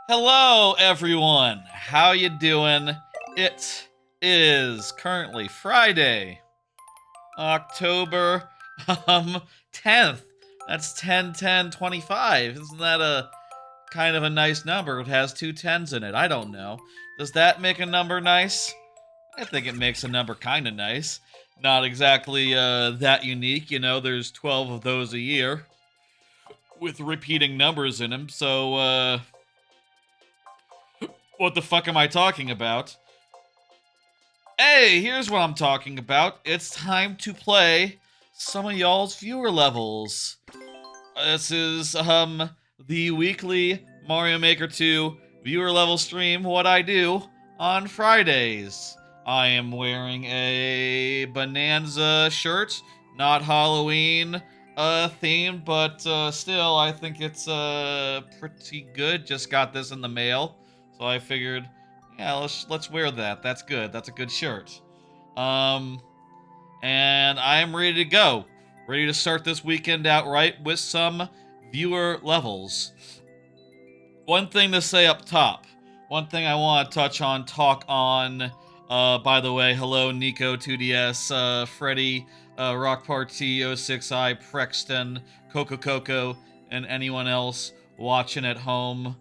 Hello, everyone. How you doing? It is currently Friday, October 10th. That's 10/10/25. Isn't that a kind of a nice number? It has two tens in it. I don't know. Does that make a number nice? I think it makes a number kind of nice. Not exactly that unique, there's 12 of those a year with repeating numbers in them. So what the fuck am I talking about? Hey, here's what I'm talking about. It's time to play some of y'all's viewer levels. This is the weekly Mario Maker 2 viewer level stream, what I do on Fridays. I am wearing a Bonanza shirt, not Halloween themed, but still I think it's pretty good. Just got this in the mail, so I figured, yeah, let's wear that. That's good. That's a good shirt. Um and I am ready to go. Ready to start this weekend out right with some viewer levels. One thing to say up top. One thing I want to talk on. By the way, hello Nico 2DS, Freddy, Rock Party 06i, Prexton, Coco Coco, and anyone else watching at home.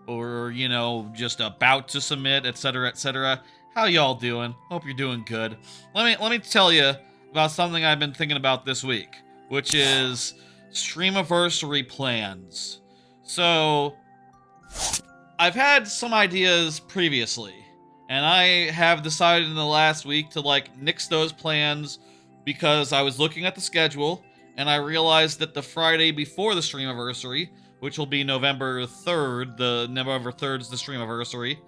Or just about to submit, etc., etc. How y'all doing? Hope you're doing good. Let me tell you about something I've been thinking about this week, which is streamiversary plans. So I've had some ideas previously, and I have decided in the last week to nix those plans because I was looking at the schedule and I realized that the Friday before the streamiversary, which will be November 3rd, November 3rd is the streamiversary.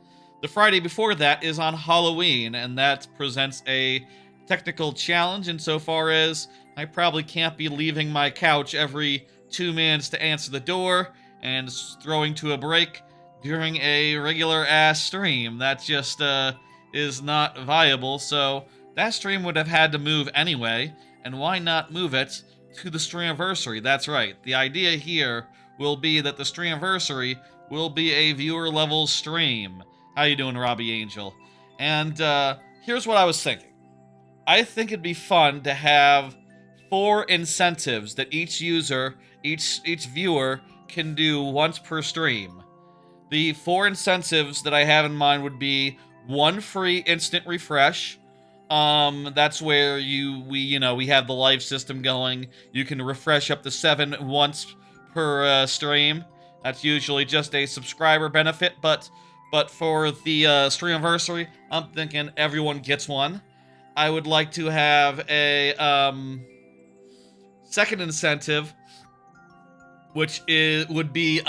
The Friday before that is on Halloween, and that presents a technical challenge insofar as I probably can't be leaving my couch every 2 minutes to answer the door and throwing to a break during a regular ass stream. That just is not viable, so that stream would have had to move anyway, and why not move it to the streamiversary? That's right. The idea here will be that the streamiversary will be a viewer level stream. How you doing, Robbie Angel? And here's what I was thinking. I think it'd be fun to have 4 incentives that each user, each viewer can do once per stream. The 4 incentives that I have in mind would be 1 free instant refresh. That's where we have the live system going. You can refresh up to 7 once per stream. That's usually just a subscriber benefit, but for the streamiversary, I'm thinking everyone gets one. I would like to have a second incentive, which would be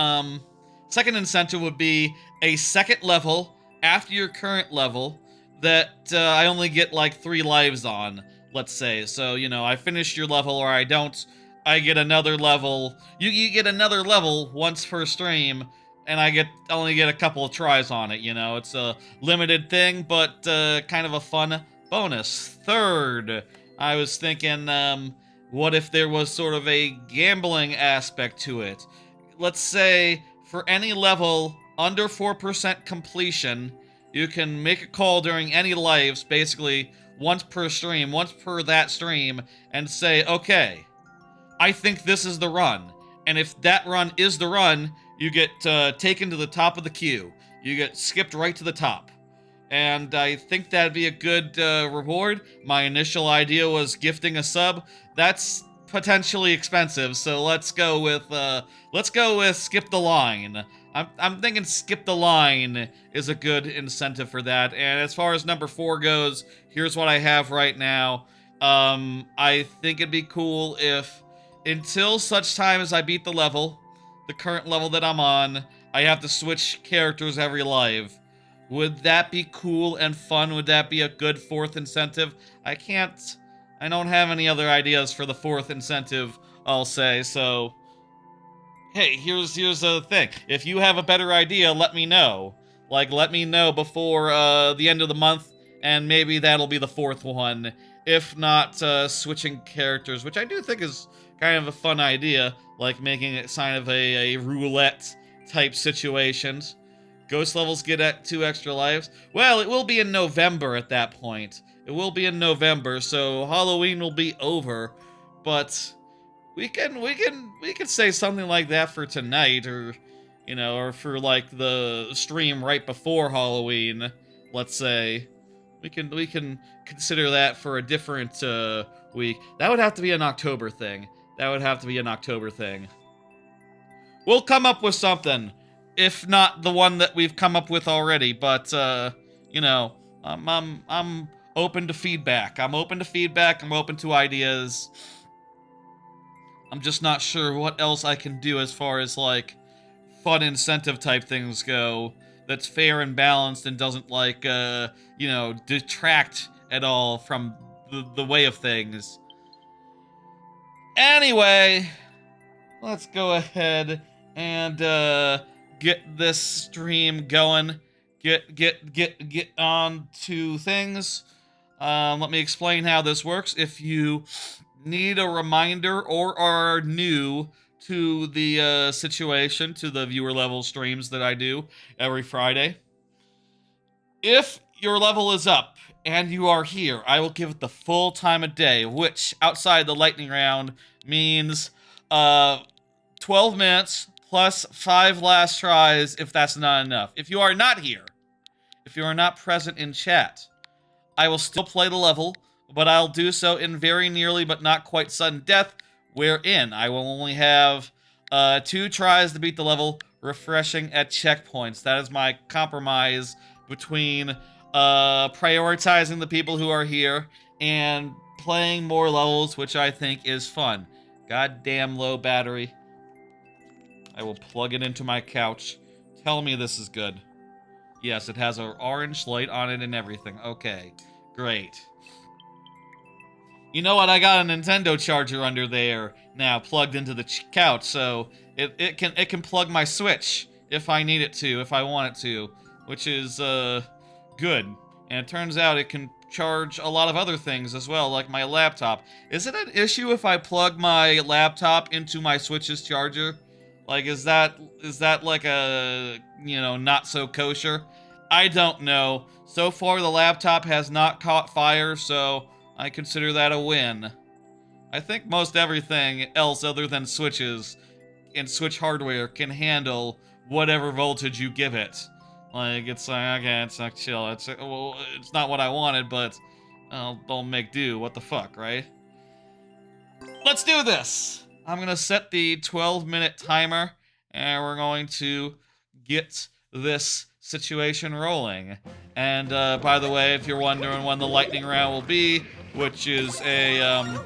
a second level after your current level that I only get 3 lives on, let's say. So, I finish your level or I don't, I get another level. You get another level once per stream, and I only get a couple of tries on it, It's a limited thing, but kind of a fun bonus. Third, I was thinking, what if there was sort of a gambling aspect to it? Let's say for any level under 4% completion, you can make a call during any lives, basically once per stream, once per that stream, and say, okay, I think this is the run. And if that run is the run, you get taken to the top of the queue. You get skipped right to the top. And I think that'd be a good reward. My initial idea was gifting a sub. That's potentially expensive, so let's go with skip the line. I'm thinking skip the line is a good incentive for that. And as far as number 4 goes, here's what I have right now. I think it'd be cool if until such time as I beat the level, the current level that I'm on, I have to switch characters every live. Would that be cool and fun? Would that be a good 4th incentive? I don't have any other ideas for the 4th incentive, I'll say, so hey, here's the thing. If you have a better idea, let me know. Let me know before the end of the month, and maybe that'll be the 4th one. If not, switching characters, which I do think is kind of a fun idea, making it kind of a roulette type situations. Ghost levels get at 2 extra lives. Well, it will be in November at that point. It will be in November, so Halloween will be over. But we can say something like that for tonight, or or for like the stream right before Halloween. Let's say we can consider that for a different week. That would have to be an October thing. That would have to be an October thing. We'll come up with something, if not the one that we've come up with already. But I'm open to feedback. I'm open to feedback. I'm open to ideas. I'm just not sure what else I can do as far as like fun incentive type things go that's fair and balanced and doesn't like detract at all from the way of things. Anyway, let's go ahead and get this stream going. Get on to things. Let me explain how this works. If you need a reminder or are new to the situation, to the viewer level streams that I do every Friday, if your level is up and you are here, I will give it the full time of day, which outside the lightning round means 12 minutes plus 5 last tries if that's not enough. If you are not here, if you are not present in chat, I will still play the level, but I'll do so in very nearly but not quite sudden death, wherein I will only have 2 tries to beat the level, refreshing at checkpoints. That is my compromise between prioritizing the people who are here and playing more levels, which I think is fun. Goddamn low battery. I will plug it into my couch. Tell me this is good. Yes, it has an orange light on it and everything. Okay, great. You know what? I got a Nintendo charger under there now, plugged into the couch, so it can plug my Switch if I need it to, if I want it to, which is good. And it turns out it can charge a lot of other things as well, like my laptop. Is it an issue if I plug my laptop into my Switch's charger? Like, is that like a, not so kosher? I don't know. So far, the laptop has not caught fire, so I consider that a win. I think most everything else other than Switches and Switch hardware can handle whatever voltage you give it. Like, it's like, okay, it's not chill. It's not what I wanted, but I'll make do. What the fuck, right? Let's do this! I'm gonna set the 12-minute timer, and we're going to get this situation rolling. And by the way, if you're wondering when the lightning round will be, which is a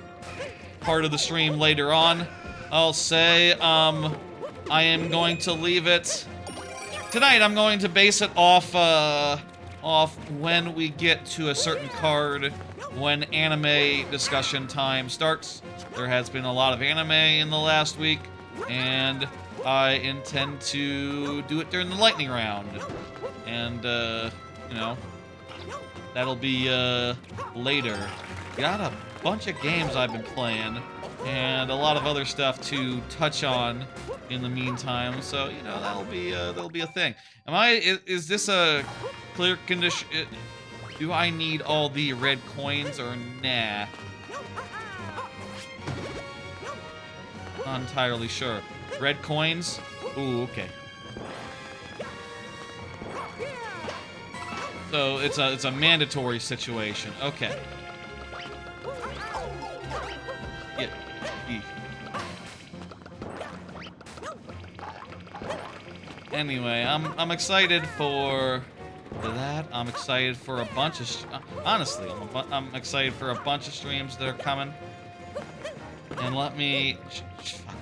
part of the stream later on, I'll say I am going to leave it tonight. I'm going to base it off when we get to a certain card, when anime discussion time starts. There has been a lot of anime in the last week, and I intend to do it during the lightning round. And that'll be later. Got a bunch of games I've been playing, and a lot of other stuff to touch on in the meantime. So that'll be a thing. Is this a clear condition? Do I need all the red coins or nah? Not entirely sure. Red coins? Ooh, okay. So it's a mandatory situation. Okay. Yeah. Anyway, I'm excited for that. I'm excited for a bunch of honestly, I'm excited for a bunch of streams that are coming. And let me fuck.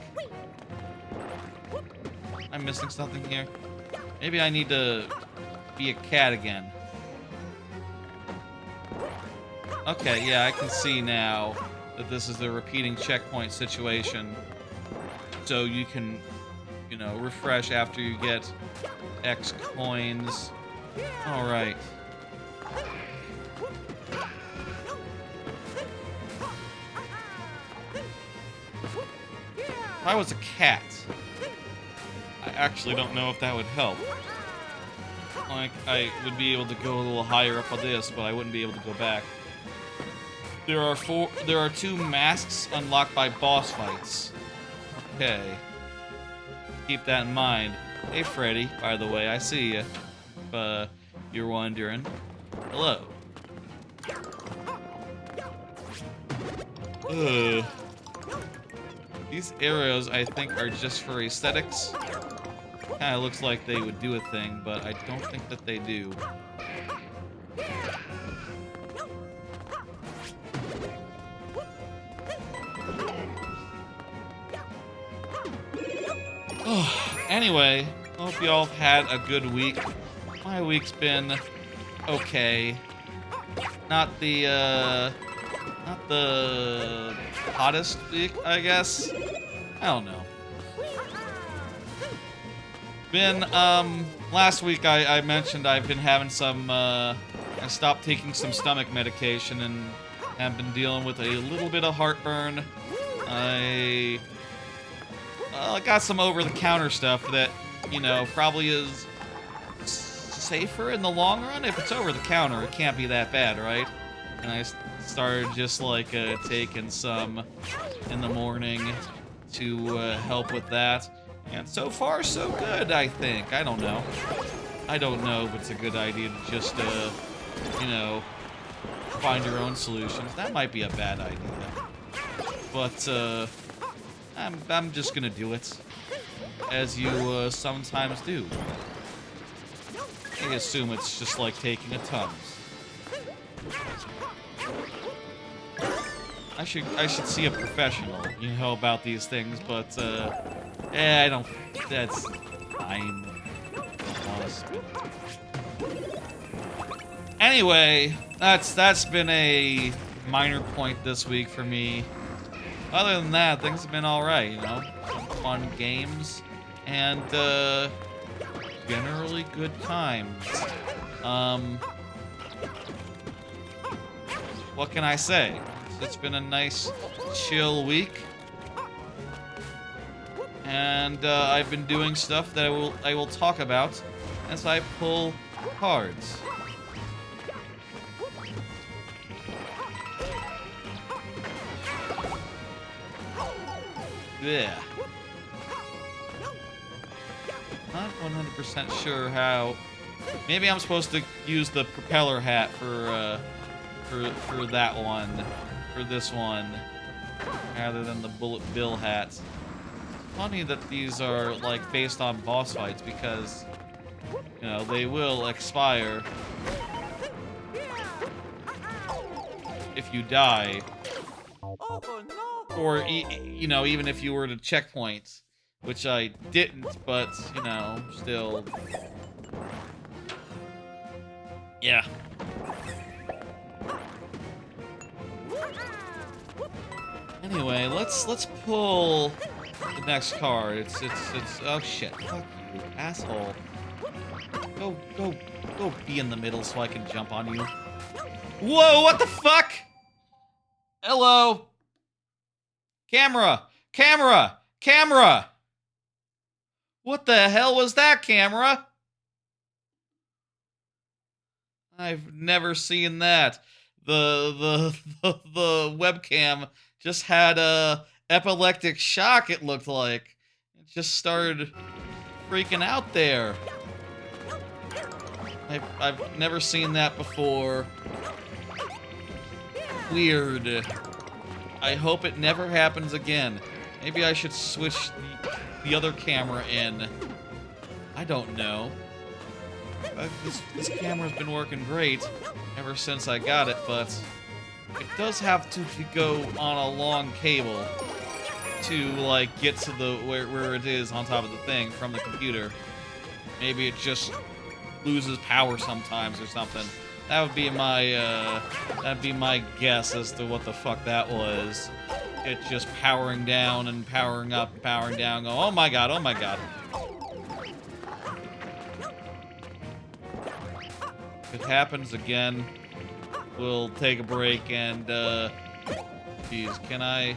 I'm missing something here. Maybe I need to be a cat again. Okay, yeah, I can see now that this is a repeating checkpoint situation. So you can, refresh after you get X coins. Alright. If I was a cat, actually don't know if that would help. Like, I would be able to go a little higher up on this, but I wouldn't be able to go back. There are 2 masks unlocked by boss fights. Okay. Keep that in mind. Hey, Freddy, by the way, I see you. If you're wondering. Hello. Ugh. These arrows, I think, are just for aesthetics. Kinda looks like they would do a thing, but I don't think that they do. Anyway, hope you all had a good week. My week's been okay. Not the hottest week, I guess. I don't know. Last week I mentioned I've been having some, I stopped taking some stomach medication and have been dealing with a little bit of heartburn. I got some over-the-counter stuff that, you know, probably is safer in the long run. If it's over-the-counter, it can't be that bad, right? And I started just, like, taking some in the morning to help with that. And so far, so good, I think. I don't know. I don't know if it's a good idea to just, you know, find your own solutions. That might be a bad idea. But, I'm just gonna do it. As you, sometimes do. I assume it's just like taking a Tums. I should see a professional, you know, about these things, but, I don't... That's fine. Honestly. Anyway, that's been a minor point this week for me. Other than that, things have been alright, you know? Some fun games, and, generally good times. What can I say? It's been a nice, chill week. And, I've been doing stuff that I will talk about as I pull cards. Yeah. Not 100% sure how. Maybe I'm supposed to use the propeller hat for that one, for this one, rather than the bullet bill hat. Funny that these are like based on boss fights because, you know, they will expire if you die. Or, you know, even if you were to checkpoint, which I didn't, but, you know, still. Yeah. Anyway, let's pull the next card. It's oh shit. Fuck you, asshole. Go be in the middle so I can jump on you. Whoa, what the fuck? Hello. Camera! Camera! Camera! What the hell was that, camera? I've never seen that. The webcam just had a epileptic shock, it looked like. It just started freaking out there. I've never seen that before. Weird. I hope it never happens again. Maybe I should switch the other camera in. I don't know. This camera's been working great ever since I got it, but it does have to go on a long cable to, like, get to the where it is on top of the thing from the computer. Maybe it just loses power sometimes or something. That would be my guess as to what the fuck that was. It just powering down and powering up and powering down. Go, oh my god, oh my god. If it happens again, we'll take a break and, geez, can I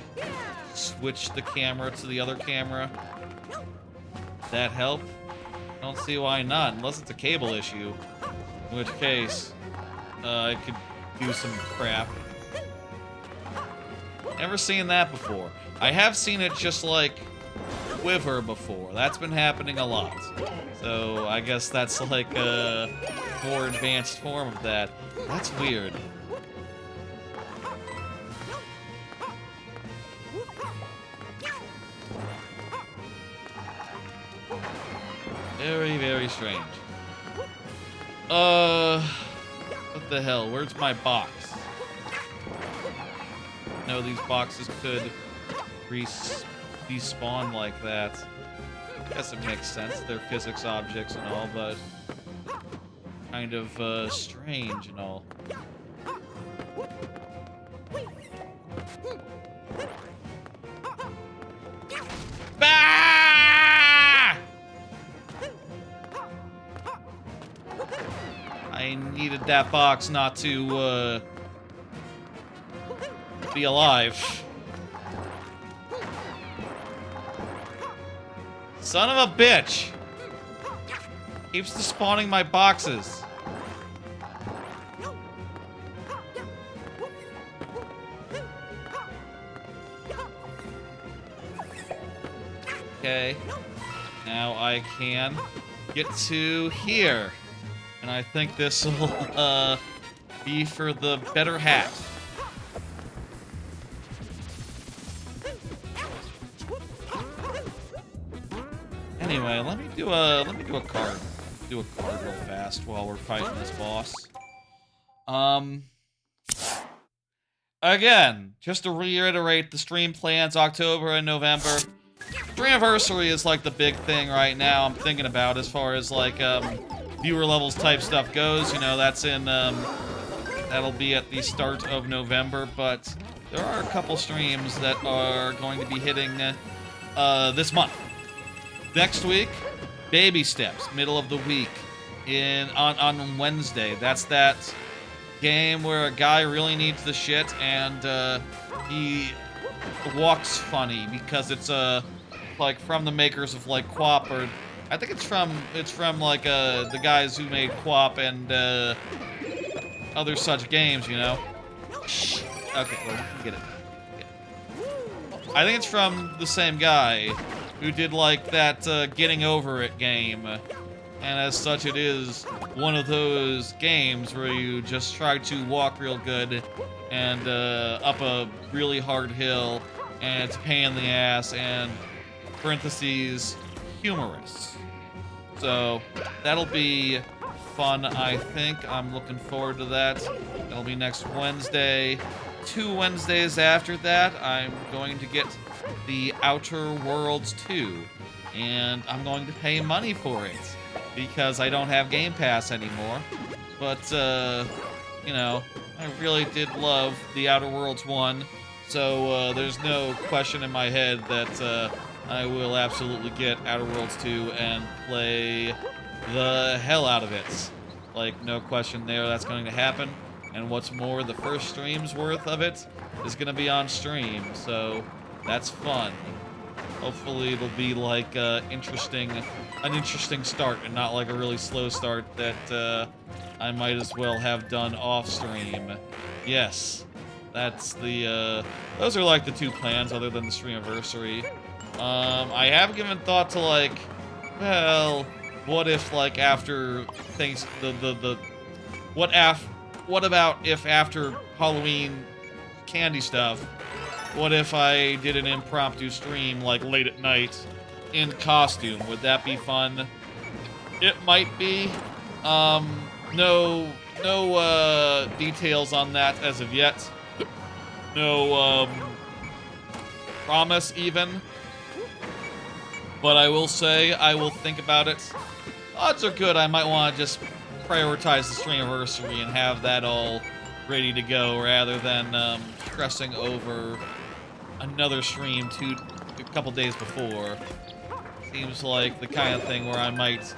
switch the camera to the other camera? that help? I don't see why not, unless it's a cable issue. In which case, I could do some crap. Never seen that before. I have seen it just like quiver before. That's been happening a lot. So I guess that's like a more advanced form of that. That's weird. Very, very strange. What the hell? Where's my box? No, these boxes could despawn like that. I guess it makes sense. They're physics objects and all, but kind of strange and all. Ah! I needed that box not to be alive. Son of a bitch! Keeps despawning my boxes. Okay. Now I can get to here. And I think this will be for the better hat. Anyway, let me do a card. Do a card real fast while we're fighting this boss. Again, just to reiterate the stream plans, October and November. Dreamiversary is like the big thing right now I'm thinking about as far as like viewer levels type stuff goes. You know, that's in that'll be at the start of November, but there are a couple streams that are going to be hitting this month. Next week, Baby Steps, middle of the week, on Wednesday. That's that game where a guy really needs the shit and he walks funny because it's like from the makers of like QWOP, or I think it's from like the guys who made QWOP and other such games, you know. Shh. Okay, well, we can get it. I think it's from the same guy who did like that Getting Over It game. And as such, it is one of those games where you just try to walk real good and up a really hard hill, and it's a pain in the ass, and parentheses, humorous. So that'll be fun, I think. I'm looking forward to that. That'll be next Wednesday. 2 Wednesdays after that, I'm going to get the Outer Worlds 2, and I'm going to pay money for it because I don't have GamePass anymore. But, you know, I really did love the Outer Worlds 1, so there's no question in my head that I will absolutely get Outer Worlds 2 and play the hell out of it. Like, no question there, that's going to happen. And what's more, the first stream's worth of it is going to be on stream, so that's fun. Hopefully it'll be like an interesting start and not like a really slow start that I might as well have done off stream. Yes, that's the those are like the 2 plans other than the streamiversary. I have given thought to like, well, what if like after things what about if after Halloween candy stuff, what if I did an impromptu stream, like, late at night, in costume? Would that be fun? It might be. No details on that as of yet. No, promise, even. But I will say, I will think about it. Odds are good I might want to just prioritize the streamiversary and have that all ready to go rather than stressing over another stream a couple days before. Seems like the kind of thing where I might,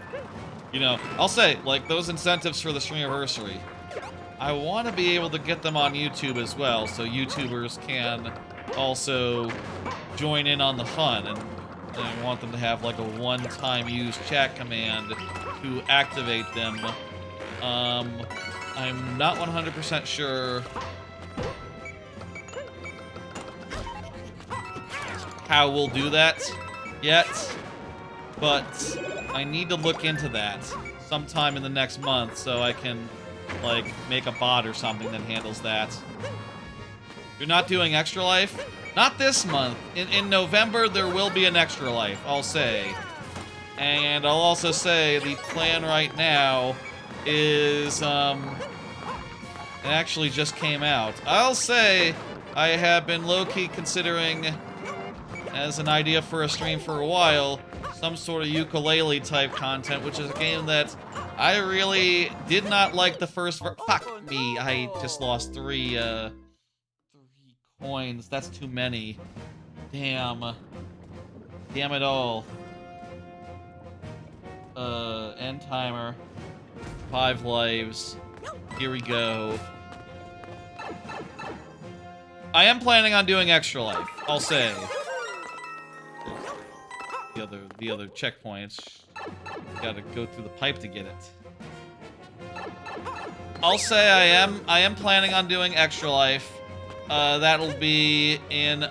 you know, I'll say, like, those incentives for the streamiversary, I want to be able to get them on YouTube as well, so YouTubers can also join in on the fun. And I want them to have like a one-time use chat command to activate them. I'm not 100% sure how we'll do that yet, but I need to look into that sometime in the next month so I can, like, make a bot or something that handles that. You're not doing Extra Life? Not this month. In November, there will be an Extra Life, I'll say. And I'll also say the plan right now is, it actually just came out. I'll say I have been low-key considering, as an idea for a stream for a while, some sort of ukulele-type content, which is a game that I really did not like the first Fuck me, I just lost three coins. That's too many. Damn. Damn it all. End timer. 5 lives. Here we go. I am planning on doing Extra Life, I'll say. The other checkpoints. Gotta go through the pipe to get it. I'll say I am planning on doing Extra Life. That'll be in,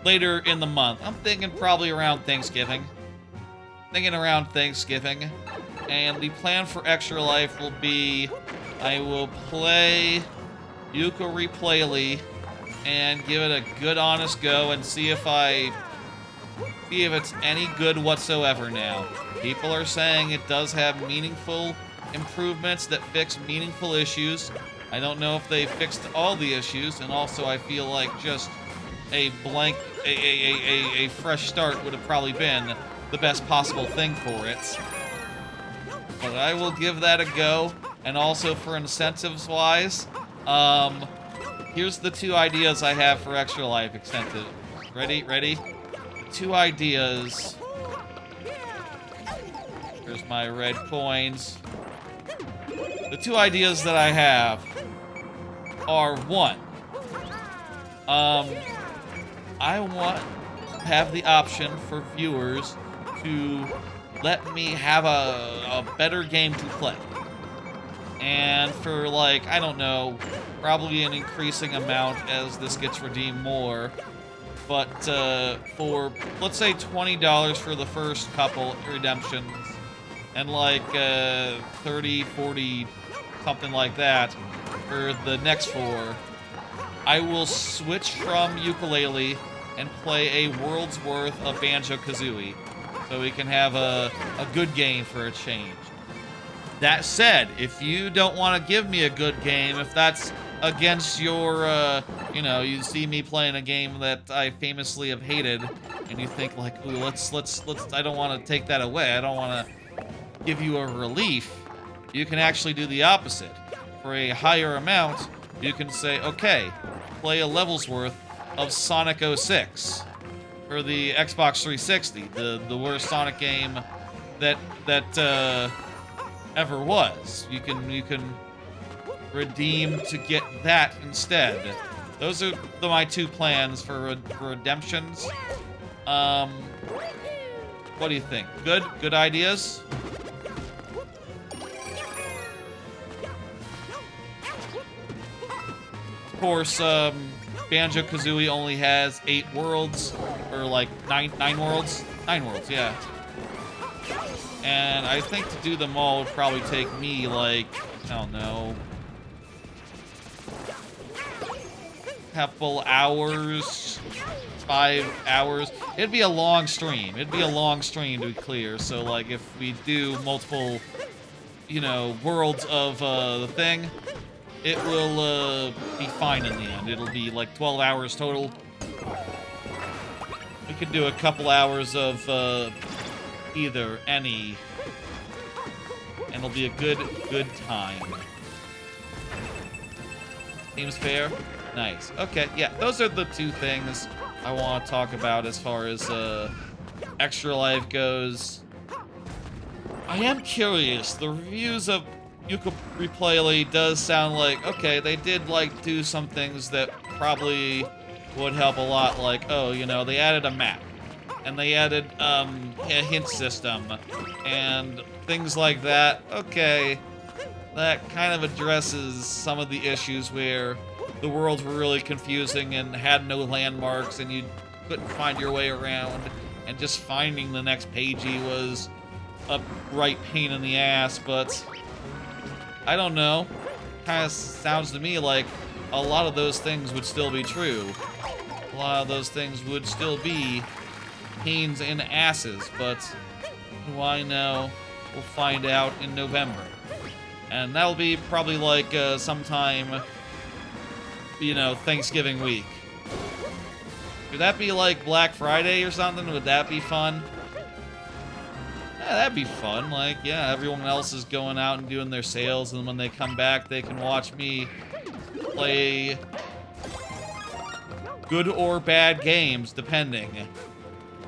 later in the month. I'm thinking probably around Thanksgiving. And the plan for Extra Life will be, I will play Ukulele and give it a good honest go and see if it's any good whatsoever now. People are saying it does have meaningful improvements that fix meaningful issues. I don't know if they fixed all the issues, and also I feel like just a fresh start would have probably been the best possible thing for it. But I will give that a go, and also for incentives-wise, here's the 2 ideas I have for Extra Life incentive. Ready? The 2 ideas. Here's my red coins. The 2 ideas that I have are, 1, I want to have the option for viewers to let me have a better game to play. And for, like, I don't know, probably an increasing amount as this gets redeemed more. But for, let's say, $20 for the first couple redemptions, and like 30, 40, something like that for the next 4, I will switch from ukulele and play a world's worth of Banjo-Kazooie, so we can have a good game for a change. That said, if you don't want to give me a good game, if that's against your, you know, you see me playing a game that I famously have hated, and you think like, ooh, let's, I don't want to take that away, I don't want to give you a relief, you can actually do the opposite. For a higher amount, you can say, okay, play a level's worth of Sonic 06 for the Xbox 360, the worst Sonic game that ever was. You can redeem to get that instead. Those are my 2 plans for redemptions. What do you think? Good ideas? Of course, Banjo-Kazooie only has 8 worlds, or like 9 worlds? 9 worlds, yeah. And I think to do them all would probably take me, like, I don't know, couple hours, 5 hours. It'd be a long stream. It'd be a long stream, to be clear. So, like, if we do multiple, you know, worlds of the thing, it will be fine in the end. It'll be, like, 12 hours total. We could do a couple hours of either, any, and it'll be a good time. Seems fair? Nice. Okay, yeah, those are the 2 things I want to talk about as far as Extra Life goes. I am curious. The reviews of Ukulele does sound like, okay, they did, like, do some things that probably would help a lot, like, oh, you know, they added a map. and they added a hint system and things like that. Okay, that kind of addresses some of the issues where the worlds were really confusing and had no landmarks and you couldn't find your way around, and just finding the next pagey was a right pain in the ass. But I don't know, kind of sounds to me like a lot of those things would still be true. A lot of those things would still be pains in asses, but who do I know? We'll find out in November. And that'll be probably like sometime, you know, Thanksgiving week. Could that be like Black Friday or something? Would that be fun? Yeah, that'd be fun. Like, yeah, everyone else is going out and doing their sales, and when they come back, they can watch me play good or bad games, depending.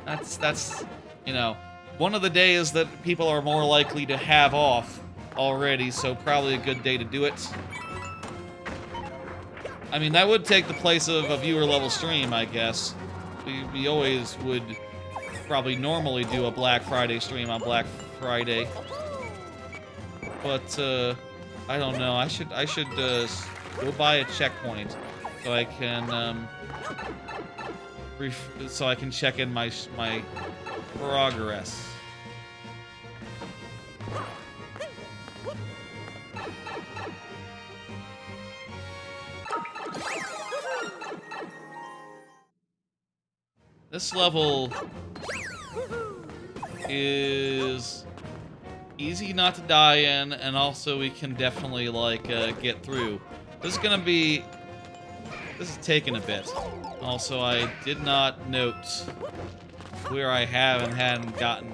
That's, you know, one of the days that people are more likely to have off already, so probably a good day to do it. I mean, that would take the place of a viewer level stream, I guess. We always would probably normally do a Black Friday stream on Black Friday. But, I don't know. I should go buy a checkpoint so I can, so I can check in my progress. This level is easy not to die in, and also we can definitely, like, get through. This is taking a bit. Also, I did not note where I have and hadn't gotten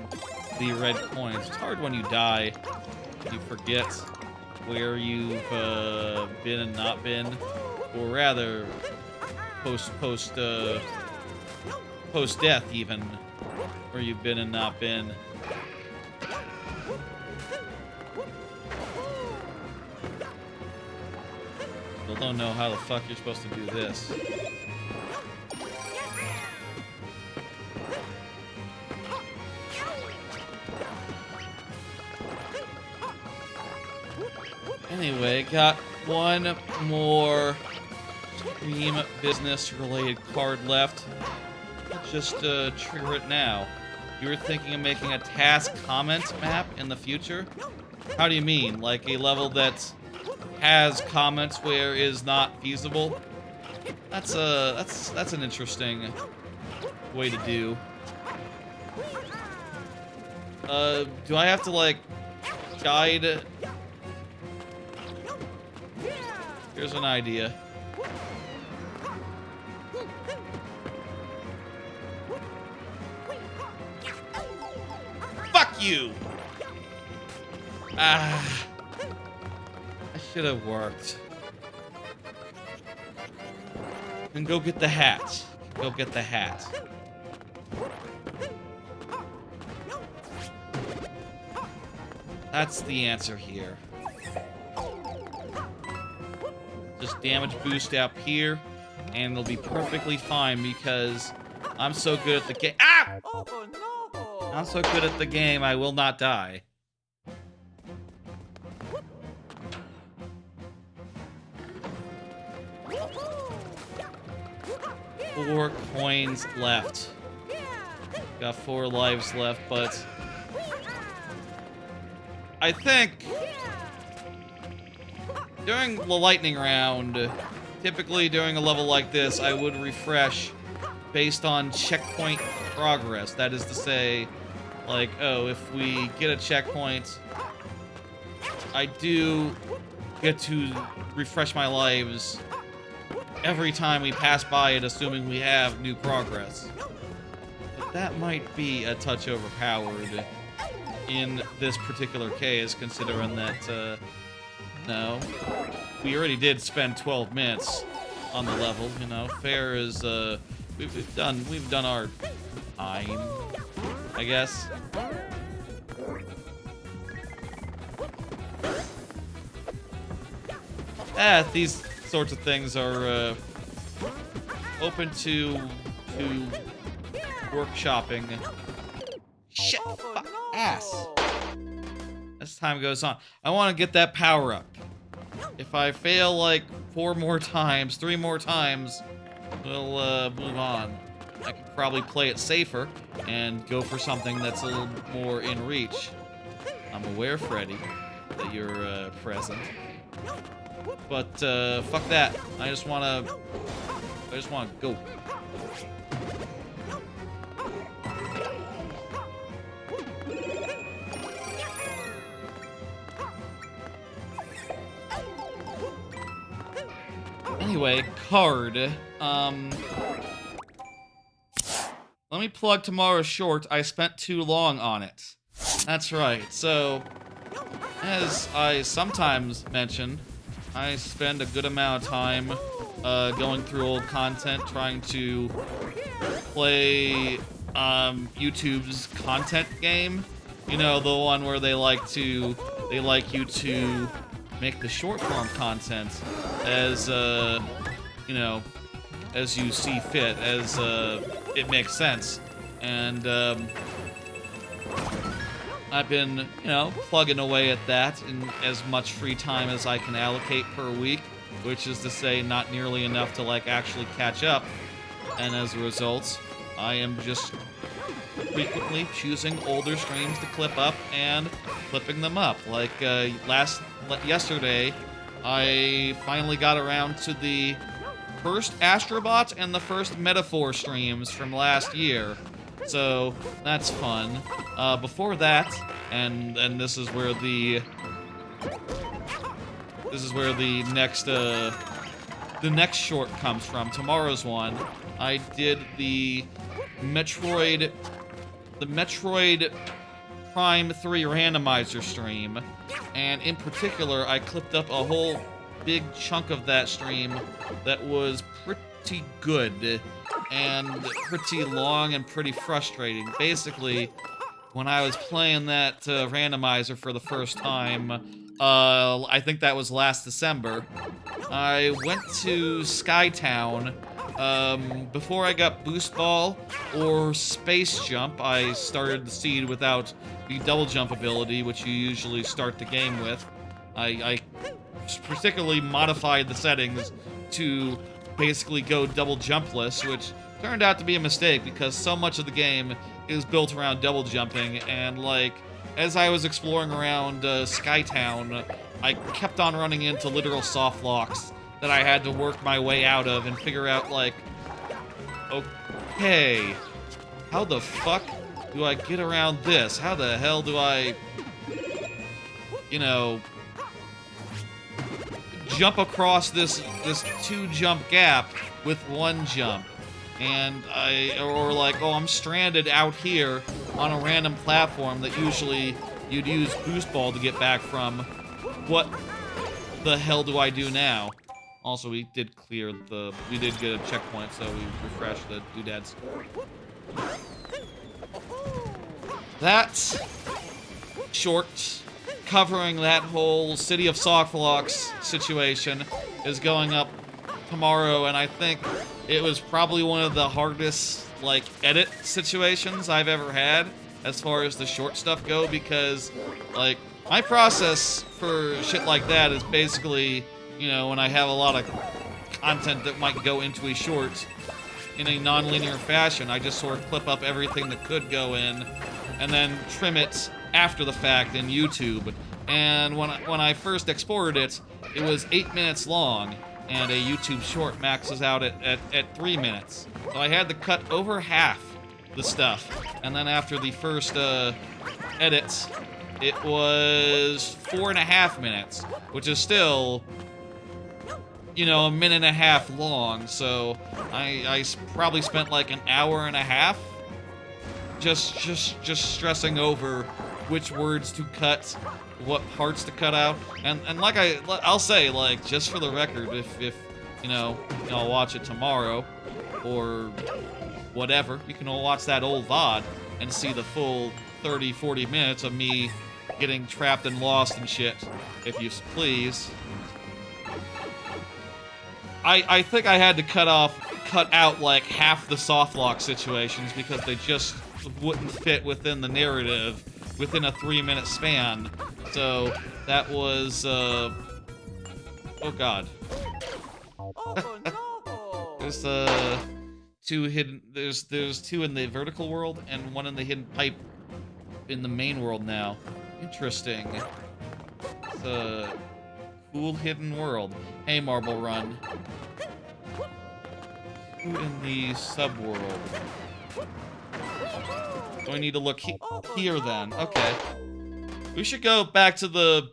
the red coins. It's hard when you die. You forget where you've been and not been, or rather, post-death even, where you've been and not been. Still don't know how the fuck you're supposed to do this. Anyway, got one more stream business related card left. Just trigger it now. You were thinking of making a task comments map in the future? How do you mean? Like a level that has comments where is not feasible? That's an interesting way to do. Do I have to like guide? Here's an idea. Fuck you! Ah. I should have worked. And go get the hat. Go get the hat. That's the answer here. Just damage boost up here, and it'll be perfectly fine because I'm so good at the game. Ah! Oh, no. I'm so good at the game, I will not die. 4 coins left. Got 4 lives left, but I think during the lightning round, typically during a level like this, I would refresh based on checkpoint progress. That is to say, like, oh, if we get a checkpoint, I do get to refresh my lives every time we pass by it, assuming we have new progress. But that might be a touch overpowered in this particular case, considering that, no, we already did spend 12 minutes on the level, you know. Fair is, we've done our time, I guess. These sorts of things are open to workshopping. Shit, fuck, ass. As time goes on, I want to get that power up. If I fail like 3 more times, we'll move on. I could probably play it safer and go for something that's a little more in reach. I'm aware, Freddy, that you're present. But fuck that. I just wanna go. Anyway, card. Let me plug tomorrow's short. I spent too long on it. That's right. So, as I sometimes mention, I spend a good amount of time going through old content, trying to play YouTube's content game. You know, the one where they like you to make the short form content as you know, as you see fit, as it makes sense. And I've been, you know, plugging away at that in as much free time as I can allocate per week, which is to say not nearly enough to like actually catch up. And as a result, I am just frequently choosing older streams to clip up and clipping them up. Like yesterday, I finally got around to the first Astrobot and the first Metaphor streams from last year. So that's fun. Before that, and this is where the next short comes from. Tomorrow's one, I did the Metroid Prime 3 randomizer stream, and in particular, I clipped up a whole big chunk of that stream that was pretty good and pretty long and pretty frustrating. Basically, when I was playing that randomizer for the first time, I think that was last December, I went to Skytown. Before I got Boost Ball or Space Jump, I started the seed without the double jump ability, which you usually start the game with. I particularly modified the settings to basically go double jumpless, which turned out to be a mistake because so much of the game is built around double jumping, and like, as I was exploring around Skytown, I kept on running into literal soft locks that I had to work my way out of and figure out, like, okay, how the fuck do I get around this? How the hell do I, you know, jump across this 2-jump gap with 1 jump? And or like, oh, I'm stranded out here on a random platform that usually you'd use Boost Ball to get back from. What the hell do I do now? Also, we did get a checkpoint, so we refreshed the doodads. That short, covering that whole City of Softblocks situation, is going up tomorrow, and I think it was probably one of the hardest, like, edit situations I've ever had as far as the short stuff go, because, like, my process for shit like that is basically, you know, when I have a lot of content that might go into a short in a non-linear fashion, I just sort of clip up everything that could go in and then trim it after the fact in YouTube. And when I first exported it, it was 8 minutes long, and a YouTube short maxes out at 3 minutes. So I had to cut over half the stuff. And then after the first edit, it was 4.5 minutes, which is still, you know, 1.5 minutes long. So I probably spent like 1.5 hours just stressing over which words to cut, what parts to cut out. And like I'll say, like, just for the record, if you know, I'll watch it tomorrow or whatever, you can all watch that old VOD and see the full 30-40 minutes of me getting trapped and lost and shit, if you please. I think I had to cut out like half the softlock situations because they just wouldn't fit within the narrative within a 3-minute span. So that was oh god. There's two hidden. There's two in the vertical world and one in the hidden pipe in the main world now. Interesting. It's a cool hidden world. Hey, Marble Run. Who in the subworld? Do I need to look here then? Okay. We should go back to the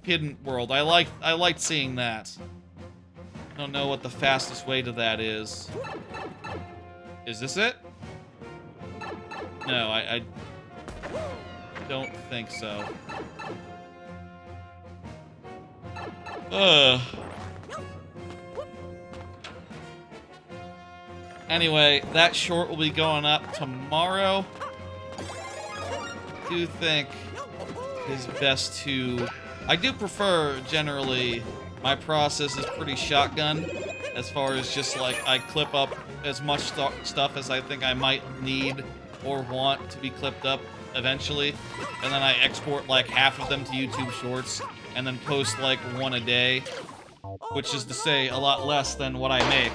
hidden world. I liked seeing that. I don't know what the fastest way to that is. Is this it? No, I don't think so. Ugh. Anyway, that short will be going up tomorrow. I do think it's best to... I do prefer, generally, my process is pretty shotgun, as far as just, like, I clip up as much stuff as I think I might need or want to be clipped up eventually, and then I export, like, half of them to YouTube Shorts, and then post, like, one a day, which is to say a lot less than what I make.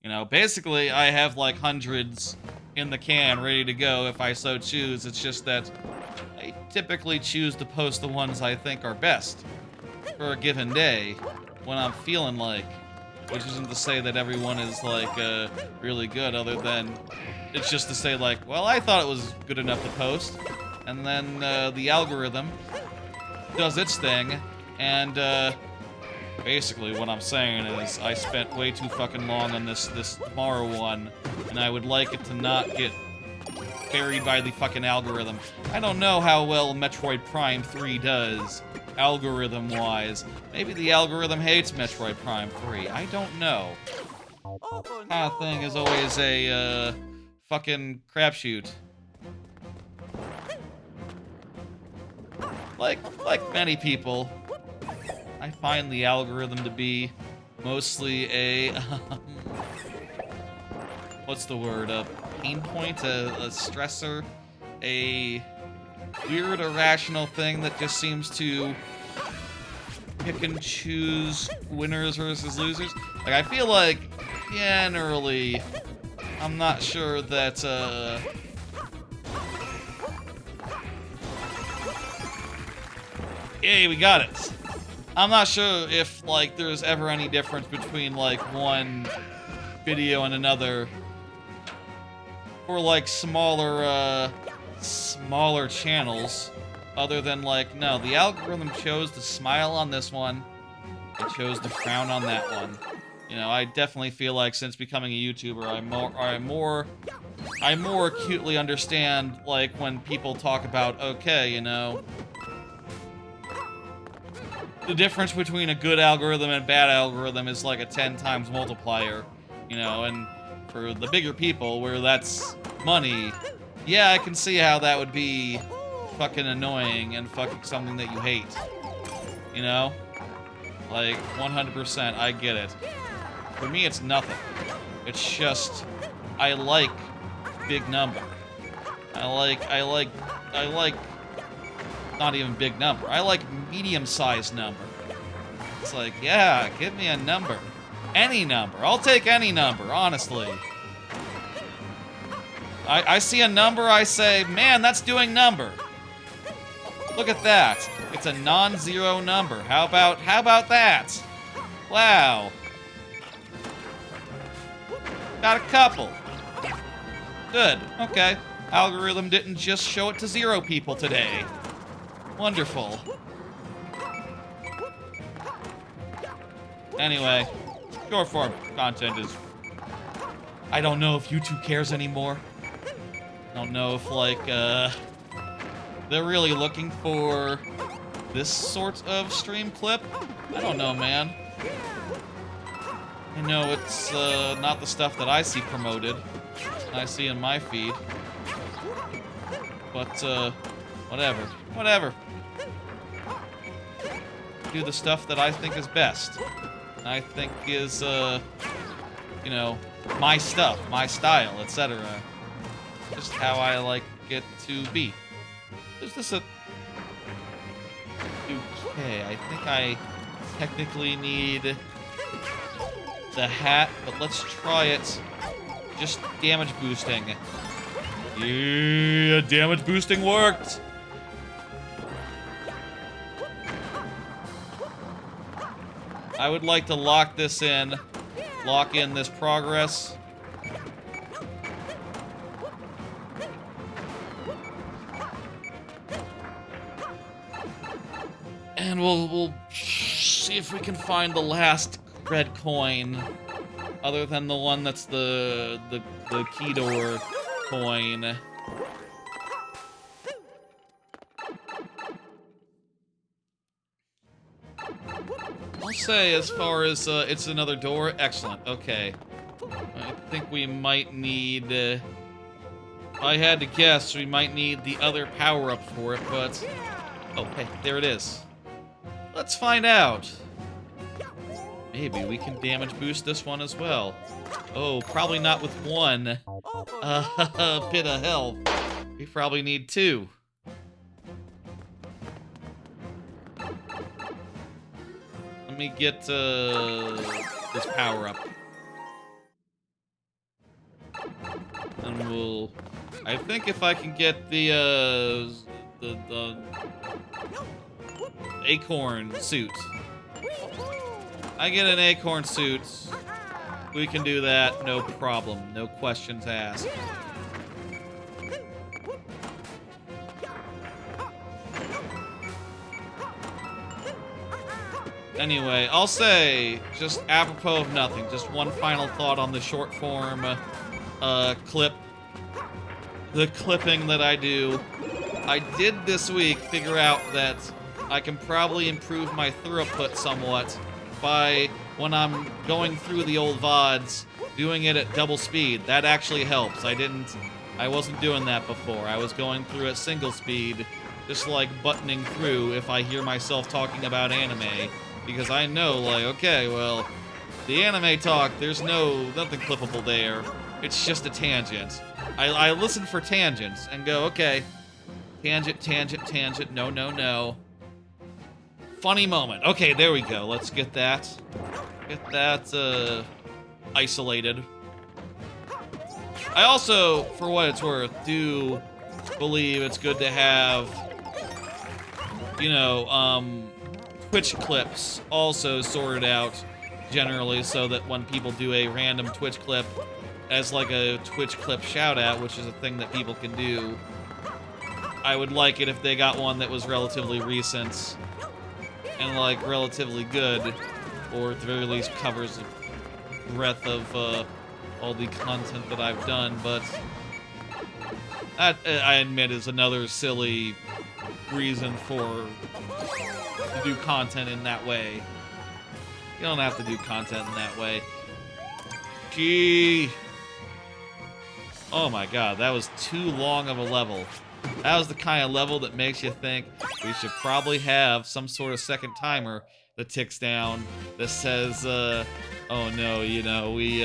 You know, basically, I have, like, hundreds in the can ready to go if I so choose. It's just that I typically choose to post the ones I think are best for a given day when I'm feeling like, which isn't to say that everyone is, like, really good, other than it's just to say, like, well, I thought it was good enough to post, and then the algorithm does its thing, and basically what I'm saying is I spent way too fucking long on this tomorrow one, and I would like it to not get buried by the fucking algorithm. I don't know how well Metroid Prime 3 does, algorithm-wise. Maybe the algorithm hates Metroid Prime 3. I don't know. Kind of thing is always a, fucking crapshoot. Like many people, I find the algorithm to be mostly a, what's the word, a pain point, a stressor, a weird, irrational thing that just seems to pick and choose winners versus losers. Like, I feel like, generally, I'm not sure that, yay, we got it. I'm not sure if, like, there's ever any difference between, like, one video and another for, like, smaller channels, other than, like, no, the algorithm chose to smile on this one, it chose to frown on that one. You know, I definitely feel like since becoming a YouTuber, I more acutely understand, like, when people talk about, okay, you know, the difference between a good algorithm and bad algorithm is like a 10 times multiplier, you know, and for the bigger people where that's money, yeah, I can see how that would be fucking annoying and fucking something that you hate, you know? Like, 100%, I get it. For me, it's nothing. It's just, I like big number. I like, not even big number. I like medium-sized number. It's like, yeah, give me a number. Any number. I'll take any number, honestly. I see a number, I say, man, that's doing number. Look at that. It's a non-zero number. How about that? Wow. Got a couple. Good. Okay. Algorithm didn't just show it to 0 people today. Wonderful. Anyway, short form content is... I don't know if YouTube cares anymore. I don't know if, like, they're really looking for this sort of stream clip. I don't know, man. I know it's, not the stuff that I see promoted. I see in my feed. But, whatever. Whatever. Do the stuff that I think is best. I think is, you know, my stuff, my style, etc. Just how I like it to be. Is this a... Okay, I think I technically need the hat, but let's try it. Just damage boosting. Yeah, damage boosting worked! I would like to lock this in. Lock in this progress. And we'll see if we can find the last red coin. Other than the one that's the key door coin. I'll say as far as it's another door, excellent. Okay. I think we might need, if I had to guess, we might need the other power-up for it, but... Oh, hey, there it is. Let's find out. Maybe we can damage boost this one as well. Oh, probably not with one. Bit of health. We probably need two. Let me get this power up. And we'll... I think if I can get the acorn suit. I get an acorn suit. We can do that, no problem. No questions asked. Anyway, I'll say, just apropos of nothing, just one final thought on the short form clip. The clipping that I do. I did this week figure out that I can probably improve my throughput somewhat by, when I'm going through the old VODs, doing it at double speed. That actually helps. I wasn't doing that before. I was going through at single speed, just like buttoning through if I hear myself talking about anime. Because I know, like, okay, well, the anime talk, there's nothing clippable there. It's just a tangent. I listen for tangents and go, okay, tangent, tangent, tangent, no, no, no. Funny moment. Okay, there we go. Let's get that. Get that, isolated. I also, for what it's worth, do believe it's good to have, you know, Twitch clips also sorted out generally so that when people do a random Twitch clip as like a Twitch clip shout out, which is a thing that people can do, I would like it if they got one that was relatively recent and like relatively good, or at the very least covers the breadth of all the content that I've done. But that, I admit, is another silly reason to do content in that way. You don't have to do content in that way. Gee. Oh my god, that was too long of a level. That was the kind of level that makes you think we should probably have some sort of second timer that ticks down that says, oh no, you know, we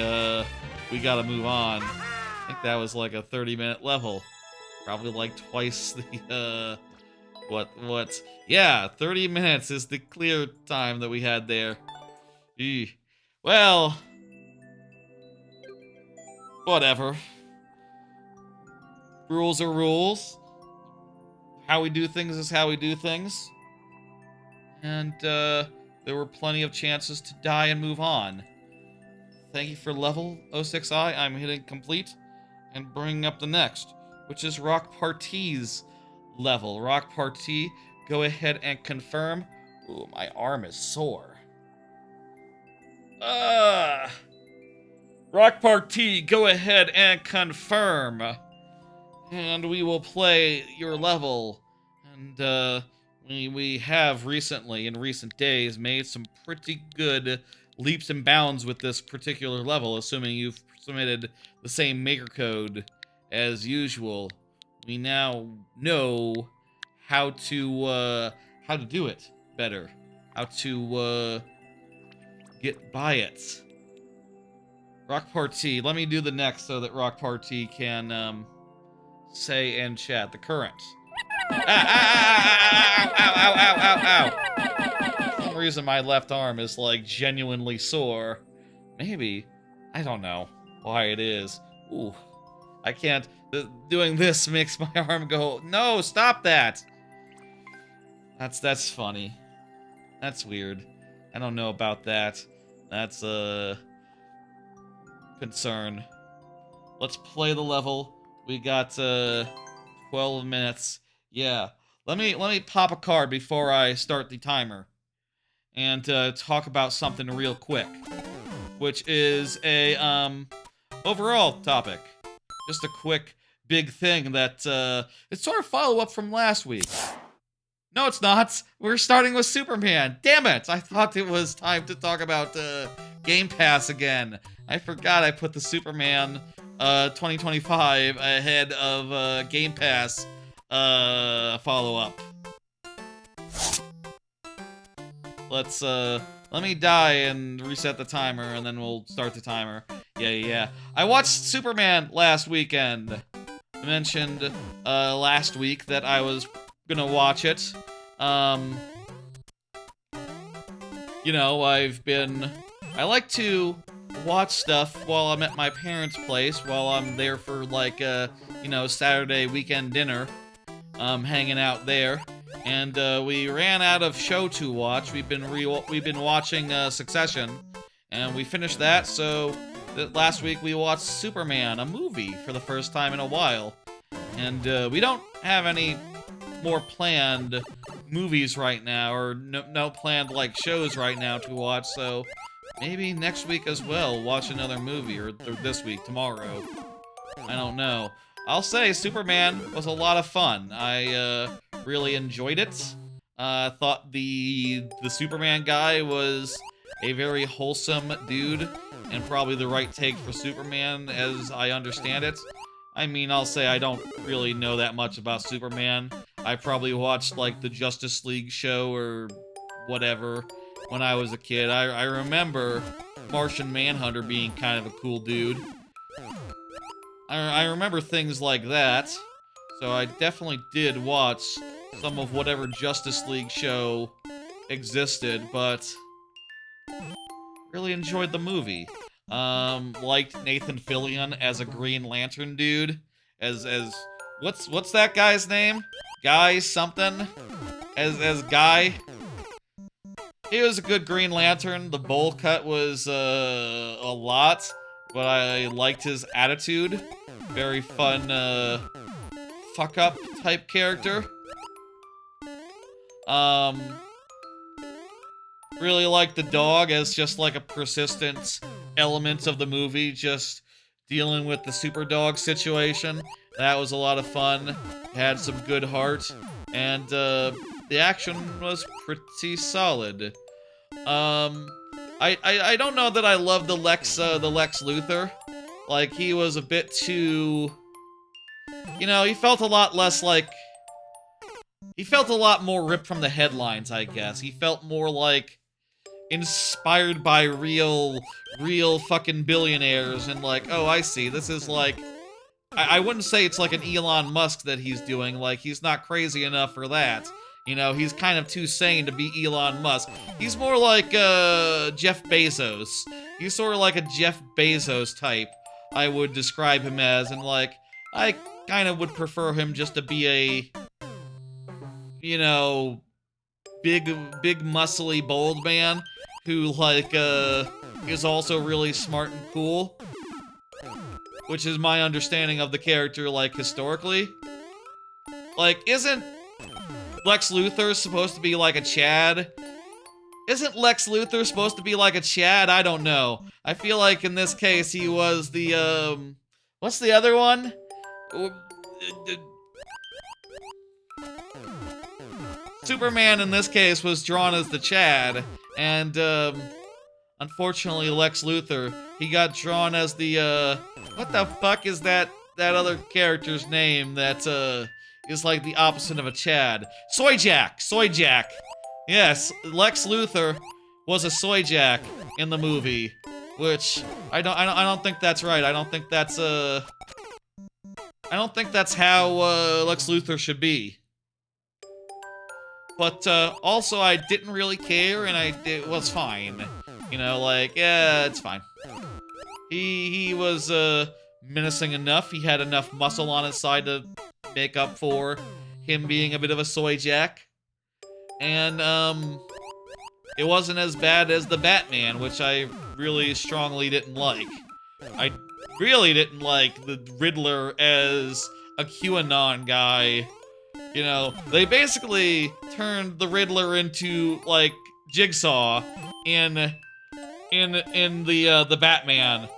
gotta move on. I think that was like a 30-minute level. Probably like twice the, yeah, 30 minutes is the clear time that we had there. Eeh. Well, whatever. Rules are rules. How we do things is how we do things. And, there were plenty of chances to die and move on. Thank you for level 06I. I'm hitting complete and bringing up the next, which is Rock Party's level. Rock Party, go ahead and confirm. Ooh, my arm is sore. Rock Party, go ahead and confirm. And we will play your level. And, we have recently, in recent days, made some pretty good leaps and bounds with this particular level, assuming you've submitted the same maker code as usual. We now know how to do it better. How to, get by it. Rock Party. Let me do the next so that Rock Party can say and chat. The current. Ow, ow, ow, ow, ow. For some reason my left arm is like genuinely sore. Maybe. I don't know why it is. Ooh. I can't. Doing this makes my arm go, no, stop that. That's funny. That's weird. I don't know about that. That's a concern. Let's play the level. We got 12 minutes. Yeah. Let me pop a card before I start the timer and talk about something real quick, which is a overall topic. Just a quick big thing that it's sort of follow-up from last week. No, it's not. We're starting with Superman. Damn it! I thought it was time to talk about GamePass again. I forgot I put the Superman 2025 ahead of GamePass follow-up. Let me die and reset the timer, and then we'll start the timer. Yeah. I watched Superman last weekend. I mentioned last week that I was gonna watch it. You know, I like to watch stuff while I'm at my parents' place, while I'm there for like you know, Saturday weekend dinner, hanging out there. And we ran out of show to watch. We've been watching Succession, and we finished that. So last week we watched Superman, a movie, for the first time in a while. And we don't have any more planned movies right now, or no planned like shows right now to watch. So maybe next week as well, watch another movie, or this week, tomorrow. I don't know. I'll say Superman was a lot of fun. I really enjoyed it. Thought the Superman guy was a very wholesome dude, and probably the right take for Superman, as I understand it. I mean, I'll say I don't really know that much about Superman. I probably watched, like, the Justice League show or whatever when I was a kid. I remember Martian Manhunter being kind of a cool dude. I remember things like that. So I definitely did watch some of whatever Justice League show existed, but really enjoyed the movie. Liked Nathan Fillion as a Green Lantern dude. As what's that guy's name? Guy something? As Guy. He was a good Green Lantern. The bowl cut was a lot, but I liked his attitude. Very fun fuck up type character. Really liked the dog as just like a persistent element of the movie, just dealing with the super dog situation. That was a lot of fun. Had some good heart, and the action was pretty solid. I don't know that I love the Lex Luthor. Like, he was a bit too, you know, he felt a lot less like, he felt a lot more ripped from the headlines, I guess. He felt more like inspired by real fucking billionaires, and like, oh, I see, this is like, I wouldn't say it's like an Elon Musk that he's doing, like, he's not crazy enough for that. You know, he's kind of too sane to be Elon Musk. He's more like, Jeff Bezos. He's sort of like a Jeff Bezos type, I would describe him as, and like, I kind of would prefer him just to be a, you know, big muscly bold man who, like, is also really smart and cool. Which is my understanding of the character, like, historically. Like, isn't Lex Luthor supposed to be like a Chad? Isn't Lex Luthor supposed to be like a Chad? I don't know. I feel like in this case he was the, what's the other one? Superman in this case was drawn as the Chad, and, unfortunately Lex Luthor, he got drawn as the, what the fuck is that other character's name that, is like the opposite of a Chad? Soy Jack! Yes, Lex Luthor was a soy jack in the movie, which I don't think that's right. I don't think that's how Lex Luthor should be. But also, I didn't really care, and it was fine. You know, like, yeah, it's fine. He was menacing enough. He had enough muscle on his side to make up for him being a bit of a soy jack. And it wasn't as bad as the Batman, which I really strongly didn't like. I really didn't like the Riddler as a QAnon guy. You know, they basically turned the Riddler into, like, Jigsaw in the Batman,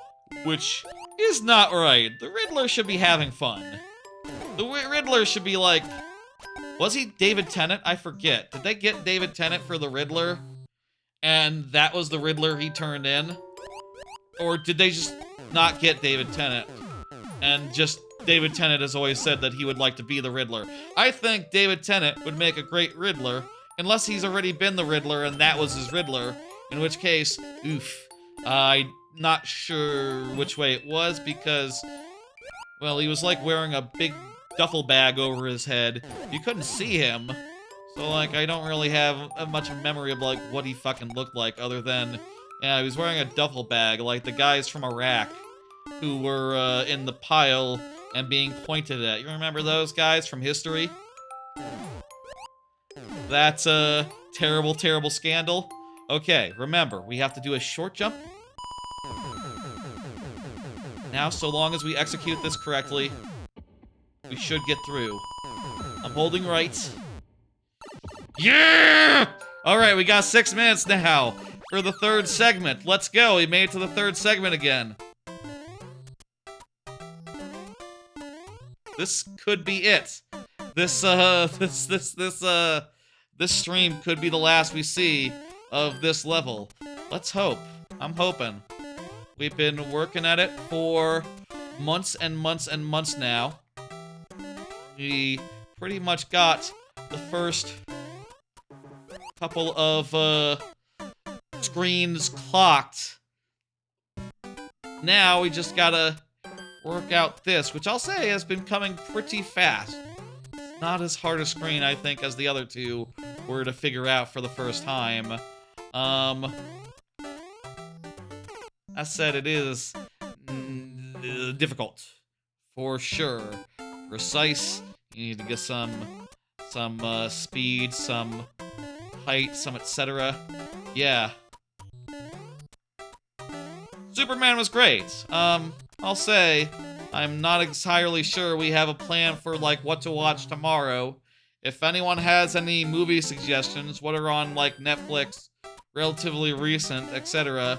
which is not right. The Riddler should be having fun. The Riddler should be like, was he David Tennant? I forget. Did they get David Tennant for the Riddler? And that was the Riddler he turned in? Or did they just not get David Tennant? And just David Tennant has always said that he would like to be the Riddler. I think David Tennant would make a great Riddler, unless he's already been the Riddler and that was his Riddler, in which case, oof. I'm not sure which way it was because, well, he was like wearing a big duffel bag over his head. You couldn't see him. So, like, I don't really have much of a memory of, like, what he fucking looked like other than, yeah, he was wearing a duffel bag, like the guys from Iraq who were in the pile and being pointed at. You remember those guys from history? That's a terrible, terrible scandal. Okay, remember, we have to do a short jump. Now, so long as we execute this correctly, we should get through. I'm holding right. Yeah! Alright, we got 6 minutes now for the 3rd segment. Let's go, we made it to the 3rd segment again. This could be it. This stream could be the last we see of this level. Let's hope. I'm hoping. We've been working at it for months and months and months now. We pretty much got the first couple of screens clocked. Now we just gotta work out this, which I'll say has been coming pretty fast. It's not as hard a screen, I think, as the other two were to figure out for the first time. I said it is difficult, for sure. Precise, you need to get some speed, some height, some etc. Yeah. Superman was great. I'll say, I'm not entirely sure we have a plan for, like, what to watch tomorrow. If anyone has any movie suggestions, what are on, like, Netflix, relatively recent, etc.,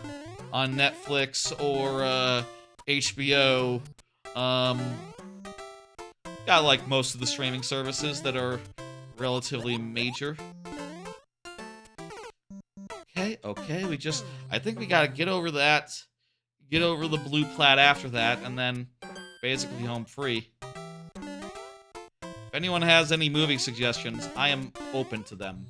on Netflix or, HBO, got, like, most of the streaming services that are relatively major. Okay, I think we gotta get over that, get over the blue plat after that, and then basically home free. If anyone has any movie suggestions, I am open to them.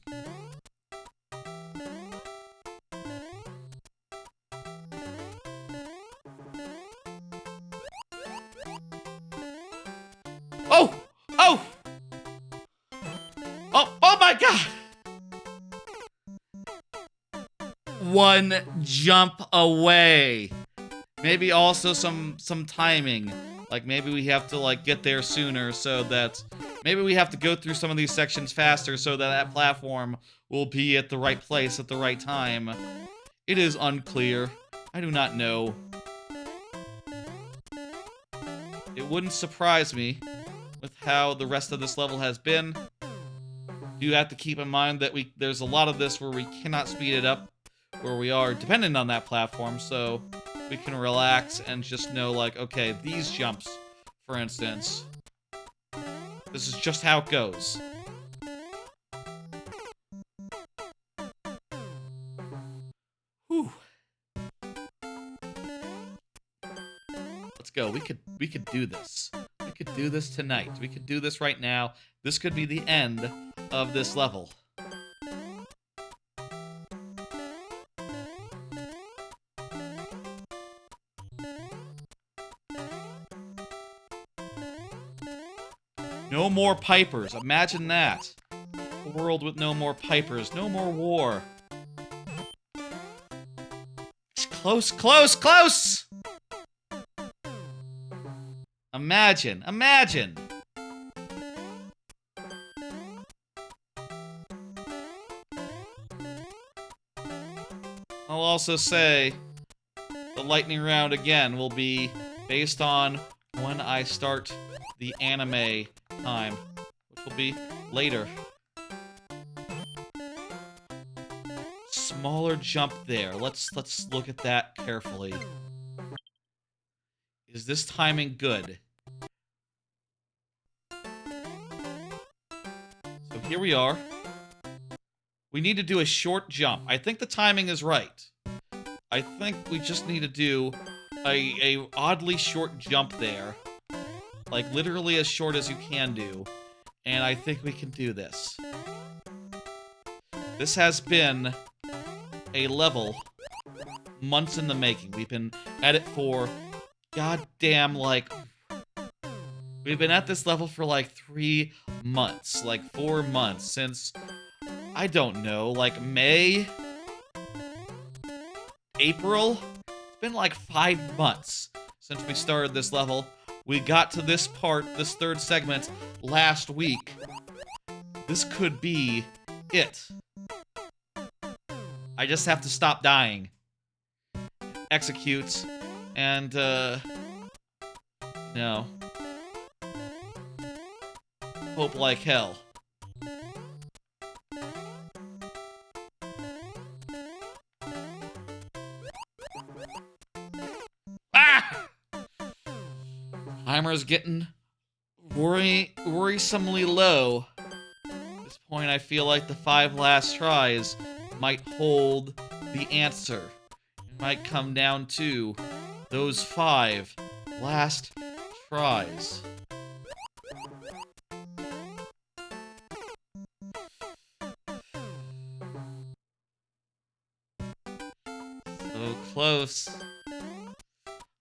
Oh my god! One jump away. Maybe also some timing. Like, maybe we have to, like, get there sooner so that... Maybe we have to go through some of these sections faster so that that platform will be at the right place at the right time. It is unclear. I do not know. It wouldn't surprise me with how the rest of this level has been. You have to keep in mind that there's a lot of this where we cannot speed it up where we are dependent on that platform, so we can relax and just know, like, okay, these jumps, for instance, this is just how it goes. Whew. Let's go. We could do this. We could do this tonight. We could do this right now. This could be the end of this level. more Pipers. Imagine that. A world with no more Pipers. No more war. It's close, close, close! Imagine, imagine! I'll also say the lightning round again will be based on when I start the anime time, which will be later. Smaller jump there. Let's look at that carefully. Is this timing good? So here we are. We need to do a short jump. I think the timing is right. I think we just need to do a oddly short jump there. Like, literally as short as you can do. And I think we can do this. This has been a level months in the making. We've been at it for goddamn, like... We've been at this level for like 3 months. Like 4 months since... I don't know, like May? April? It's been like 5 months since we started this level. We got to this part, this third segment, last week. This could be it. I just have to stop dying. Execute. And, no. Hope like hell. Timer's getting worrisomely low. At this point, I feel like the 5 last tries might hold the answer. It might come down to those 5 last tries. So close.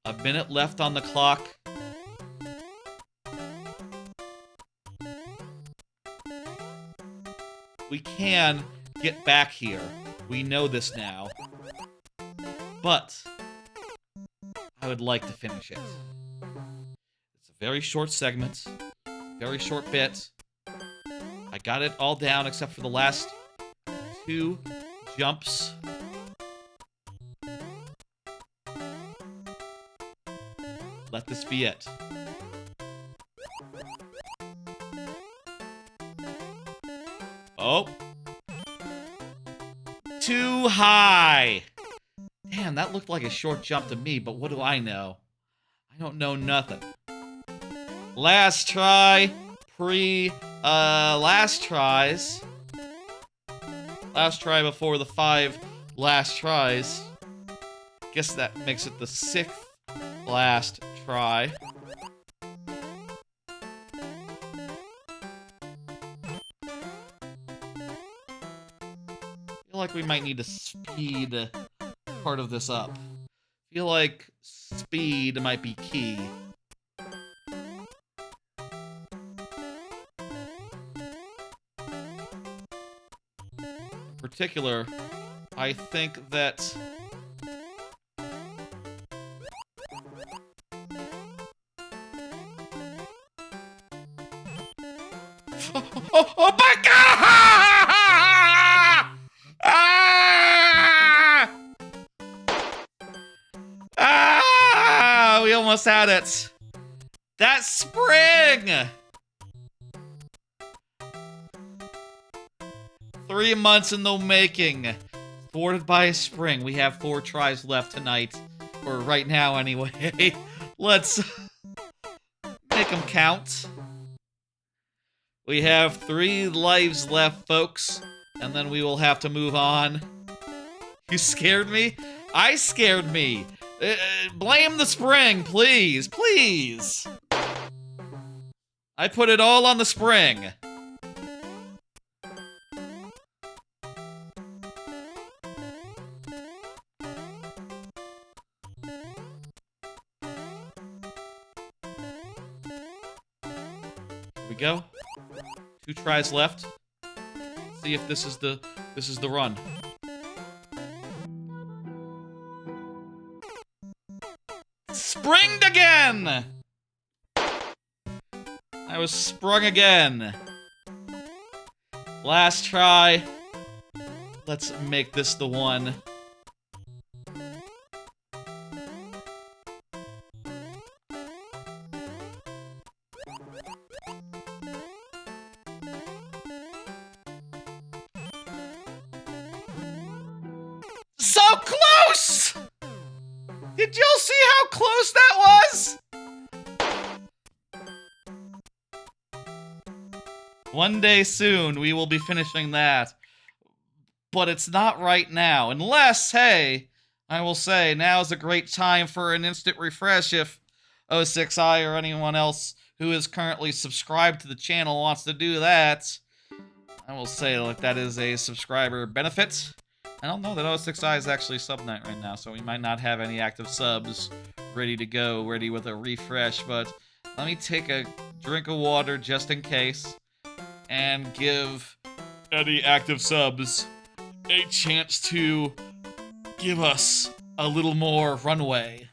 A minute left on the clock. We can get back here. We know this now. But I would like to finish it. It's a very short segment. Very short bit. I got it all down except for the last 2 jumps. Let this be it. Oh. Too high. Damn, that looked like a short jump to me, but what do I know? I don't know nothing. Last try. Last tries. Last try before the 5 last tries. Guess that makes it the 6th last try. I feel like we might need to speed part of this up. I feel like speed might be key. In particular, I think that oh my god! We almost had it. That spring! 3 months in the making. Thwarted by a spring. We have 4 tries left tonight. Or right now, anyway. Let's make them count. We have 3 lives left, folks. And then we will have to move on. You scared me? I scared me. Blame the spring, please. Please. I put it all on the spring. Here we go. 2 tries left. See if this is the run. Springed again! I was sprung again. Last try. Let's make this the one. So close! Did y'all see how close that was? One day soon, we will be finishing that. But it's not right now. Unless, hey, I will say, now is a great time for an instant refresh if 06i or anyone else who is currently subscribed to the channel wants to do that. I will say, like, that is a subscriber benefit. I don't know that 06i is actually sub night right now, so we might not have any active subs ready to go, ready with a refresh, but let me take a drink of water just in case, and give any active subs a chance to give us a little more runway.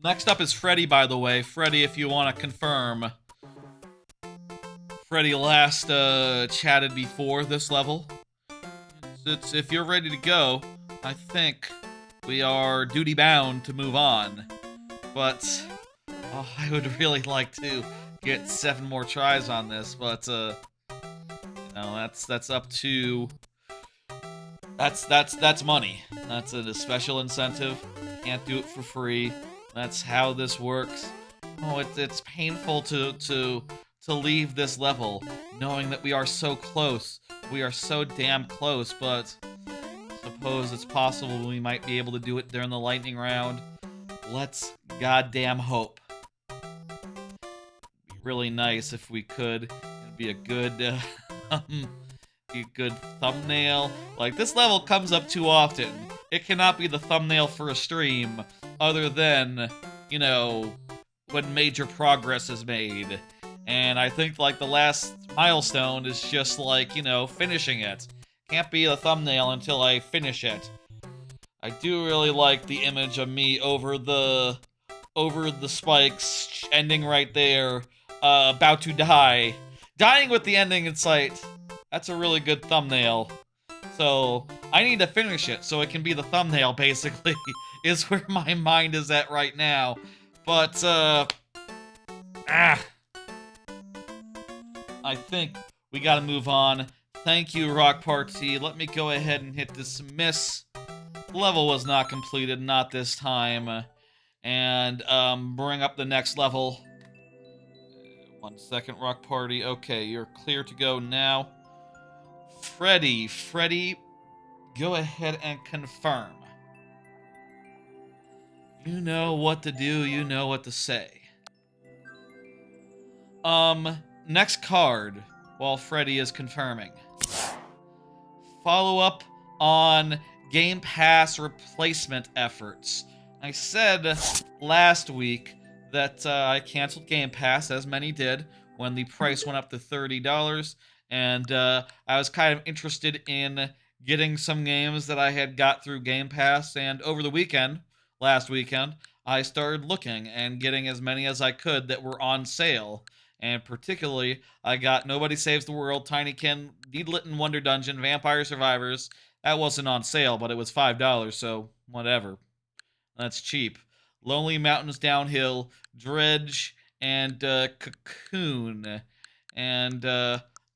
Next up is Freddy, by the way. Freddy, if you want to confirm. Freddy last chatted before this level. If you're ready to go, I think we are duty-bound to move on. But I would really like to get 7 more tries on this, but you know, that's up to that's money. That's a special incentive. Can't do it for free. That's how this works. Oh, it's painful to leave this level, knowing that we are so close. We are so damn close, but suppose it's possible we might be able to do it during the lightning round. Let's goddamn hope. It'd be really nice if we could. It'd be a good, be a good thumbnail. Like, this level comes up too often. It cannot be the thumbnail for a stream, other than, you know, when major progress is made. And I think, like, the last milestone is just, like, you know, finishing it. Can't be a thumbnail until I finish it. I do really like the image of me over the spikes, ending right there, about to die. Dying with the ending in sight. That's a really good thumbnail. So, I need to finish it so it can be the thumbnail, basically, is where my mind is at right now. But, I think we gotta move on. Thank you, Rock Party. Let me go ahead and hit dismiss. Level was not completed, not this time. And, bring up the next level. 1 second, Rock Party. Okay, you're clear to go now. Freddy, go ahead and confirm. You know what to do, you know what to say. Next card, while Freddy is confirming. Follow up on GamePass replacement efforts. I said last week that I canceled GamePass, as many did, when the price went up to $30, and I was kind of interested in getting some games that I had got through GamePass, and over the weekend, last weekend, I started looking and getting as many as I could that were on sale. And particularly, I got Nobody Saves the World, Tinykin, Needlet and Wonder Dungeon, Vampire Survivors. That wasn't on sale, but it was $5, so whatever. That's cheap. Lonely Mountains Downhill, Dredge, and Cocoon. And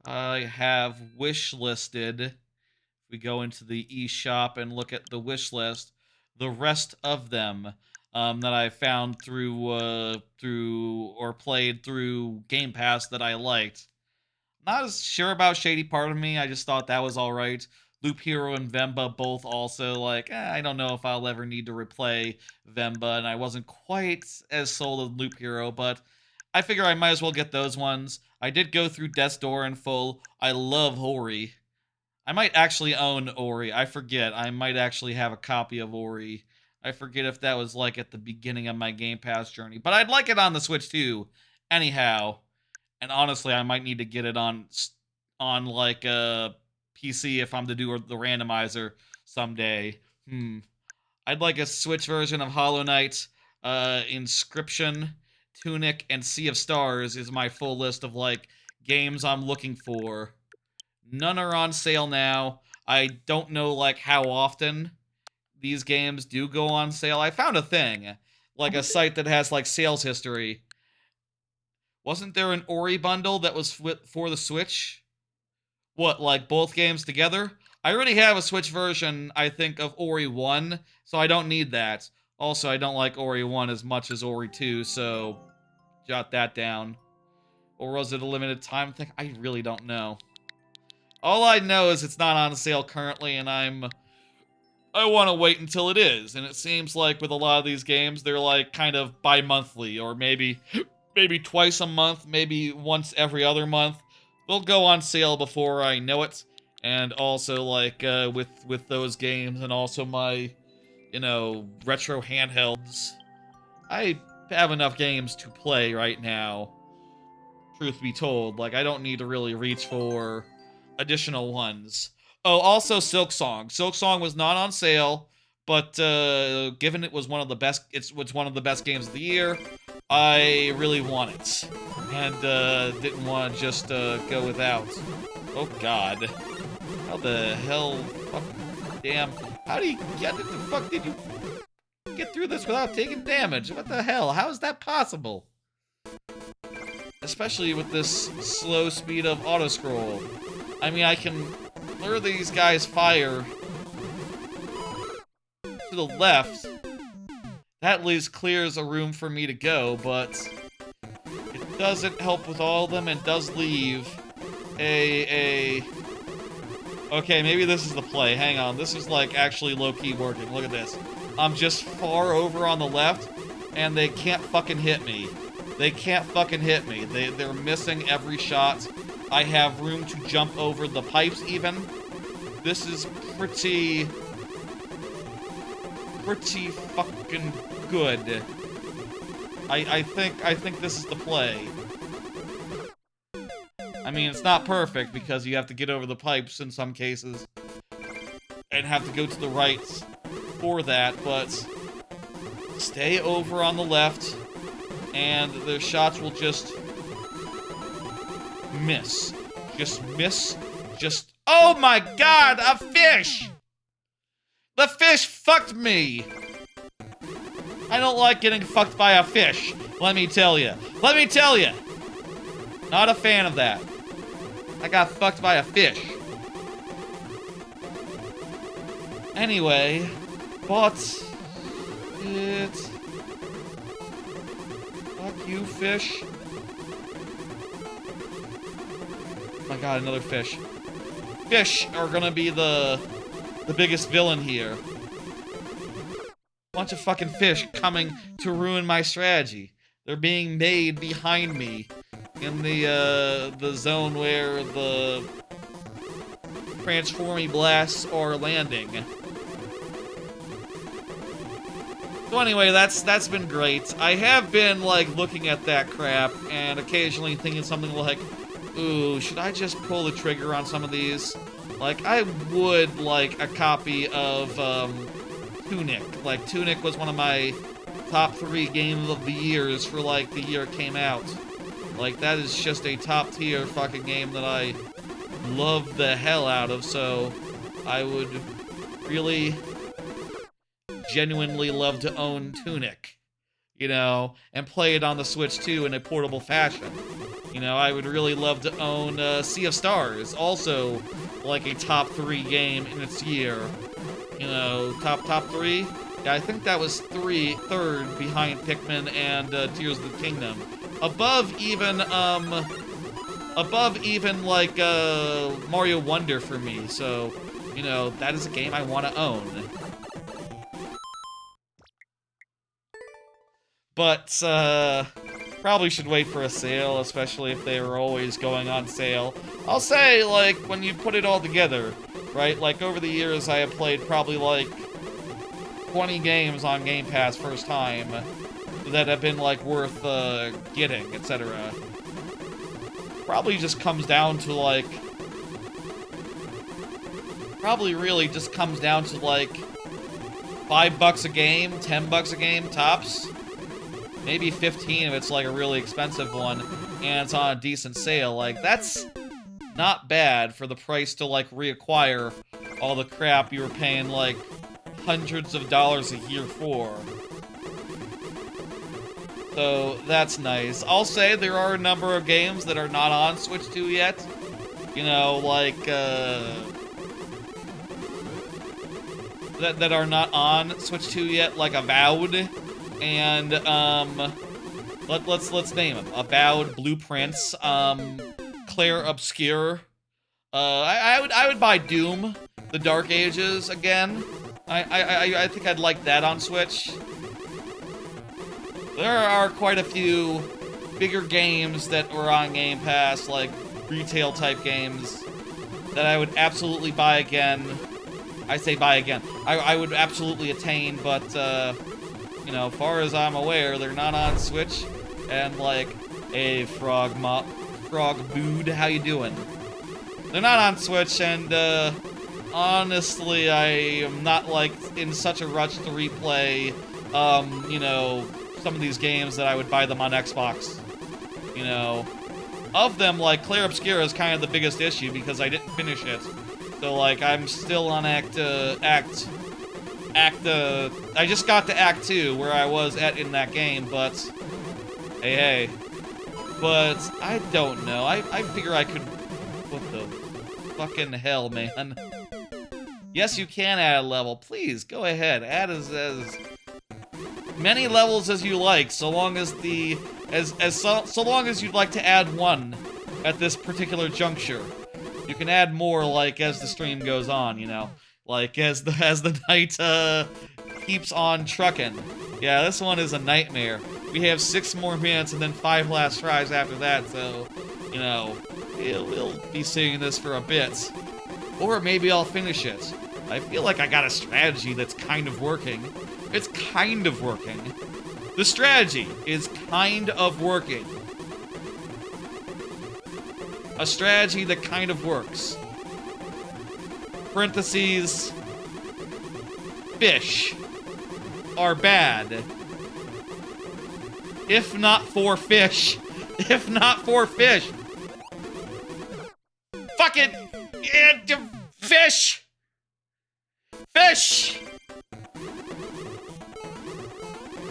I have wish listed, if we go into the eShop and look at the wish list, the rest of them that I found through or played through Game Pass that I liked. Not as sure about Shady Part of Me. I just thought that was alright. Loop Hero and Vemba both also, like, I don't know if I'll ever need to replay Vemba, and I wasn't quite as sold on Loop Hero, but I figure I might as well get those ones. I did go through Death's Door in full. I love Ori. I might actually own Ori. I forget. I might actually have a copy of Ori. I forget if that was like at the beginning of my Game Pass journey, but I'd like it on the Switch too. Anyhow, and honestly, I might need to get it on like a PC if I'm to do the randomizer someday. I'd like a Switch version of Hollow Knight, Inscription, Tunic, and Sea of Stars is my full list of like games I'm looking for. None are on sale now. I don't know like how often these games do go on sale. I found a thing, like a site that has like sales history. Wasn't there an Ori bundle that was for the Switch? What, like both games together? I already have a Switch version, I think, of Ori 1, so I don't need that. Also, I don't like Ori 1 as much as Ori 2, so jot that down. Or was it a limited time thing? I really don't know. All I know is it's not on sale currently, and I want to wait until it is. And it seems like with a lot of these games, they're like kind of bi-monthly, or maybe twice a month, maybe once every other month. They'll go on sale before I know it. And also, like, with those games, and also my, retro handhelds, I have enough games to play right now, truth be told. Like, I don't need to really reach for additional ones. Oh, also Silksong. Silksong was not on sale, but given it was one of the best, it's one of the best games of the year, I really want it, and didn't want to just go without. Oh God, how the hell? Fucking damn! How do you get? The fuck did you get through this without taking damage? What the hell? How is that possible? Especially with this slow speed of auto scroll. I mean, I can lure these guys' fire to the left. That at least clears a room for me to go, but it doesn't help with all of them and does leave a... Okay, maybe this is the play. Hang on, this is like actually low-key working. Look at this. I'm just far over on the left, and they can't fucking hit me. They can't fucking hit me. They're missing every shot. I have room to jump over the pipes even. This is pretty fucking good. I think this is the play. I mean, it's not perfect because you have to get over the pipes in some cases and have to go to the right for that, but stay over on the left and their shots will just miss. Just miss. Just... Oh my God, a fish! The fish fucked me! I don't like getting fucked by a fish, let me tell you. Let me tell you! Not a fan of that. I got fucked by a fish. Anyway, but it... Fuck you, fish. Oh my God, another fish. Fish are gonna be the biggest villain here. Bunch of fucking fish coming to ruin my strategy. They're being made behind me in the zone where the transformy blasts are landing. So anyway, that's been great. I have been like looking at that crap and occasionally thinking something like, ooh, should I just pull the trigger on some of these? Like, I would like a copy of Tunic. Like, Tunic was one of my top 3 games of the years for like the year it came out. Like, that is just a top tier fucking game that I love the hell out of, so I would really genuinely love to own Tunic, and play it on the Switch too in a portable fashion. I would really love to own Sea of Stars, also like a top 3 game in its year. Top 3? Yeah, I think that was third behind Pikmin and Tears of the Kingdom. Above even like Mario Wonder for me. So, that is a game I want to own. But probably should wait for a sale, especially if they are always going on sale. I'll say, like, when you put it all together, right? Like, over the years, I have played probably, like, 20 games on Game Pass first time that have been, like, worth, getting, etc. Probably just comes down to, like... Probably really just comes down to, like, $5 a game, $10 a game, tops. Maybe 15 if it's, like, a really expensive one, and it's on a decent sale. Like, that's not bad for the price to, like, reacquire all the crap you were paying, like, hundreds of dollars a year for. So, that's nice. I'll say there are a number of games that are not on Switch 2 yet. You know, like, that are not on Switch 2 yet, like Avowed, and, let's name them. Avowed, Blueprints, Claire Obscure. I would buy Doom, The Dark Ages again. I think I'd like that on Switch. There are quite a few bigger games that were on Game Pass, like retail-type games, that I would absolutely buy again. I say buy again. I would absolutely attain, but, you know, far as I'm aware, they're not on Switch. And, like, hey, Frog Bood, how you doing? They're not on Switch, and, honestly, I am not, like, in such a rush to replay, you know, some of these games that I would buy them on Xbox. You know, of them, like, Claire Obscura is kind of the biggest issue because I didn't finish it. So, like, I'm still on I just got to Act 2, where I was at in that game, but, hey. But, I don't know, I figure I could, what the fucking hell, man. Yes, you can add a level, please, go ahead, add as many levels as you like, so long as so long as you'd like to add one at this particular juncture. You can add more, like, as the stream goes on, you know? Like, as the night, keeps on trucking. Yeah, this one is a nightmare. We have 6 more minutes and then 5 last tries after that, so, you know, we'll be seeing this for a bit. Or maybe I'll finish it. I feel like I got a strategy that's kind of working. It's kind of working. The strategy is kind of working. A strategy that kind of works. Parentheses. Fish are bad. If not for fish. If not for fish. Fucking fish. Fish.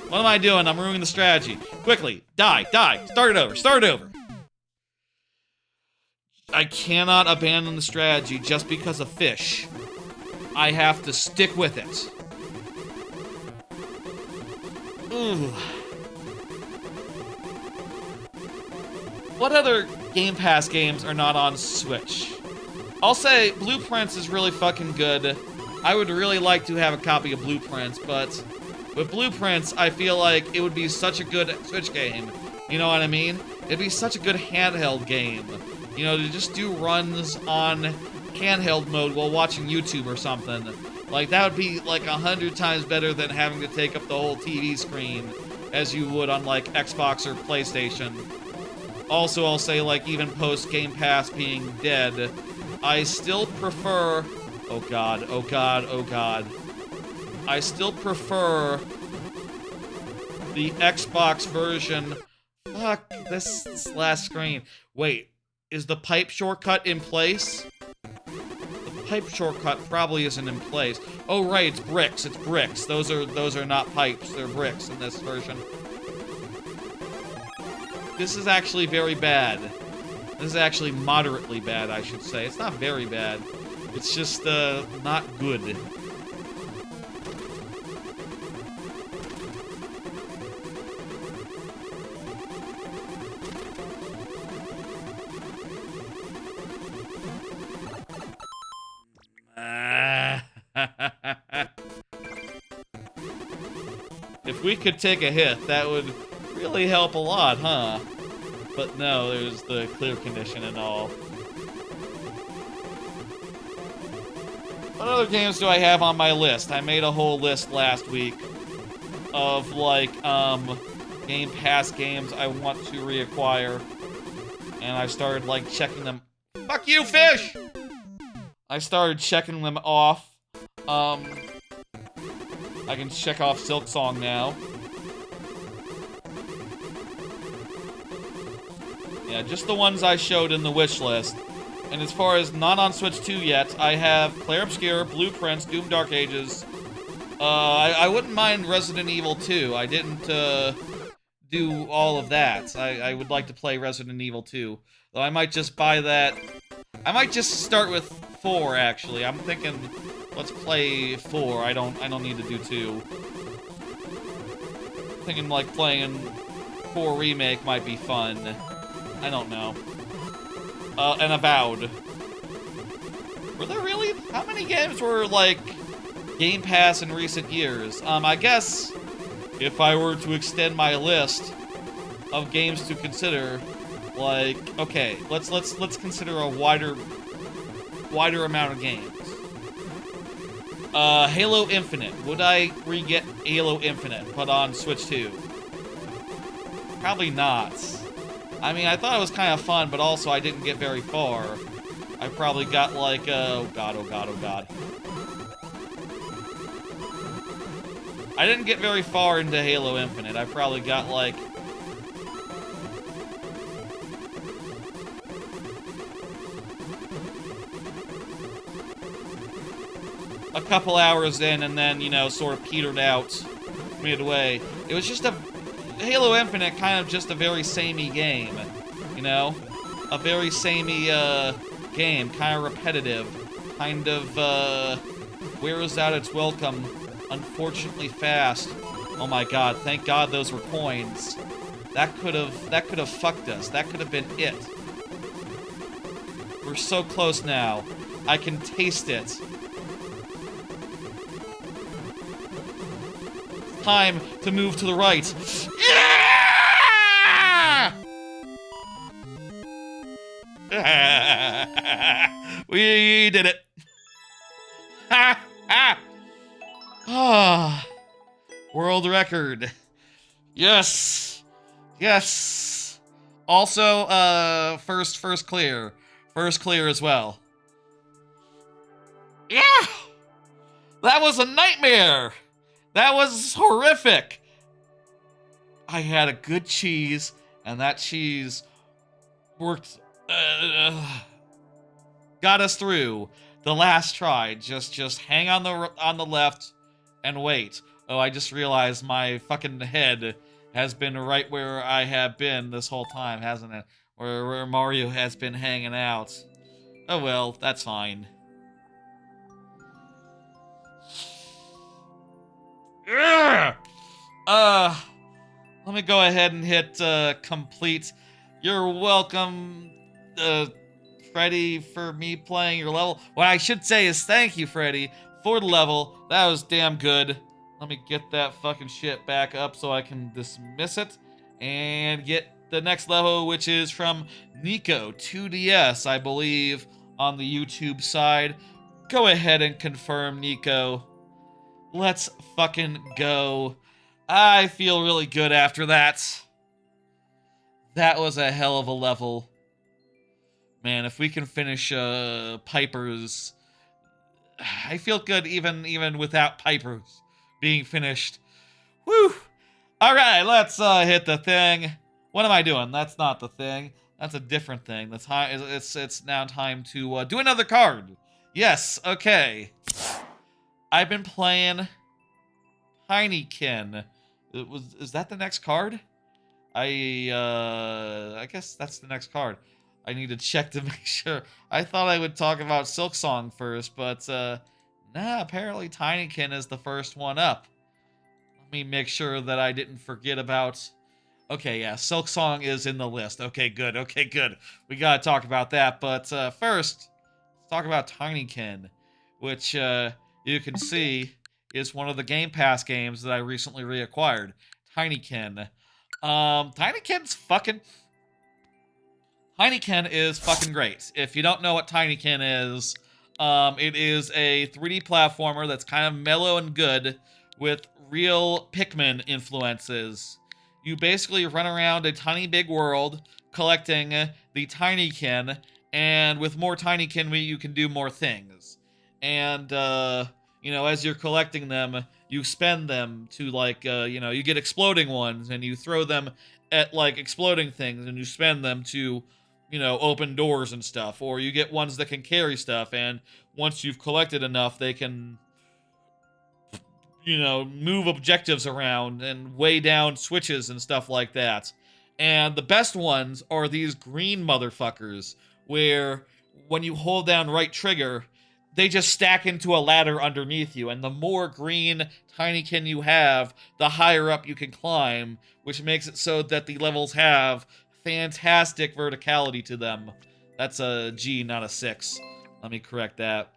What am I doing? I'm ruining the strategy. Quickly. Die. Start it over. I cannot abandon the strategy just because of fish. I have to stick with it. Ooh. What other Game Pass games are not on Switch? I'll say Blueprints is really fucking good. I would really like to have a copy of Blueprints, but with Blueprints, I feel like it would be such a good Switch game. You know what I mean? It'd be such a good handheld game. You know, to just do runs on handheld mode while watching YouTube or something. Like, that would be, like, 100 times better than having to take up the whole TV screen as you would on, like, Xbox or PlayStation. Also, I'll say, like, even post Game Pass being dead, I still prefer... Oh god. I still prefer the Xbox version... Fuck, this last screen. Wait. Is the pipe shortcut in place? The pipe shortcut probably isn't in place. Oh right, it's bricks. Those are not pipes, they're bricks in this version. This is actually very bad. This is actually moderately bad, I should say. It's not very bad. It's just not good. If we could take a hit, that would really help a lot, huh? But no, there's the clear condition and all. What other games do I have on my list? I made a whole list last week of, like, Game Pass games I want to reacquire. And I started, like, checking them. Fuck you, fish! I started checking them off. I can check off Silksong now. Yeah, just the ones I showed in the wish list. And as far as not on Switch 2 yet, I have Clair Obscur, Blueprints, Doom Dark Ages. I wouldn't mind Resident Evil 2. I didn't, do all of that. I would like to play Resident Evil 2. Though I might just buy that. I might just start with 4, actually. I'm thinking, let's play 4. I don't need to do 2. Thinking, like, playing 4 Remake might be fun. I don't know. And Avowed. Were there really? How many games were, like, Game Pass in recent years? I guess if I were to extend my list of games to consider, like, okay, let's consider a wider amount of games. Halo Infinite. Would I re-get Halo Infinite put on Switch 2? Probably not. I mean, I thought it was kind of fun, but also I didn't get very far. I probably got like, oh god, oh god, oh god. I didn't get very far into Halo Infinite. I probably got like... a couple hours in, and then, you know, sort of petered out midway. It was just a... Halo Infinite, kind of just a very samey game, you know? A very samey, game, kind of repetitive, kind of, wears out its welcome, unfortunately fast. Oh my god, thank god those were coins. That could have fucked us. That could have been it. We're so close now. I can taste it. Time to move to the right. Yeah! We did it. Ha ha. Ah. World record. Yes. Yes. Also, first clear. First clear as well. Yeah. That was a nightmare. That was horrific. I had a good cheese, and that cheese worked, got us through the last try. Just hang on the left and wait. Oh, I just realized my fucking head has been right where I have been this whole time, hasn't it? Where Mario has been hanging out. Oh well, that's fine. Let me go ahead and hit complete. You're welcome, Freddy, for me playing your level. What I should say is thank you, Freddy, for the level. That was damn good. Let me get that fucking shit back up so I can dismiss it and get the next level, which is from Nico 2DS, I believe, on the YouTube side. Go ahead and confirm, Nico. Let's fucking go. I feel really good after that. That was a hell of a level. Man, if we can finish Piper's... I feel good even without Piper's being finished. Woo! Alright, let's hit the thing. What am I doing? That's not the thing. That's a different thing. It's now time to do another card. Yes, okay. I've been playing Tinykin. Is that the next card? I guess that's the next card. I need to check to make sure. I thought I would talk about Silksong first, but nah, apparently Tinykin is the first one up. Let me make sure that I didn't forget about... Okay, yeah, Silksong is in the list. Okay, good, okay, good. We gotta talk about that, but first, let's talk about Tinykin, which you can see is one of the Game Pass games that I recently reacquired. Tinykin. Tinykin is fucking great. If you don't know what Tinykin is, It is a 3D platformer that's kind of mellow and good with real Pikmin influences. You basically run around a tiny big world collecting the Tinykin, and with more Tinykin, you can do more things. And, as you're collecting them, you spend them to, you get exploding ones, and you throw them at, exploding things, and you spend them to open doors and stuff, or you get ones that can carry stuff, and once you've collected enough, they can, move objectives around and weigh down switches and stuff like that. And the best ones are these green motherfuckers, where when you hold down right trigger, they just stack into a ladder underneath you, and the more green Tinykin you have, the higher up you can climb, which makes it so that the levels have fantastic verticality to them. That's a G, not a 6. Let me correct that.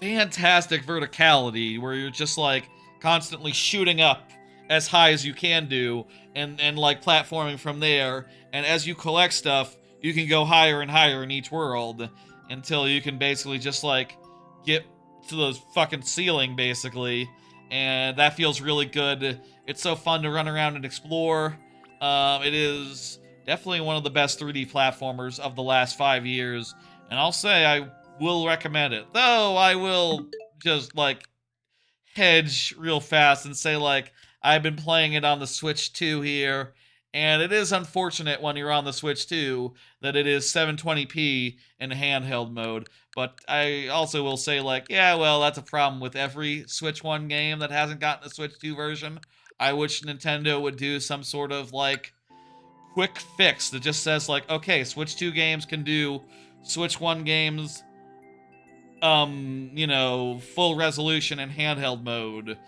Fantastic verticality, where you're just, constantly shooting up as high as you can do, and platforming from there, and as you collect stuff, you can go higher and higher in each world, until you can basically just, get to the fucking ceiling, basically, and that feels really good. It's so fun to run around and explore. It is definitely one of the best 3D platformers of the last 5 years, and I'll say I will recommend it. Though I will just, hedge real fast and say, I've been playing it on the Switch 2 here, and it is unfortunate when you're on the Switch 2 that it is 720p in handheld mode. But I also will say, yeah, well, that's a problem with every Switch 1 game that hasn't gotten a Switch 2 version. I wish Nintendo would do some sort of, quick fix that just says, okay, Switch 2 games can do Switch 1 games, full resolution and handheld mode,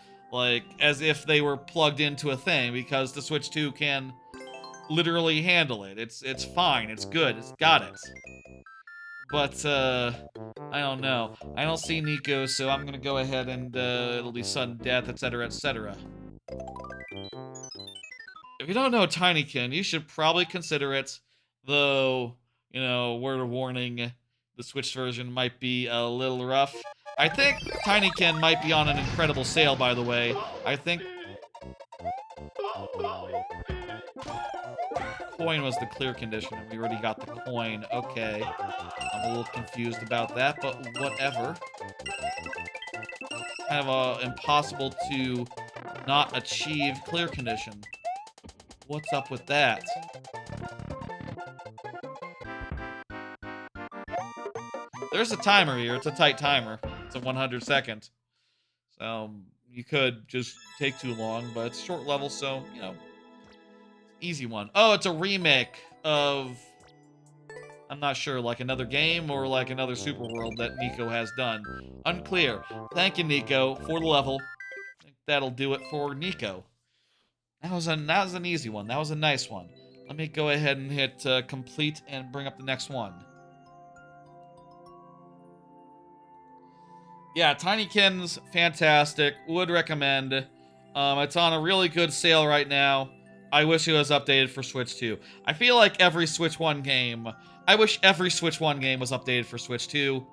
as if they were plugged into a thing, because the Switch 2 can literally handle it. It's fine, it's good, it's got it. But, I don't know. I don't see Nico, so I'm gonna go ahead and, it'll be sudden death, etc., etc. If you don't know Tinykin, you should probably consider it, though, word of warning, the Switch version might be a little rough. I think Tinykin might be on an incredible sale, by the way. I think coin was the clear condition, and we already got the coin. Okay. I'm a little confused about that, but whatever. Kind of impossible to not achieve clear condition. What's up with that? There's a timer here. It's a tight timer. It's a 100 second. So you could just take too long, but it's short level, so, easy one. Oh, it's a remake of, I'm not sure, another game or another Super World that Nico has done. Unclear. Thank you, Nico, for the level. I think that'll do it for Nico. That was an easy one. That was a nice one. Let me go ahead and hit complete and bring up the next one. Yeah, Tinykin's fantastic. Would recommend. It's on a really good sale right now. I wish it was updated for Switch 2. I feel like every Switch 1 game... I wish every Switch 1 game was updated for Switch 2.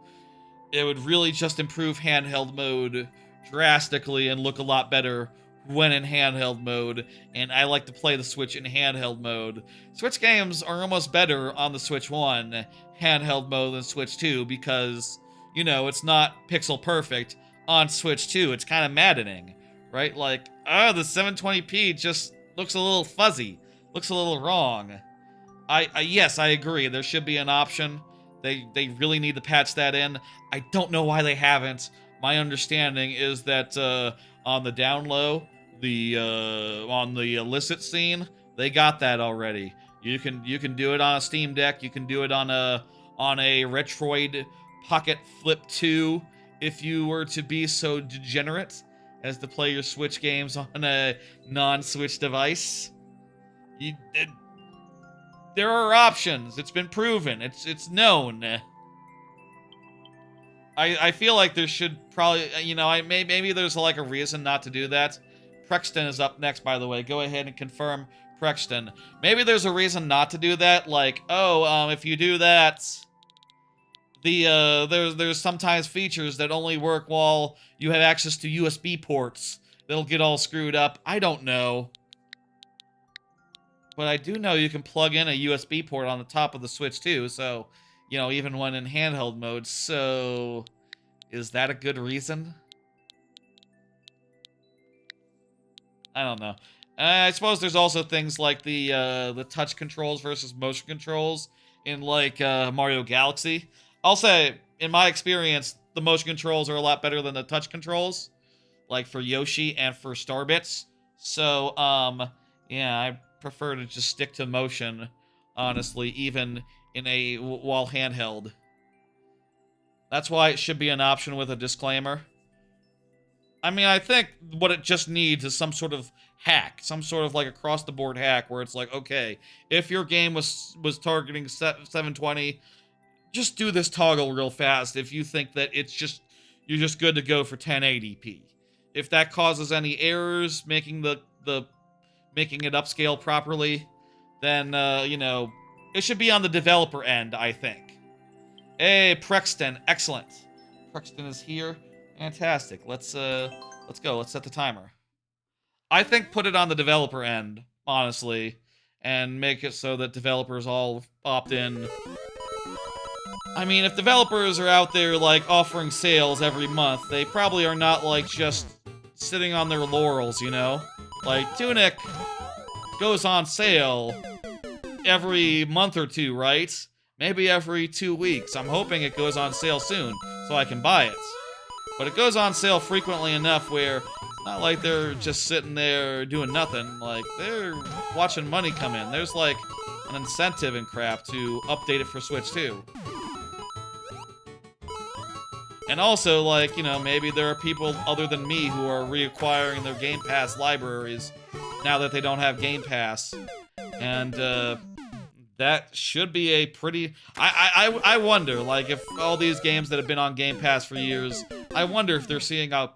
It would really just improve handheld mode drastically and look a lot better when in handheld mode, and I like to play the Switch in handheld mode. Switch games are almost better on the Switch 1 handheld mode than Switch 2 because, it's not pixel perfect. On Switch 2, it's kind of maddening, right? The 720p just looks a little fuzzy, looks a little wrong. Yes, I agree, there should be an option. They really need to patch that in. I don't know why they haven't. My understanding is that on the down low, on the illicit scene, they got that already. You can do it on a Steam Deck. You can do it on a Retroid Pocket Flip 2 if you were to be so degenerate as to play your Switch games on a non-Switch device. There are options. It's been proven. It's known. I feel like there should probably, maybe there's a reason not to do that. Prexton is up next, by the way. Go ahead and confirm Prexton. Maybe there's a reason not to do that, if you do that, There's sometimes features that only work while you have access to USB ports. They'll get all screwed up. I don't know. But I do know you can plug in a USB port on the top of the Switch too, so, you know, even when in handheld mode. So, is that a good reason? I don't know. I suppose there's also things like the touch controls versus motion controls in like Mario Galaxy. I'll say, in my experience, the motion controls are a lot better than the touch controls, like for Yoshi and for Starbits. So, yeah, I prefer to just stick to motion, honestly, even in a while handheld. That's why it should be an option with a disclaimer. I mean, I think what it just needs is some sort of hack, some sort of like across the board hack where it's like, okay, if your game was targeting 720, just do this toggle real fast if you think that you're just good to go for 1080p. If that causes any errors making making it upscale properly, then you know, it should be on the developer end, I think. Hey, Prexton, excellent. Prexton is here. Fantastic. Let's go. Let's set the timer. I think put it on the developer end, honestly, and make it so that developers all opt in. I mean, if developers are out there like offering sales every month, they probably are not like just sitting on their laurels, you know? Like Tunic goes on sale every month or two, right? Maybe every 2 weeks. I'm hoping it goes on sale soon so I can buy it. But it goes on sale frequently enough where it's not like they're just sitting there doing nothing. Like, they're watching money come in. There's like an incentive and crap to update it for Switch 2. And also, like, you know, maybe there are people other than me who are reacquiring their Game Pass libraries now that they don't have Game Pass. And, that should be a pretty... I wonder, like, if all these games that have been on Game Pass for years, I wonder if they're seeing a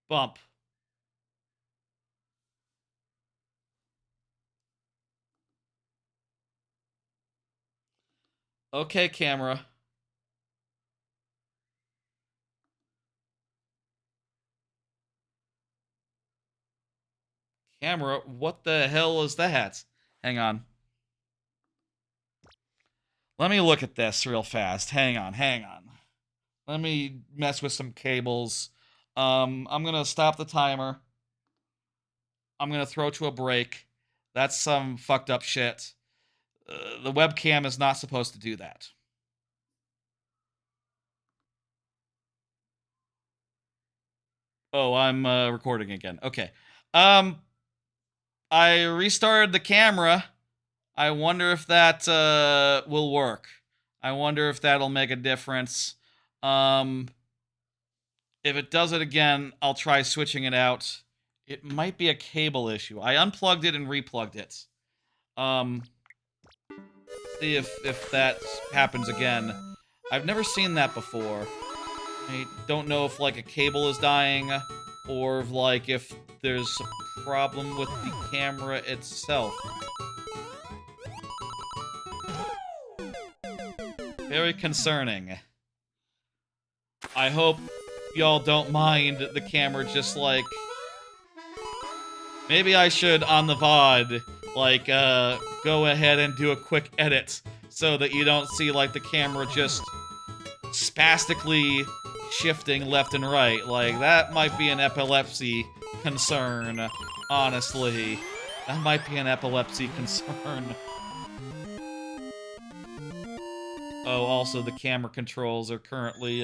bump. Okay, camera. Camera, what the hell is that? Hang on. Let me look at this real fast. Hang on, hang on. Let me mess with some cables. I'm gonna stop the timer. I'm gonna throw to a break. That's some fucked up shit. The webcam is not supposed to do that. Oh, I'm recording again. Okay. I restarted the camera. I wonder if that will work. I wonder if that'll make a difference. If it does it again, I'll try switching it out. It might be a cable issue. I unplugged it and replugged it. See if that happens again. I've never seen that before. I don't know if, like, a cable is dying, or, like, if there's a problem with the camera itself. Very concerning. I hope y'all don't mind the camera just, like... Maybe I should, on the VOD, like, go ahead and do a quick edit so that you don't see, like, the camera just spastically shifting left and right. Like, that might be an epilepsy concern, honestly. That might be an epilepsy concern. Oh, also, the camera controls are currently,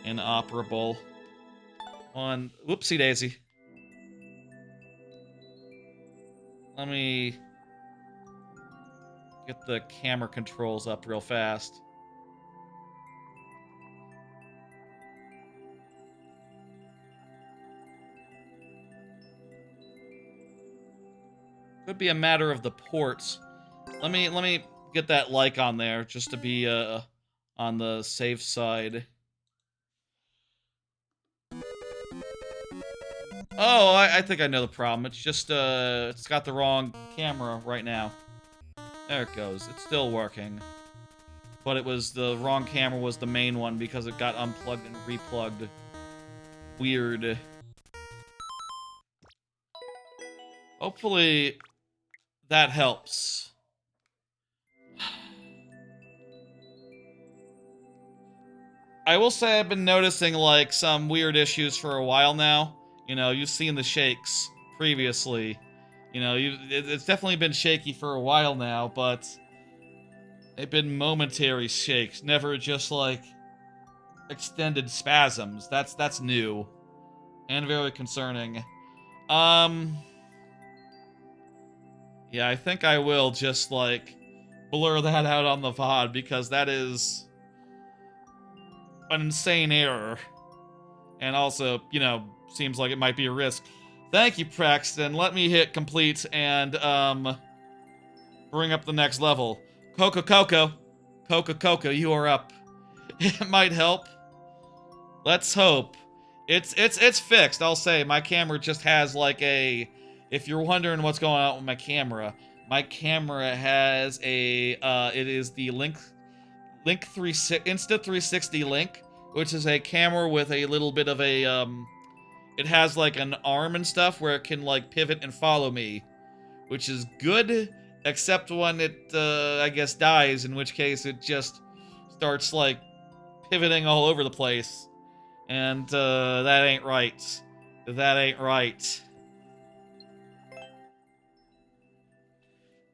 inoperable. Whoopsie daisy. Let me get the camera controls up real fast. Could be a matter of the ports. Let me get that like on there just to be on the safe side. Oh, I think I know the problem. It's just it's got the wrong camera right now. There it goes. It's still working. But it was the wrong camera was the main one because it got unplugged and replugged. Weird. Hopefully that helps. I will say I've been noticing, like, some weird issues for a while now. You know, you've seen the shakes previously. You know, it's definitely been shaky for a while now, but they've been momentary shakes, never just, like, extended spasms. That's new. And very concerning. Yeah, I think I will just, like, blur that out on the VOD, because that is an insane error. And also, you know, seems like it might be a risk. Thank you, Prexton. Let me hit complete and, bring up the next level. Coco, you are up. It might help. Let's hope. It's fixed, I'll say. My camera just has, like, a... If you're wondering what's going on with my camera has a, it is the Insta360 Link, which is a camera with a little bit of a, it has, like, an arm and stuff where it can, like, pivot and follow me, which is good, except when it, I guess, dies, in which case it just starts, like, pivoting all over the place. And, that ain't right. That ain't right.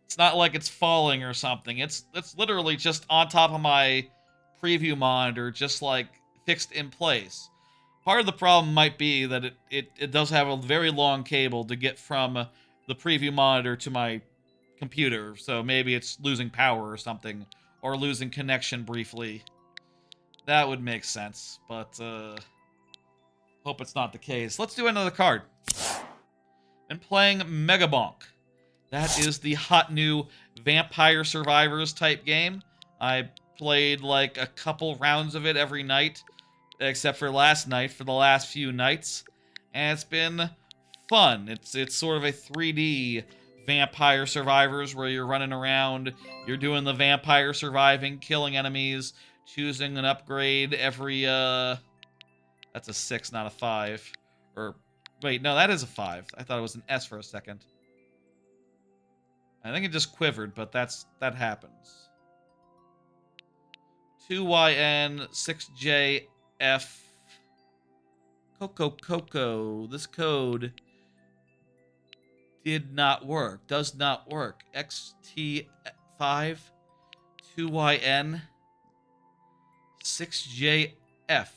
It's not like it's falling or something. It's literally just on top of my preview monitor, just, like, fixed in place. Part of the problem might be that it does have a very long cable to get from the preview monitor to my computer, so maybe it's losing power or something, or losing connection briefly. That would make sense, but, hope it's not the case. Let's do another card. Been playing Megabonk. That is the hot new Vampire Survivors type game. I played, like, a couple rounds of it every night, except for last night, for the last few nights, and it's been fun. It's sort of a 3D Vampire Survivors where you're running around, you're doing the vampire surviving, killing enemies, choosing an upgrade every, that's a 6, not a 5. Or, wait, no, that is a 5. I thought it was an S for a second. I think it just quivered, but that happens. 2YN, 6JF. Coco. This code did not work. Does not work. XT5, 2YN, 6JF.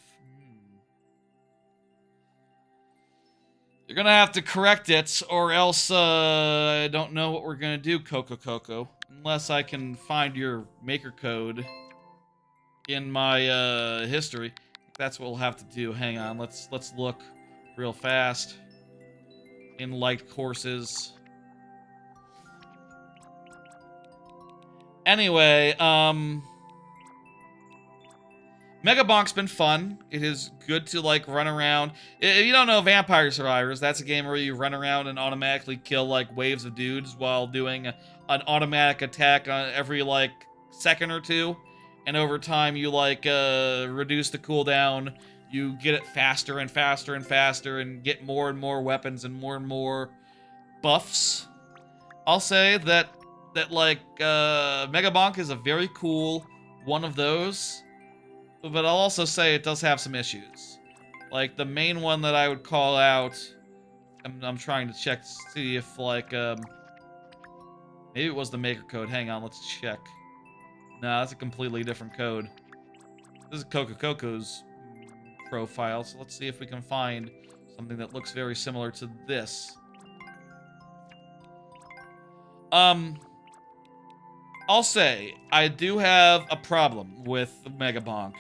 You're gonna have to correct it, or else, I don't know what we're gonna do, Coco. Unless I can find your maker code in my, history. That's what we'll have to do. Hang on, let's look real fast. In light courses. Anyway, Megabonk's been fun. It is good to, like, run around. If you don't know Vampire Survivors, that's a game where you run around and automatically kill, like, waves of dudes while doing an automatic attack on every, like, second or two. And over time, you, like, reduce the cooldown. You get it faster and faster and faster and get more and more weapons and more buffs. I'll say that like, Megabonk is a very cool one of those. But I'll also say it does have some issues. Like, the main one that I would call out... I'm trying to check to see if, like, maybe it was the maker code. Hang on, let's check. Nah, that's a completely different code. This is Coco's profile, so let's see if we can find something that looks very similar to this. I'll say, I do have a problem with Megabonk.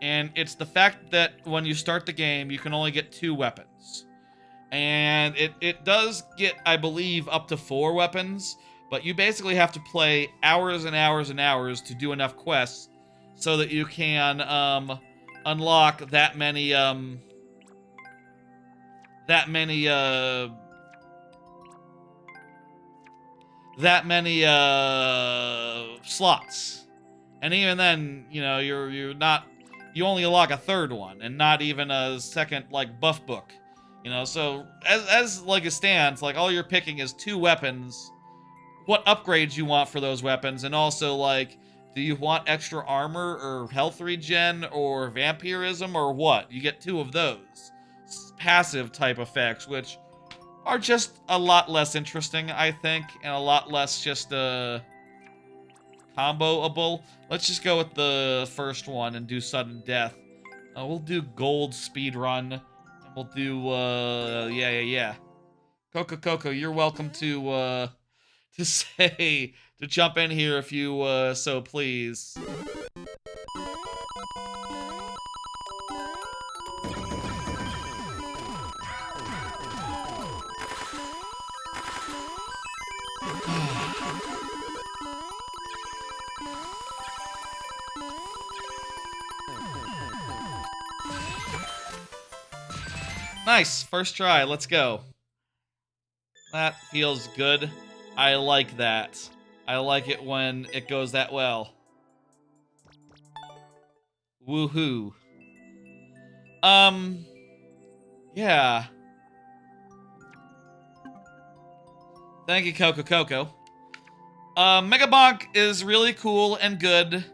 And it's the fact that when you start the game, you can only get 2 weapons. And it does get, I believe, up to 4 weapons, but you basically have to play hours and hours and hours to do enough quests so that you can unlock that many that many slots. And even then, you know, you're not, you only unlock a third one and not even a second like buff book. You know, so as like it stands, like all you're picking is 2 weapons, what upgrades you want for those weapons, and also like, do you want extra armor or health regen or vampirism or what? You get 2 of those passive type effects, which are just a lot less interesting, I think, and a lot less just comboable. Let's just go with the first one and do sudden death. We'll do gold speed run, and we'll do yeah. Coco, you're welcome to say to jump in here if you so please. Nice, first try, let's go. That feels good. I like that. I like it when it goes that well. Woohoo. Yeah. Thank you, Coco. Mega Bonk is really cool and good.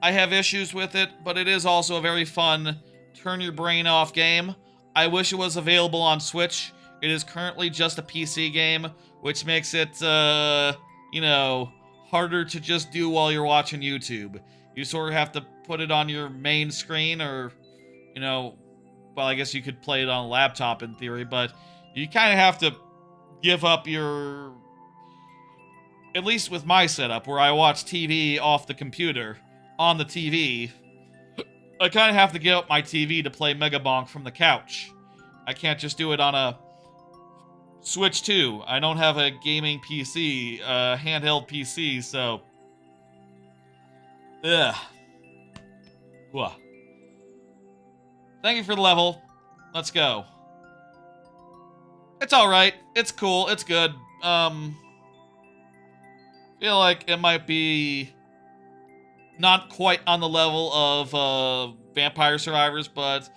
I have issues with it, but it is also a very fun turn your brain off game. I wish it was available on Switch. It is currently just a PC game, which makes it, you know, harder to just do while you're watching YouTube. You sort of have to put it on your main screen or, you know, well, I guess you could play it on a laptop in theory, but you kind of have to give up your, at least with my setup, where I watch TV off the computer, on the TV, I kind of have to give up my TV to play Mega Bonk from the couch. I can't just do it on a Switch 2. I don't have a gaming PC, handheld PC, so... Ugh. Whoa. Thank you for the level. Let's go. It's alright. It's cool. It's good. Feel like it might be not quite on the level of Vampire Survivors, but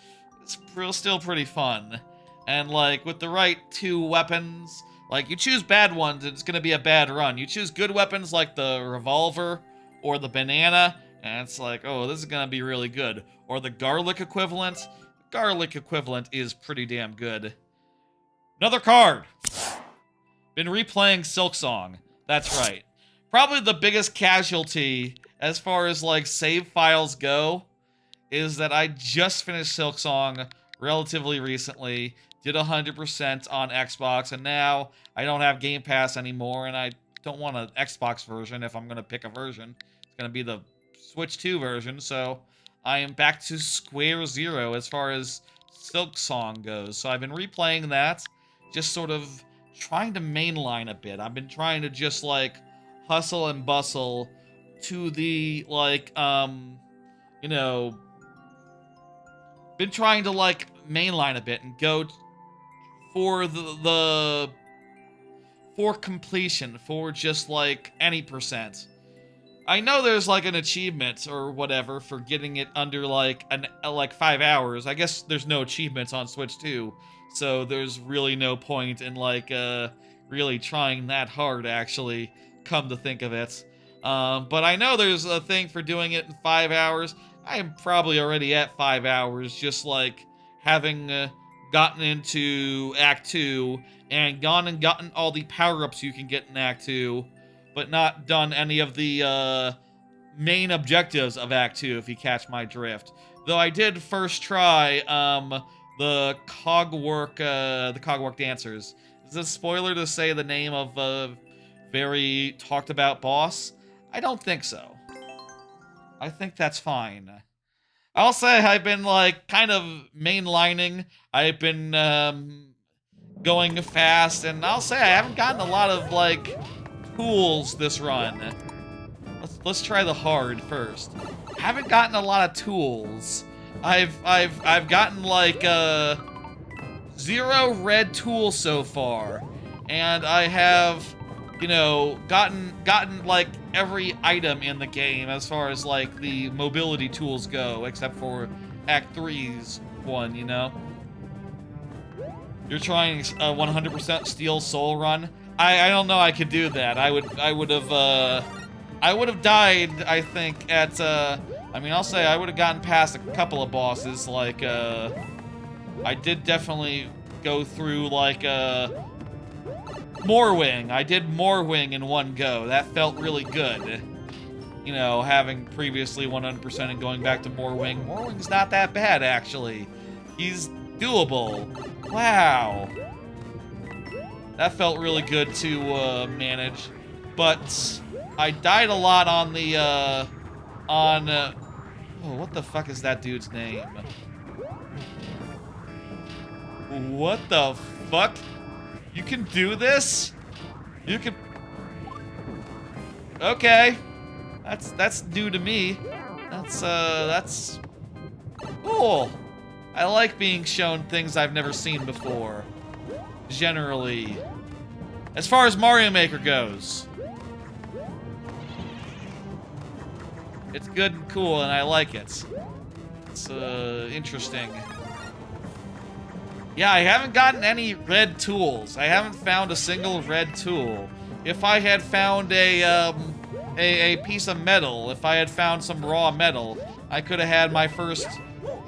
it's still pretty fun. And like with the right 2 weapons, like you choose bad ones, it's gonna be a bad run. You choose good weapons like the revolver or the banana, and it's like, oh, this is gonna be really good. Or the garlic equivalent. Garlic equivalent is pretty damn good. Another card. Been replaying Silksong. That's right. Probably the biggest casualty as far as like save files go is that I just finished Silksong relatively recently, did 100% on Xbox, and now I don't have Game Pass anymore, and I don't want an Xbox version if I'm going to pick a version. It's going to be the Switch 2 version, so I am back to square zero as far as Silksong goes. So I've been replaying that, just sort of trying to mainline a bit. I've been trying to just, like, hustle and bustle to the, like, you know, been trying to, like, mainline a bit and go for for completion, for just, like, any percent. I know there's, like, an achievement or whatever for getting it under, like, 5 hours. I guess there's no achievements on Switch 2, so there's really no point in, like, really trying that hard, actually, come to think of it. But I know there's a thing for doing it in 5 hours. I am probably already at 5 hours, just, like, having gotten into Act 2 and gone and gotten all the power-ups you can get in Act 2, but not done any of the main objectives of Act 2, if you catch my drift. Though I did first try the Cogwork Dancers. Is this a spoiler to say the name of a very talked about boss? I don't think so. I think that's fine. I'll say I've been, like, kind of mainlining. I've been going fast, and I'll say I haven't gotten a lot of, like, tools this run. Let's try the hard first. I haven't gotten a lot of tools. I've gotten, like, 0 red tools so far, and I have you know, gotten like every item in the game as far as like the mobility tools go, except for Act 3's one, you know? You're trying a 100% Steel Soul run? I don't know I could do that. I would have died, I think, at I mean, I'll say I would have gotten past a couple of bosses, like I did definitely go through like Morwing. I did Morwing in one go. That felt really good. You know, having previously 100% and going back to Morwing. Morwing's not that bad, actually. He's doable. Wow. That felt really good to manage. But I died a lot on the, oh, what the fuck is that dude's name? What the fuck? You can do this? You can... Okay. That's new to me. That's cool. I like being shown things I've never seen before. Generally. As far as Mario Maker goes. It's good and cool, and I like it. It's, interesting. Yeah, I haven't gotten any red tools. I haven't found a single red tool. If I had found a piece of metal, if I had found some raw metal, I could have had my first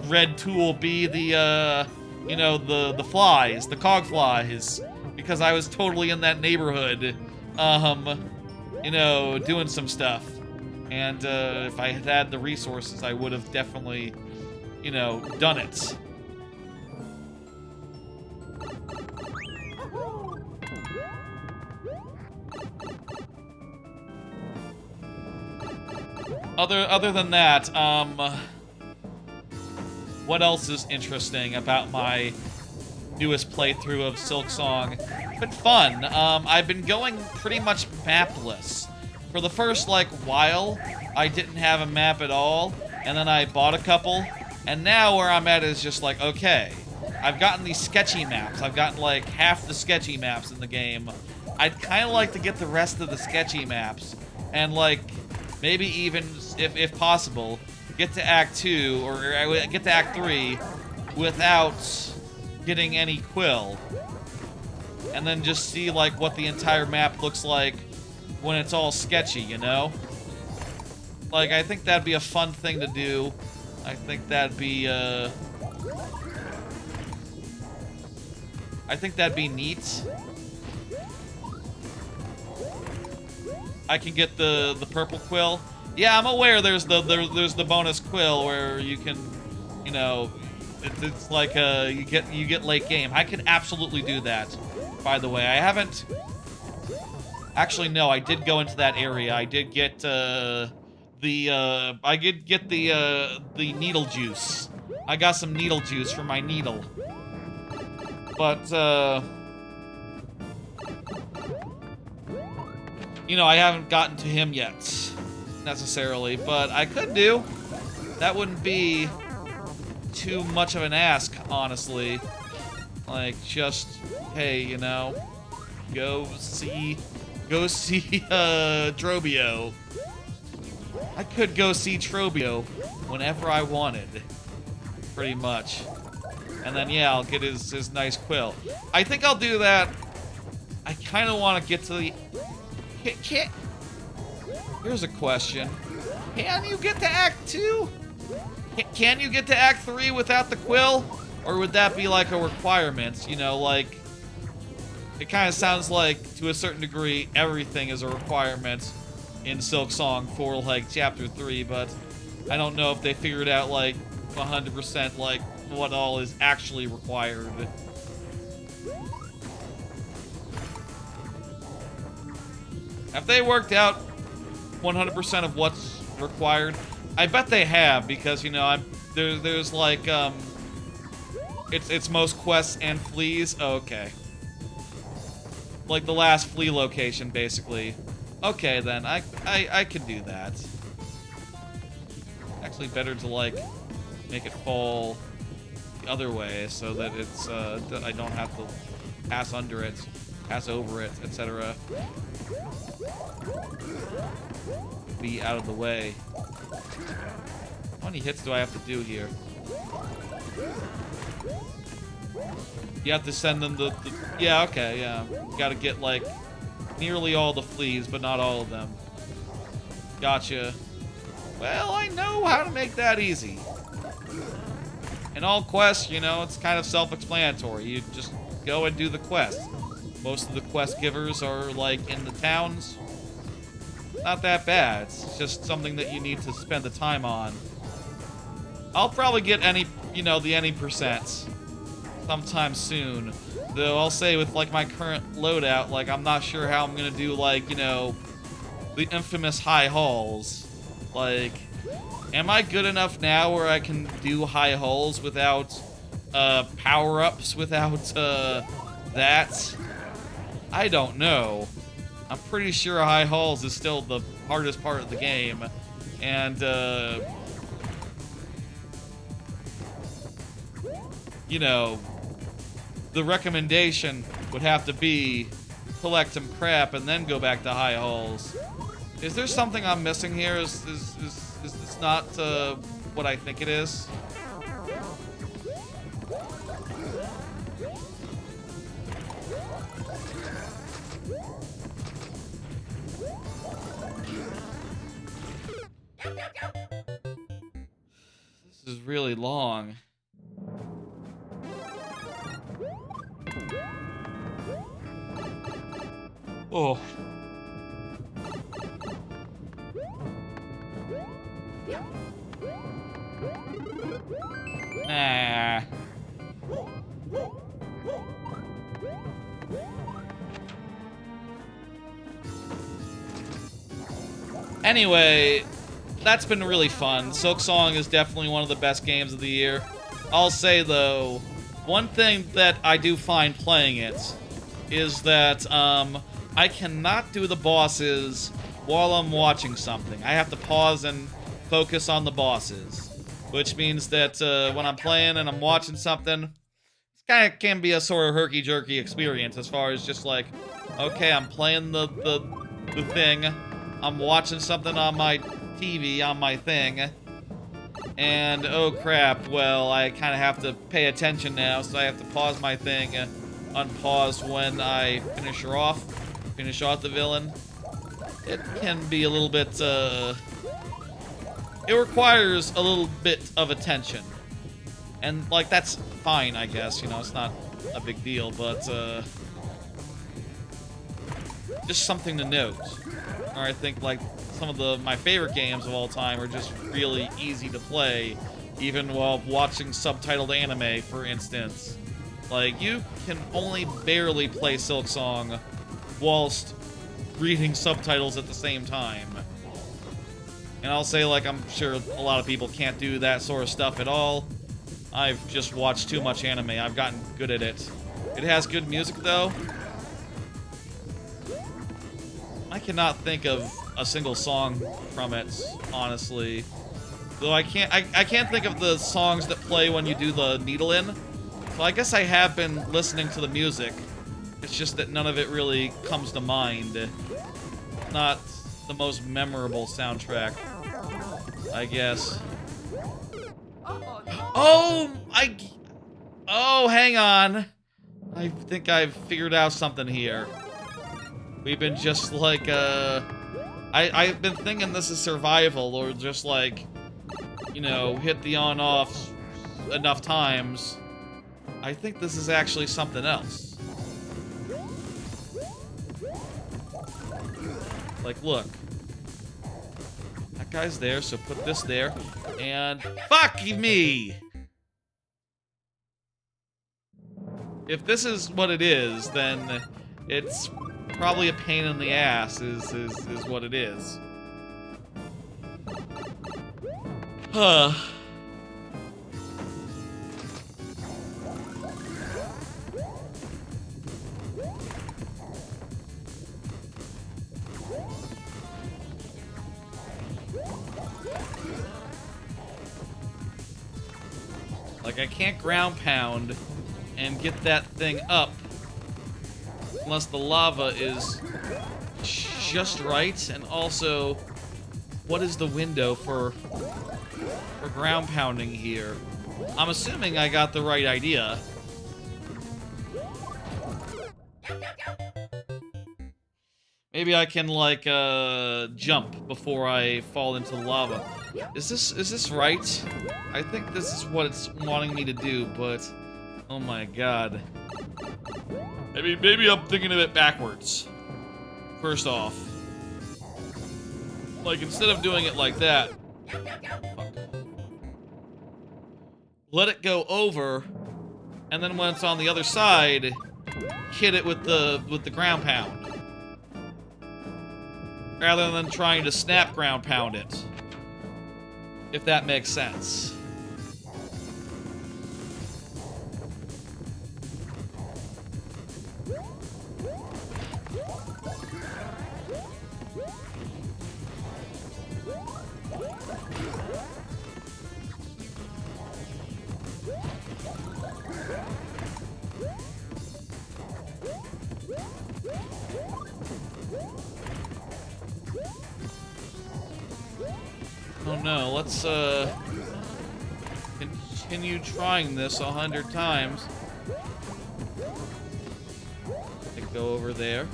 red tool be the, you know, the flies, the cog flies, because I was totally in that neighborhood, you know, doing some stuff. And, if I had had the resources, I would have definitely, you know, done it. Other than that, what else is interesting about my newest playthrough of Silksong? It's been fun. I've been going pretty much mapless. For the first, like, while, I didn't have a map at all, and then I bought a couple, and now where I'm at is just like, okay, I've gotten these sketchy maps. I've gotten, like, half the sketchy maps in the game. I'd kind of like to get the rest of the sketchy maps, and, like, maybe even, if possible, get to Act 2, or get to Act 3 without getting any quill. And then just see, like, what the entire map looks like when it's all sketchy, you know? Like, I think that'd be a fun thing to do. I think that'd be, I think that'd be neat. I can get the purple quill. Yeah, I'm aware there's the bonus quill where you can, you know, it's like you get late game. I can absolutely do that. By the way, I haven't. Actually, no, I did go into that area. I did get the needle juice. I got some needle juice for my needle. But you know, I haven't gotten to him yet, necessarily, but I could do. That wouldn't be too much of an ask, honestly. Like, just, hey, you know, go see Drobio. I could go see Trobio whenever I wanted, pretty much. And then, yeah, I'll get his nice quill. I think I'll do that. I kind of want to get to the... Here's a question. Can you get to Act 2? Can you get to Act 3 without the quill? Or would that be like a requirement? You know, like... It kind of sounds like, to a certain degree, everything is a requirement in Silksong for, like, Chapter 3, but I don't know if they figured out, like, 100%, like, what all is actually required. Have they worked out 100% of what's required? I bet they have, because, you know, there's like, it's most quests and fleas. Oh, okay. Like the last flea location, basically. Okay, then, I can do that. Actually, better to, like, make it fall the other way, so that it's, I don't have to pass under it. pass over it, etc. Be out of the way. How many hits do I have to do here? You have to send them the yeah, okay, yeah. You gotta get, like, nearly all the fleas, but not all of them. Gotcha. Well, I know how to make that easy. In all quests, you know, it's kind of self-explanatory. You just go and do the quest. Most of the quest givers are, like, in the towns. Not that bad. It's just something that you need to spend the time on. I'll probably get any, you know, the any percents sometime soon. Though I'll say with, like, my current loadout, like, I'm not sure how I'm gonna do, like, you know, the infamous high hauls. Like, am I good enough now where I can do high hauls without, power-ups, without, that? I don't know. I'm pretty sure high hauls is still the hardest part of the game. And, you know, the recommendation would have to be collect some crap and then go back to high hauls. Is there something I'm missing here? Is this not what I think it is? This is really long. Oh. Nah. Anyway, that's been really fun. Silksong is definitely one of the best games of the year. I'll say, though, one thing that I do find playing it is that, I cannot do the bosses while I'm watching something. I have to pause and focus on the bosses. Which means that, when I'm playing and I'm watching something, it kind of can be a sort of herky-jerky experience as far as just like, okay, I'm playing the thing, I'm watching something on my TV, on my thing, and oh crap, well, I kind of have to pay attention now, so I have to pause my thing, unpause when I finish off the villain. It can be a little bit, it requires a little bit of attention. And, like, that's fine, I guess, you know, it's not a big deal, but, just something to note. Or I think, like, some of my favorite games of all time are just really easy to play, even while watching subtitled anime, for instance. Like, you can only barely play Silksong whilst reading subtitles at the same time. And I'll say, like, I'm sure a lot of people can't do that sort of stuff at all. I've just watched too much anime. I've gotten good at it. It has good music, though. I cannot think of a single song from it, honestly. Though I can't think of the songs that play when you do the needle in. So I guess I have been listening to the music. It's just that none of it really comes to mind. Not the most memorable soundtrack, I guess. Oh, hang on. I think I've figured out something here. We've been just like, I've been thinking this is survival, or just like, you know, hit the on-off enough times. I think this is actually something else. Like, look. That guy's there, so put this there. And fuck me! If this is what it is, then it's probably a pain in the ass, is what it is. Huh. Like, I can't ground pound and get that thing up Unless the lava is just right, and also, what is the window for ground pounding here? I'm assuming I got the right idea. Maybe I can, like, jump before I fall into the lava. Is this right? I think this is what it's wanting me to do, but oh my god. Maybe I'm thinking of it backwards. First off. Like, instead of doing it like that, let it go over, and then when it's on the other side, hit it with the ground pound. Rather than trying to snap ground pound it. If that makes sense. Oh no, let's continue trying this 100 times. Go over there.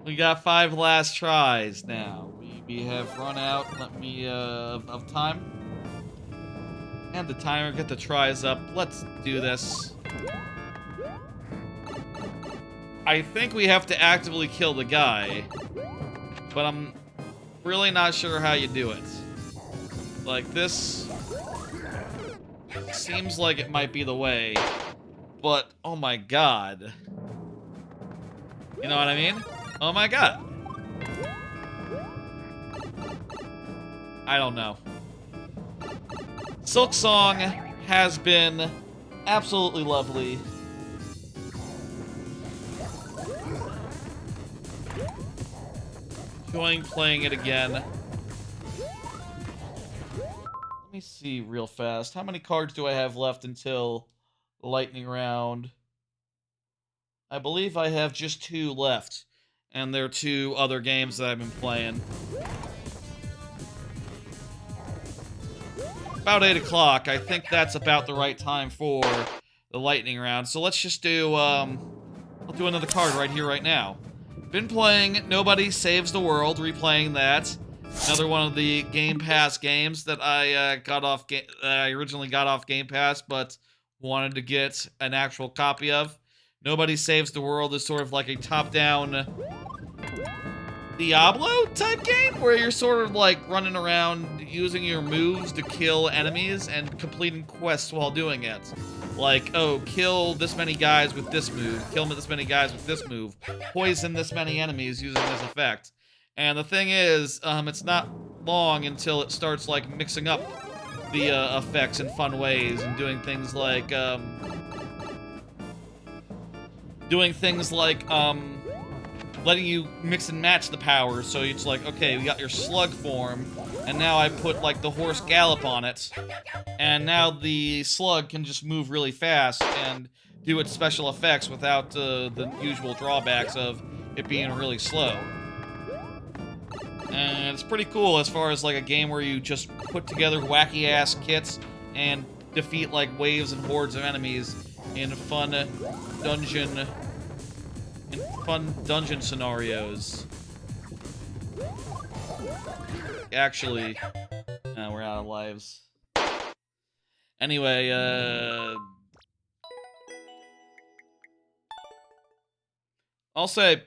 We got 5 last tries now. We have run out of time. And the timer, get the tries up. Let's do this. I think we have to actively kill the guy, but I'm really not sure how you do it. Like, this seems like it might be the way, but oh my god. You know what I mean? Oh my god. I don't know. Silk Song has been absolutely lovely. Enjoying playing it again. Let me see real fast. How many cards do I have left until the lightning round? I believe I have just 2 left. And there are 2 other games that I've been playing. About 8 o'clock. I think that's about the right time for the lightning round. So let's just do, I'll do another card right here, right now. Been playing Nobody Saves the World, replaying that. Another one of the Game Pass games that I I originally got off Game Pass, but wanted to get an actual copy of. Nobody Saves the World is sort of like a top-down Diablo type game, where you're sort of like running around using your moves to kill enemies and completing quests while doing it. Like, oh, kill this many guys with this move, kill this many guys with this move, poison this many enemies using this effect. And the thing is, it's not long until it starts, like, mixing up the effects in fun ways and doing things like, letting you mix and match the powers. So it's like, okay, we got your slug form, and now I put, like, the horse gallop on it, and now the slug can just move really fast and do its special effects without the usual drawbacks of it being really slow. And it's pretty cool as far as, like, a game where you just put together wacky-ass kits and defeat, like, waves and hordes of enemies in fun dungeon scenarios. Actually, we're out of lives. Anyway, I'll say,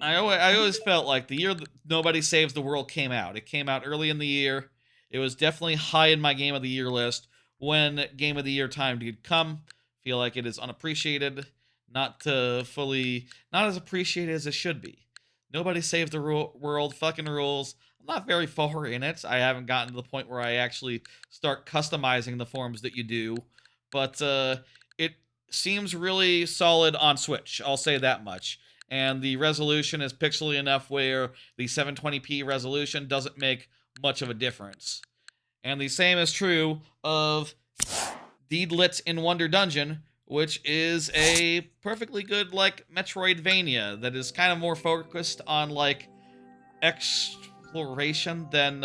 I always felt like the year that Nobody Saves the World came out. It came out early in the year. It was definitely high in my Game of the Year list. When Game of the Year time did come, feel like it is unappreciated, not as appreciated as it should be. Nobody Saves the World fucking rules. I'm not very far in it. I haven't gotten to the point where I actually start customizing the forms that you do, but it seems really solid on Switch. I'll say that much. And the resolution is pixely enough where the 720p resolution doesn't make much of a difference. And the same is true of Deedlit in Wonder Dungeon, which is a perfectly good, like, Metroidvania that is kind of more focused on, like, exploration than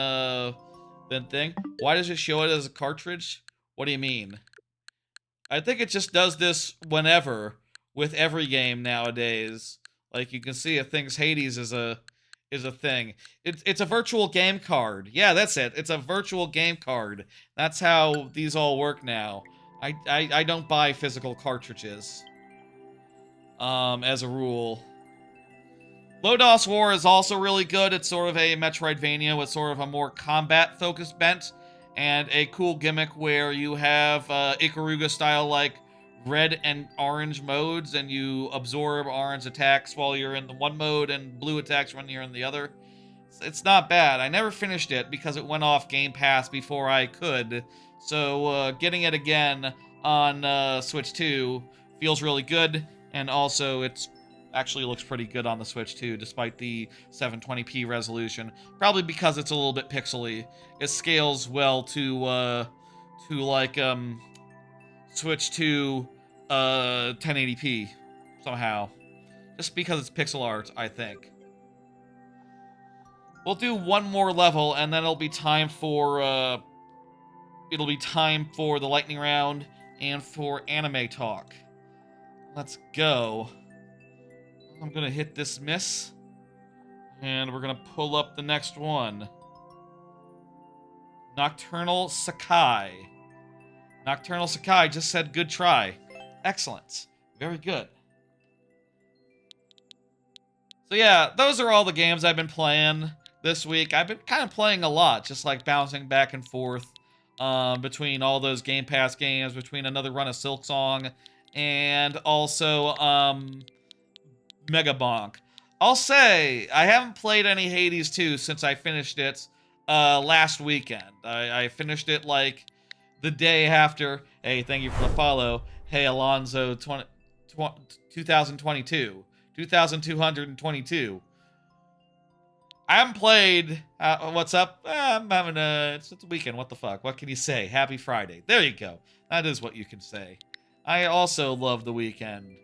thing. Why does it show it as a cartridge? What do you mean? I think it just does this whenever with every game nowadays. Like you can see, it thinks Hades is a thing. It's a virtual game card. Yeah, that's it. It's a virtual game card. That's how these all work now. I don't buy physical cartridges. As a rule. Lodos War is also really good. It's sort of a Metroidvania with sort of a more combat-focused bent, and a cool gimmick where you have Ikaruga-style, like, red and orange modes, and you absorb orange attacks while you're in the one mode, and blue attacks when you're in the other. It's not bad. I never finished it because it went off Game Pass before I could, so getting it again on Switch 2 feels really good, and also it's actually looks pretty good on the Switch too, despite the 720p resolution. Probably because it's a little bit pixely. It scales well to like Switch to 1080p somehow. Just because it's pixel art, I think. We'll do one more level, and then it'll be time for the lightning round and for anime talk. Let's go. I'm gonna hit this miss, and we're gonna pull up the next one. Nocturnal Sakai. Nocturnal Sakai just said good try. Excellent. Very good. So yeah, those are all the games I've been playing this week. I've been kind of playing a lot, just like bouncing back and forth between all those Game Pass games, between another run of Silksong, and also Mega Bonk. I'll say, I haven't played any Hades 2 since I finished it last weekend. I finished it, like, the day after. Hey, thank you for the follow. Hey, Alonzo 2022. 2222. I haven't played. What's up? I'm having it's a weekend. What the fuck? What can you say? Happy Friday. There you go. That is what you can say. I also love the weekend.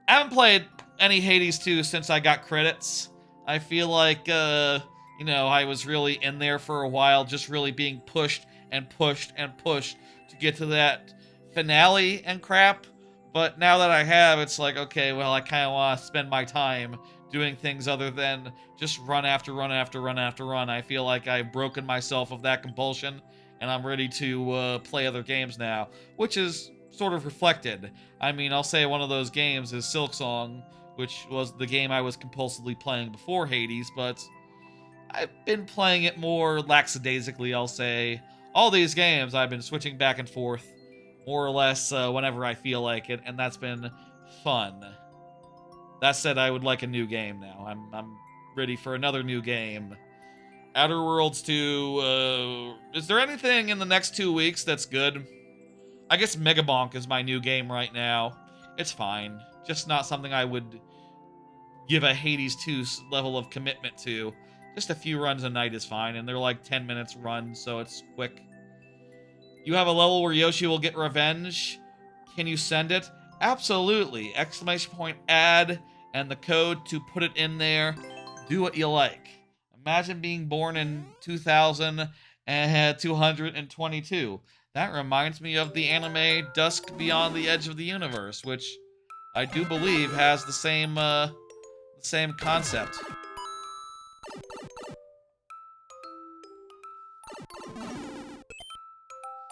I haven't played any Hades 2 since I got credits. I feel like, you know, I was really in there for a while, just really being pushed and pushed and pushed to get to that finale and crap. But now that I have, it's like, okay, well, I kind of want to spend my time doing things other than just run after run after run after run. I feel like I've broken myself of that compulsion, and I'm ready to play other games now, which is sort of reflected. I mean, I'll say one of those games is Silksong, which was the game I was compulsively playing before Hades, but I've been playing it more lackadaisically, I'll say. All these games I've been switching back and forth, more or less whenever I feel like it, and that's been fun. That said, I would like a new game now. I'm ready for another new game. Outer Worlds 2, is there anything in the next 2 weeks that's good? I guess Mega Bonk is my new game right now. It's fine. Just not something I would give a Hades 2 level of commitment to. Just a few runs a night is fine, and they're like 10 minutes run, so it's quick. You have a level where Yoshi will get revenge. Can you send it? Absolutely! Exclamation point add, and the code to put it in there. Do what you like. Imagine being born in 2222. That reminds me of the anime Dusk Beyond the Edge of the Universe, which I do believe has the same concept.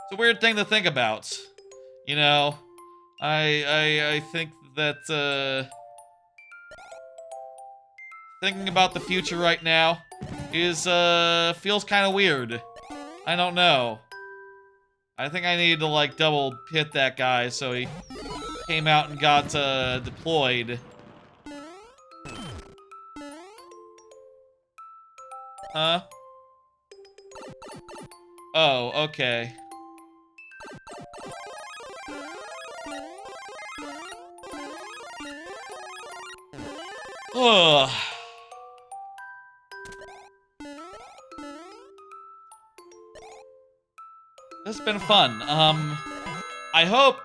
It's a weird thing to think about. You know, I think that thinking about the future right now is feels kind of weird. I don't know. I think I needed to, like, double hit that guy so he came out and got deployed. Huh? Oh, okay. Ugh. it's been fun. I hope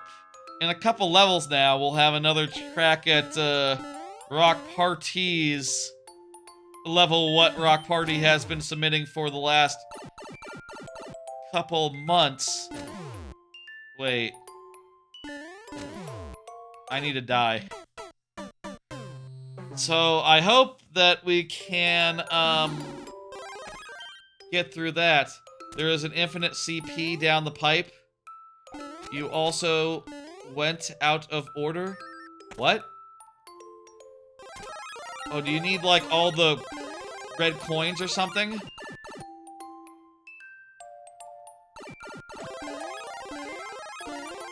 in a couple levels now we'll have another crack at Rock Party's level what Rock Party has been submitting for the last couple months. Wait. I need to die. So I hope that we can get through that. There is an infinite CP down the pipe. You also went out of order. What? Oh, do you need like all the red coins or something?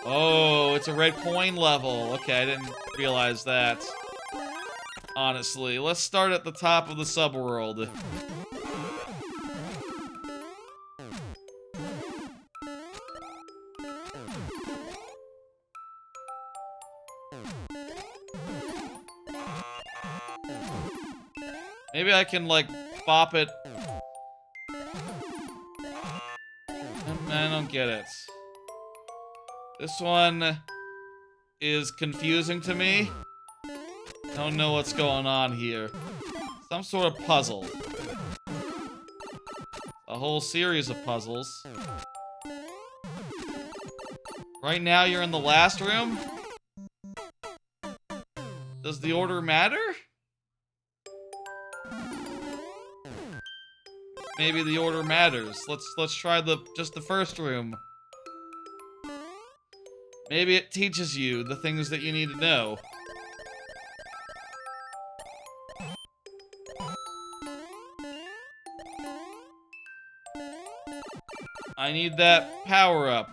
Oh, it's a red coin level. Okay, I didn't realize that. Honestly, let's start at the top of the subworld. Maybe I can, like, bop it. I don't get it. This one is confusing to me. I don't know what's going on here. Some sort of puzzle. A whole series of puzzles. Right now you're in the last room? Does the order matter? Maybe the order matters. Let's try just the first room. Maybe it teaches you the things that you need to know. I need that power up.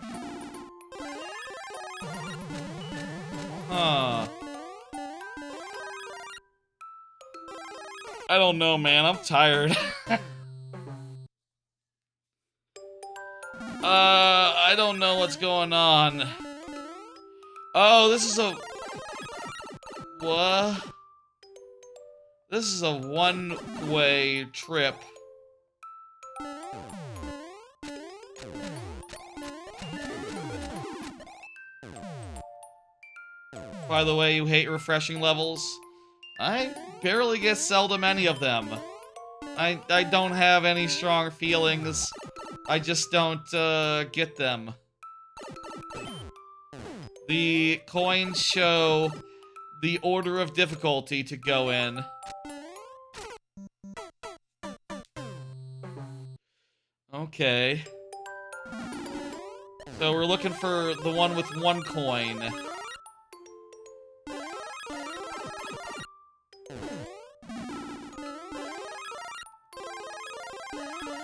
Huh. I don't know, man. I'm tired. I don't know what's going on. Oh, this is a... What? This is a one-way trip. By the way, you hate refreshing levels? I barely get seldom any of them. I don't have any strong feelings. I just don't get them. The coins show the order of difficulty to go in. Okay. So we're looking for the one with one coin.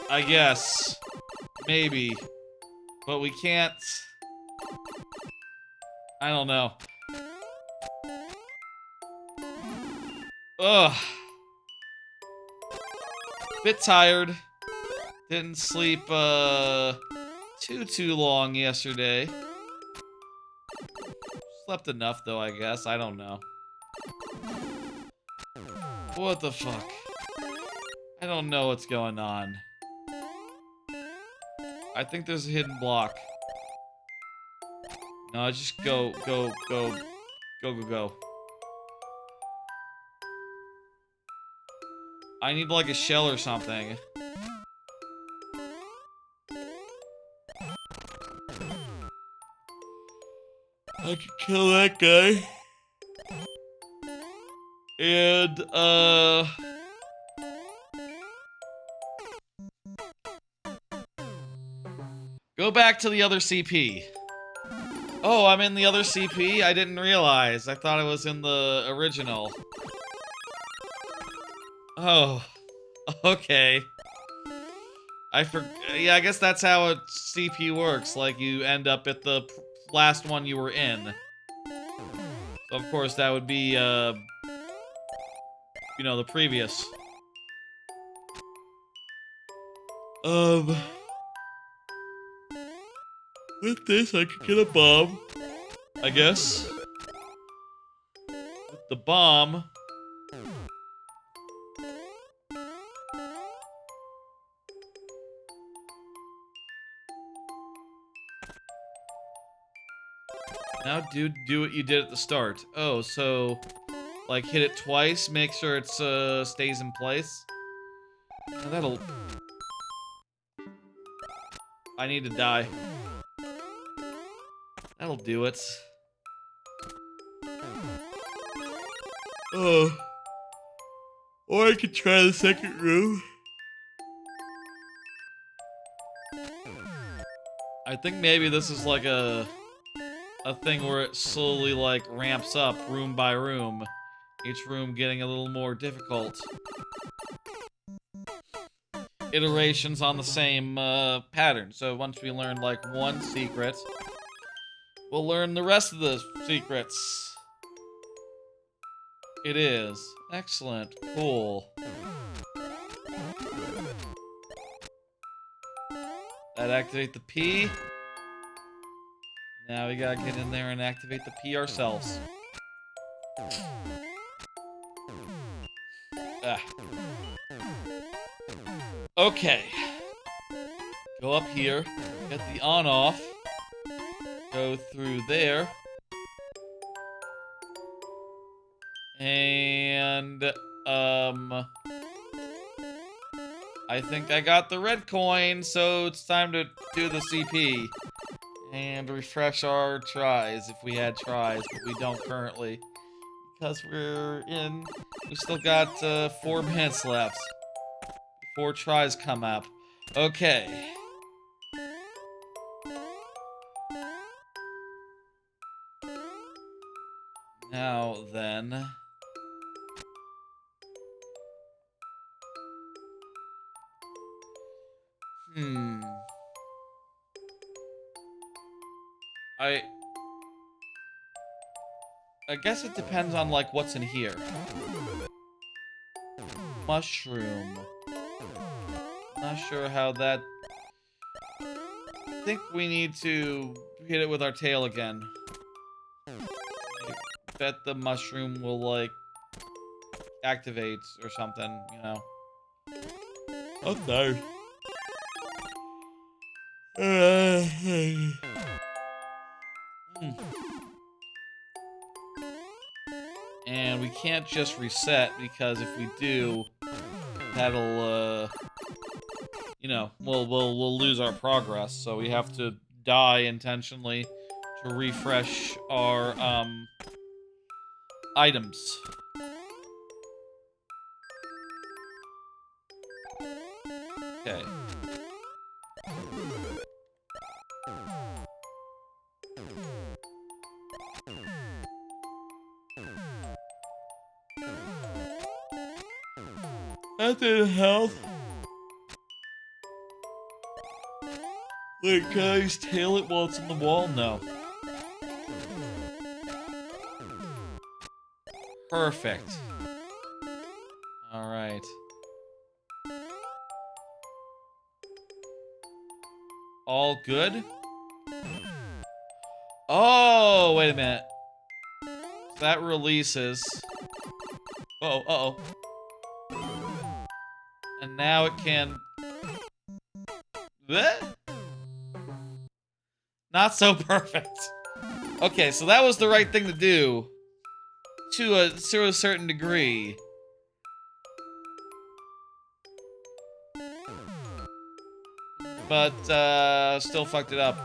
I guess. Maybe. But we can't... I don't know. Ugh. Bit tired. Didn't sleep, too long yesterday. Slept enough, though, I guess. I don't know. What the fuck? I don't know what's going on. I think there's a hidden block. No, just go. I need, like, a shell or something. I can kill that guy. And, go back to the other CP. Oh, I'm in the other CP? I didn't realize. I thought I was in the original. Oh. Okay. Yeah, I guess that's how a CP works. Like, you end up at the last one you were in. So, of course, that would be, you know, the previous. With this, I could get a bomb. I guess. With the bomb. Now do what you did at the start. Oh, so like hit it twice, make sure it's stays in place. Now that'll. I need to die. That'll do it. Oh. Or I could try the second room. I think maybe this is like a thing where it slowly like ramps up room by room. Each room getting a little more difficult. Iterations on the same pattern. So once we learn like one secret, we'll learn the rest of the secrets. It is. Excellent. Cool. That activate the P. Now we gotta get in there and activate the P ourselves. Ah. Okay. Go up here. Get the on-off. Go through there. And, I think I got the red coin, so it's time to do the CP. And refresh our tries, if we had tries, but we don't currently. Because we still got 4 minutes left. Before tries come up. Okay. Now then. I guess it depends on, like, what's in here. Mushroom. Not sure how that... I think we need to hit it with our tail again. I bet the mushroom will, like, activate or something, you know. Oh, no. And we can't just reset, because if we do, that'll, you know, we'll lose our progress. So we have to die intentionally to refresh our, items. Okay. That didn't help. Wait, can I just tail it while it's on the wall? No. Perfect. Alright. All good? Oh, wait a minute. That releases. Uh-oh, uh-oh. And now it can... Bleh? Not so perfect. Okay, so that was the right thing to do. To a certain degree. But, still fucked it up.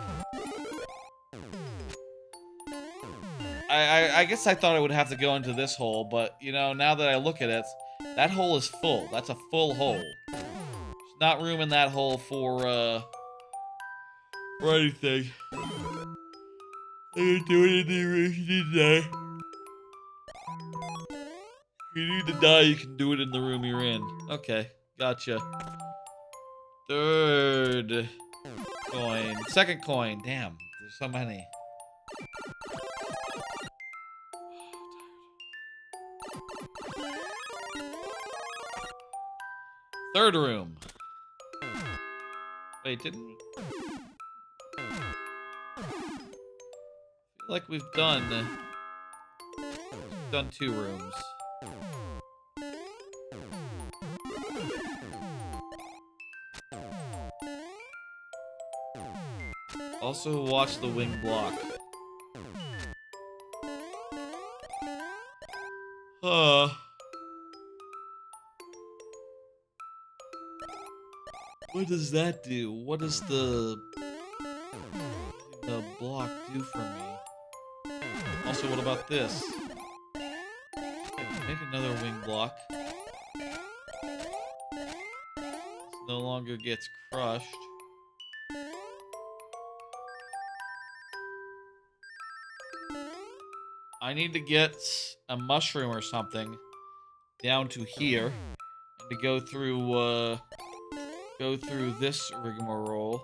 I guess I thought I would have to go into this hole, but, you know, now that I look at it, that hole is full. That's a full hole. There's not room in that hole for anything. I didn't do anything you need to die. If you need to die, you can do it in the room you're in. Okay, gotcha. Third coin. Second coin. Damn, there's so many. Third room. Wait, didn't we? I feel like we've done 2 rooms. Also watch the wing block. Uh, what does that do? What does the block do for me? Also, what about this? Make another wing block. This no longer gets crushed. I need to get a mushroom or something down to here and to go through this rigmarole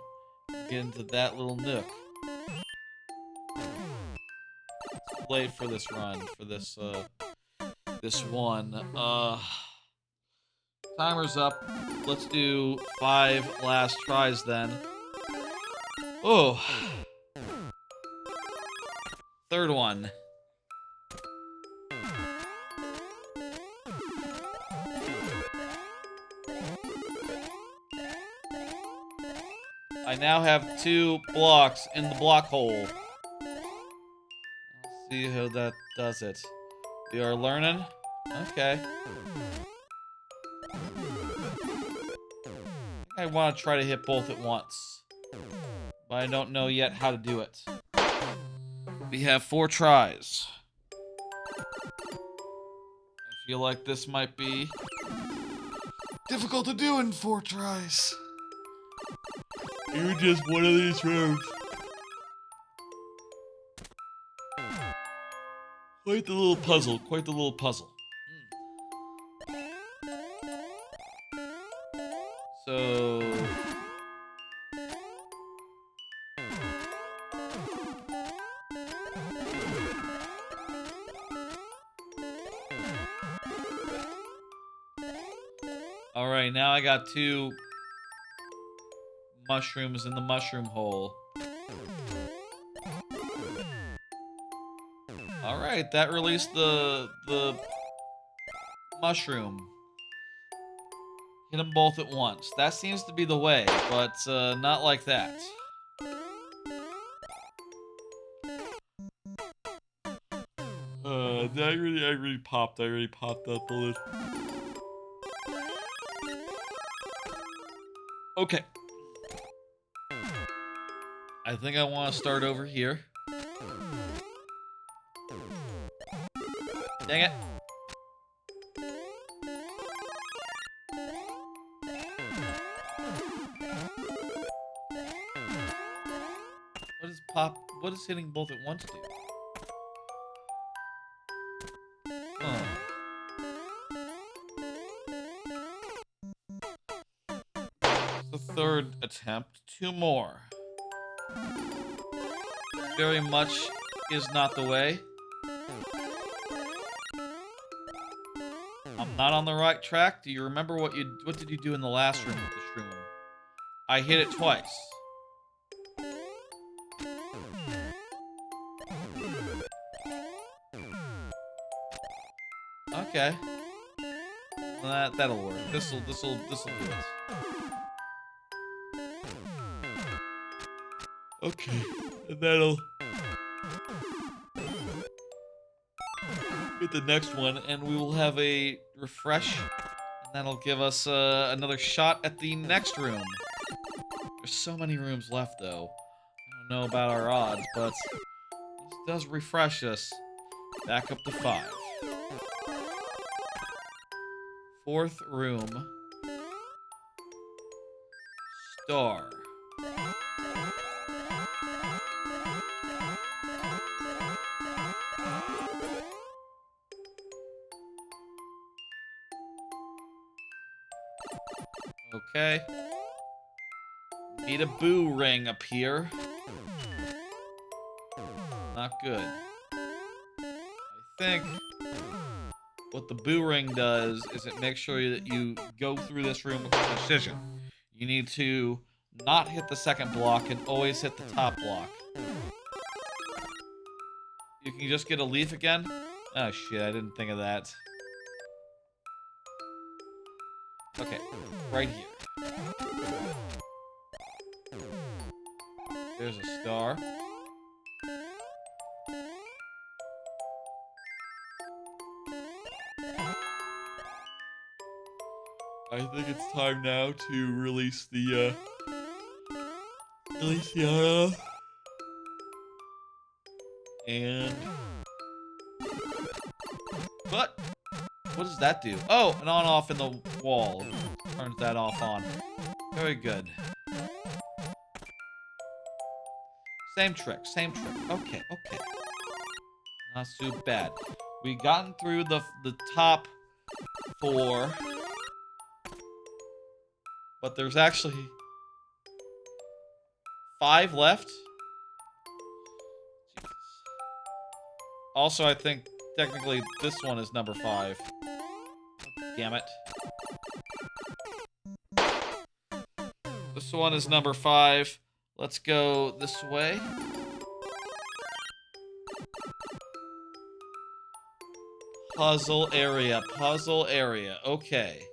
and get into that little nook. It's late for this run, for this this one. Timer's up. Let's do 5 last tries then. Oh. Third one. I now have 2 blocks in the block hole. Let's see how that does it. We are learning. Okay. I want to try to hit both at once, but I don't know yet how to do it. We have 4 tries. I feel like this might be difficult to do in 4 tries. You're just one of these rooms. Quite the little puzzle, quite the little puzzle. So... Alright, now I got 2 mushrooms in the mushroom hole. Alright, that released the mushroom. Hit them both at once. That seems to be the way, but not like that. I really popped that bullet. Okay. I think I want to start over here. Dang it. What does hitting both at once do? The 3rd attempt. 2 more. Very much is not the way. I'm not on the right track. Do you remember what did you do in the last room with the shroom? I hit it twice. Okay. Well, that'll work. This'll do it. Okay. And that'll get the next one, and we will have a refresh, and that'll give us another shot at the next room. There's so many rooms left, though. I don't know about our odds, but this does refresh us. Back up to 5. 4th room. Star. Okay. Need a boo ring up here. Not good. I think what the boo ring does is it makes sure that you go through this room with precision. You need to not hit the 2nd block and always hit the top block. You can just get a leaf again? Oh shit, I didn't think of that. Okay, right here. There's a star. I think it's time now to release the auto. And what does that do? Oh, an on-off in the wall. Turns that off on. Very good. Same trick, same trick. Okay, okay. Not too bad. We gotten through the top 4. But there's actually 5 left. Jesus. Also, I think technically this one is number 5. Damn it. This one is number 5. Let's go this way. Puzzle area, puzzle area. Okay.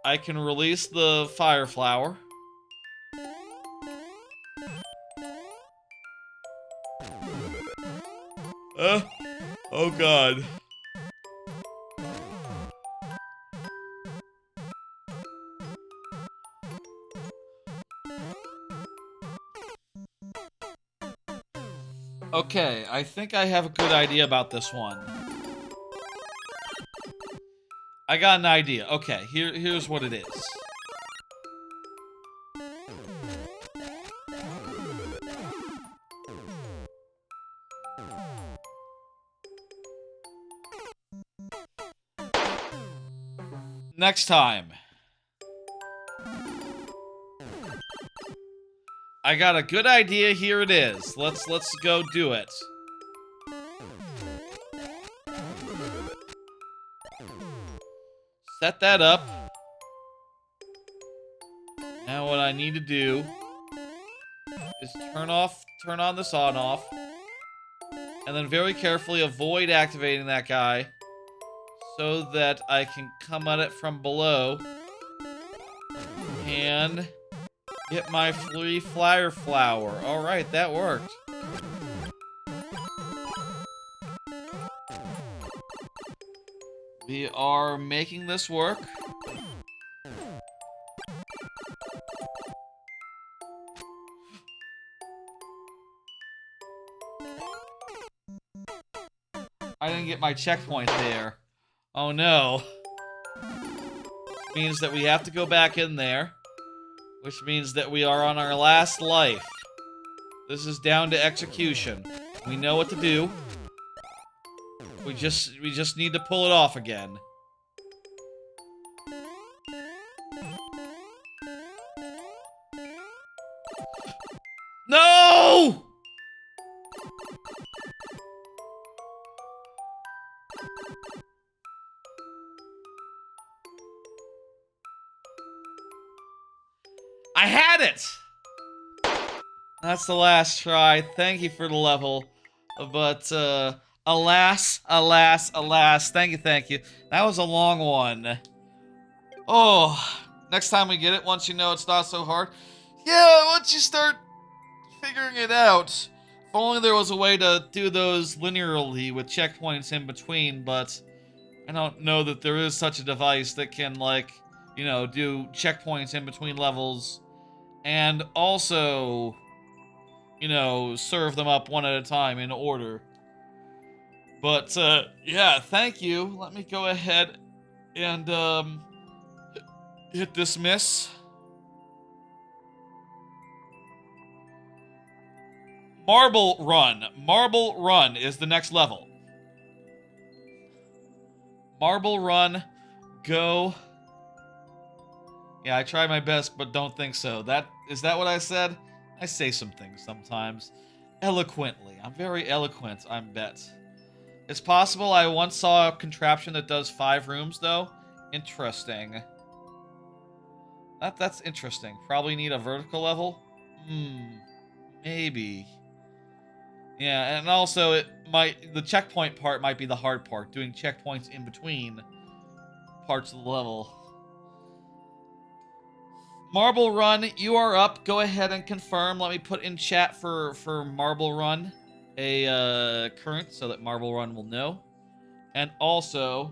I can release the fire flower. Oh god. Okay, I think I have a good idea about this one. I got an idea. Okay, here's what it is. Next time. I got a good idea. Here it is. Let's go do it. Set that up. Now what I need to do is turn on this on off. And then very carefully avoid activating that guy so that I can come at it from below and get my free fire flower. Alright, that worked. We are making this work. I didn't get my checkpoint there. Oh no. Which means that we have to go back in there. Which means that we are on our last life. This is down to execution. We know what to do. We just need to pull it off again. No! I had it! That's the last try. Thank you for the level. But, alas, alas, alas. Thank you. That was a long one. Oh, next time we get it, once you know it's not so hard. Yeah, once you start figuring it out. If only there was a way to do those linearly with checkpoints in between, but I don't know that there is such a device that can, like, you know, do checkpoints in between levels and also, you know, serve them up one at a time in order. But, yeah, thank you. Let me go ahead and, hit dismiss. Marble Run. Marble Run is the next level. Marble Run. Go. Yeah, I tried my best, but don't think so. Is that what I said? I say some things sometimes. Eloquently. I'm very eloquent, I bet. It's possible I once saw a contraption that does 5 rooms, though. Interesting. That's interesting. Probably need a vertical level? Maybe. Yeah, and also the checkpoint part might be the hard part. Doing checkpoints in between parts of the level. Marble Run, you are up. Go ahead and confirm. Let me put in chat for Marble Run a current so that Marble Run will know. And also,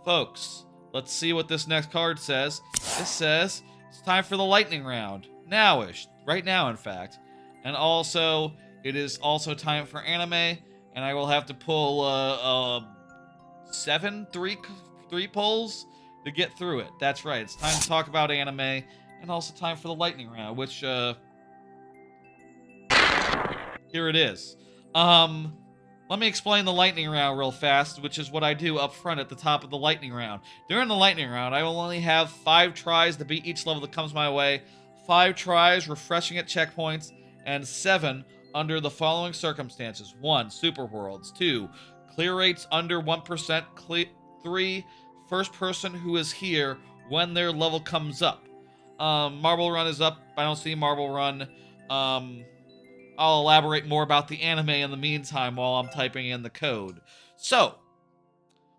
folks, let's see what this next card says. This says it's time for the lightning round. Nowish. Right now, in fact. And also, it is also time for anime, and I will have to pull three pulls to get through it. That's right. It's time to talk about anime, and also time for the lightning round, which here it is. Let me explain the lightning round real fast, which is what I do up front at the top of the lightning round. During the lightning round, I will only have 5 tries to beat each level that comes my way, 5 tries refreshing at checkpoints, and 7 under the following circumstances. 1. Super worlds. 2. Clear rates under 1%. 3. First person who is here when their level comes up. Marble Run is up. I don't see Marble Run. I'll elaborate more about the anime in the meantime while I'm typing in the code. So,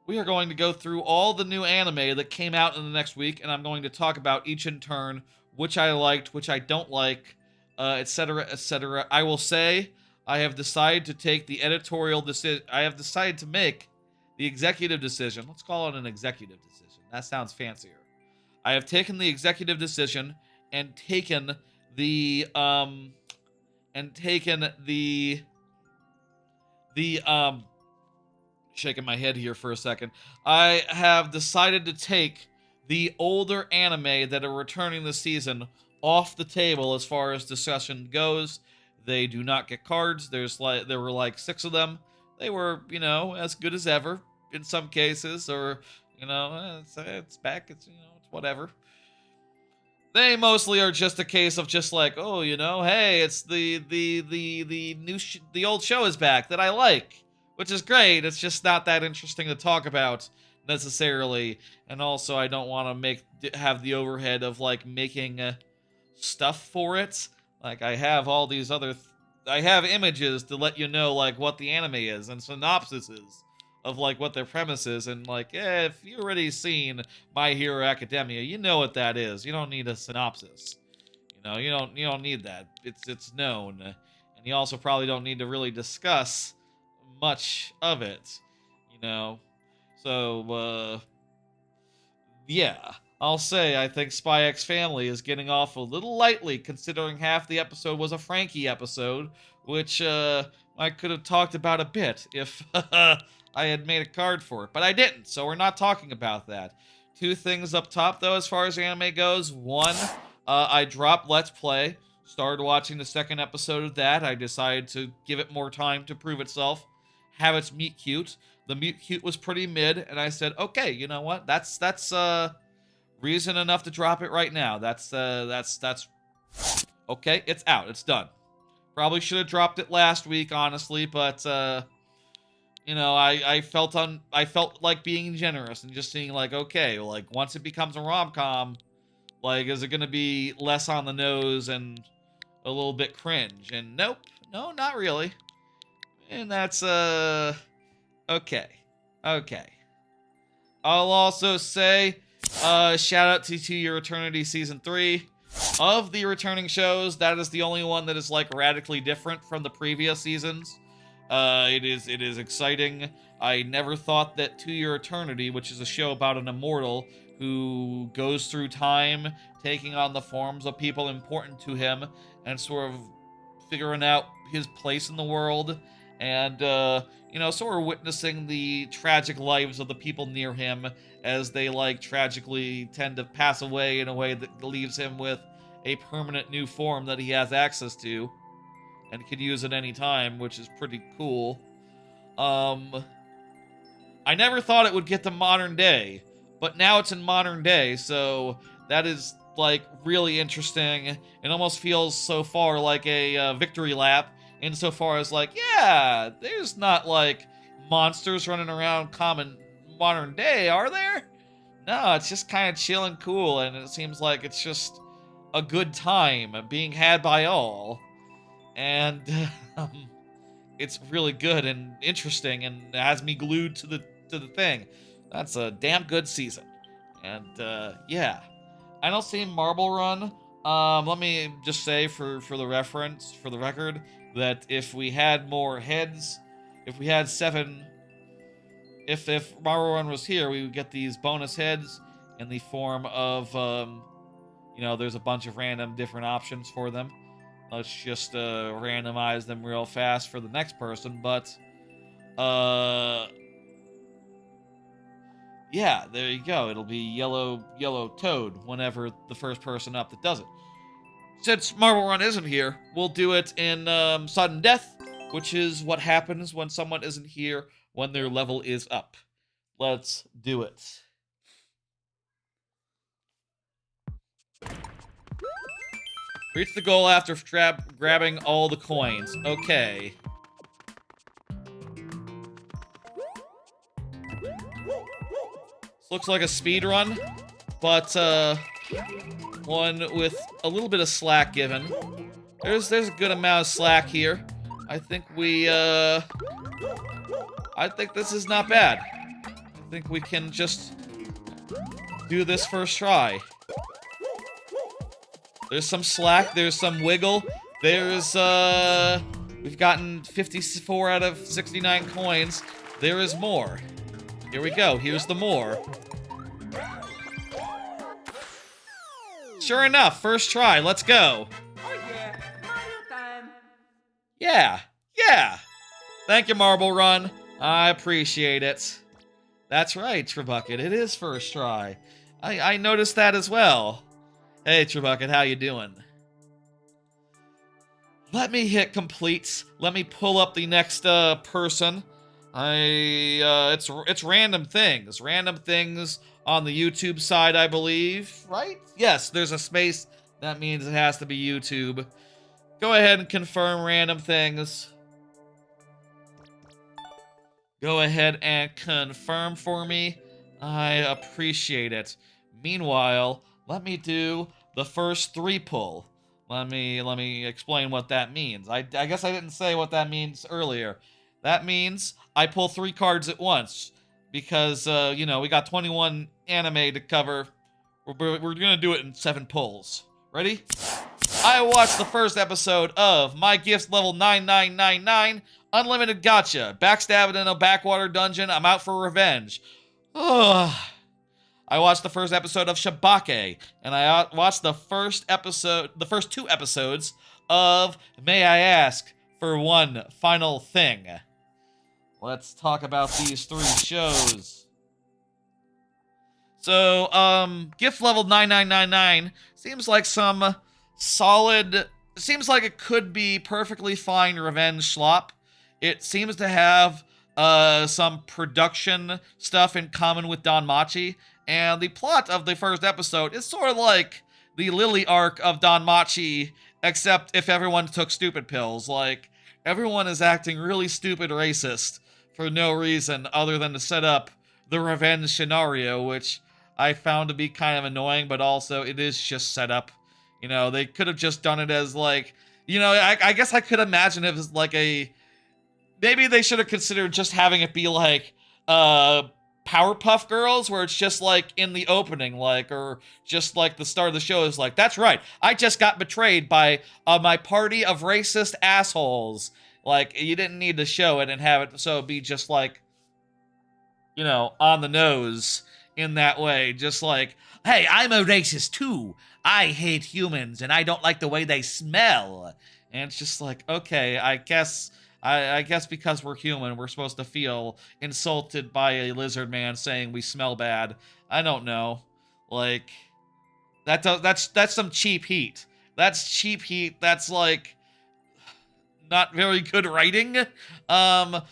we are going to go through all the new anime that came out in the next week, and I'm going to talk about each in turn, which I liked, which I don't like, etc., etc. I will say I have decided to take the editorial decision. I have decided to make the executive decision. Let's call it an executive decision. That sounds fancier. I have taken the executive decision and taken the shaking my head here for a second. I have decided to take the older anime that are returning this season off the table as far as discussion goes. They do not get cards. There were like 6 of them. They were, as good as ever in some cases, or it's back. It's it's whatever. They mostly are just a case of just like, oh, hey, it's the old show is back that I like, which is great. It's just not that interesting to talk about necessarily, and also I don't want to have the overhead of like making stuff for it. Like I have all these I have images to let you know like what the anime is and synopsises of like what their premise is, and like if you've already seen My Hero Academia, you know what that is. You don't need a synopsis. You don't need that. It's known, and you also probably don't need to really discuss much of it. So yeah, I'll say I think Spy X Family is getting off a little lightly, considering half the episode was a Frankie episode, which I could have talked about a bit if I had made a card for it, but I didn't, so we're not talking about that. 2 things up top, though, as far as anime goes. 1, I dropped Let's Play, started watching the 2nd episode of that. I decided to give it more time to prove itself, have its meet cute. The meet cute was pretty mid, and I said, okay, you know what? That's reason enough to drop it right now. That's okay. It's out. It's done. Probably should have dropped it last week, honestly, but I felt like being generous and just seeing like, okay, like once it becomes a rom-com, like is it gonna be less on the nose and a little bit cringe? And nope, no, not really. And that's okay. I'll also say shout out to Your Eternity Season 3. Of the returning shows, that is the only one that is like radically different from the previous seasons. It is exciting. I never thought that To Your Eternity, which is a show about an immortal who goes through time, taking on the forms of people important to him, and sort of figuring out his place in the world, and sort of witnessing the tragic lives of the people near him as they like tragically tend to pass away in a way that leaves him with a permanent new form that he has access to and can use at any time, which is pretty cool. I never thought it would get to modern day, but now it's in modern day, so that is like really interesting. It almost feels so far like a victory lap insofar as like, yeah, there's not like monsters running around common modern day, are there? No, it's just kind of chill and cool, and it seems like it's just a good time being had by all. And it's really good and interesting and has me glued to the thing. That's a damn good season. And yeah. I don't see Marble Run. Let me just say for the record, that if we had more heads, if we had 7 if Marble Run was here, we would get these bonus heads in the form of, you know, there's a bunch of random different options for them. Let's just randomize them real fast for the next person, but yeah, there you go. It'll be yellow toad whenever the first person up that does it. Since Marble Run isn't here, we'll do it in sudden death, which is what happens when someone isn't here when their level is up. Let's do it. Reach the goal after grabbing all the coins. Okay. This looks like a speed run, but one with a little bit of slack given. There's a good amount of slack here. I think this is not bad. I think we can just do this first try. There's some slack, there's some wiggle. There's we've gotten 54 out of 69 coins. There is more. Here we go. Here's the more. Sure enough, first try. Let's go. Oh yeah, Mario time. Yeah. Thank you, Marble Run. I appreciate it. That's right, Trebucket. It is first try. I noticed that as well. Hey, Trebucket, how you doing? Let me hit complete. Let me pull up the next person. It's random things. Random things on the YouTube side, I believe. Right? Yes, there's a space. That means it has to be YouTube. Go ahead and confirm random things. Go ahead and confirm for me. I appreciate it. Meanwhile, let me do the first 3 pull. Let me explain what that means. I guess I didn't say what that means earlier. That means I pull 3 cards at once because you know, we got 21 anime to cover. We're gonna do it in 7 pulls. Ready? I watched the first episode of My Gifts Level 9999 Unlimited Gacha. Backstabbed in a backwater dungeon. I'm out for revenge. Ugh. I watched the first episode of Shabake, and I watched the first 2 episodes of May I Ask for One Final Thing. Let's talk about these 3 shows. So, Gift Level 9999 seems like some solid... Seems like it could be perfectly fine revenge slop. It seems to have some production stuff in common with Danmachi. And the plot of the first episode is sort of like the Lily arc of Danmachi, except if everyone took stupid pills. Like, everyone is acting really stupid racist for no reason other than to set up the revenge scenario, which I found to be kind of annoying, but also it is just set up. You know, they could have just done it as like, you know, I guess I could imagine it as like a... Maybe they should have considered just having it be like, Powerpuff Girls, where it's just like in the opening, like, or just like the start of the show is like, that's right, I just got betrayed by my party of racist assholes. Like, you didn't need to show it and have it so be just like, you know, on the nose in that way. Just like, hey, I'm a racist too. I hate humans and I don't like the way they smell. And it's just like, okay, I guess because we're human, we're supposed to feel insulted by a lizard man saying we smell bad. I don't know. Like, that's some cheap heat. That's cheap heat. That's like not very good writing. Yeah. Oh,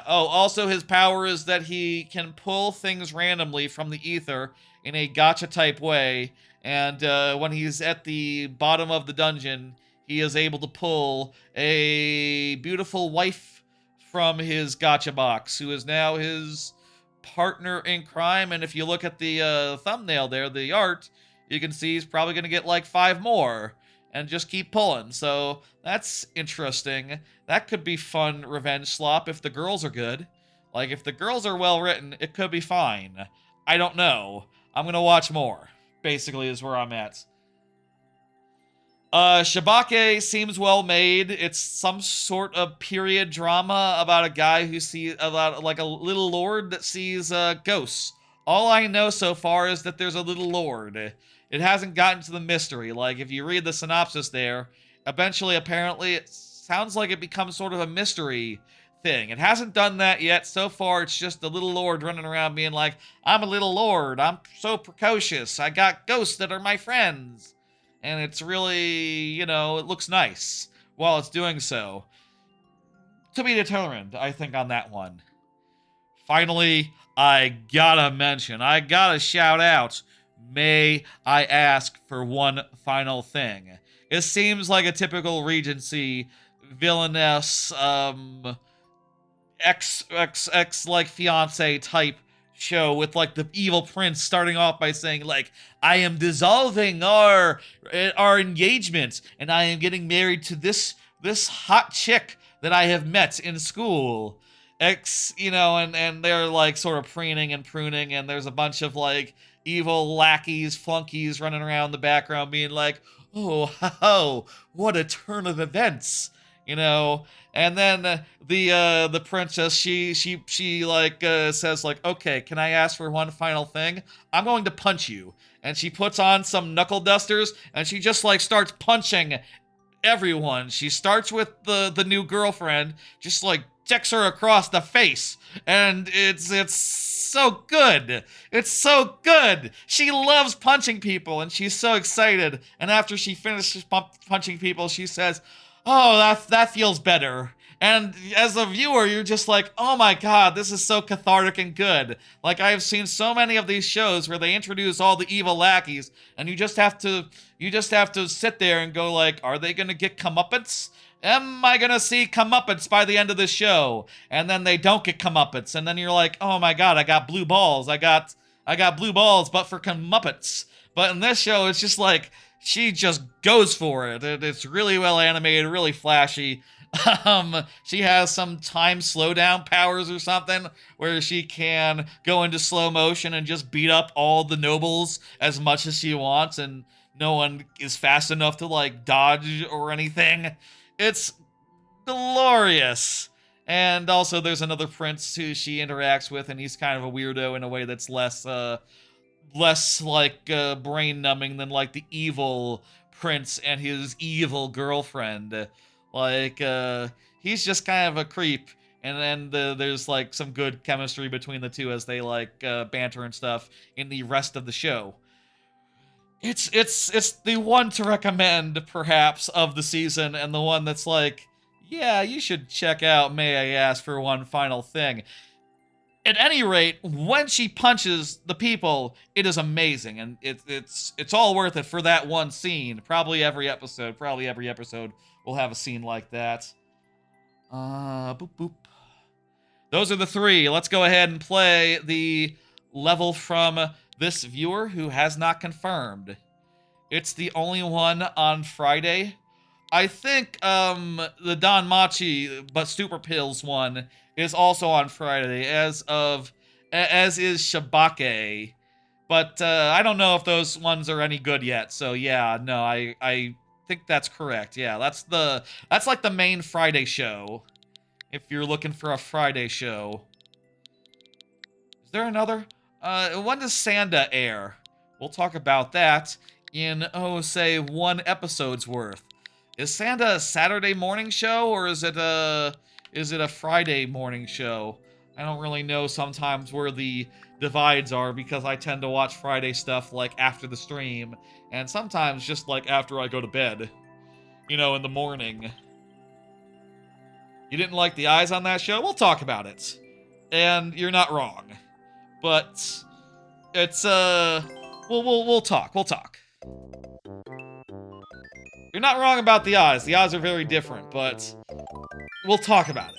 also his power is that he can pull things randomly from the ether in a gacha type way. And when he's at the bottom of the dungeon, he is able to pull a beautiful wife from his gacha box, who is now his partner in crime. And if you look at the thumbnail there, the art, you can see he's probably going to get like 5 more and just keep pulling. So that's interesting. That could be fun revenge slop if the girls are good. Like, if the girls are well written, it could be fine. I don't know. I'm going to watch more, basically, is where I'm at. Shibake seems well made. It's some sort of period drama about a guy who sees about like a little lord that sees ghosts. All I know so far is that there's a little lord. It hasn't gotten to the mystery. Like if you read the synopsis there, eventually apparently it sounds like it becomes sort of a mystery thing. It hasn't done that yet. So far it's just a little lord running around being like, I'm a little lord. I'm so precocious. I got ghosts that are my friends. And it's really, you know, it looks nice while it's doing so. To be determined, I think, on that one. Finally, I gotta shout out, may I ask for one final thing. It seems like a typical Regency villainess, ex like fiance type show with like the evil prince starting off by saying like, I am dissolving our engagement and I am getting married to this hot chick that I have met in school. You know, and they're like sort of preening and pruning, and there's a bunch of like evil lackeys, flunkies running around the background being like, oh, ho, what a turn of events, you know. And then the princess, she like says like, okay, can I ask for one final thing? I'm going to punch you. And she puts on some knuckle dusters and she just like starts punching everyone. She starts with the new girlfriend, just like checks her across the face, and it's so good. It's so good. She loves punching people, and she's so excited. And after she finishes punching people, she says, "Oh, that feels better." And as a viewer, you're just like, oh my god, this is so cathartic and good. Like, I've seen so many of these shows where they introduce all the evil lackeys, and you just have to sit there and go like, are they gonna get comeuppance? Am I gonna see comeuppance by the end of the show? And then they don't get comeuppance, and then you're like, oh my god, I got blue balls. I got blue balls, but for comeuppance. But in this show, it's just like, she just goes for it. It's really well animated, really flashy. She has some time slowdown powers or something where she can go into slow motion and just beat up all the nobles as much as she wants, and no one is fast enough to like dodge or anything. It's glorious. And also there's another prince who she interacts with, and he's kind of a weirdo in a way that's less like brain numbing than like the evil prince and his evil girlfriend. Like, he's just kind of a creep, and then there's like some good chemistry between the two as they like banter and stuff in the rest of the show. It's the one to recommend, perhaps, of the season, and the one that's like, yeah, you should check out May I Ask for One Final Thing. At any rate, when she punches the people, it is amazing, and it's all worth it for that one scene. Probably every episode will have a scene like that. Boop boop. Those are the three. Let's go ahead and play the level from this viewer who has not confirmed. It's the only one on Friday. I think the Don Machi but Super Pills one is also on Friday, as is Shibake. But I don't know if those ones are any good yet. So yeah, no, I think that's correct. Yeah, that's like the main Friday show. If you're looking for a Friday show. Is there another? When does Sanda air? We'll talk about that in, say 1 episode's worth. Is Sanda a Saturday morning show, or is it a Friday morning show? I don't really know sometimes where the divides are, because I tend to watch Friday stuff like after the stream, and sometimes just like after I go to bed, you know, in the morning. You didn't like the eyes on that show? We'll talk about it. And you're not wrong. But it's we'll talk. You're not wrong about the eyes. The eyes are very different, but we'll talk about it.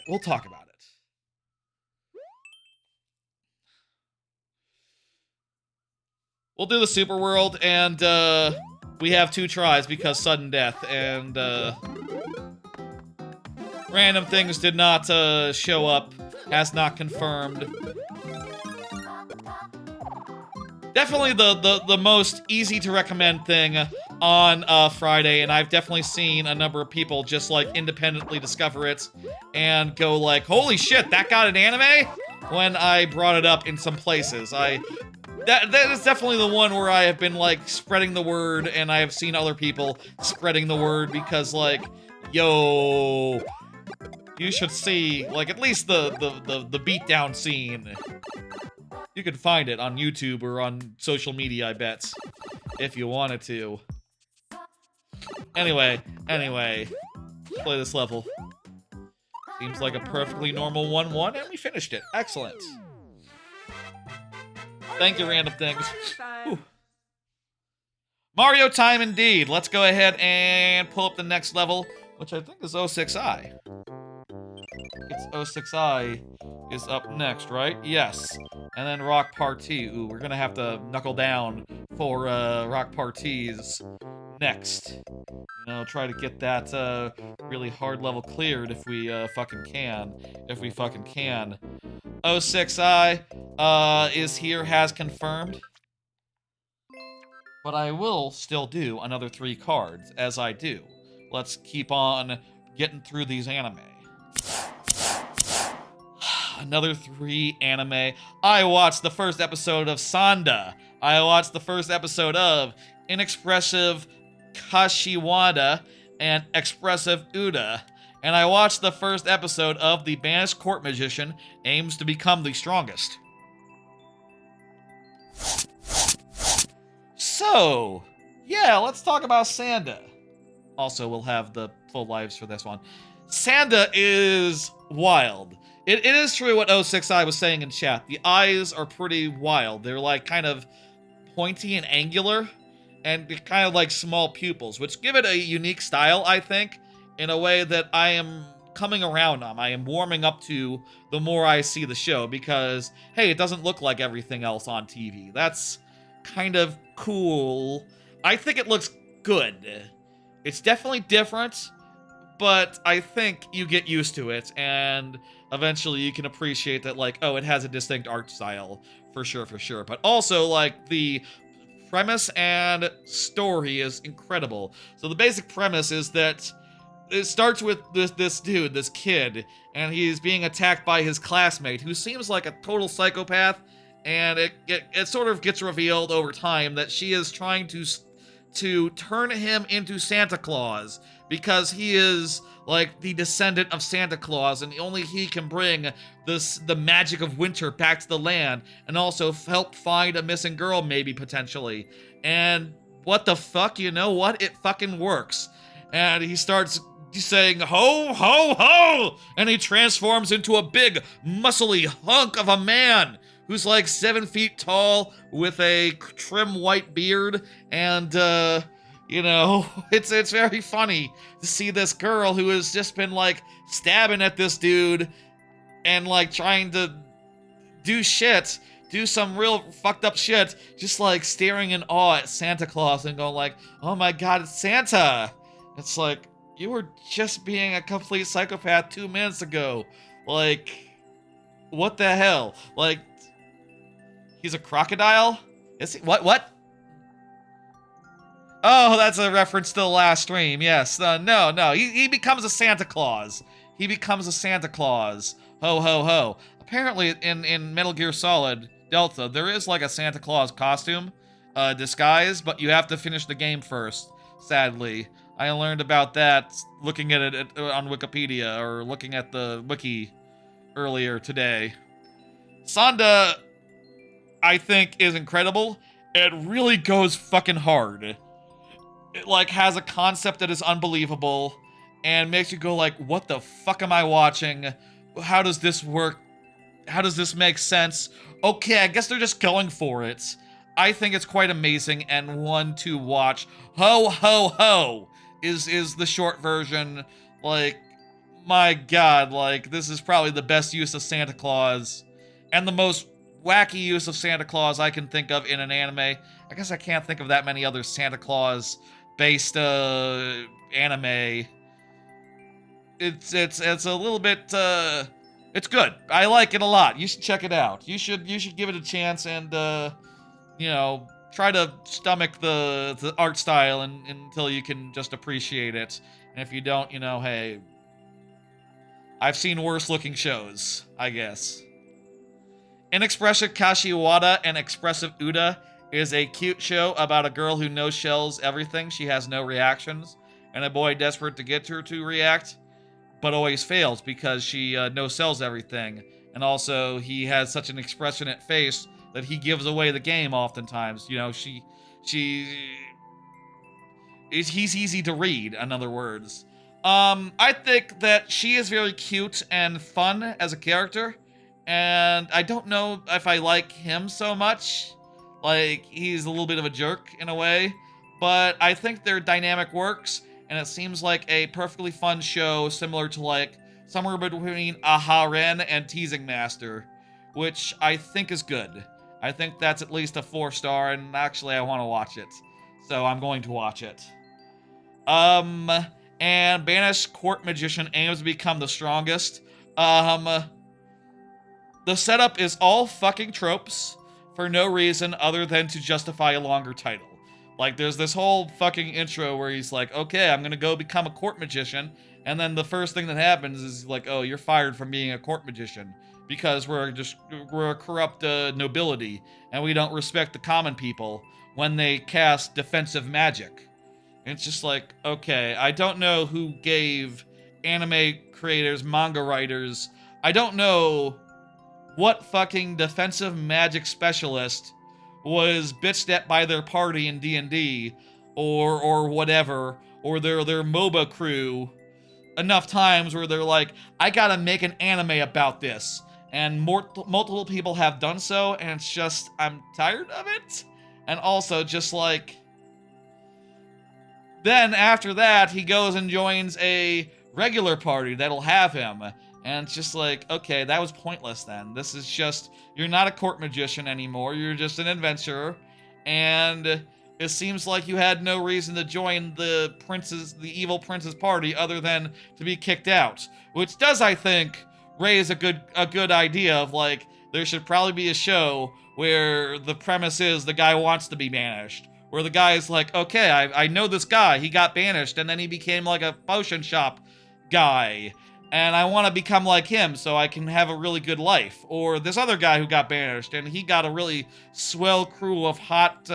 We'll do the Super World, and we have 2 tries because sudden death, and random things did not show up, as not confirmed. Definitely the most easy to recommend thing on Friday, and I've definitely seen a number of people just like independently discover it and go like, holy shit, that got an anime? When I brought it up in some places. That is definitely the one where I have been like spreading the word, and I have seen other people spreading the word because like, yo, you should see like at least the beatdown scene. You can find it on YouTube or on social media, I bet, if you wanted to. Anyway, play this level. Seems like a perfectly normal 1-1, and we finished it. Excellent. Thank you, random things. Whew. Mario time indeed. Let's go ahead and pull up the next level, which I think is 06i. It's 06i is up next, right? Yes. And then Rock Party. Ooh, we're gonna have to knuckle down for Rock Parties next. You know, try to get that really hard level cleared if we fucking can. If we fucking can. 06i is here, has confirmed. But I will still do another 3 cards, as I do. Let's keep on getting through these anime. Another 3 anime. I watched the first episode of Sanda. I watched the first episode of Inexpressive Kashiwada and Expressive Uda. And I watched the first episode of The Banished Court Magician Aims to Become the Strongest. So, yeah, let's talk about Sanda. Also, we'll have the full lives for this one. Sanda is wild. It is true what 06i was saying in chat. The eyes are pretty wild. They're like kind of pointy and angular, and kind of like small pupils, which give it a unique style, I think, in a way that I am coming around on. I am warming up to the more I see the show, because, hey, it doesn't look like everything else on TV. That's kind of cool. I think it looks good. It's definitely different, but I think you get used to it, and eventually you can appreciate that, like, oh, it has a distinct art style, for sure. But also, like, the premise and story is incredible. So the basic premise is that it starts with this dude, this kid, and he's being attacked by his classmate, who seems like a total psychopath, and it sort of gets revealed over time that she is trying to turn him into Santa Claus, because he is like the descendant of Santa Claus, and only he can bring the magic of winter back to the land, and also help find a missing girl, maybe, potentially. And what the fuck, you know what? It fucking works. And he starts saying, ho, ho, ho! And he transforms into a big, muscly hunk of a man who's like 7 feet tall with a trim white beard, and, you know, it's very funny to see this girl who has just been, like, stabbing at this dude and, like, trying to do some real fucked up shit, just, like, staring in awe at Santa Claus and going, like, oh my god, it's Santa! It's like, you were just being a complete psychopath 2 minutes ago. Like, what the hell? Like, he's a crocodile? Is he? What? Oh, that's a reference to the last stream. Yes. No. He becomes a Santa Claus. He becomes a Santa Claus. Ho, ho, ho. Apparently, in Metal Gear Solid Delta, there is like a Santa Claus costume disguise, but you have to finish the game first, sadly. I learned about that looking at it on Wikipedia, or looking at the wiki earlier today. Sanda, I think, is incredible. It really goes fucking hard. It, like, has a concept that is unbelievable and makes you go like, what the fuck am I watching? How does this work? How does this make sense? Okay, I guess they're just going for it. I think it's quite amazing and one to watch. Ho, ho, ho is the short version. Like, my god, like, this is probably the best use of Santa Claus and the most wacky use of Santa Claus I can think of in an anime. I guess I can't think of that many other Santa Claus-based anime. It's a little bit it's good. I like it a lot. You should check it out. You should give it a chance and you know, try to stomach the art style until you can just appreciate it. And if you don't, you know, hey, I've seen worse looking shows, I guess. Inexpressive Kashiwada and Expressive Uda is a cute show about a girl who no-shells everything. She has no reactions, and a boy desperate to get her to react, but always fails because she no-sells everything. And also, he has such an expressionate face that he gives away the game oftentimes. You know, he's easy to read, in other words. I think that she is very cute and fun as a character, and I don't know if I like him so much. Like, he's a little bit of a jerk in a way, but I think their dynamic works, and it seems like a perfectly fun show similar to, like, somewhere between Aharen and Teasing Master, which I think is good. I think that's at least a 4-star, and actually I want to watch it. So I'm going to watch it. And Banished Court Magician aims to become the strongest. The setup is all fucking tropes for no reason other than to justify a longer title. Like, there's this whole fucking intro where he's like, okay, I'm gonna go become a court magician, and then the first thing that happens is like, oh, you're fired from being a court magician because we're a corrupt nobility, and we don't respect the common people when they cast defensive magic. It's just like, okay, I don't know who gave anime creators, manga writers, I don't know what fucking defensive magic specialist was bitched at by their party in D&D or whatever, or their MOBA crew enough times where they're like, I gotta make an anime about this. And multiple people have done so, and it's just, I'm tired of it. And also just like, then after that, he goes and joins a regular party that'll have him. And it's just like, okay, that was pointless then. This is just, you're not a court magician anymore. You're just an adventurer. And it seems like you had no reason to join the evil prince's party other than to be kicked out. Which does, I think, raise a good idea of like, there should probably be a show where the premise is the guy wants to be banished. Where the guy is like, okay, I know this guy, he got banished, and then he became like a potion shop guy. And I want to become like him so I can have a really good life. Or this other guy who got banished, and he got a really swell crew of hot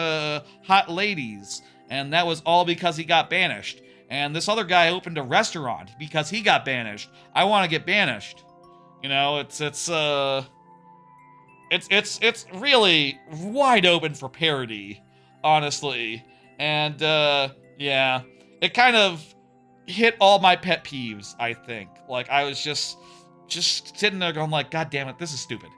ladies. And that was all because he got banished. And this other guy opened a restaurant because he got banished. I want to get banished. You know, it's really wide open for parody, honestly. And, yeah, it kind of hit all my pet peeves, I think. Like, I was just sitting there going like, God damn it, this is stupid.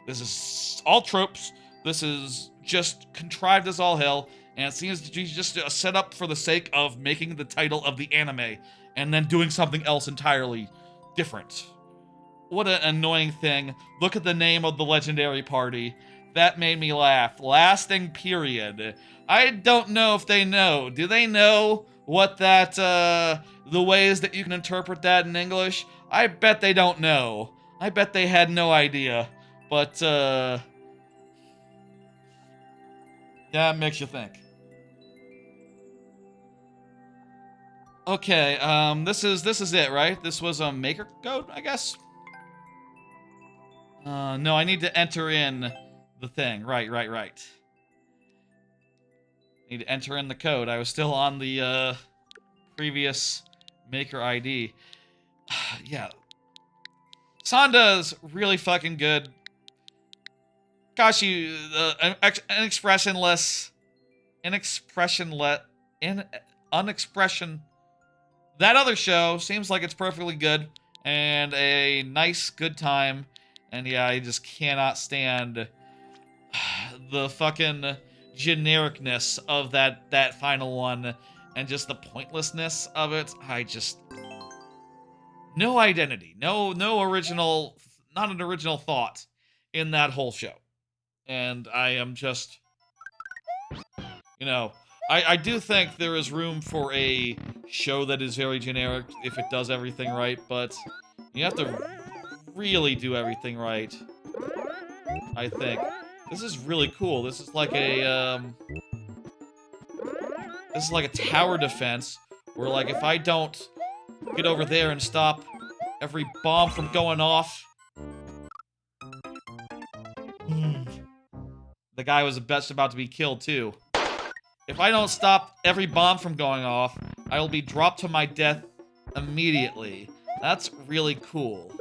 This is all tropes. This is just contrived as all hell. And it seems to be just a setup for the sake of making the title of the anime and then doing something else entirely different. What an annoying thing. Look at the name of the legendary party. That made me laugh. Lasting period. I don't know if they know. Do they know what that, the ways that you can interpret that in English? I bet they don't know. I bet they had no idea. But, yeah, it makes you think. Okay, this is it, right? This was a maker code, I guess? No, I need to enter in the thing. Right. Need to enter in the code. I was still on the, previous maker ID. Yeah. Sanda's really fucking good. Kashi, unexpression. That other show seems like it's perfectly good and a nice, good time. And yeah, I just cannot stand the fucking genericness of that final one and just the pointlessness of it. No identity, no original, not an original thought in that whole show. And I am just, you know, I do think there is room for a show that is very generic if it does everything right, but you have to really do everything right, I think. This is really cool. This is like a, This is like a tower defense, where like if I don't get over there and stop every bomb from going off, the guy was just about to be killed too. If I don't stop every bomb from going off, I will be dropped to my death immediately. That's really cool.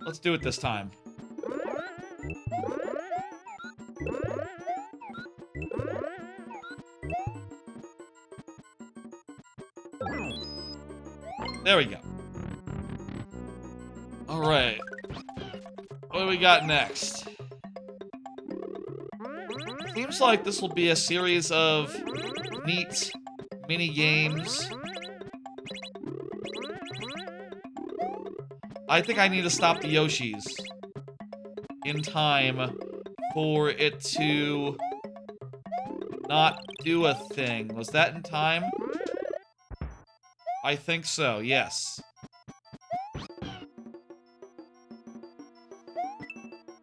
Let's do it this time. There we go. Alright. What do we got next? Seems like this will be a series of neat mini games. I think I need to stop the Yoshis in time for it to not do a thing. Was that in time? I think so, yes.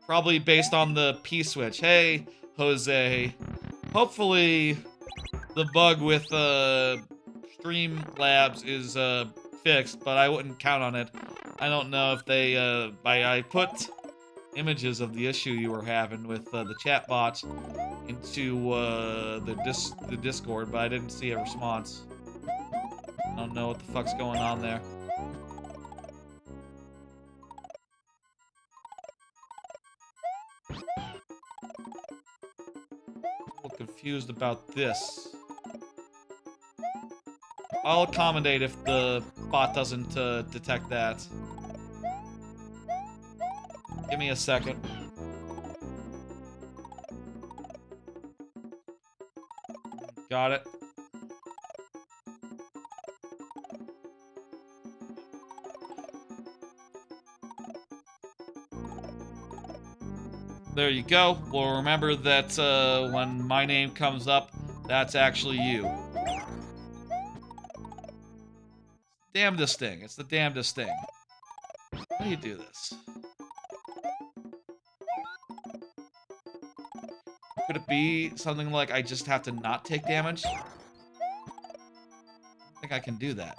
Probably based on the P-switch. Hey, Jose. Hopefully the bug with Streamlabs is fixed, but I wouldn't count on it. I don't know if they I put images of the issue you were having with the chatbot into the Discord, but I didn't see a response. I don't know what the fuck's going on there. A little confused about this. I'll accommodate if the bot doesn't detect that. Give me a second. Got it. There you go. Well, remember that when my name comes up, that's actually you. Damnedest thing. It's the damnedest thing. How do you do this? Could it be something like I just have to not take damage? I think I can do that.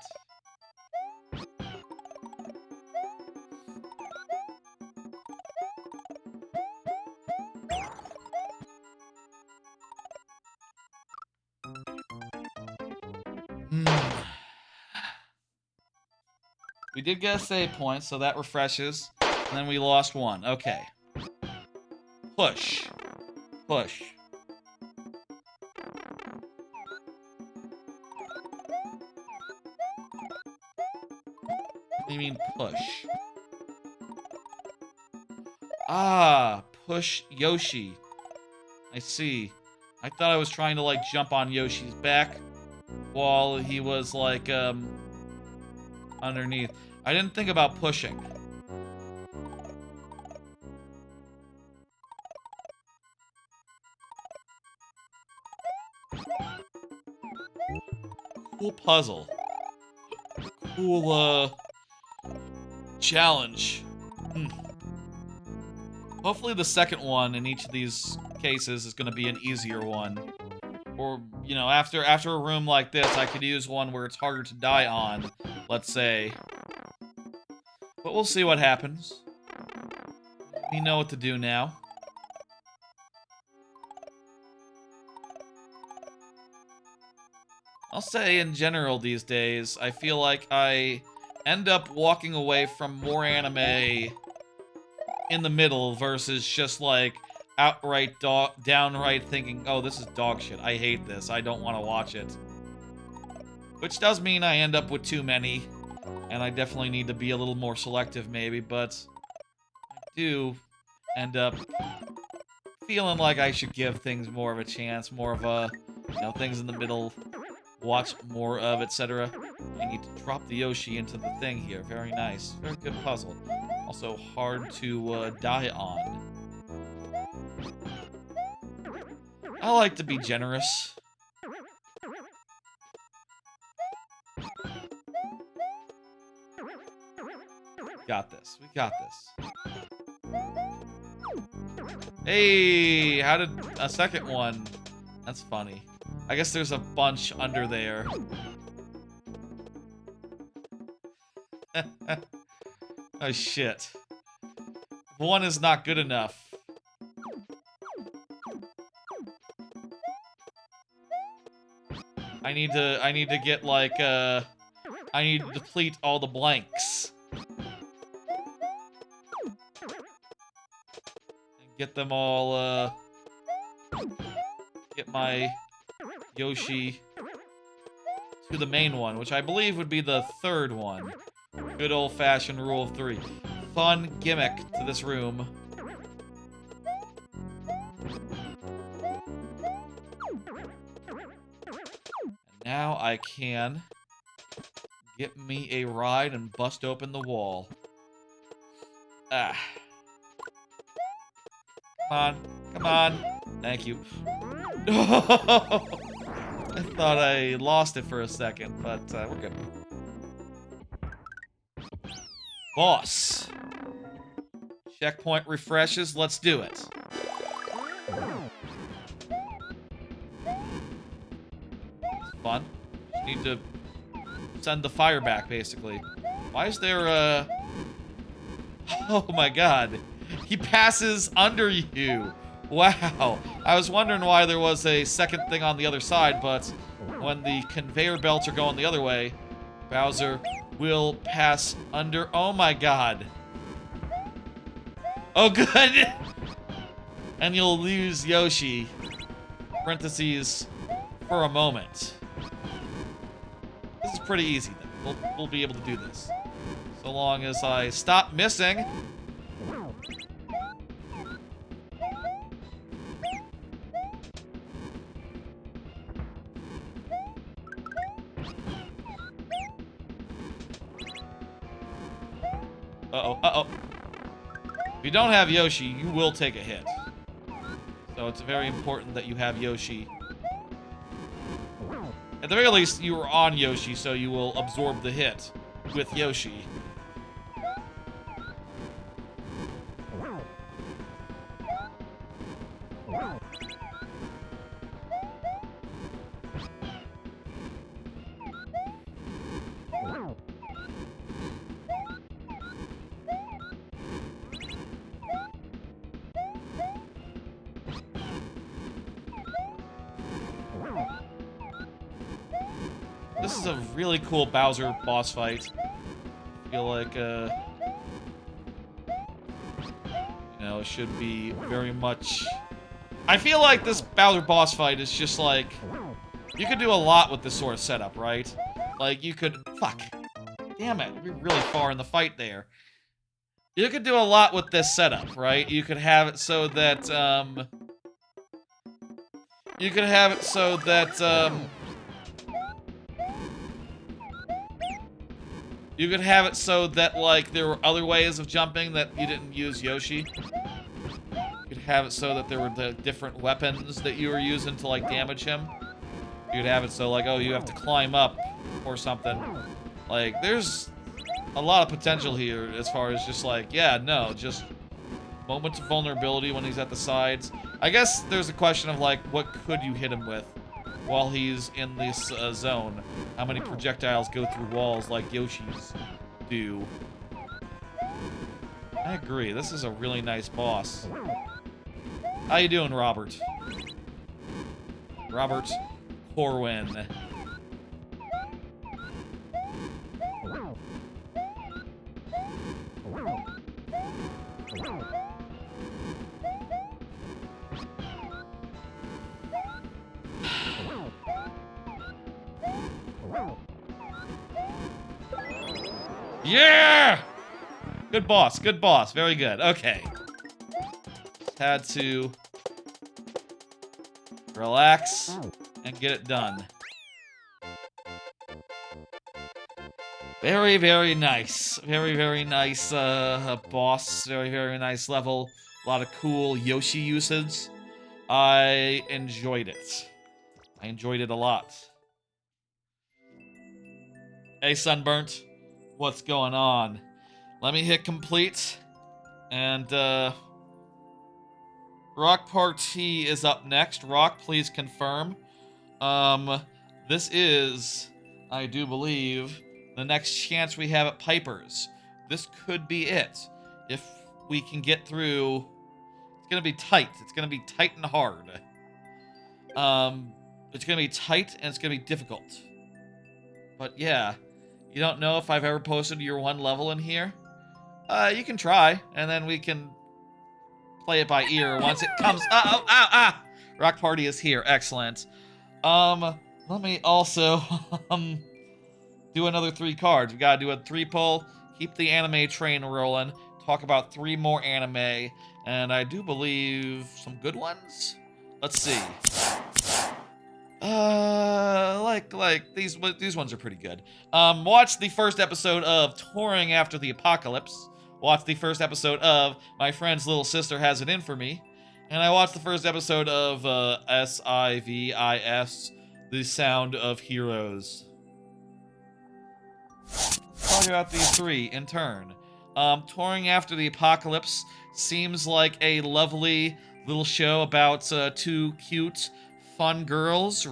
We did get a save point, so that refreshes. And then we lost one. Okay. Push. Push. What do you mean push? Ah, push Yoshi. I see. I thought I was trying to, like, jump on Yoshi's back while he was, like, underneath. I didn't think about pushing. Cool puzzle. Cool, challenge. Hopefully the second one in each of these cases is going to be an easier one. Or, you know, after a room like this, I could use one where it's harder to die on, let's say. But we'll see what happens. We know what to do now. I'll say in general these days, I feel like I end up walking away from more anime in the middle versus just like outright downright thinking, oh, this is dog shit. I hate this. I don't want to watch it. Which does mean I end up with too many, and I definitely need to be a little more selective maybe, but I do end up feeling like I should give things more of a chance, more of a, you know, things in the middle, watch more of, etc. I need to drop the Yoshi into the thing here. Very nice. Very good puzzle. Also hard to die on. I like to be generous. Got this. We got this. Hey, how did a second one? That's funny. I guess there's a bunch under there. Oh shit. One is not good enough. I need to get like I need to deplete all the blanks. And get them all get my Yoshi to the main one, which I believe would be the third one. Good old-fashioned rule of 3. Fun gimmick to this room. And now I can get me a ride and bust open the wall. Ah. Come on. Come on. Thank you. I thought I lost it for a second, but we're good. Boss. Checkpoint refreshes. Let's do it. It's fun. Just need to send the fire back, basically. Why is there a... Oh my god. He passes under you. Wow. I was wondering why there was a second thing on the other side, but when the conveyor belts are going the other way, Bowser will pass under... Oh my god. Oh, good! And you'll lose Yoshi, parentheses, for a moment. This is pretty easy, then. We'll be able to do this. So long as I stop missing. Uh-oh, uh-oh. If you don't have Yoshi, you will take a hit. So it's very important that you have Yoshi. At the very least, you are on Yoshi, so you will absorb the hit with Yoshi. This is a really cool Bowser boss fight. I feel like, you know, it should be very much... I feel like this Bowser boss fight is just like... You could do a lot with this sort of setup, right? Like, you could... Fuck. Damn it, we're really far in the fight there. You could do a lot with this setup, right? You could have it so that, You could have it so that, You could have it so that, like, there were other ways of jumping that you didn't use Yoshi. You could have it so that there were the different weapons that you were using to, like, damage him. You could have it so, like, oh, you have to climb up or something. Like, there's a lot of potential here as far as just, like, yeah, no, just moments of vulnerability when he's at the sides. I guess there's a question of, like, what could you hit him with while he's in this zone? How many projectiles go through walls like Yoshi's do? I agree. This is a really nice boss. How you doing, Robert? Robert Corwin. Yeah! Good boss, good boss. Very good. Okay. Just had to relax and get it done. Very, very nice. Very, very nice boss. Very, very nice level. A lot of cool Yoshi usage. I enjoyed it. I enjoyed it a lot. Hey, Sunburnt. What's going on? Let me hit complete. And, Rock Party is up next. Rock, please confirm. This is, I do believe, the next chance we have at Piper's. This could be it. If we can get through, it's gonna be tight. It's gonna be tight and hard. It's gonna be tight and it's gonna be difficult. But yeah, you don't know if I've ever posted your one level in here? You can try, and then we can play it by ear once it comes. Rock Party is here. Excellent. Let me also do another 3 cards. We gotta do a 3 pull, keep the anime train rolling, talk about 3 more anime, and I do believe some good ones. Let's see. Like these ones are pretty good. Watch the first episode of Touring After the Apocalypse. Watch the first episode of My Friend's Little Sister Has It In For Me. And I watched the first episode of SIVIS, The Sound of Heroes. Talk about these 3 in turn. Touring After the Apocalypse seems like a lovely little show about 2 cute, fun girls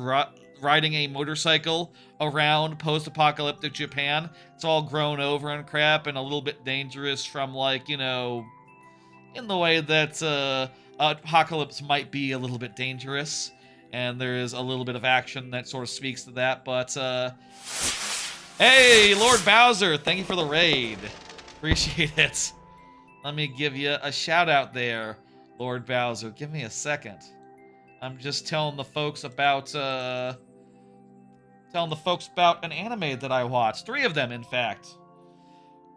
riding a motorcycle around post-apocalyptic Japan. It's all grown over and crap and a little bit dangerous from, like, you know, in the way that Apocalypse might be a little bit dangerous. And there is a little bit of action that sort of speaks to that, but, hey, Lord Bowser, thank you for the raid. Appreciate it. Let me give you a shout out there, Lord Bowser. Give me a second. I'm just telling the folks about an anime that I watched. 3 of them, in fact.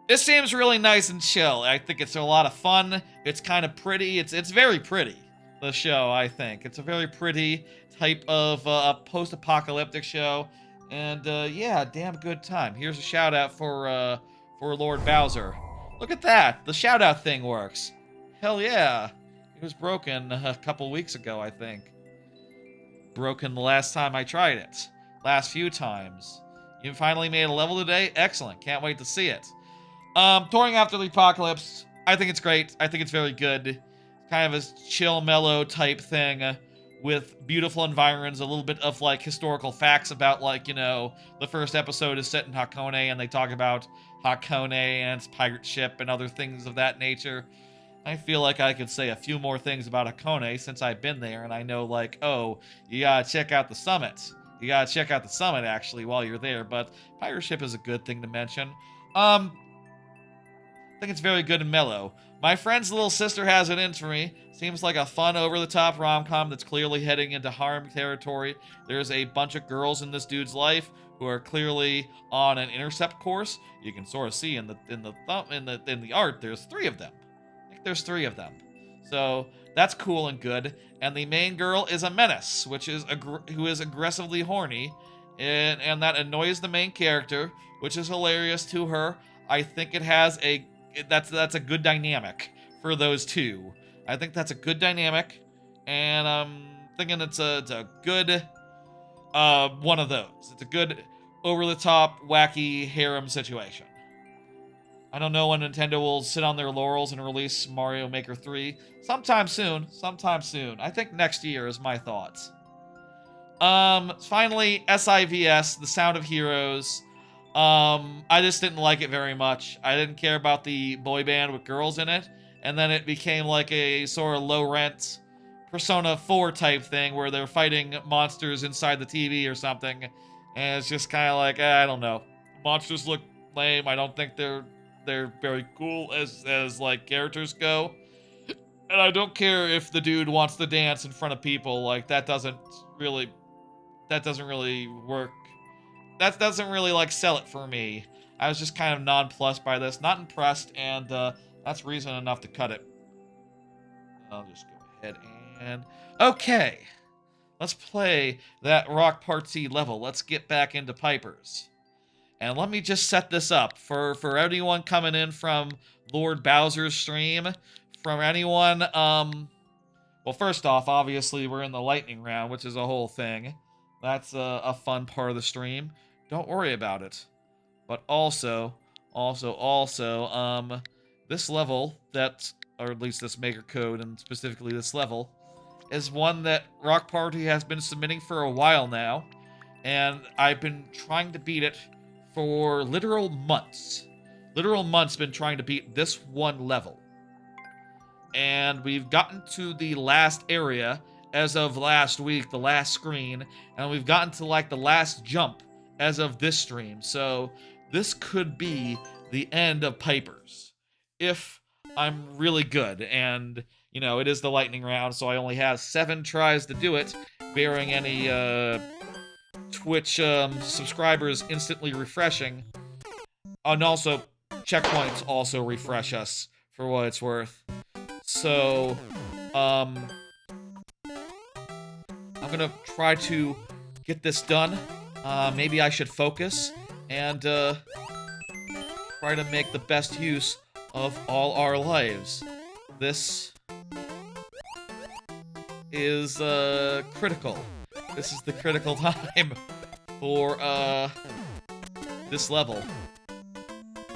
This seems really nice and chill. I think it's a lot of fun. It's kind of pretty. It's very pretty, the show, I think. It's a very pretty type of post-apocalyptic show. And yeah, damn good time. Here's a shout out for Lord Bowser. Look at that. The shout out thing works. Hell yeah. It was broken a couple weeks ago, I think. Broken the last time I tried it. Last few times. You finally made a level today? Excellent. Can't wait to see it. Touring After the Apocalypse. I think it's great. I think it's very good. Kind of a chill, mellow type thing with beautiful environs, a little bit of, like, historical facts about, like, you know, the first episode is set in Hakone, and they talk about Hakone and its pirate ship and other things of that nature. I feel like I could say a few more things about Hakone since I've been there, and I know, like, oh, you gotta check out the summit. You gotta check out the summit, actually, while you're there, but pirate ship is a good thing to mention. I think it's very good and mellow. My Friend's Little Sister Has It In For Me seems like a fun, over-the-top rom-com that's clearly heading into harem territory. There's a bunch of girls in this dude's life who are clearly on an intercept course. You can sort of see in the art, there's 3 of them. I think there's 3 of them. So that's cool and good. And the main girl is a menace, who is aggressively horny, and that annoys the main character, which is hilarious to her. I think that's a good dynamic for those 2. I think that's a good dynamic, and I'm thinking it's a good one of those. It's a good over-the-top, wacky harem situation. I don't know when Nintendo will sit on their laurels and release Mario Maker 3. Sometime soon. I think next year is my thoughts. Finally, SIVS, The Sound of Heroes. I just didn't like it very much. I didn't care about the boy band with girls in it, and then it became like a sort of low-rent Persona 4 type thing where they're fighting monsters inside the TV or something, and it's just kind of like, I don't know. Monsters look lame. I don't think they're very cool as like characters go, and I don't care if the dude wants to dance in front of people. Like that doesn't really work. That doesn't really, like, sell it for me. I was just kind of nonplussed by this. Not impressed, and that's reason enough to cut it. I'll just go ahead and... Okay. Let's play that Rock Party level. Let's get back into Piper's. And let me just set this up. For anyone coming in from Lord Bowser's stream, from anyone... Well, first off, obviously, we're in the lightning round, which is a whole thing. That's a fun part of the stream. Don't worry about it. But also, this level that or at least this maker code, and specifically this level, is one that Rock Party has been submitting for a while now, and I've been trying to beat it for literal months. Literal months been trying to beat this one level. And we've gotten to the last area as of last week, the last screen, and we've gotten to like the last jump as of this stream. So this could be the end of Piper's if I'm really good. And, you know, it is the lightning round, so I only have 7 tries to do it, bearing any Twitch subscribers instantly refreshing. And also, checkpoints also refresh us for what it's worth. So, I'm gonna try to get this done. Maybe I should focus and try to make the best use of all our lives. This is critical. This is the critical time for this level.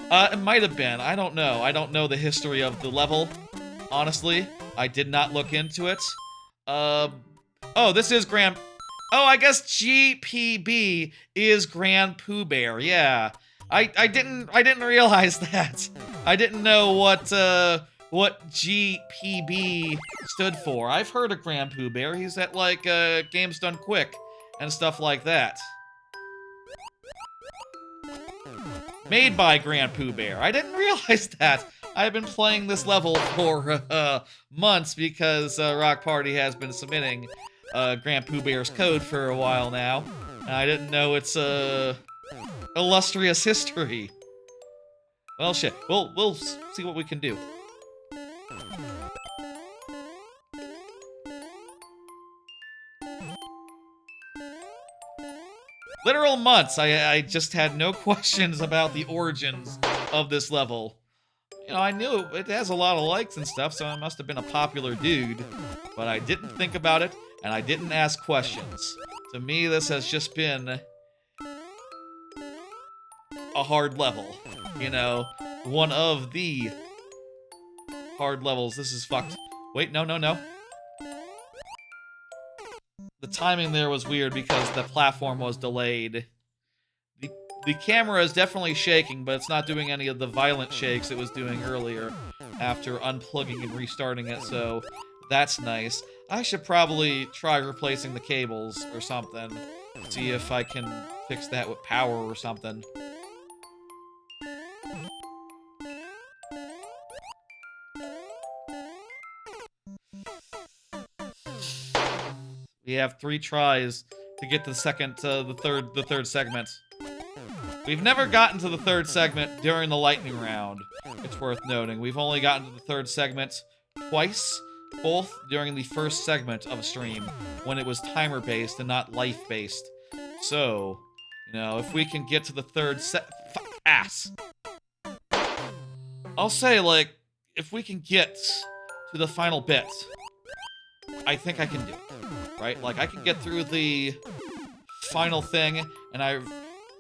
It might have been. I don't know. I don't know the history of the level. Honestly, I did not look into it. Oh, this is Grand... Oh, I guess GPB is Grand Poo Bear. Yeah. I didn't realize that. I didn't know what GPB stood for. I've heard of Grand Poo Bear. He's at, like, Games Done Quick and stuff like that. Made by Grand Poo Bear. I didn't realize that. I've been playing this level for months because Rock Party has been submitting Grand Poo Bear's code for a while now. And I didn't know its illustrious history. Well, shit. We'll see what we can do. Literal months. I just had no questions about the origins of this level. You know, I knew it has a lot of likes and stuff, so I must have been a popular dude. But I didn't think about it, and I didn't ask questions. To me, this has just been a hard level. You know, one of the hard levels. This is fucked. Wait, no. The timing there was weird because the platform was delayed. The camera is definitely shaking, but it's not doing any of the violent shakes it was doing earlier after unplugging and restarting it, so that's nice. I should probably try replacing the cables or something. See if I can fix that with power or something. We have 3 tries to get to the third segment. We've never gotten to the third segment during the lightning round. It's worth noting. We've only gotten to the third segment twice, both during the first segment of a stream, when it was timer-based and not life-based. So, you know, if we can get to the third fuck, ass. I'll say, like, if we can get to the final bit, I think I can do it. Right? Like, I can get through the final thing, and I've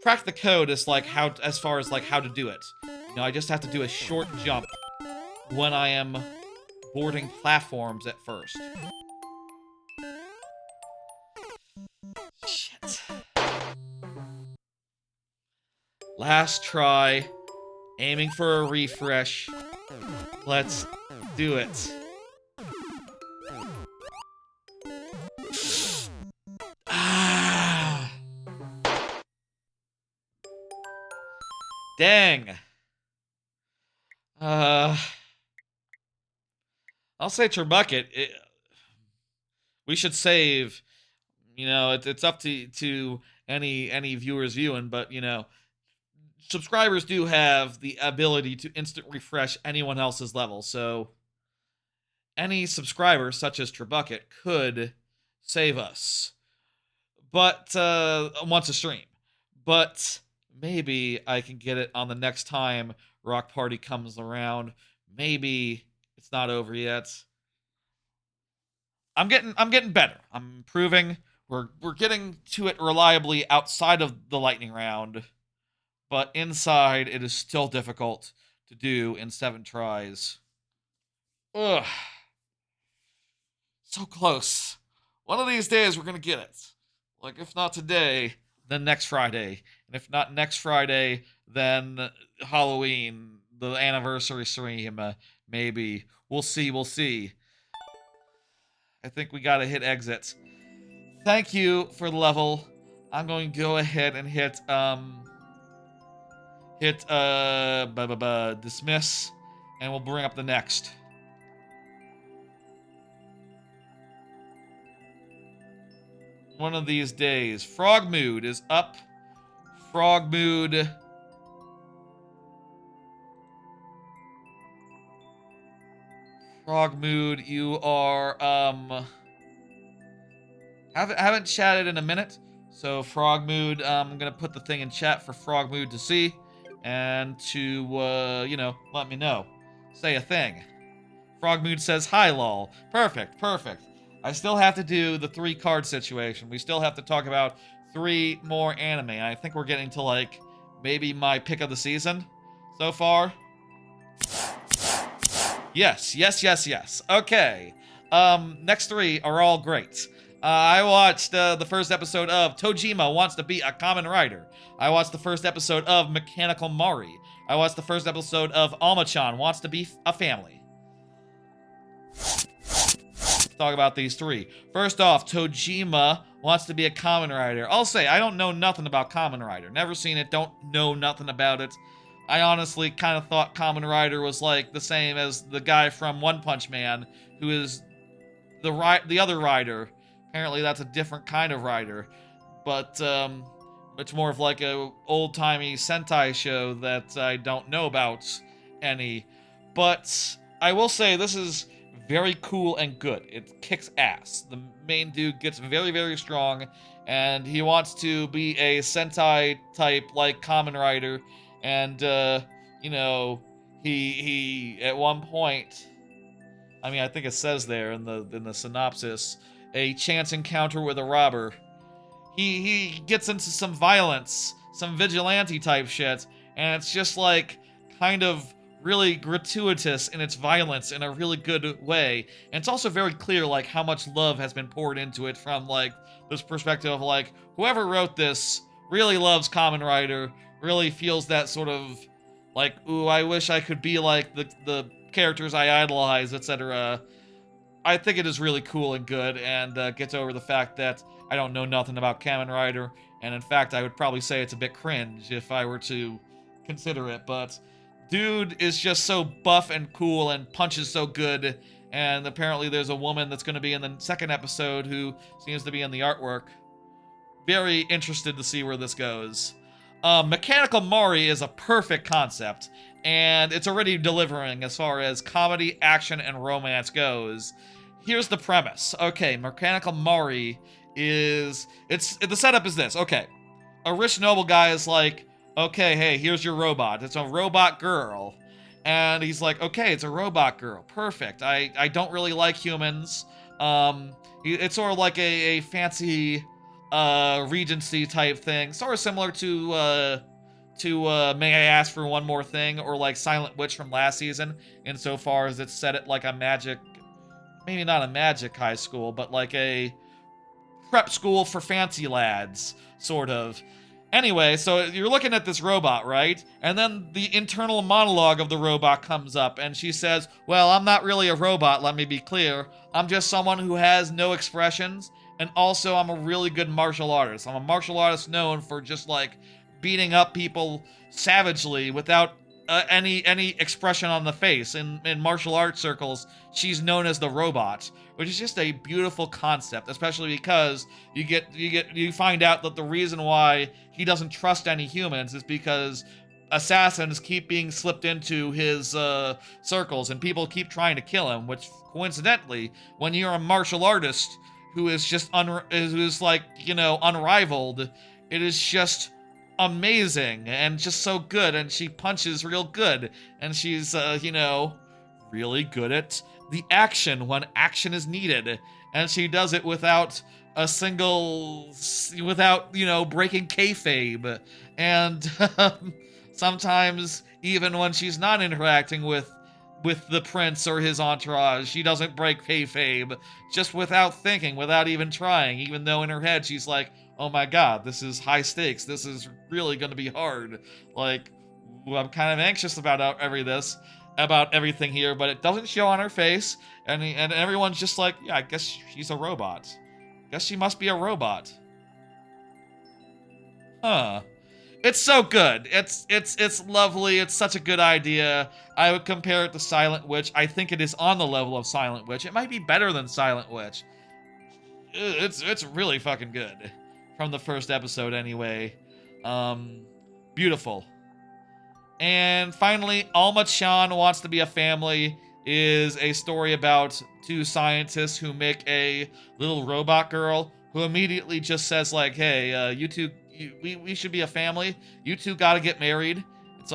cracked the code as far as how to do it. You know, I just have to do a short jump when I am boarding platforms at first. Shit. Last try. Aiming for a refresh. Let's do it. Dang. I'll say Turbucket. We should save. You know, it's up to any viewers viewing, but you know, subscribers do have the ability to instant refresh anyone else's level. So any subscriber, such as Turbucket, could save us. But once a stream. But maybe I can get it on the next time Rock Party comes around. Maybe it's not over yet. I'm getting better. I'm improving. We're getting to it reliably outside of the lightning round, but inside it is still difficult to do in 7 tries. Ugh. So close. One of these days we're gonna get it. Like, if not today, then next Friday. And if not next Friday, then Halloween, the anniversary stream, maybe. We'll see, we'll see. I think we gotta hit exit. Thank you for the level. I'm going to go ahead and hit dismiss, and we'll bring up the next. One of these days. Frog Mood is up. Frog Mood. Frog Mood, you are, haven't chatted in a minute. So Frog Mood, I'm gonna put the thing in chat for Frog Mood to see. And to, let me know. Say a thing. Frog Mood says, hi, lol. Perfect, perfect. I still have to do the 3-card situation. We still have to talk about 3 more anime. I think we're getting to, like, maybe my pick of the season so far. Yes, yes, yes, yes. Okay. Next 3 are all great. I watched the first episode of Tojima Wants to Be a Kamen Rider. I watched the first episode of Mechanical Mari. I watched the first episode of Alma-chan Wants to Be a Family. Talk about these 3. First off, Tojima Wants to Be a Kamen Rider. I'll say, I don't know nothing about Kamen Rider. Never seen it, don't know nothing about it. I honestly kind of thought Kamen Rider was like the same as the guy from One Punch Man, who is the other rider. Apparently that's a different kind of rider. But it's more of like a old-timey Sentai show that I don't know about any. But I will say this is very cool and good. It kicks ass. The main dude gets very, very strong, and he wants to be a Sentai type like Kamen Rider. And he at one point, I mean, I think it says there in the synopsis, a chance encounter with a robber. He gets into some violence, some vigilante type shit, and it's just like kind of really gratuitous in its violence in a really good way. And it's also very clear like how much love has been poured into it from like this perspective of like whoever wrote this really loves Kamen Rider, really feels that sort of like, ooh, I wish I could be like the characters I idolize, etc. I think it is really cool and good, and gets over the fact that I don't know nothing about Kamen Rider, and in fact, I would probably say it's a bit cringe if I were to consider it, but dude is just so buff and cool and punches so good, and apparently there's a woman that's going to be in the second episode who seems to be in the artwork. Very interested to see where this goes. Mechanical Mari is a perfect concept, and it's already delivering as far as comedy, action, and romance goes. Here's the premise. Okay, Mechanical Mari is... the setup is this. Okay, a rich noble guy is like, okay, hey, here's your robot. It's a robot girl. And he's like, okay, it's a robot girl. Perfect. I don't really like humans. It's sort of like a fancy Regency type thing. Sort of similar to May I Ask for One More Thing, or like Silent Witch from last season, insofar as it's set at like a magic, maybe not a magic high school, but like a prep school for fancy lads, sort of. Anyway, so you're looking at this robot, right? And then the internal monologue of the robot comes up, and she says, well, I'm not really a robot, let me be clear. I'm just someone who has no expressions, and also I'm a really good martial artist. I'm a martial artist known for just, like, beating up people savagely without any expression on the face. In martial arts circles, she's known as the robot, which is just a beautiful concept, especially because you find out that the reason why he doesn't trust any humans is because assassins keep being slipped into his circles, and people keep trying to kill him, which coincidentally, when you're a martial artist who is just who's like, unrivaled, it is just amazing and just so good, and she punches real good, and she's really good at the action when action is needed, and she does it without breaking kayfabe, and sometimes even when she's not interacting with with the prince or his entourage. She doesn't break kayfabe just without thinking, without even trying, even though in her head she's like, oh my god, this is high stakes. This is really going to be hard. Like, I'm kind of anxious about everything here, but it doesn't show on her face, and everyone's just like, yeah, I guess she's a robot. Guess she must be a robot. Huh. It's so good. It's lovely. It's such a good idea. I would compare it to Silent Witch. I think it is on the level of Silent Witch. It might be better than Silent Witch. It's really fucking good. From the first episode anyway. Beautiful. And finally, Alma-chan Wants to Be a Family is a story about two scientists who make a little robot girl who immediately just says like, hey, you two, we should be a family. You two gotta get married. It's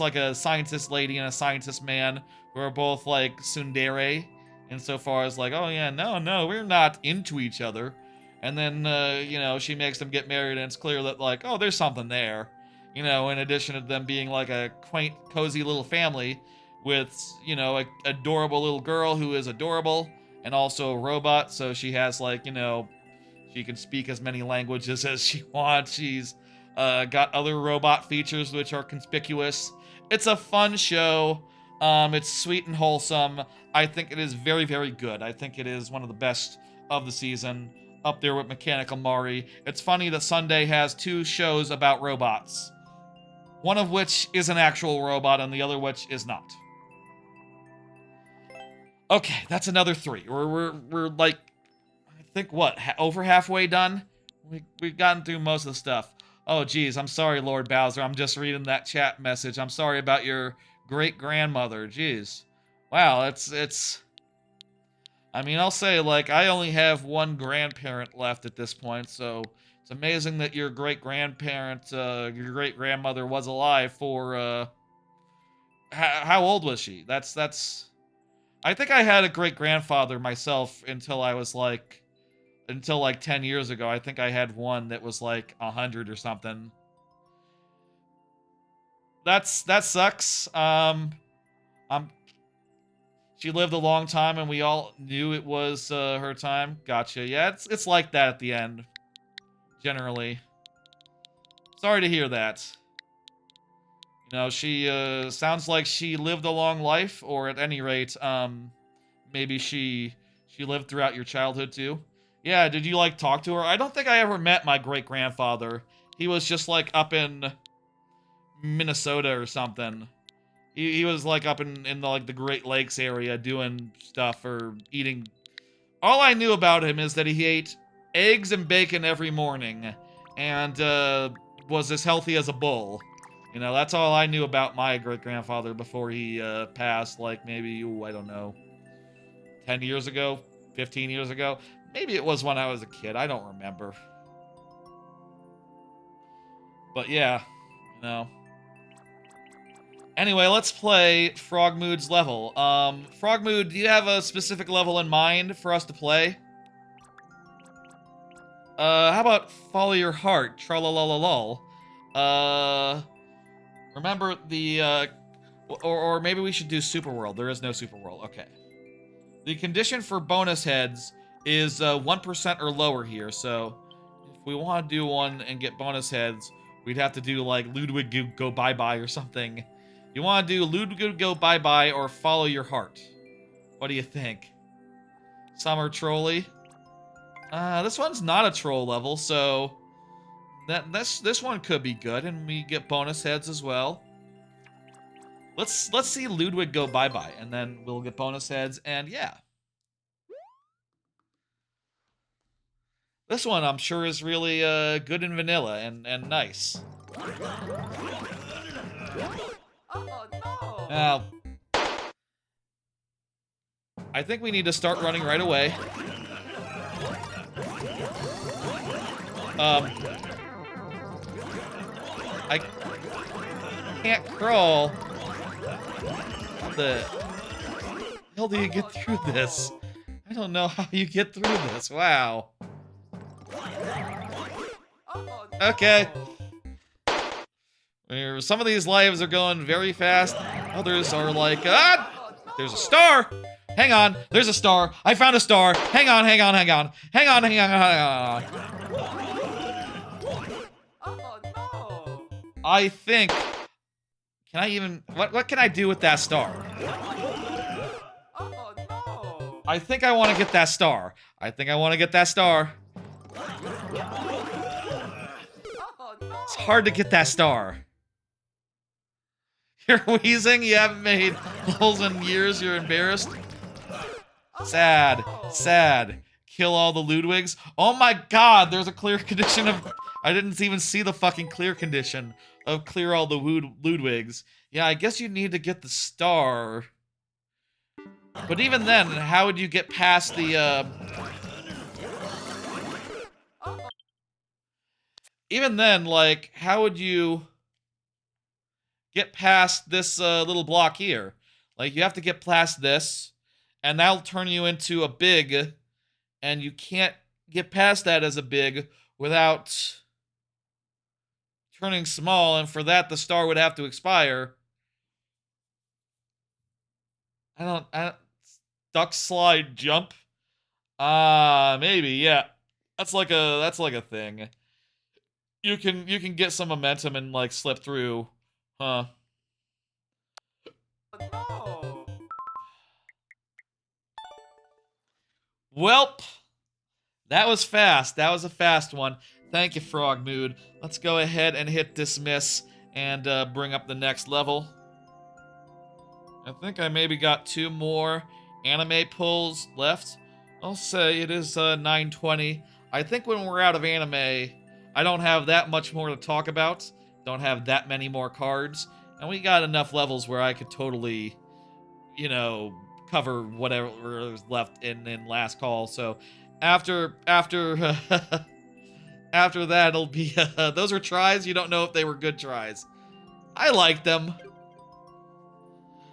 like a scientist lady and a scientist man who are both like tsundere insofar as like, oh yeah, no, we're not into each other. And then, she makes them get married, and it's clear that like, oh, there's something there. In addition to them being like a quaint, cozy little family with, a adorable little girl who is adorable and also a robot. So she has like, she can speak as many languages as she wants. She's got other robot features which are conspicuous. It's a fun show. It's sweet and wholesome. I think it is very, very good. I think it is one of the best of the season, up there with Mechanical Mari. It's funny that Sunday has two shows about robots, one of which is an actual robot and the other which is not. Okay, that's another 3. We're like, I think what, over halfway done? We've gotten through most of the stuff. Oh geez, I'm sorry, Lord Bowser. I'm just reading that chat message. I'm sorry about your great-grandmother. Jeez. Wow, it's I mean, I'll say, like, I only have one grandparent left at this point, so it's amazing that your great-grandparent, your great-grandmother was alive for, how old was she? That's... I think I had a great-grandfather myself until 10 years ago. I think I had one that was, like, 100 or something. That sucks. She lived a long time, and we all knew it was her time. Gotcha. Yeah, it's like that at the end, generally. Sorry to hear that. She sounds like she lived a long life, or at any rate, maybe she lived throughout your childhood too. Yeah, did you like talk to her? I don't think I ever met my great-grandfather. He was just like up in Minnesota or something. He was like up in the like the Great Lakes area doing stuff or eating. All I knew about him is that he ate eggs and bacon every morning and was as healthy as a bull. That's all I knew about my great-grandfather before he passed, like maybe, I don't know, 10 years ago, 15 years ago. Maybe it was when I was a kid. I don't remember. But yeah, Anyway, let's play Frogmood's level. Frogmood, do you have a specific level in mind for us to play? How about Follow Your Heart, Tralalalal? Remember the, or maybe we should do Super World. There is no Super World. Okay. The condition for bonus heads is 1% or lower here, so if we want to do one and get bonus heads, we'd have to do like Ludwig Go Bye Bye or something. You want to do Ludwig Go Bye Bye or Follow Your Heart? What do you think? Summer Trolley? This one's not a troll level, so this one could be good, and we get bonus heads as well. Let's see Ludwig Go Bye Bye, and then we'll get bonus heads, and yeah. This one I'm sure is really good and vanilla and nice. Oh no! Now, I think we need to start running right away. I can't crawl. How the hell do you get through this? I don't know how you get through this. Wow. Okay. Some of these lives are going very fast. Others are like, ah! There's a star! Hang on, there's a star. I found a star. Hang on. Hang on. Oh no! I think... Can I even... What can I do with that star? Oh no! I think I want to get that star. Oh no! It's hard to get that star. You're wheezing? You haven't made levels in years? You're embarrassed? Sad. Kill all the Ludwigs. Oh my god, there's a clear condition of... I didn't even see the fucking clear condition of clear all the Ludwigs. Yeah, I guess you need to get the star. But even then, how would you get past the, Even then, like, how would you get past this, little block here? Like, you have to get past this, and that'll turn you into a big, and you can't get past that as a big without turning small, and for that, the star would have to expire. I don't, duck, slide, jump? Maybe, yeah. That's like a thing. You can get some momentum and, like, slip through. Huh. No! Welp. That was fast. That was a fast one. Thank you, Frog Mood. Let's go ahead and hit dismiss and bring up the next level. I think I maybe got 2 more anime pulls left. I'll say it is 9:20. I think when we're out of anime, I don't have that much more to talk about. Don't have that many more cards. And we got enough levels where I could totally, you know, cover whatever is left in last call. So after after that, it'll be those were tries. You don't know if they were good tries. I like them.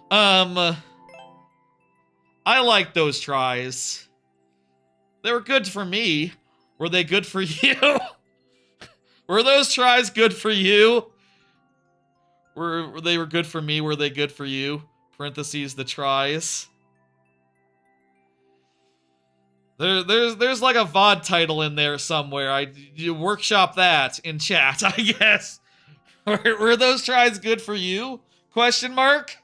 I like those tries. They were good for me. Were they good for you? Were those tries good for you? Were they good for me? Were they good for you? Parentheses, the tries. There's like a VOD title in there somewhere. You workshop that in chat, I guess. Were those tries good for you? Question mark?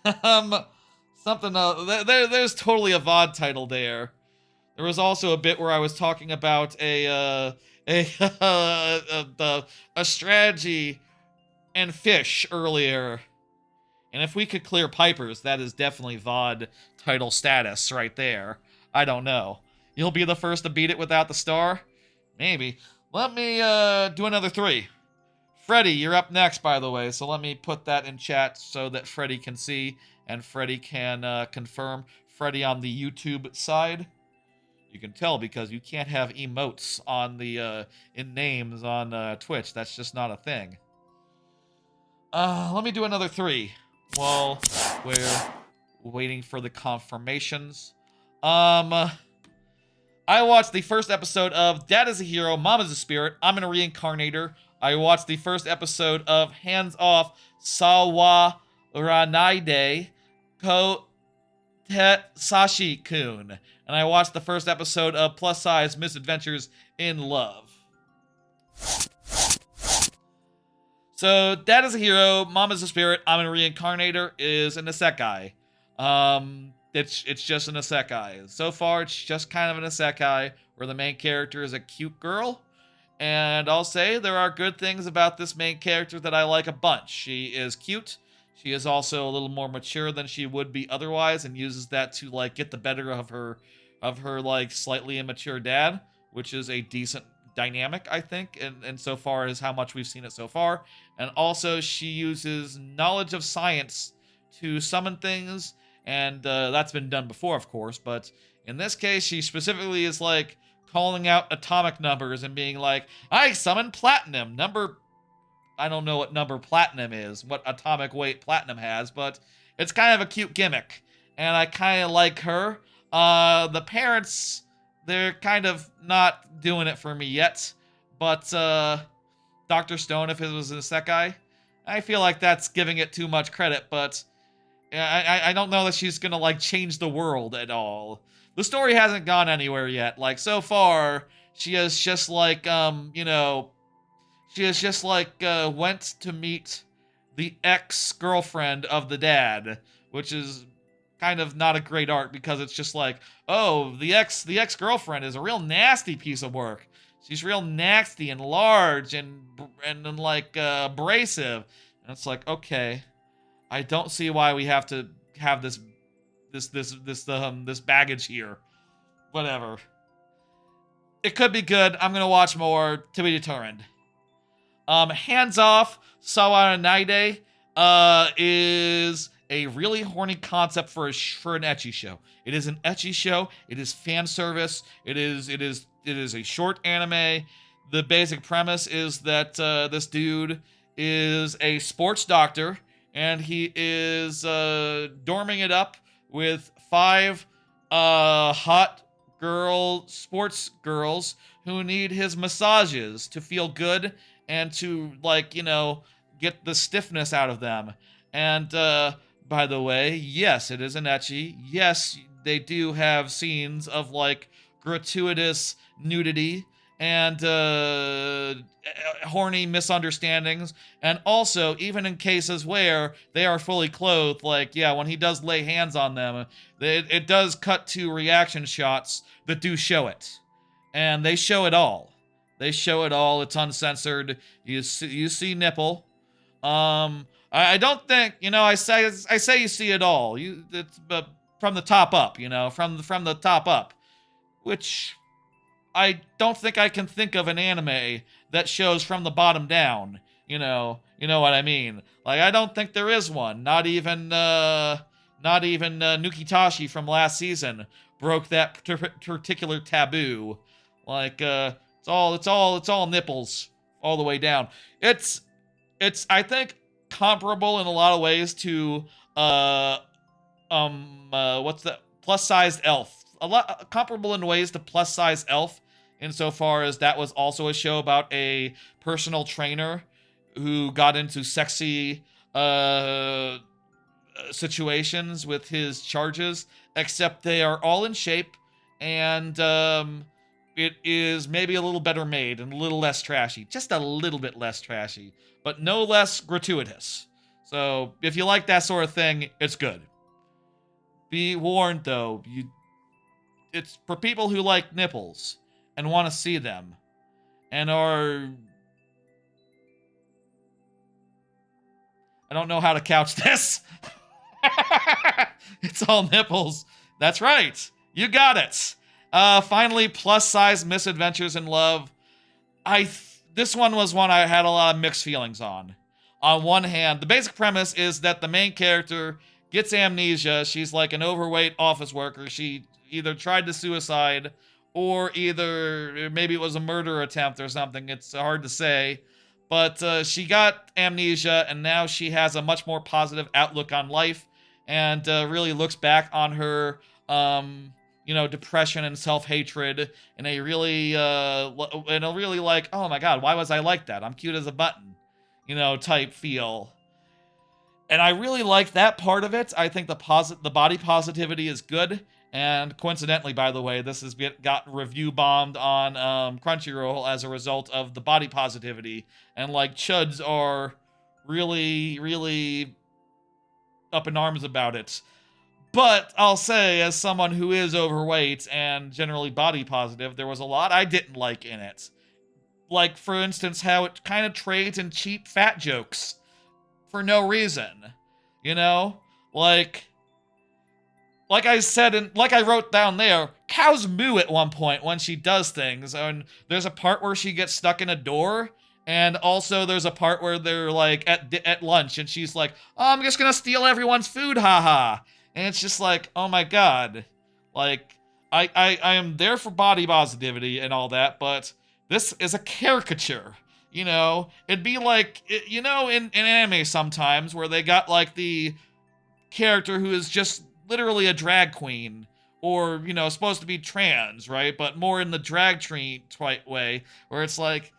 Something else. There's totally a VOD title there. There was also a bit where I was talking about a strategy and fish earlier. And if we could clear Pipers, that is definitely VOD title status right there. I don't know. You'll be the first to beat it without the star? Maybe. Let me do another 3. Freddy, you're up next, by the way, so let me put that in chat so that Freddy can see and Freddy can confirm. Freddy on the YouTube side. You can tell because you can't have emotes on the in names on Twitch. That's just not a thing. Let me do another 3 while we're waiting for the confirmations. I watched the first episode of Dad is a Hero, Mom is a Spirit, I'm in a Reincarnator. I watched the first episode of Hands Off Sawa Ranaide Ko Tetsashi-kun. And I watched the first episode of Plus Size Misadventures in Love. So, Dad is a Hero, Mom is a Spirit, I'm a Reincarnator is an isekai. It's just an isekai. So far, it's just kind of an isekai where the main character is a cute girl. And I'll say there are good things about this main character that I like a bunch. She is cute. She is also a little more mature than she would be otherwise and uses that to, like, get the better of her like, slightly immature dad, which is a decent dynamic, I think, and so far as how much we've seen it so far. And also, she uses knowledge of science to summon things, and that's been done before, of course, but in this case, she specifically is, like, calling out atomic numbers and being like, I summon platinum, I don't know what number platinum is, what atomic weight platinum has, but it's kind of a cute gimmick, and I kind of like her. The parents, they're kind of not doing it for me yet, but Dr. Stone, if it was an isekai, I feel like that's giving it too much credit, but I don't know that she's gonna like change the world at all. The story hasn't gone anywhere yet. Like so far, she has just like she has just like went to meet the ex-girlfriend of the dad, which is kind of not a great arc because it's just like, oh, the ex-girlfriend is a real nasty piece of work. She's real nasty and large and like abrasive. And it's like, okay, I don't see why we have to have this baggage here. Whatever. It could be good. I'm gonna watch more. To be determined. Hands Off Sawanade is a really horny concept for an ecchi show. It is an ecchi show. It is fan service. It is a short anime. The basic premise is that this dude is a sports doctor and he is dorming it up with 5 hot sports girls who need his massages to feel good and to, like, get the stiffness out of them. And by the way, yes, it is an ecchi. Yes, they do have scenes of like gratuitous nudity and horny misunderstandings, and also even in cases where they are fully clothed, like, yeah, when he does lay hands on them, it does cut to reaction shots that do show it, and they show it all. They show it all. It's uncensored. You see nipple. I don't think, I say you see it all. It's from the top up, from the top up, which I don't think I can think of an anime that shows from the bottom down. You know what I mean? Like, I don't think there is one. Not even Nukitashi from last season broke that particular taboo. Like, it's all nipples all the way down. It's I think comparable in a lot of ways to what's that, plus sized elf. A lot comparable in ways to plus size elf, insofar as that was also a show about a personal trainer who got into sexy situations with his charges, except they are all in shape, and it is maybe a little better made and a little less trashy. Just a little bit less trashy, but no less gratuitous. So if you like that sort of thing, it's good. Be warned, though, it's for people who like nipples and want to see them and are... I don't know how to couch this. It's all nipples. That's right. You got it. Finally, plus size misadventures in love. This one was one I had a lot of mixed feelings on. On one hand, the basic premise is that the main character gets amnesia. She's like an overweight office worker. She either tried to suicide or either maybe it was a murder attempt or something. It's hard to say. But she got amnesia, and now she has a much more positive outlook on life, and really looks back on her, depression and self-hatred in a really, like, oh my god, why was I like that? I'm cute as a button, type feel. And I really like that part of it. I think the body positivity is good. And coincidentally, by the way, this has got review bombed on Crunchyroll as a result of the body positivity. And like, chuds are really, really up in arms about it. But I'll say, as someone who is overweight and generally body positive, there was a lot I didn't like in it. Like, for instance, how it kind of trades in cheap fat jokes for no reason. Like I said, and like I wrote down there, cows moo at one point when she does things. And there's a part where she gets stuck in a door. And also there's a part where they're like at lunch and she's like, oh, I'm just going to steal everyone's food, haha. And it's just like, oh my god. Like, I am there for body positivity and all that, but this is a caricature. It'd be like, in anime sometimes where they got like the character who is just literally a drag queen, or supposed to be trans, right? But more in the drag type way, where it's like,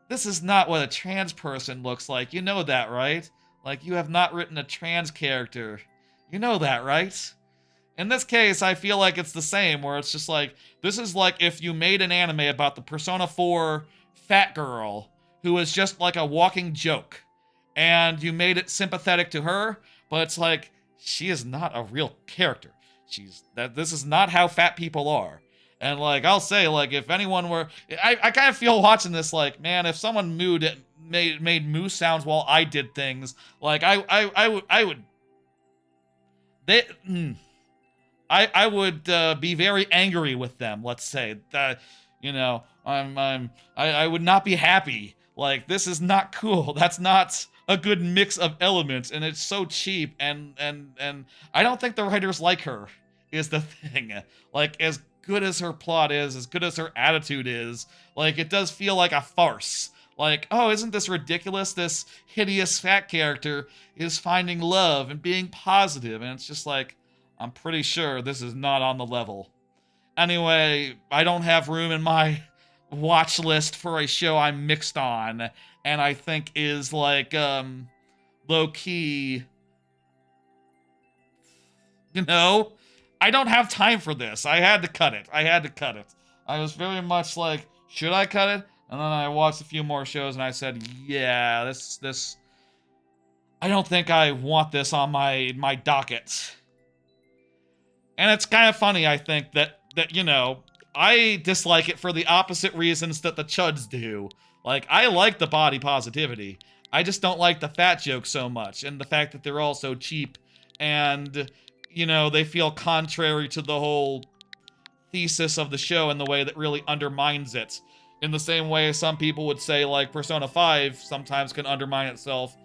this is not what a trans person looks like. You know that, right? Like, you have not written a trans character. You know that, right? In this case, I feel like it's the same, where it's just like, this is like if you made an anime about the Persona 4 fat girl who is just like a walking joke, and you made it sympathetic to her, but it's like, she is not a real character. This is not how fat people are. And like, I'll say, like, if anyone were, I kind of feel watching this like, man, if someone made moo sounds while I did things, like, I would, they, I would be very angry with them. Let's say that, you know, I would not be happy. Like, this is not cool. That's not a good mix of elements, and it's so cheap. And I don't think the writers like her. Is the thing. Like, as good as her plot is, as good as her attitude is, like, it does feel like a farce. Like, oh, isn't this ridiculous? This hideous fat character is finding love and being positive, and it's just like, I'm pretty sure this is not on the level. Anyway, I don't have room in my watch list for a show I'm mixed on, and I think is like, low-key, you know? I don't have time for this. I had to cut it. I was very much like, should I cut it? And then I watched a few more shows and I said, yeah, this I don't think I want this on my docket. And it's kind of funny, I think, that you know, I dislike it for the opposite reasons that the chuds do. Like, I like the body positivity. I just don't like the fat jokes so much, and the fact that they're all so cheap, and, you know, they feel contrary to the whole thesis of the show in the way that really undermines it. In the same way some people would say, like, Persona 5 sometimes can undermine itself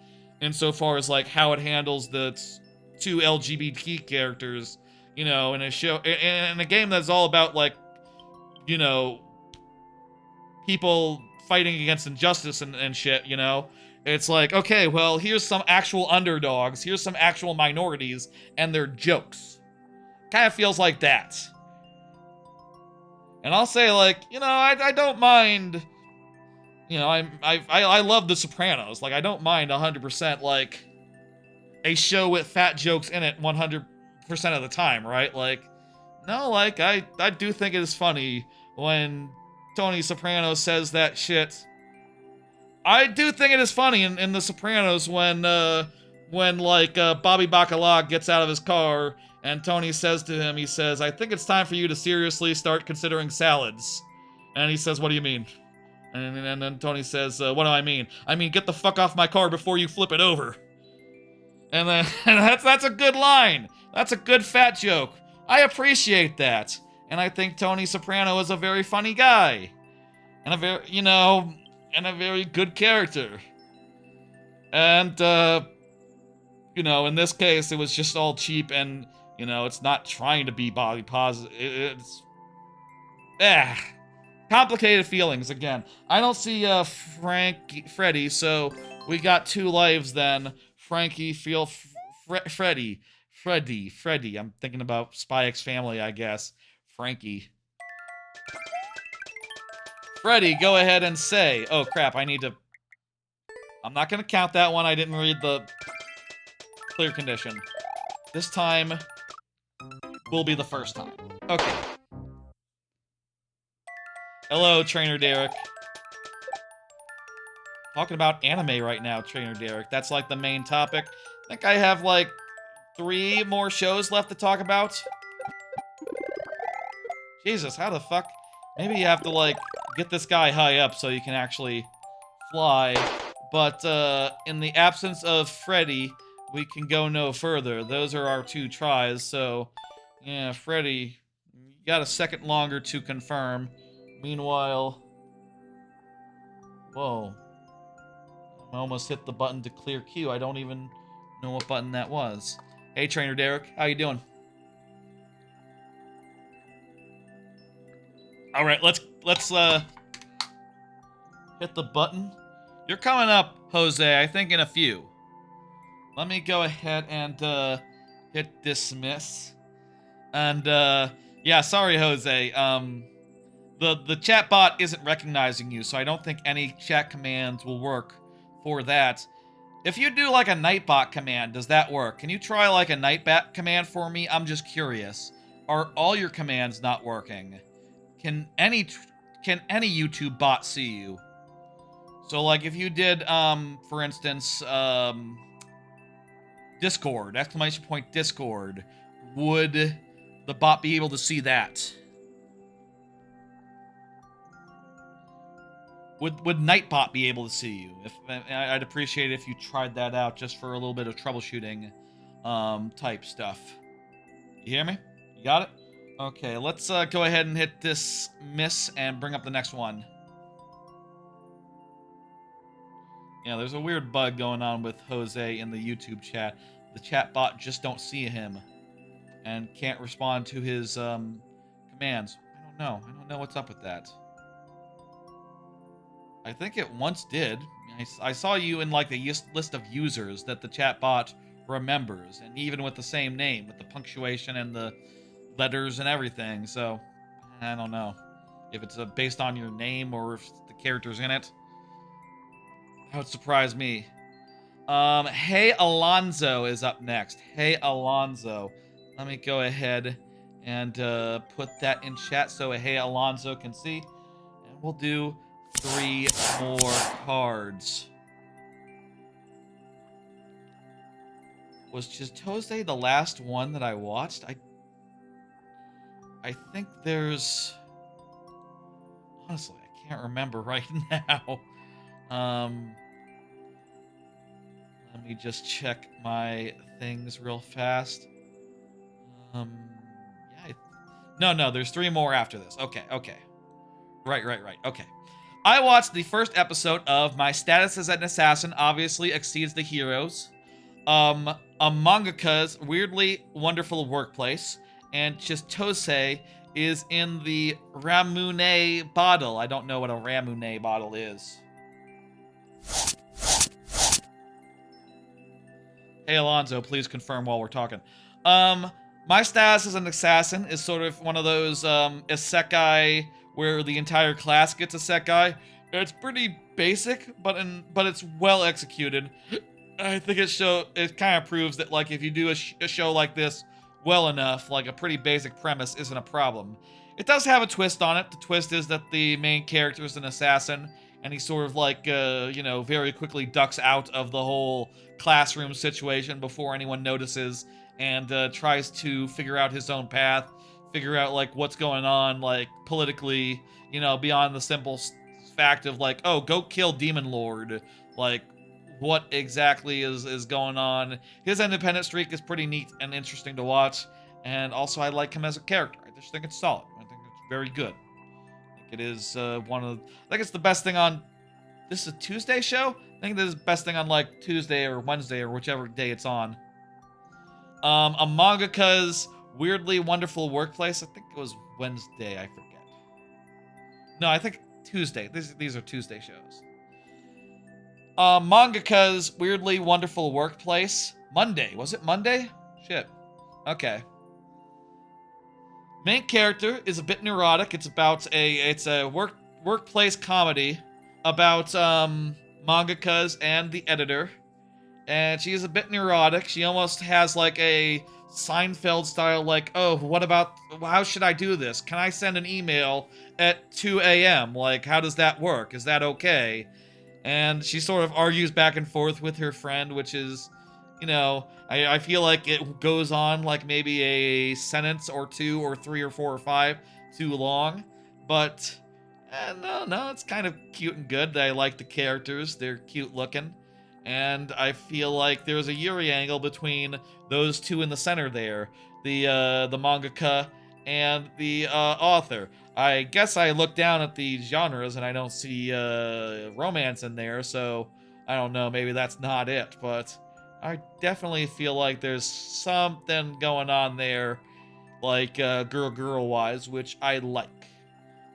insofar as, like, how it handles the two LGBT characters, you know, in a show, in a game that's all about, like, you know, people fighting against injustice and shit, you know? It's like, okay, well, here's some actual underdogs, here's some actual minorities, and they're jokes. Kind of feels like that. And I'll say, like, you know, I don't mind, you know, I love The Sopranos. Like, I don't mind 100%, like, a show with fat jokes in it 100% of the time, right? Like, no, like, I do think it is funny when Tony Soprano says that shit. I do think it is funny in The Sopranos when like, Bobby Bacala gets out of his car and Tony says to him, he says, I think it's time for you to seriously start considering salads. And he says, what do you mean? And then Tony says, what do I mean? I mean, get the fuck off my car before you flip it over. And then, and that's a good line. That's a good fat joke. I appreciate that. And I think Tony Soprano is a very funny guy. And a very, you know, and a very good character. And, you know, in this case, it was just all cheap and, you know, it's not trying to be body positive. It's, complicated feelings again. I don't see, Freddy, so we got 2 lives then. Frankie, Freddy. I'm thinking about Spy X Family, I guess. Frankie. Freddy, go ahead and say. Oh, crap, I'm not gonna count that one. I didn't read the clear condition. This time will be the first time. Okay. Hello, Trainer Derek. Talking about anime right now, Trainer Derek. That's, like, the main topic. I think I have, like, 3 more shows left to talk about. Jesus, how the fuck? Maybe you have to, like, get this guy high up so you can actually fly. But, in the absence of Freddy, we can go no further. Those are our 2 tries, so... Yeah, Freddy, you got a second longer to confirm. Meanwhile... Whoa. I almost hit the button to clear queue. I don't even know what button that was. Hey, Trainer Derek, how you doing? All right, let's hit the button. You're coming up, Jose, I think in a few. Let me go ahead and hit dismiss. And yeah, sorry, Jose. The chat bot isn't recognizing you, so I don't think any chat commands will work for that. If you do like a Nightbot command, does that work? Can you try like a Nightbot command for me? I'm just curious. Are all your commands not working? Can any YouTube bot see you? So like if you did for instance Discord, exclamation point Discord, would the bot be able to see that? Would Nightbot be able to see you? I'd appreciate it if you tried that out just for a little bit of troubleshooting type stuff. You hear me? You got it? Okay, let's go ahead and hit this miss and bring up the next one. Yeah, there's a weird bug going on with Jose in the YouTube chat. The chat bot just don't see him and can't respond to his commands. I don't know what's up with that. I think it once did. I saw you in like the list of users that the chatbot remembers, and even with the same name, with the punctuation and the letters and everything. So I don't know if it's based on your name or if the character's in it. That would surprise me. Hey Alonzo is up next. Hey Alonzo. Let me go ahead and put that in chat so Hey Alonzo can see. And we'll do 3 more cards. Was Chitose the last one that I watched? I think there's... Honestly, I can't remember right now. Let me just check my things real fast. Yeah. No, there's 3 more after this. Okay. Right. Okay. I watched the first episode of My Status as an Assassin Obviously Exceeds the Heroes, a mangaka's Weirdly Wonderful Workplace, and Chitose is in the Ramune bottle. I don't know what a Ramune bottle is. Hey Alonzo, please confirm while we're talking. My Status as an Assassin is sort of one of those isekai where the entire class gets isekai. It's pretty basic, but it's well executed. I think it kind of proves that like if you do a show like this well enough, like a pretty basic premise isn't a problem. It does have a twist on it. The twist is that the main character is an assassin, and he sort of like very quickly ducks out of the whole classroom situation before anyone notices, and tries to figure out his own path, figure out like what's going on like politically, beyond the simple fact of like, oh, go kill Demon Lord, like what exactly is going on. His independent streak is pretty neat and interesting to watch, and also I like him as a character. I just think it's solid. I think it's very good. I think it is I think it's the best thing on... This is a Tuesday show? I think this is the best thing on like Tuesday or Wednesday or whichever day it's on. A mangaka's Weirdly Wonderful Workplace. I think it was Wednesday. I forget. No, I think Tuesday. These are Tuesday shows. Mangaka's Weirdly Wonderful Workplace. Monday. Was it Monday? Shit. Okay. Main character is a bit neurotic. It's a workplace comedy about mangakas and the editor. And she is a bit neurotic. She almost has like a Seinfeld style, like, oh, how should I do this? Can I send an email at 2 a.m.? Like, how does that work? Is that okay? And she sort of argues back and forth with her friend, which is, I feel like it goes on like maybe a sentence or 2 or 3 or 4 or 5 too long. But, no, it's kind of cute and good. I like the characters. They're cute looking. And I feel like there's a Yuri angle between those two in the center there. The mangaka and the author. I guess I look down at the genres and I don't see romance in there, so I don't know, maybe that's not it, but I definitely feel like there's something going on there, like girl wise, which I like.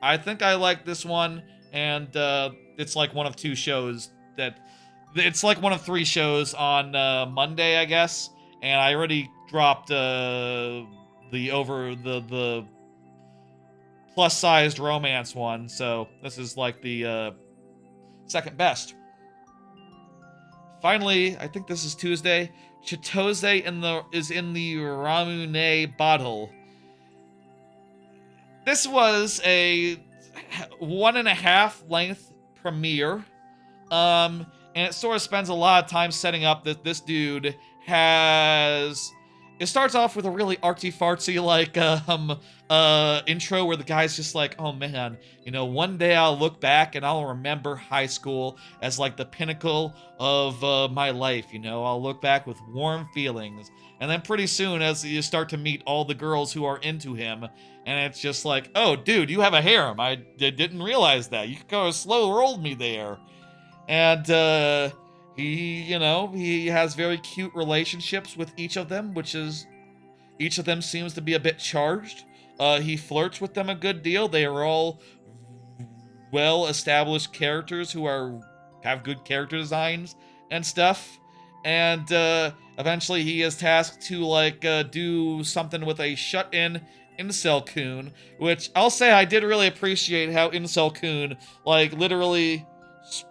I think I like this one, and it's like one of 2 shows it's like one of 3 shows on Monday, I guess, and I already dropped the plus-sized romance one, so this is like the second best. finally, I think this is Tuesday. Chitose is in the Ramune bottle. This was a 1.5 length premiere. And it sort of spends a lot of time setting up that this dude has. It starts off with a really artsy-fartsy, like, intro where the guy's just like, oh man, you know, one day I'll look back and I'll remember high school as, like, the pinnacle of my life, you know? I'll look back with warm feelings. And then pretty soon, as you start to meet all the girls who are into him, and it's just like, oh, dude, you have a harem. I didn't realize that. You kind of slow-rolled me there. And, he has very cute relationships with each of them, each of them seems to be a bit charged. He flirts with them a good deal. They are all well-established characters who have good character designs and stuff. And, eventually he is tasked to, like, do something with a shut-in incel-kun, which I'll say I did really appreciate how incel-kun, like, literally...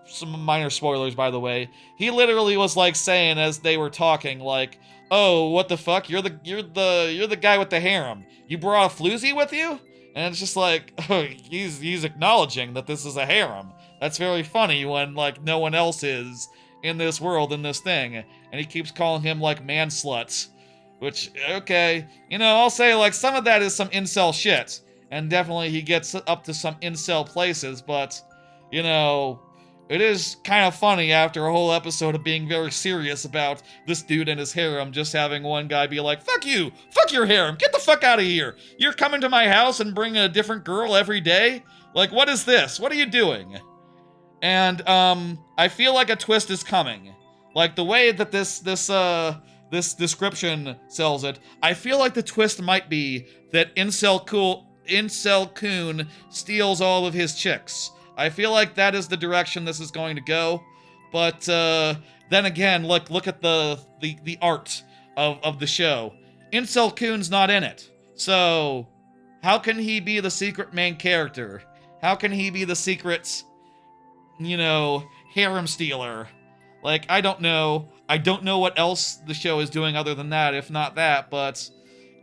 Some minor spoilers, by the way. He literally was like saying as they were talking, like, "Oh, what the fuck? You're the guy with the harem. You brought a floozy with you?" And it's just like, oh, he's acknowledging that this is a harem. That's very funny when like no one else is in this world in this thing, and he keeps calling him like man sluts, which okay, you know, I'll say like some of that is some incel shit, and definitely he gets up to some incel places, but you know. It is kind of funny after a whole episode of being very serious about this dude and his harem just having one guy be like, fuck you! Fuck your harem! Get the fuck out of here! You're coming to my house and bringing a different girl every day? Like, what is this? What are you doing? And, I feel like a twist is coming. Like, the way that this description sells it, I feel like the twist might be that Incel Kun steals all of his chicks. I feel like that is the direction this is going to go, but then again, look at the art of the show. Incel Kun's not in it, so how can he be the secret main character? How can he be the secret, you know, harem stealer? Like, I don't know. I don't know what else the show is doing other than that, if not that, but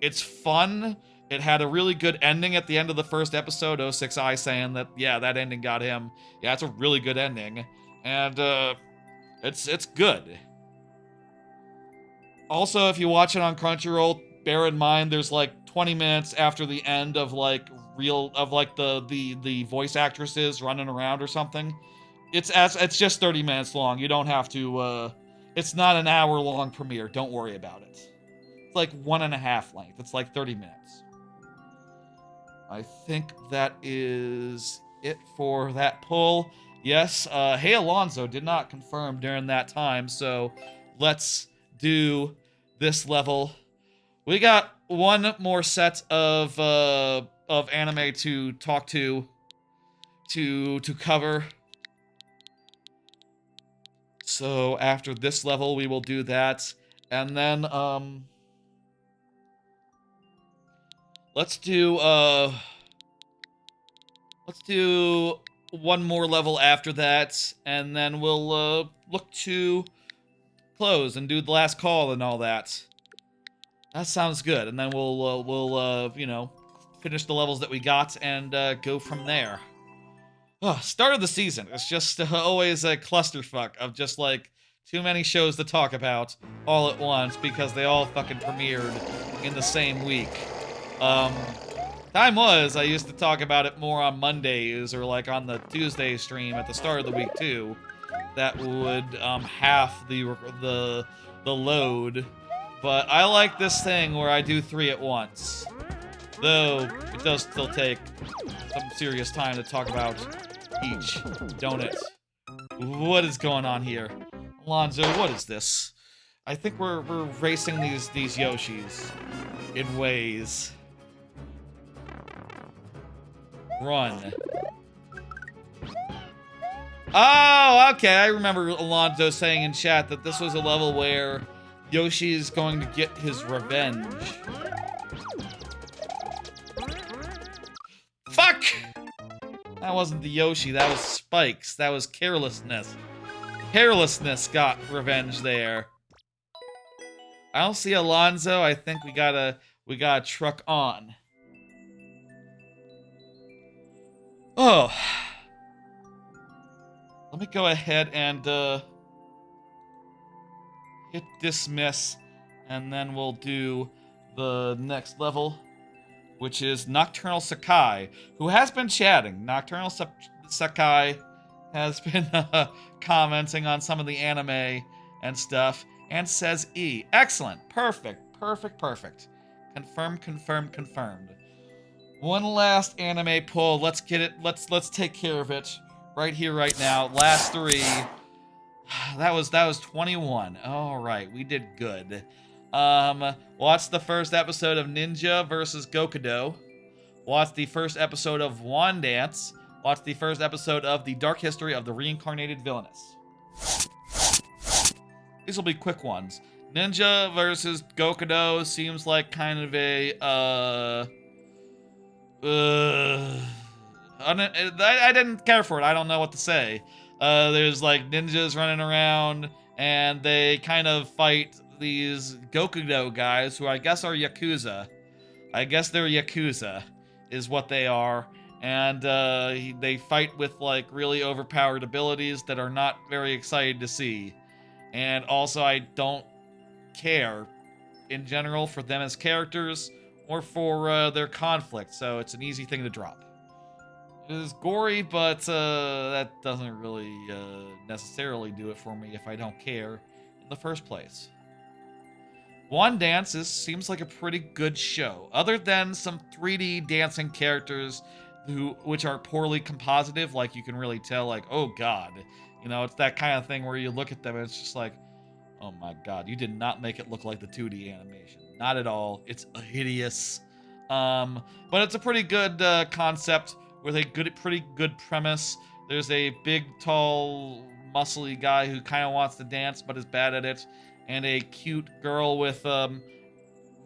it's fun. It had a really good ending at the end of the first episode, 06I saying that, yeah, that ending got him. Yeah, it's a really good ending. And, it's good. Also, if you watch it on Crunchyroll, bear in mind there's like 20 minutes after the end of like the voice actresses running around or something. It's just 30 minutes long. You don't have to, it's not an hour-long premiere. Don't worry about it. It's like 1.5 length. It's like 30 minutes. I think that is it for that pull. Yes, Hey Alonzo did not confirm during that time, so let's do this level. We got one more set of anime to talk to cover. So after this level, we will do that, and then let's do one more level after that, and then we'll look to close and do the last call and all that. That sounds good, and then we'll you know, finish the levels that we got and go from there. Start of the season. It's just always a clusterfuck of just like too many shows to talk about all at once because they all fucking premiered in the same week. Time was, I used to talk about it more on Mondays or like on the Tuesday stream at the start of the week too. That would half the load. But I like this thing where I do 3 at once. Though it does still take some serious time to talk about each, don't it? What is going on here? Alonzo, what is this? I think we're racing these Yoshis in ways. Run. Oh, okay. I remember Alonzo saying in chat that this was a level where Yoshi is going to get his revenge. Fuck! That wasn't the Yoshi, that was Spikes. That was carelessness. Carelessness got revenge there. I don't see Alonzo. I think we gotta truck on. Oh. Let me go ahead and hit dismiss, and then we'll do the next level, which is Nocturnal Sakai, who has been chatting. Nocturnal Sakai has been commenting on some of the anime and stuff, and says E. Excellent. Perfect. Confirmed. One last anime pull. Let's get it. Let's take care of it right here, right now. Last 3. That was 21. All right, we did good. Watch the first episode of Ninja versus Gokudo. Watch the first episode of Wand Dance. Watch the first episode of The Dark History of the Reincarnated Villainess. These will be quick ones. Ninja versus Gokudo seems like kind of a I didn't care for it. I don't know what to say. There's like ninjas running around, and they kind of fight these Gokudo guys, who I guess are Yakuza. I guess they're Yakuza, is what they are. And they fight with like really overpowered abilities that are not very excited to see. And also, I don't care in general for them as characters or for their conflict, so it's an easy thing to drop. It is gory, but that doesn't really necessarily do it for me if I don't care in the first place. Wand Dance seems like a pretty good show, other than some 3D dancing characters which are poorly compositive. Like, you can really tell, like, oh god, you know, it's that kind of thing where you look at them and it's just like, oh my god, you did not make it look like the 2D animation. Not at all. It's hideous. But it's a pretty good concept with a pretty good premise. There's a big, tall, muscly guy who kind of wants to dance but is bad at it, and a cute girl with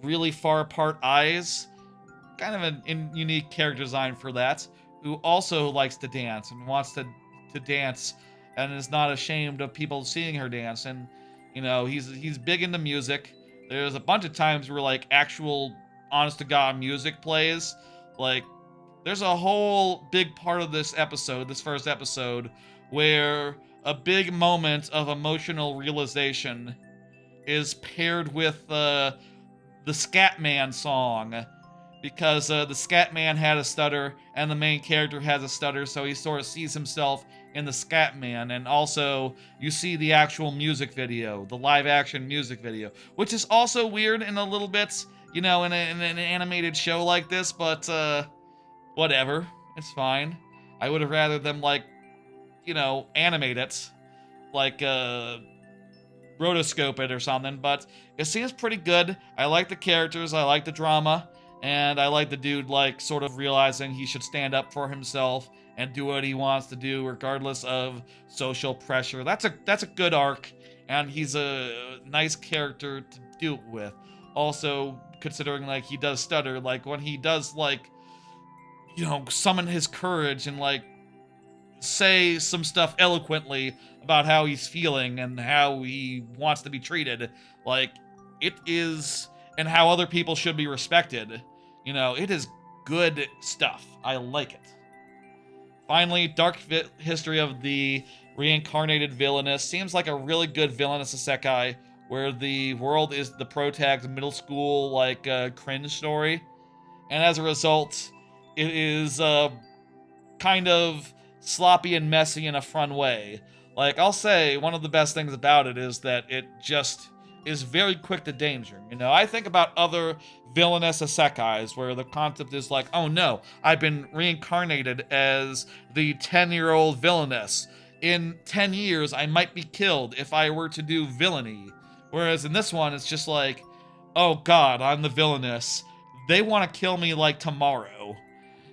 really far apart eyes. Kind of a unique character design for that, who also likes to dance and wants to dance and is not ashamed of people seeing her dance. And you know, he's big into music. There's a bunch of times where like actual honest to god music plays. Like, there's a whole big part of this first episode, where a big moment of emotional realization is paired with the Scatman song, because the Scatman had a stutter and the main character has a stutter, so he sort of sees himself in the Scatman. And also you see the actual music video, the live action music video, which is also weird in a little bit, you know, in an animated show like this, but whatever, it's fine. I would have rather them, like, you know, animate it, like rotoscope it or something. But it seems pretty good. I like the characters, I like the drama, and I like the dude, like, sort of realizing he should stand up for himself and do what he wants to do regardless of social pressure. That's a good arc, and he's a nice character to do it with. Also, considering, like, he does stutter, like, when he does, like, you know, summon his courage and, like, say some stuff eloquently about how he's feeling and how he wants to be treated, like, it is, and how other people should be respected. You know, it is good stuff. I like it. Finally, Dark History of the Reincarnated Villainess seems like a really good villainous isekai, where the world is the protag's middle school, like, cringe story. And as a result, it is kind of sloppy and messy in a fun way. Like, I'll say one of the best things about it is that it just is very quick to danger. You know, I think about other villainous isekais where the concept is like, oh no, I've been reincarnated as the 10-year-old villainess. In 10 years, I might be killed if I were to do villainy. Whereas in this one, it's just like, oh god, I'm the villainess. They want to kill me like tomorrow.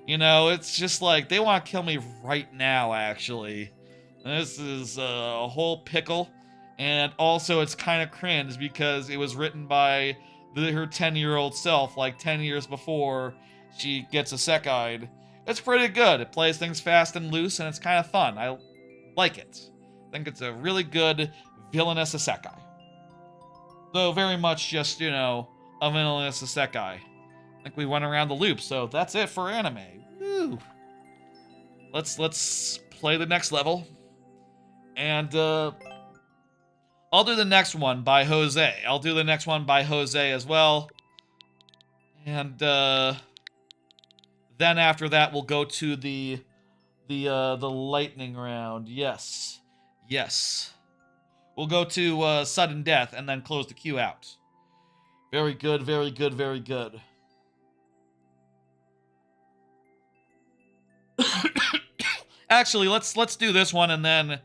You know, it's just like, they want to kill me right now, actually. This is a whole pickle. And also, it's kind of cringe because it was written by her 10-year-old self, like 10 years before she gets isekai'd. It's pretty good. It plays things fast and loose, and it's kind of fun. I like it. think it's a really good villainous isekai. Though very much just, you know, a villainous isekai. I think we went around the loop, so that's it for anime. Woo! Let's play the next level. And I'll do the next one by Jose. I'll do the next one by Jose as well. And then after that we'll go to the lightning round. Yes. Yes. We'll go to sudden death and then close the queue out. Very good, very good, very good. Actually, let's do this one and then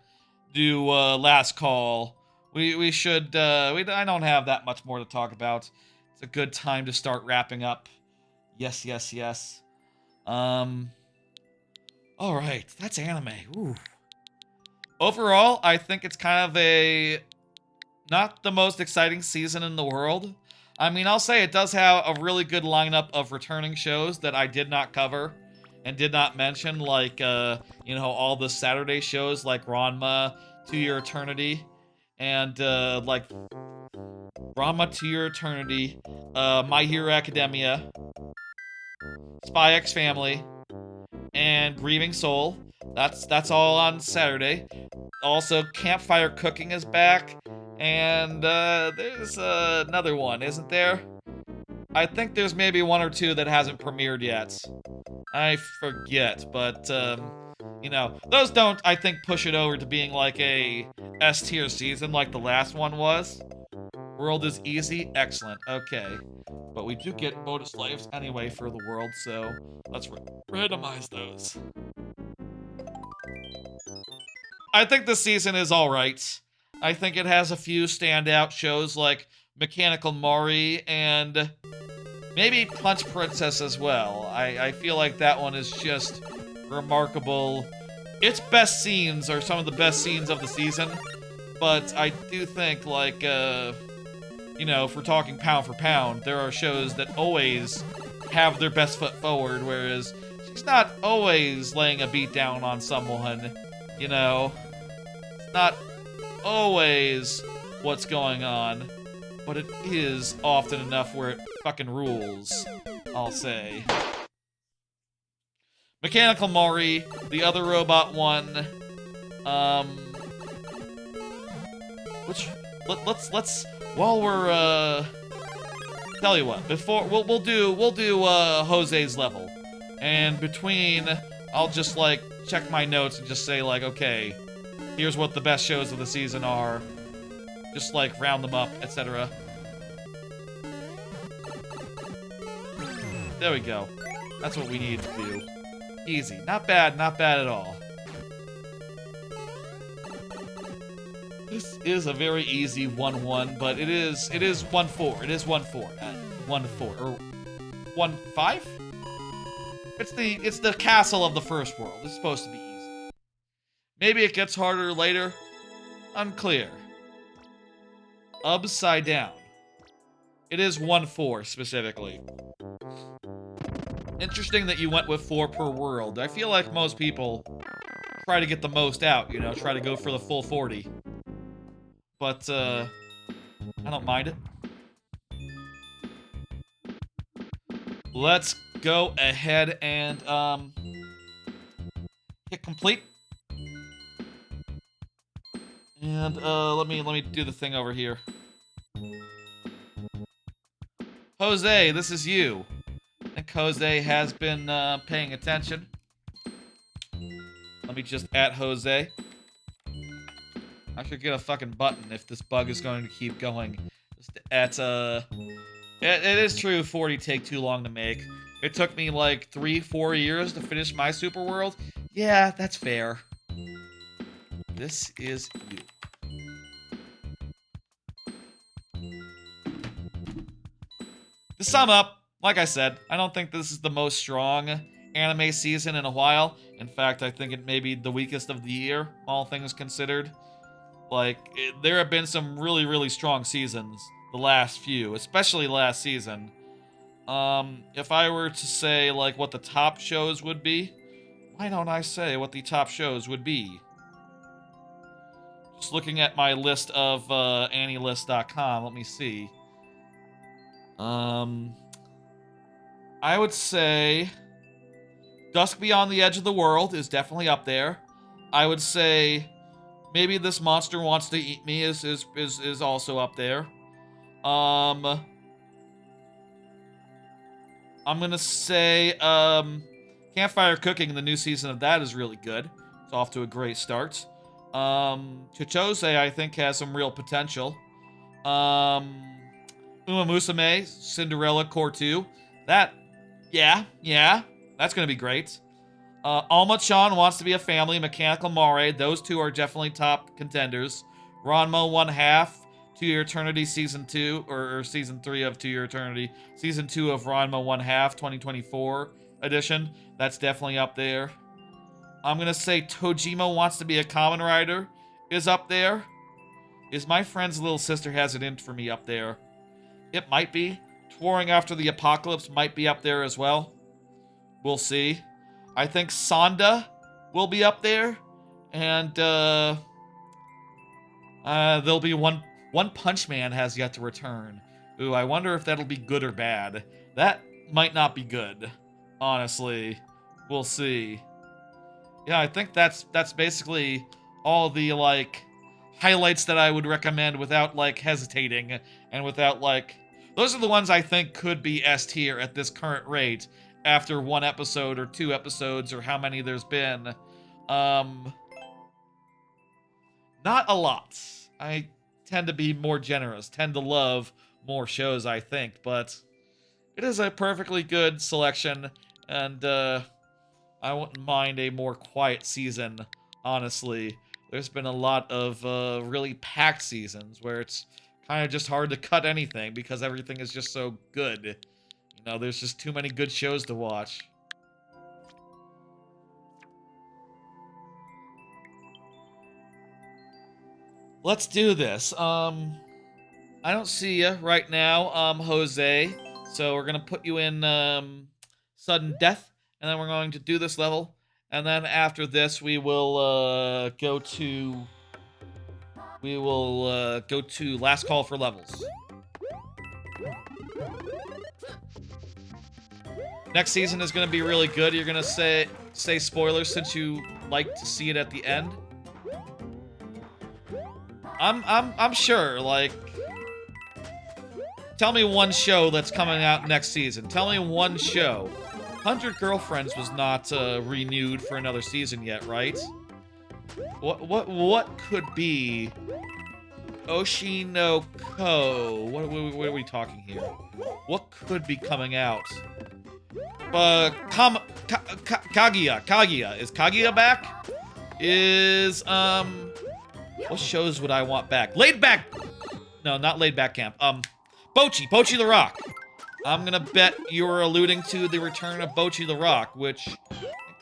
do last call. We should I don't have that much more to talk about. It's a good time to start wrapping up. Yes, yes, yes. All right, that's anime. Ooh. Overall, I think it's kind of a not the most exciting season in the world. I mean, I'll say it does have a really good lineup of returning shows that I did not cover and did not mention, like, you know, all the Saturday shows like Ranma, To Your Eternity, and, like, Ranma To Your Eternity, My Hero Academia, Spy X Family, and Grieving Soul. That's all on Saturday. Also, Campfire Cooking is back, and there's another one, isn't there? I think there's maybe one or two that hasn't premiered yet. I forget, but you know, those don't, I think, push it over to being like a S-tier season like the last one was. World is easy, excellent, okay. But we do get bonus lives anyway for the world, so let's randomize those. I think this season is alright. I think it has a few standout shows like Mechanical Mari and maybe Punch Princess as well. I feel like that one is just remarkable. Its best scenes are some of the best scenes of the season, but I do think, like, you know, if we're talking pound for pound, there are shows that always have their best foot forward, whereas she's not always laying a beat down on someone, you know? It's not always what's going on, but it is often enough where it fucking rules, I'll say. Mechanical Mari, the other robot one, let's while we're tell you what, before we'll do Jose's level, and between I'll just like check my notes and just say like, okay, here's what the best shows of the season are, just like round them up, etc. There we go. That's what we need to do. Easy. Not bad at all. This is a very easy 1-1, but it is 1-4. It is 1-4. 1-4 or 1-5? It's the castle of the first world. It's supposed to be easy. Maybe it gets harder later. Unclear. Upside down. It is 1-4 specifically. Interesting that you went with 4 per world. I feel like most people try to get the most out, you know, try to go for the full 40. But, I don't mind it. Let's go ahead and, hit complete. And, let me do the thing over here. Jose, this is you. I think Jose has been paying attention. Let me just @ Jose. I should get a fucking button if this bug is going to keep going. Just it is true 40 take too long to make. It took me like 3-4 years to finish my Super World. Yeah, that's fair. This is you. To sum up, like I said, I don't think this is the most strong anime season in a while. In fact, I think it may be the weakest of the year, all things considered. Like, there have been some really, really strong seasons, the last few, especially last season. If I were to say, like, what the top shows would be, why don't I say what the top shows would be? Just looking at my list of AnnieList.com. Let me see. I would say Dusk Beyond the Edge of the World is definitely up there. I would say maybe This Monster Wants to Eat Me is also up there. I'm gonna say Campfire Cooking, the new season of that is really good. It's off to a great start. Chichose, I think, has some real potential. Uma Musume, Cinderella Core 2. Yeah, that's gonna be great. Alma-chan Wants to Be a Family, Mechanical Mare, those two are definitely top contenders. Ranma 1/2, To Your Eternity Season 2, or Season 3 of To Your Eternity. Season 2 of Ranma 1/2, 2024 edition. That's definitely up there. I'm gonna say Tojima Wants to Be a Kamen Rider is up there. Is My Friend's Little Sister Has It In For Me up there? It might be. Touring After the Apocalypse might be up there as well. We'll see. I think Sonda will be up there. And there'll be One Punch Man has yet to return. Ooh, I wonder if that'll be good or bad. That might not be good, honestly. We'll see. Yeah, I think that's basically all the, like, highlights that I would recommend without, like, hesitating and without, like... Those are the ones I think could be S tier at this current rate after 1 episode or 2 episodes or how many there's been. Not a lot. I tend to be more generous, tend to love more shows, I think, but it is a perfectly good selection, and I wouldn't mind a more quiet season, honestly. There's been a lot of really packed seasons where it's kind of just hard to cut anything because everything is just so good. You know, there's just too many good shows to watch. Let's do this. I don't see you right now, Jose. So we're gonna put you in sudden death, and then we're going to do this level, and then after this we will go to last call for levels. Next season is gonna be really good. You're gonna say spoilers since you like to see it at the end. I'm sure, like, tell me one show that's coming out next season. Tell me one show. 100 Girlfriends was not renewed for another season yet, right? What could be? Oshi no Ko. What are we talking here? What could be coming out? Kaguya. Is Kaguya back? Is what shows would I want back? Laid Back. No, not Laid Back Camp. Bocchi the Rock. I'm gonna bet you're alluding to the return of Bocchi the Rock, which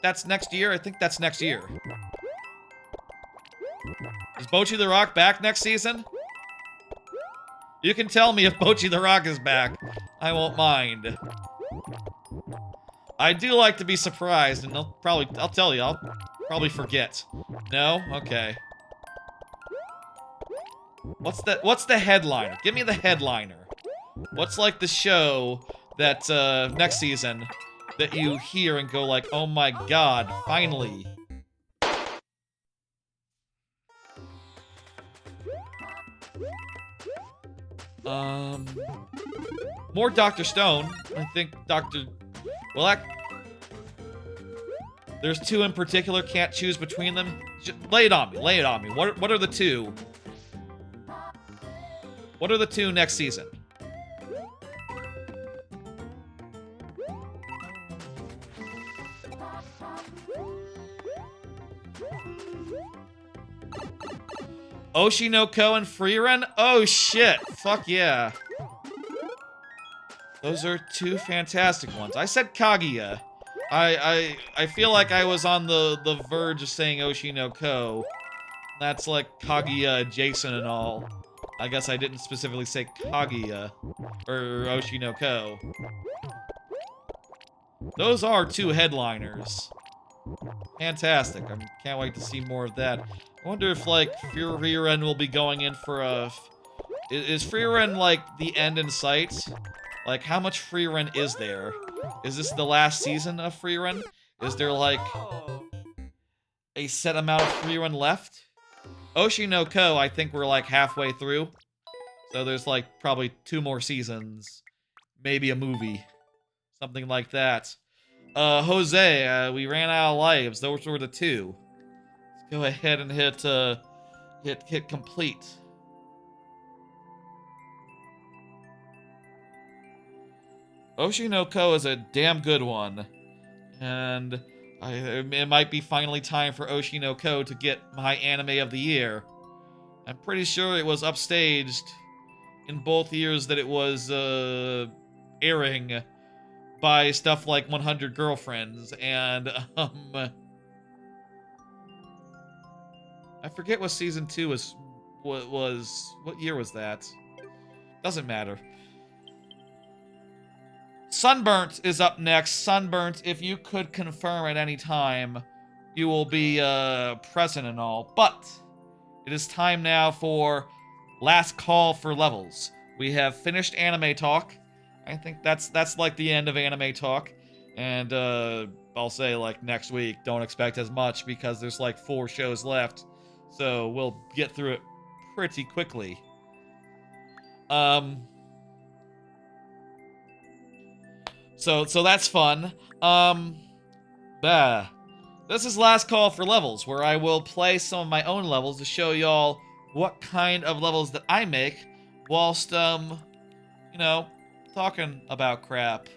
that's next year. I think that's next year. Is Bocchi the Rock back next season? You can tell me if Bocchi the Rock is back. I won't mind. I do like to be surprised, and I'll tell you, I'll probably forget. No? Okay. What's the headliner? Give me the headliner. What's like the show that next season that you hear and go like, oh my god, finally. More Dr. Stone. I think well, there's 2 in particular, can't choose between them. Lay it on me. What are the 2? What are the 2 next season? Oshi no Ko and Freerun? Oh shit. Fuck yeah. Those are 2 fantastic ones. I said Kaguya. I feel like I was on the verge of saying Oshi no Ko. That's like Kaguya adjacent and all. I guess I didn't specifically say Kaguya or Oshi no Ko. Those are 2 headliners. Fantastic. I can't wait to see more of that. I wonder if, like, Freeren will be going in for a... Is Freeren, like, the end in sight? Like, how much Freeren is there? Is this the last season of Freeren? Is there, like, No. a set amount of Freeren left? Oshi no Ko, I think we're, like, halfway through. So there's, like, probably 2 more seasons. Maybe a movie. Something like that. Jose, we ran out of lives. Those were the 2. Let's go ahead and hit complete. Oshi no Ko is a damn good one. And it might be finally time for Oshi no Ko to get my anime of the year. I'm pretty sure it was upstaged in both years that it was airing by stuff like 100 Girlfriends and I forget what season 2 was. What year was that? Doesn't matter. Sunburnt is up next. Sunburnt, if you could confirm at any time, you will be present and all. But it is time now for last call for levels. We have finished anime talk. I think that's like the end of anime talk. And I'll say, like, next week, don't expect as much because there's like 4 shows left. So we'll get through it pretty quickly. So that's fun. This is last call for levels, where I will play some of my own levels to show y'all what kind of levels that I make, whilst, you know, talking about crap.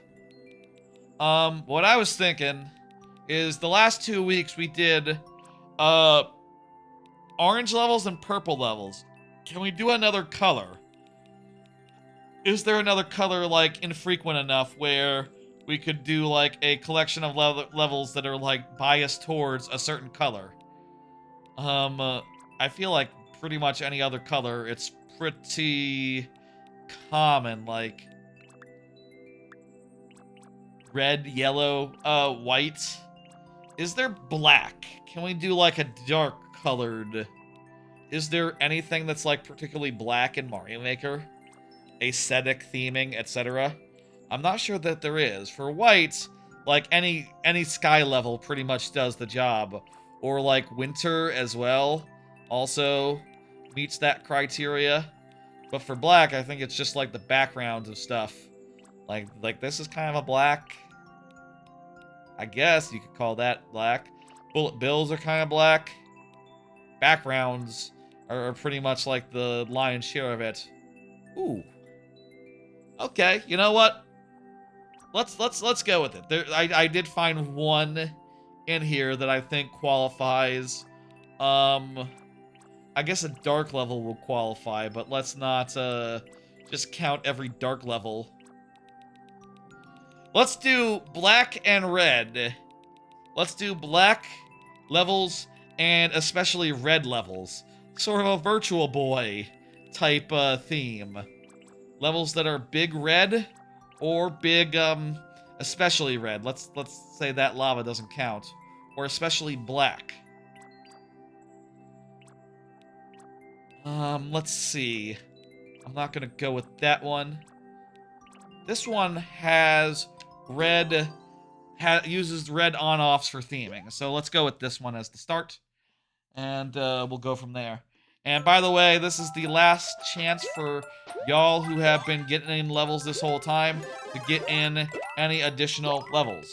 What I was thinking is the last 2 weeks we did, orange levels and purple levels. Can we do another color? Is there another color, like, infrequent enough where we could do, like, a collection of levels that are, like, biased towards a certain color? I feel like pretty much any other color, it's pretty common, like red, yellow, white. Is there black? Can we do, like, a dark colored? Is there anything that's, like, particularly black in Mario Maker? Aesthetic theming, etc. I'm not sure that there is. For white, like, any sky level pretty much does the job. Or, like, winter as well also meets that criteria. But for black, I think it's just, like, the backgrounds of stuff. Like this is kind of a black. I guess you could call that black. Bullet bills are kind of black. Backgrounds are pretty much like the lion's share of it. Ooh. Okay, you know what? Let's go with it. I did find one in here that I think qualifies. I guess a dark level will qualify, but let's not just count every dark level. Let's do black and red. Let's do black levels and especially red levels. Sort of a Virtual Boy type theme. Levels that are big red or big especially red. Let's say that lava doesn't count. Or especially black. Let's see. I'm not gonna go with that one. This one has red, uses red on-offs for theming. So let's go with this one as the start. And we'll go from there. And by the way, this is the last chance for y'all who have been getting in levels this whole time to get in any additional levels.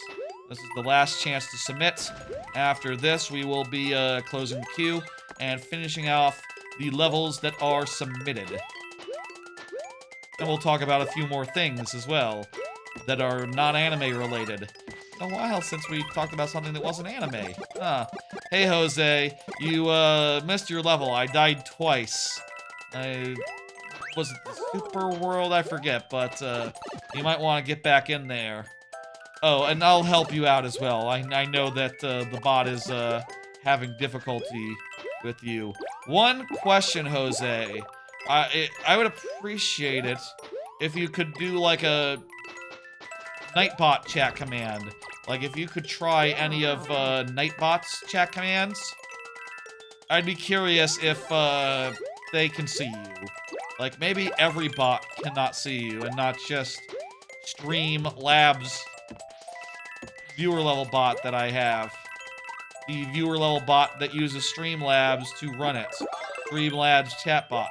This is the last chance to submit. After this, we will be closing the queue and finishing off the levels that are submitted. And we'll talk about a few more things as well that are not anime related. It's been a while since we talked about something that wasn't anime. Hey Jose, you missed your level. I died twice. Was it the Super World? I forget, but you might want to get back in there. Oh, and I'll help you out as well. I know that the bot is having difficulty with you. One question, Jose. I would appreciate it if you could do like a Nightbot chat command. Like if you could try any of Nightbot's chat commands. I'd be curious if they can see you. Like, maybe every bot cannot see you, and not just Streamlabs viewer level bot that I have. The viewer level bot that uses Streamlabs to run it. Streamlabs chatbot.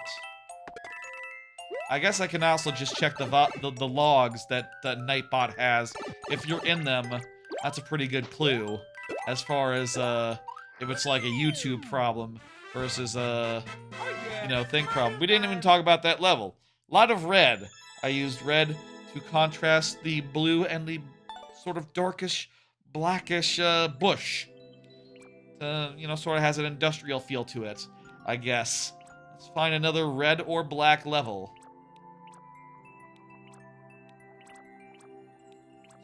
I guess I can also just check the logs that the Nightbot has. If you're in them, that's a pretty good clue. As far as, if it's like a YouTube problem versus you know, thing problem. We didn't even talk about that level. A lot of red. I used red to contrast the blue and the sort of darkish, blackish bush. You know, sort of has an industrial feel to it, I guess. Let's find another red or black level.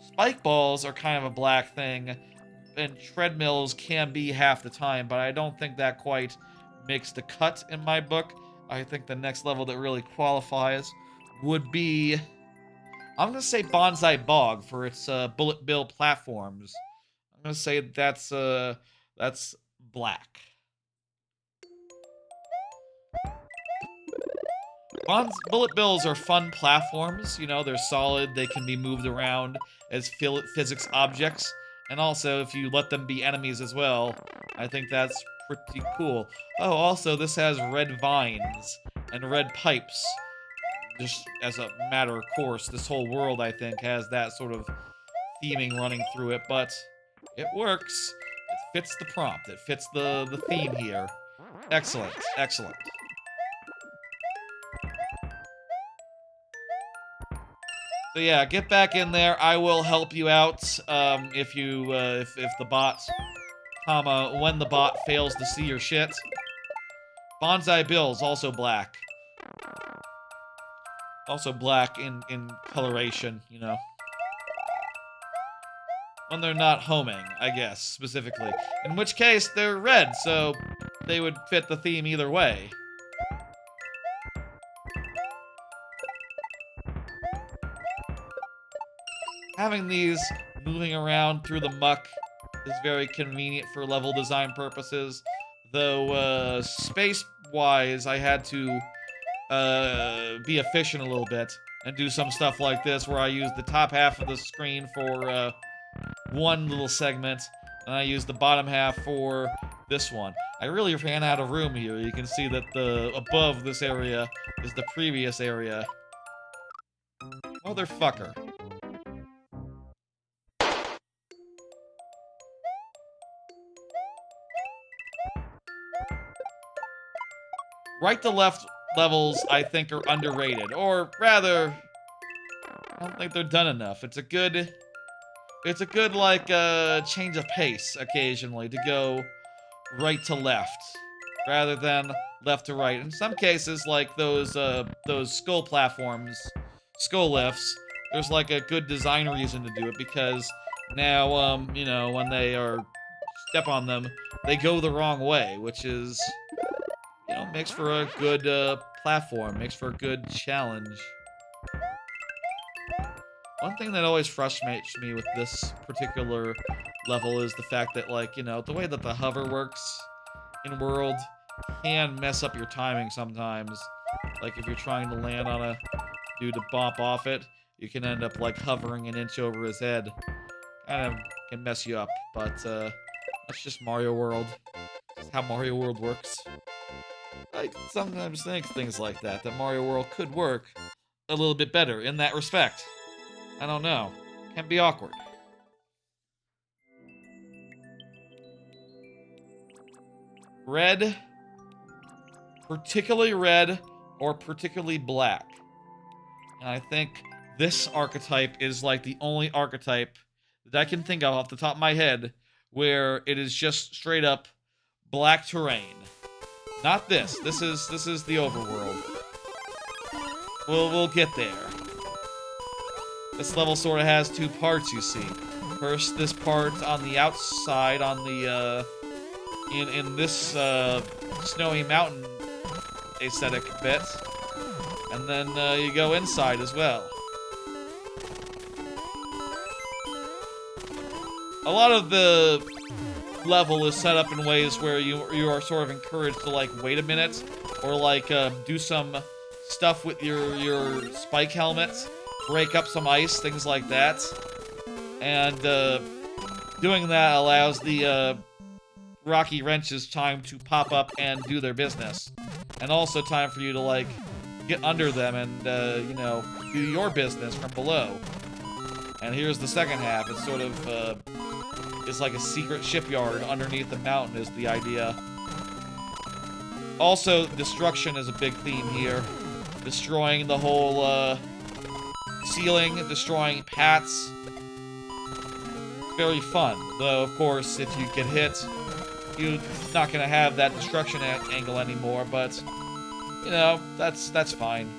Spike balls are kind of a black thing, and treadmills can be half the time, but I don't think that quite makes the cut in my book. I think the next level that really qualifies would be, I'm gonna say Bonsai Bog for its bullet bill platforms. I'm gonna say that's black. Bullet bills are fun platforms. You know, they're solid. They can be moved around as physics objects. And also, if you let them be enemies as well, I think that's pretty cool. Oh, also, this has red vines and red pipes. Just as a matter of course, this whole world, I think, has that sort of theming running through it, but it works. It fits the prompt. It fits the theme here. Excellent, excellent. So yeah, get back in there. I will help you out if the bot, when the bot fails to see your shit. Bonsai Bill's also black. Also black in coloration, you know. When they're not homing, I guess, specifically. In which case, they're red, so they would fit the theme either way. Having these moving around through the muck is very convenient for level design purposes, though space-wise, I had to be efficient a little bit and do some stuff like this where I use the top half of the screen for one little segment, and I use the bottom half for this one. I really ran out of room here. You can see that the above this area is the previous area. Motherfucker. Right to left levels, I think, are underrated. Or rather, I don't think they're done enough. It's a good, like, change of pace occasionally to go right to left rather than left to right. In some cases, like those skull platforms, skull lifts, there's like a good design reason to do it because now, you know, when they step on them, they go the wrong way, which is, you know, makes for a good platform, makes for a good challenge. One thing that always frustrates me with this particular level is the fact that, like, you know, the way that the hover works in World can mess up your timing sometimes. Like, if you're trying to land on a dude to bump off it, you can end up, like, hovering an inch over his head. Kind of can mess you up, but that's just Mario World. That's how Mario World works. I sometimes think things like that Mario World could work a little bit better in that respect. I don't know. Can be awkward. Red, particularly red, or particularly black. And I think this archetype is like the only archetype that I can think of off the top of my head where it is just straight up black terrain. Not this. This is the overworld. We'll get there. This level sort of has two parts, you see. First, this part on the outside, on the in this snowy mountain aesthetic bit, and then you go inside as well. A lot of the level is set up in ways where you are sort of encouraged to like wait a minute or like do some stuff with your spike helmet, break up some ice, things like that. And doing that allows the rocky wrenches time to pop up and do their business, and also time for you to like get under them and you know, do your business from below. And here's the second half. It's sort of it's like a secret shipyard underneath the mountain is the idea. Also, destruction is a big theme here. Destroying the whole ceiling, destroying pats. Very fun. Though, of course, if you get hit, you're not gonna have that destruction angle anymore, but you know, that's fine.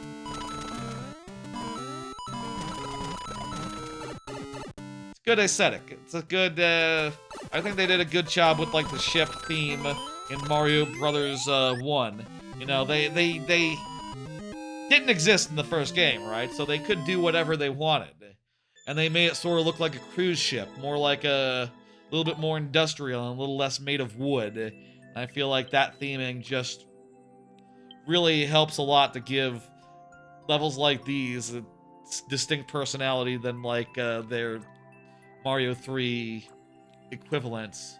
It's good aesthetic. It's a good, I think they did a good job with, like, the ship theme in Mario Brothers 1. You know, they didn't exist in the first game, right? So they could do whatever they wanted. And they made it sort of look like a cruise ship, more like a little bit more industrial and a little less made of wood. And I feel like that theming just really helps a lot to give levels like these a distinct personality than like their Mario 3 equivalents.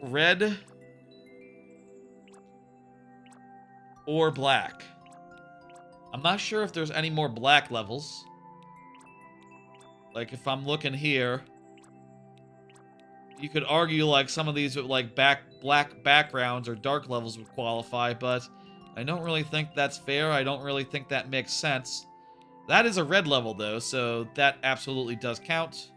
Red or black? I'm not sure if there's any more black levels. Like, if I'm looking here, you could argue, like, some of these with, like, black backgrounds or dark levels would qualify, but I don't really think that's fair. I don't really think that makes sense. That is a red level, though, so that absolutely does count.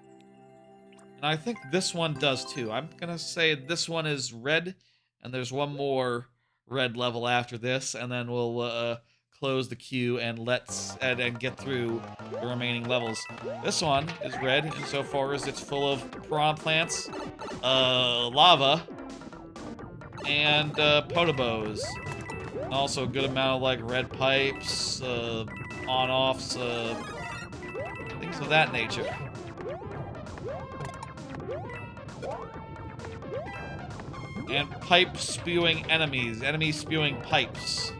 And I think this one does, too. I'm gonna say this one is red, and there's one more red level after this, and then we'll, close the queue and and get through the remaining levels. This one is red insofar as it's full of piranha plants, lava, and potobos. And also a good amount of like red pipes, on-offs, things of that nature. And pipe spewing enemies, enemies spewing pipes.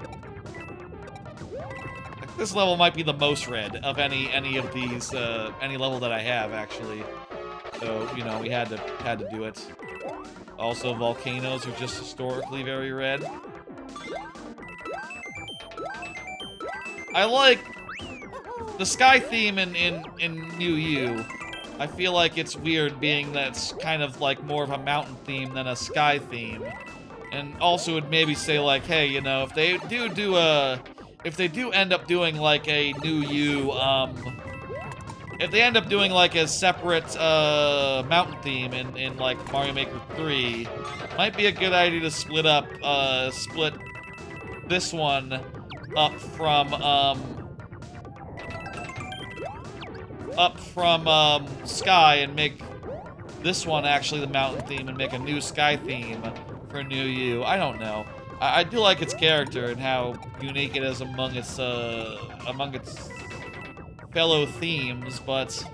This level might be the most red of any of these, any level that I have, actually. So, you know, we had to do it. Also, volcanoes are just historically very red. I like the sky theme in New You. I feel like it's weird being that it's kind of like more of a mountain theme than a sky theme. And also would maybe say like, hey, you know, if they if they do end up doing, like, a New You, if they end up doing, like, a separate, mountain theme in, like, Mario Maker 3, might be a good idea to split this one up from Sky and make this one actually the mountain theme and make a new Sky theme for New You. I don't know. I do like its character and how unique it is among its fellow themes, but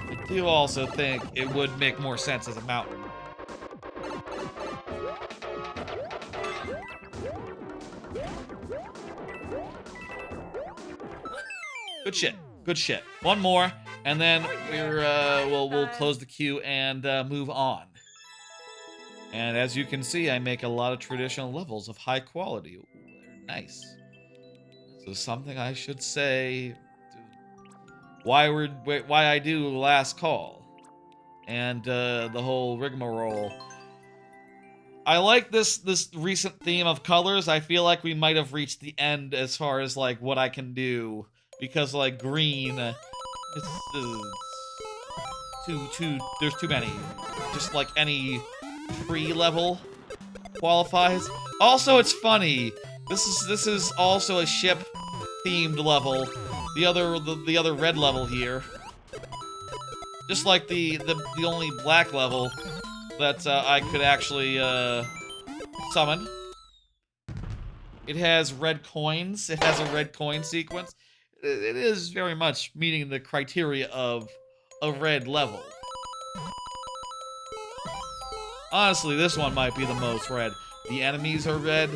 I do also think it would make more sense as a mountain. Good shit. Good shit. One more, and then we'll close the queue and move on. And as you can see, I make a lot of traditional levels of high quality. Ooh, they're nice. So something I should say why I do Last Call and the whole rigmarole. I like this recent theme of colors. I feel like we might have reached the end as far as like what I can do, because like green, there's too many. Just like any tree level qualifies. Also, it's funny. This is also a ship themed level. The other red level here. Just like the only black level that I could actually summon. It has red coins. It has a red coin sequence. It is very much meeting the criteria of a red level. Honestly, this one might be the most red. The enemies are red.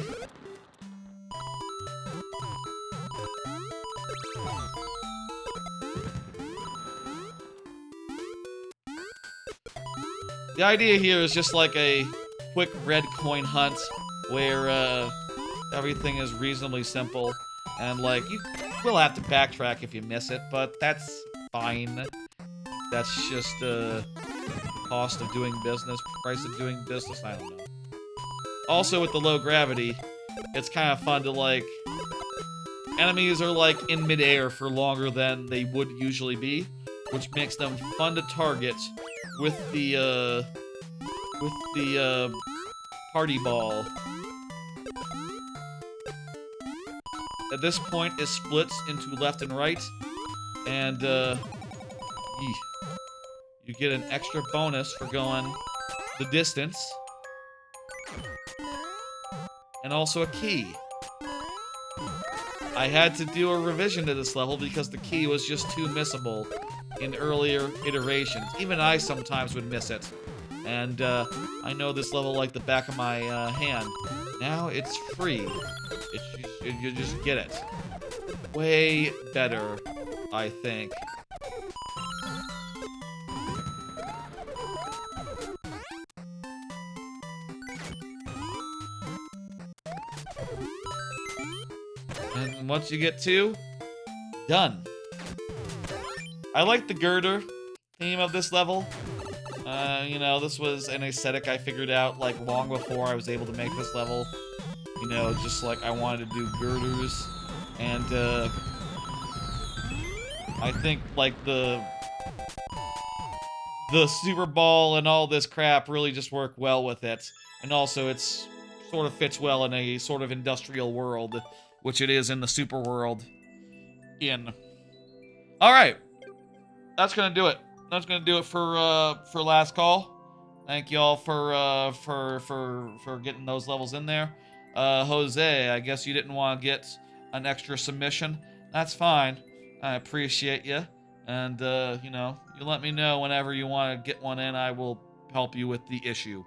The idea here is just like a quick red coin hunt where everything is reasonably simple. And like, you will have to backtrack if you miss it, but that's fine. That's just the cost of doing business, price of doing business, I don't know. Also, with the low gravity, it's kind of fun to like... Enemies are like in midair for longer than they would usually be, which makes them fun to target with the party ball. At this point, it splits into left and right, and you get an extra bonus for going the distance, and also a key. I had to do a revision to this level because the key was just too missable in earlier iterations. Even I sometimes would miss it. And I know this level like the back of my hand. Now it's free. You just get it. Way better, I think. And once you get 2, done. I like the girder theme of this level. You know, this was an aesthetic I figured out, like, long before I was able to make this level. You know, just like I wanted to do girders. And, I think, like, the Super Ball and all this crap really just work well with it. And also, it's sort of fits well in a sort of industrial world, which it is in the super world. Alright. That's gonna do it. That's gonna do it for last call. Thank y'all for getting those levels in there. Jose, I guess you didn't want to get an extra submission. That's fine. I appreciate you. And, you know, you let me know whenever you want to get one in. I will help you with the issue.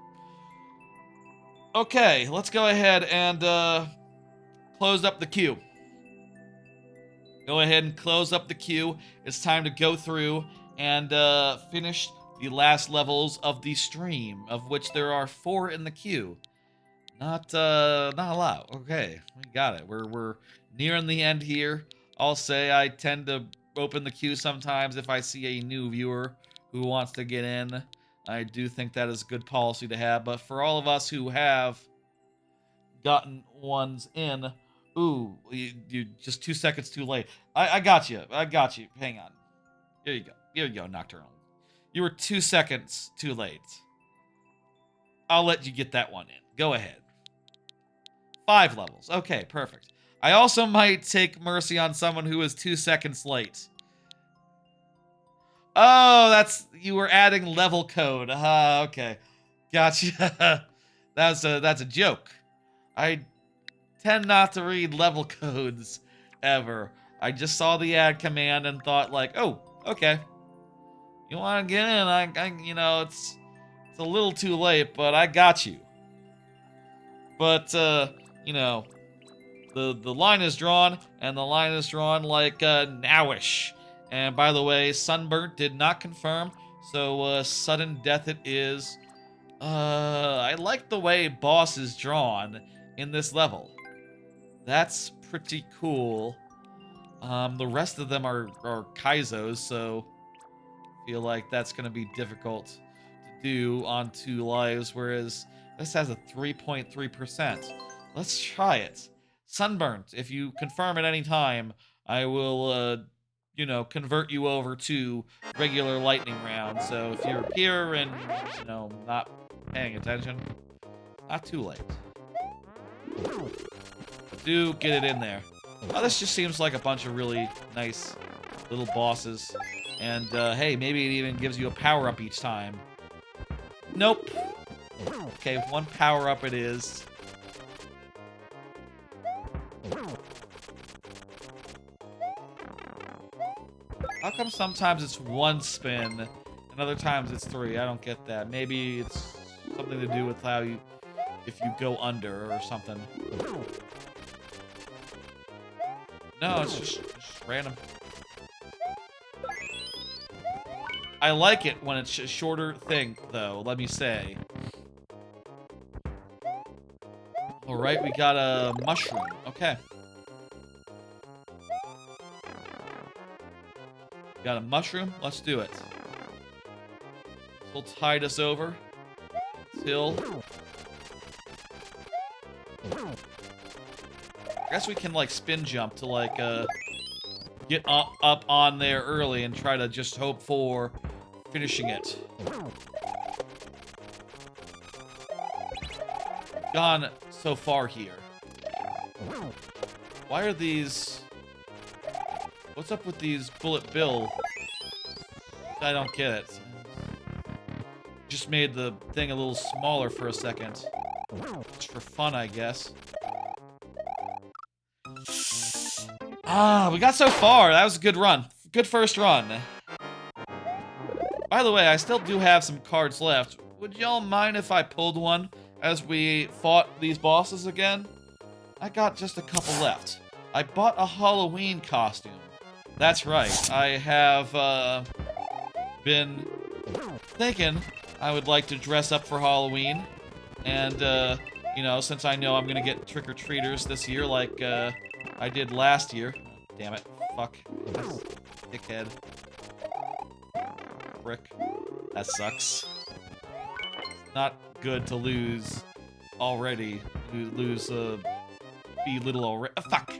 Okay, let's go ahead and close up the queue. Go ahead and close up the queue. It's time to go through and finish the last levels of the stream, of which there are 4 in the queue. Not a lot. Okay, we got it. We're nearing the end here. I'll say I tend to open the queue sometimes if I see a new viewer who wants to get in. I do think that is a good policy to have, but for all of us who have gotten ones in, ooh, you just 2 seconds too late. I got you. I got you. Hang on. Here you go. Here you go, Nocturnal. You were 2 seconds too late. I'll let you get that one in. Go ahead. 5 levels. Okay, perfect. I also might take mercy on someone who is 2 seconds late. Oh, you were adding level code. Okay. Gotcha. That's a joke. I tend not to read level codes ever. I just saw the add command and thought like, oh, okay. You want to get in? I you know, it's a little too late, but I got you. But you know, the line is drawn, and the line is drawn like nowish. And by the way, Sunburnt did not confirm, so sudden death it is. I like the way boss is drawn in this level. That's pretty cool. The rest of them are Kaizos, so I feel like that's going to be difficult to do on 2 lives, whereas this has a 3.3%. Let's try it. Sunburnt, if you confirm at any time, I will, you know, convert you over to regular lightning round. So if you're here and, you know, not paying attention, not too late. Do get it in there. Oh, this just seems like a bunch of really nice little bosses. And, hey, maybe it even gives you a power-up each time. Nope. Okay, 1 power-up it is. How come sometimes it's 1 spin, and other times it's 3? I don't get that. Maybe it's something to do with how you, if you go under or something. No, it's just random. I like it when it's a shorter thing, though, let me say. Alright, we got a mushroom. Okay. Got a mushroom? Let's do it. This will tide us over until... I guess we can, like, spin jump to, like, get up on there early and try to just hope for finishing it. Gone so far here. Why are these... What's up with these bullet bill? I don't get it. Just made the thing a little smaller for a second. Just for fun, I guess. Ah, we got so far. That was a good run. Good first run. By the way, I still do have some cards left. Would y'all mind if I pulled one as we fought these bosses again? I got just a couple left. I bought a Halloween costume. That's right. I have been thinking I would like to dress up for Halloween. And, you know, since I know I'm gonna get trick-or-treaters this year like I did last year. Damn it. Fuck. Dickhead. Frick. That sucks. It's not good to lose already. Lose, be little already. Fuck!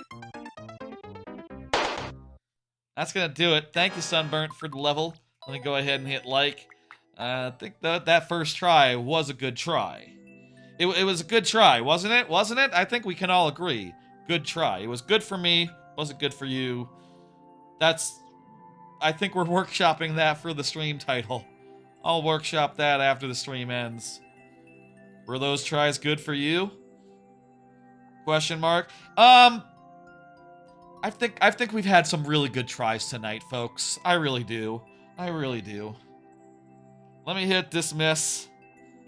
That's gonna do it. Thank you, Sunburnt, for the level. Let me go ahead and hit like. I think that first try was a good try. It was a good try, wasn't it? Wasn't it? I think we can all agree. Good try. It was good for me. Wasn't good for you. I think we're workshopping that for the stream title. I'll workshop that after the stream ends. Were those tries good for you? Question mark. I think we've had some really good tries tonight, folks. I really do. I really do. Let me hit dismiss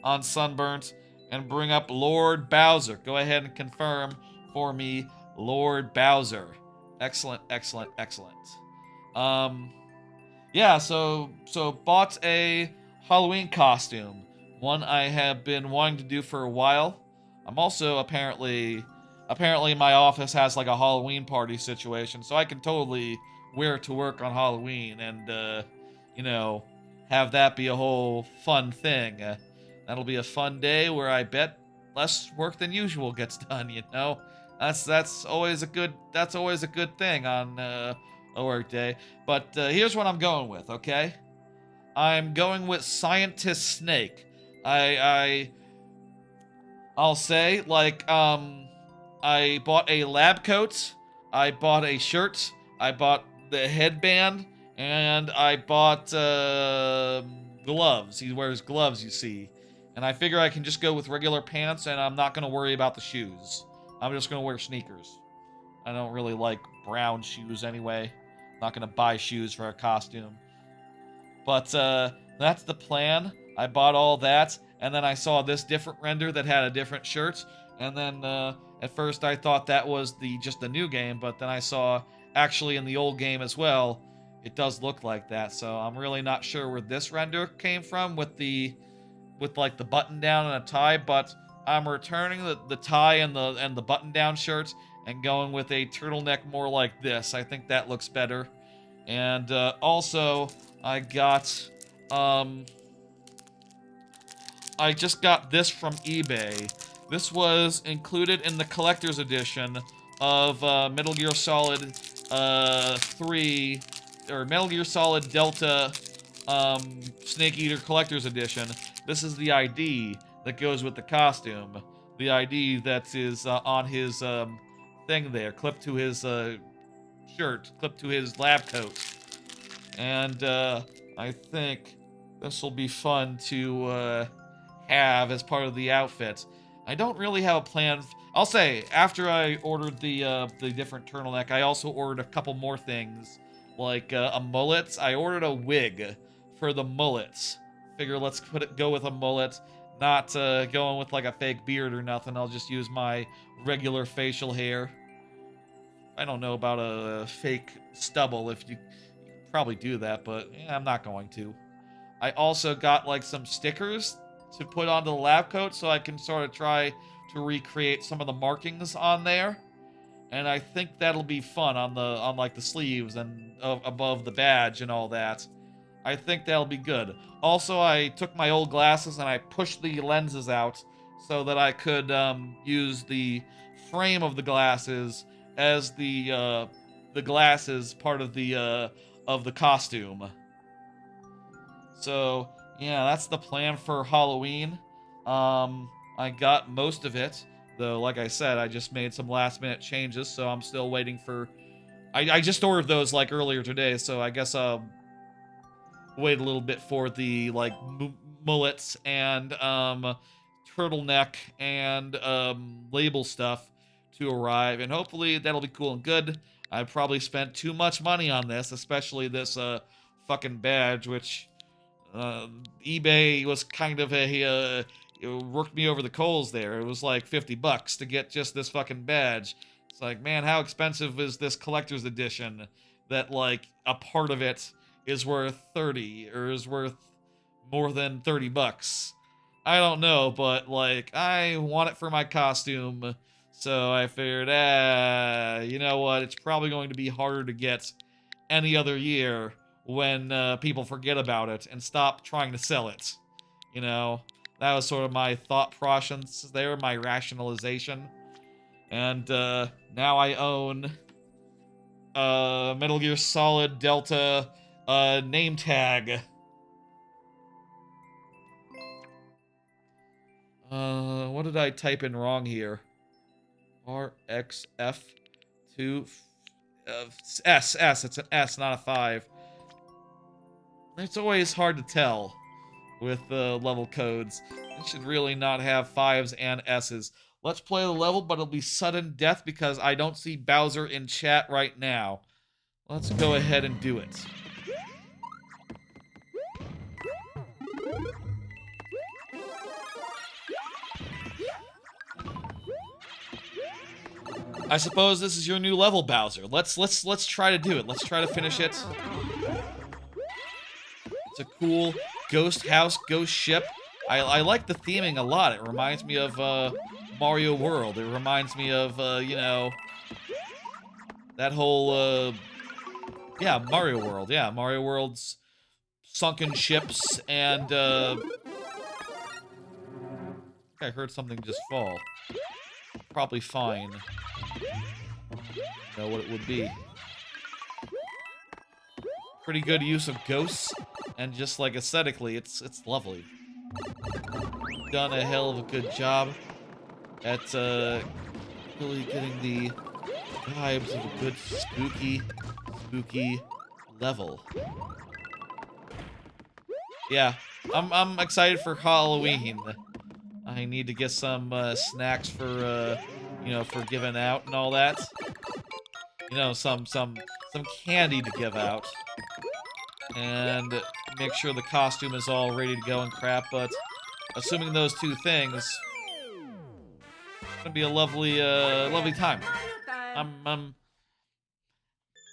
on Sunburnt and bring up Lord Bowser. Go ahead and confirm for me, Lord Bowser. Excellent, excellent, excellent. Yeah, so bought a Halloween costume. One I have been wanting to do for a while. I'm also apparently my office has like a Halloween party situation, so I can totally wear it to work on Halloween and, you know, have that be a whole fun thing. That'll be a fun day where I bet less work than usual gets done, you know? That's always a good thing on a work day. But here's what I'm going with, okay? I'm going with Scientist Snake. I'll say, like, I bought a lab coat, I bought a shirt, I bought the headband, and I bought gloves. He wears gloves, you see. And I figure I can just go with regular pants, and I'm not going to worry about the shoes. I'm just going to wear sneakers. I don't really like brown shoes anyway. Not going to buy shoes for a costume. But that's the plan. I bought all that, and then I saw this different render that had a different shirt. And then at first I thought that was just the new game, but then I saw actually in the old game as well, it does look like that. So I'm really not sure where this render came from with like the button down and a tie, but I'm returning the tie and the button down shirt and going with a turtleneck more like this. I think that looks better. And also I got I just got this from eBay. This was included in the collector's edition of Metal Gear Solid 3 or Metal Gear Solid Delta Snake Eater Collector's Edition. This is the ID that goes with the costume. The ID that is on his thing there, clipped to his shirt, clipped to his lab coat. And I think this will be fun to have as part of the outfit. I don't really have a plan. I'll say, after I ordered the different turtleneck, I also ordered a couple more things, like a mullet. I ordered a wig for the mullets. Figure let's go with a mullet. Not going with like a fake beard or nothing. I'll just use my regular facial hair. I don't know about a fake stubble if you probably do that, but yeah, I'm not going to. I also got like some stickers to put onto the lab coat so I can sort of try to recreate some of the markings on there. And I think that'll be fun on like the sleeves and above the badge and all that. I think that'll be good. Also, I took my old glasses and I pushed the lenses out so that I could use the frame of the glasses as the glasses part of the costume. So yeah, that's the plan for Halloween. I got most of it, though. Like I said, I just made some last minute changes, so I'm still waiting for. I just ordered those like earlier today, so I guess I'll wait a little bit for the like mullets and turtleneck and label stuff to arrive, and hopefully that'll be cool and good. I probably spent too much money on this, especially this fucking badge, which eBay was kind of it worked me over the coals there. It was like $50 to get just this fucking badge. It's like, man, how expensive is this collector's edition that like a part of it is worth 30 or is worth more than $30? I don't know, but like I want it for my costume, so I figured, you know what? It's probably going to be harder to get any other year when people forget about it and stop trying to sell it. You know, that was sort of my thought process there, my rationalization. And now I own Metal Gear Solid Delta name tag. What did I type in wrong here? RXF2 S. It's an S, not a 5. It's always hard to tell with level codes. It should really not have 5s and S's. Let's play the level, but it'll be sudden death because I don't see Bowser in chat right now. Let's go ahead and do it. I suppose this is your new level, Bowser. Let's try to do it. Let's try to finish it. It's a cool ghost house, ghost ship. I like the theming a lot. It reminds me of Mario World. It reminds me of you know, that whole yeah, Mario World. Yeah, Mario World's sunken ships and I heard something just fall. Probably fine. Know what it would be. Pretty good use of ghosts, and just like aesthetically, it's lovely. Done a hell of a good job at really getting the vibes of a good spooky level. Yeah, I'm excited for Halloween. I need to get some snacks for you know, for giving out and all that. You know, some candy to give out. And make sure the costume is all ready to go and crap, but assuming those two things, it's gonna be a lovely lovely time.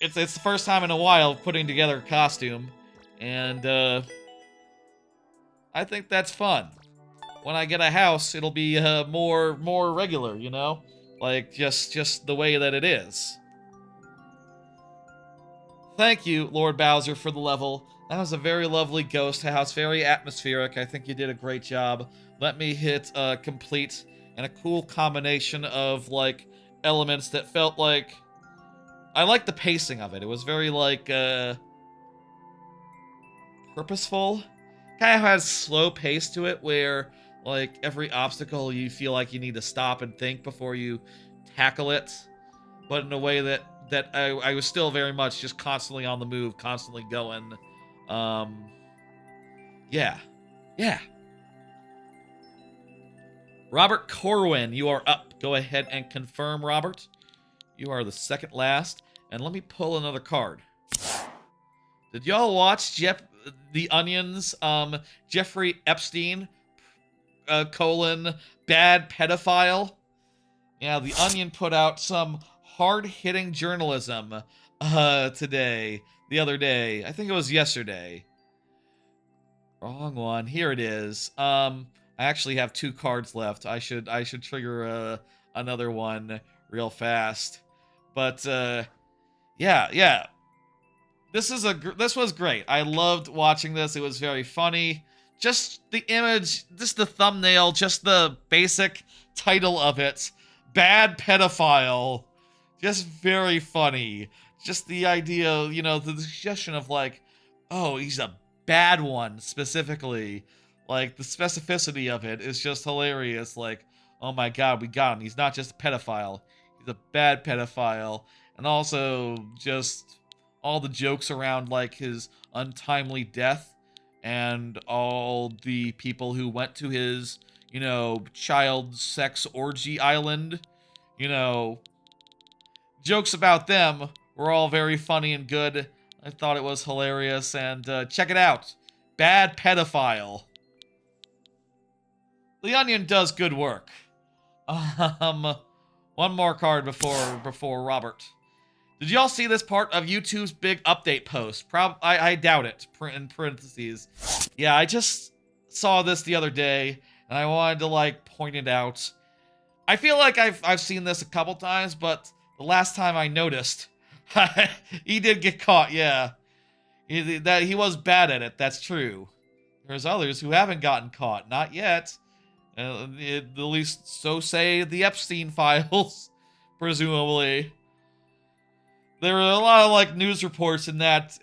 It's the first time in a while putting together a costume, and I think that's fun. When I get a house, it'll be more regular, you know? Like just the way that it is. Thank you, Lord Bowser, for the level. That was a very lovely ghost house, very atmospheric. I think you did a great job. Let me hit complete, and a cool combination of like elements that felt like I liked the pacing of it. It was very like purposeful. Kind of has slow pace to it where like every obstacle you feel like you need to stop and think before you tackle it, but in a way that I was still very much just constantly on the move, constantly going. Yeah. Robert Corwin, you are up. Go ahead and confirm, Robert. You are the second last. And let me pull another card. Did y'all watch The Onion's Jeffrey Epstein colon bad pedophile. Yeah, The Onion put out some hard-hitting journalism the other day. I think it was yesterday. Wrong one. Here it is. I actually have 2 cards left. I should trigger another one real fast. But yeah. This was great. I loved watching this. It was very funny. Just the image, just the thumbnail, just the basic title of it. Bad pedophile. Just very funny. Just the idea, you know, the suggestion of like, oh, he's a bad one specifically. Like the specificity of it is just hilarious. Like, oh my god, we got him. He's not just a pedophile. He's a bad pedophile. And also just all the jokes around like his untimely death and all the people who went to his, you know, child sex orgy island, you know, jokes about them were all very funny and good. I thought it was hilarious, and check it out. Bad pedophile. The Onion does good work. One more card before Robert. Did y'all see this part of YouTube's big update post? I doubt it, in parentheses. Yeah, I just saw this the other day, and I wanted to, like, point it out. I feel like I've seen this a couple times, but the last time I noticed, he did get caught, yeah. He was bad at it, that's true. There's others who haven't gotten caught, not yet. At least so say the Epstein files, presumably. There were a lot of like news reports in that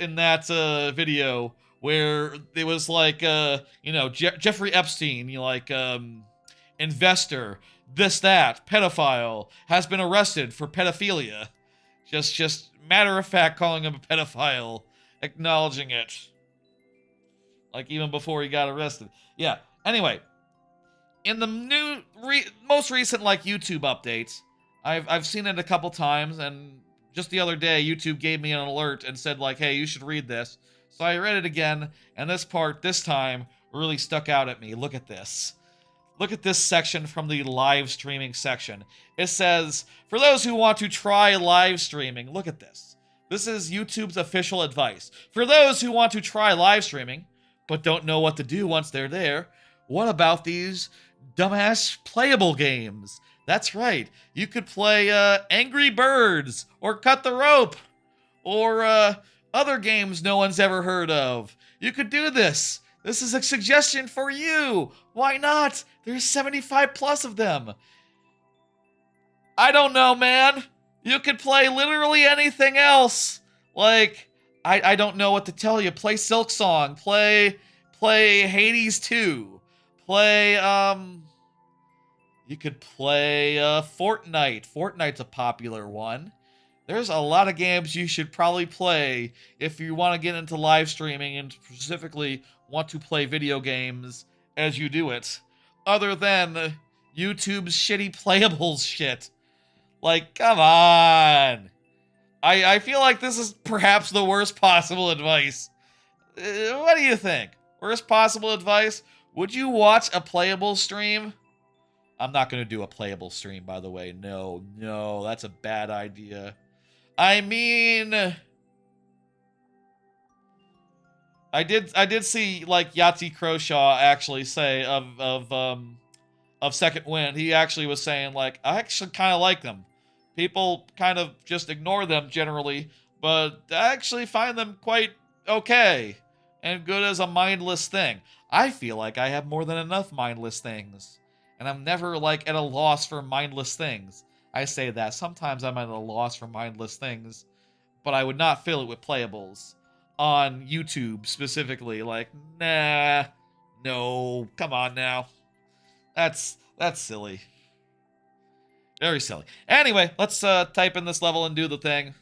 video where it was like you know, Jeffrey Epstein, you know, like investor, this that pedophile has been arrested for pedophilia. Just matter of fact calling him a pedophile, acknowledging it. Like even before he got arrested. Yeah. Anyway, in the most recent like YouTube updates, I've seen it a couple times, and just the other day YouTube gave me an alert and said like, hey, you should read this. So I read it again, and this part this time really stuck out at me. Look at this. Look at this section from the live streaming section. It says, for those who want to try live streaming, look at this. This is YouTube's official advice. For those who want to try live streaming, but don't know what to do once they're there, what about these dumbass playable games? That's right. You could play Angry Birds or Cut the Rope or other games no one's ever heard of. You could do this. This is a suggestion for you. Why not? There's 75 plus of them. I don't know, man. You could play literally anything else. Like, I don't know what to tell you. Play Silk Song. Play Hades 2. Play, you could play Fortnite. Fortnite's a popular one. There's a lot of games you should probably play if you want to get into live streaming and specifically want to play video games as you do it. Other than YouTube's shitty playables shit. Like, come on. I feel like this is perhaps the worst possible advice. What do you think? Worst possible advice? Would you watch a playable stream? I'm not going to do a playable stream, by the way. No, that's a bad idea. I mean, I did see like Yahtzee Croshaw actually say of Second Wind. He actually was saying like, I actually kind of like them. People kind of just ignore them generally, but I actually find them quite okay and good as a mindless thing. I feel like I have more than enough mindless things, and I'm never like at a loss for mindless things. I say that sometimes I'm at a loss for mindless things, but I would not fill it with playables on YouTube specifically. Like, nah, no, come on now. That's silly. Very silly. Anyway, let's type in this level and do the thing.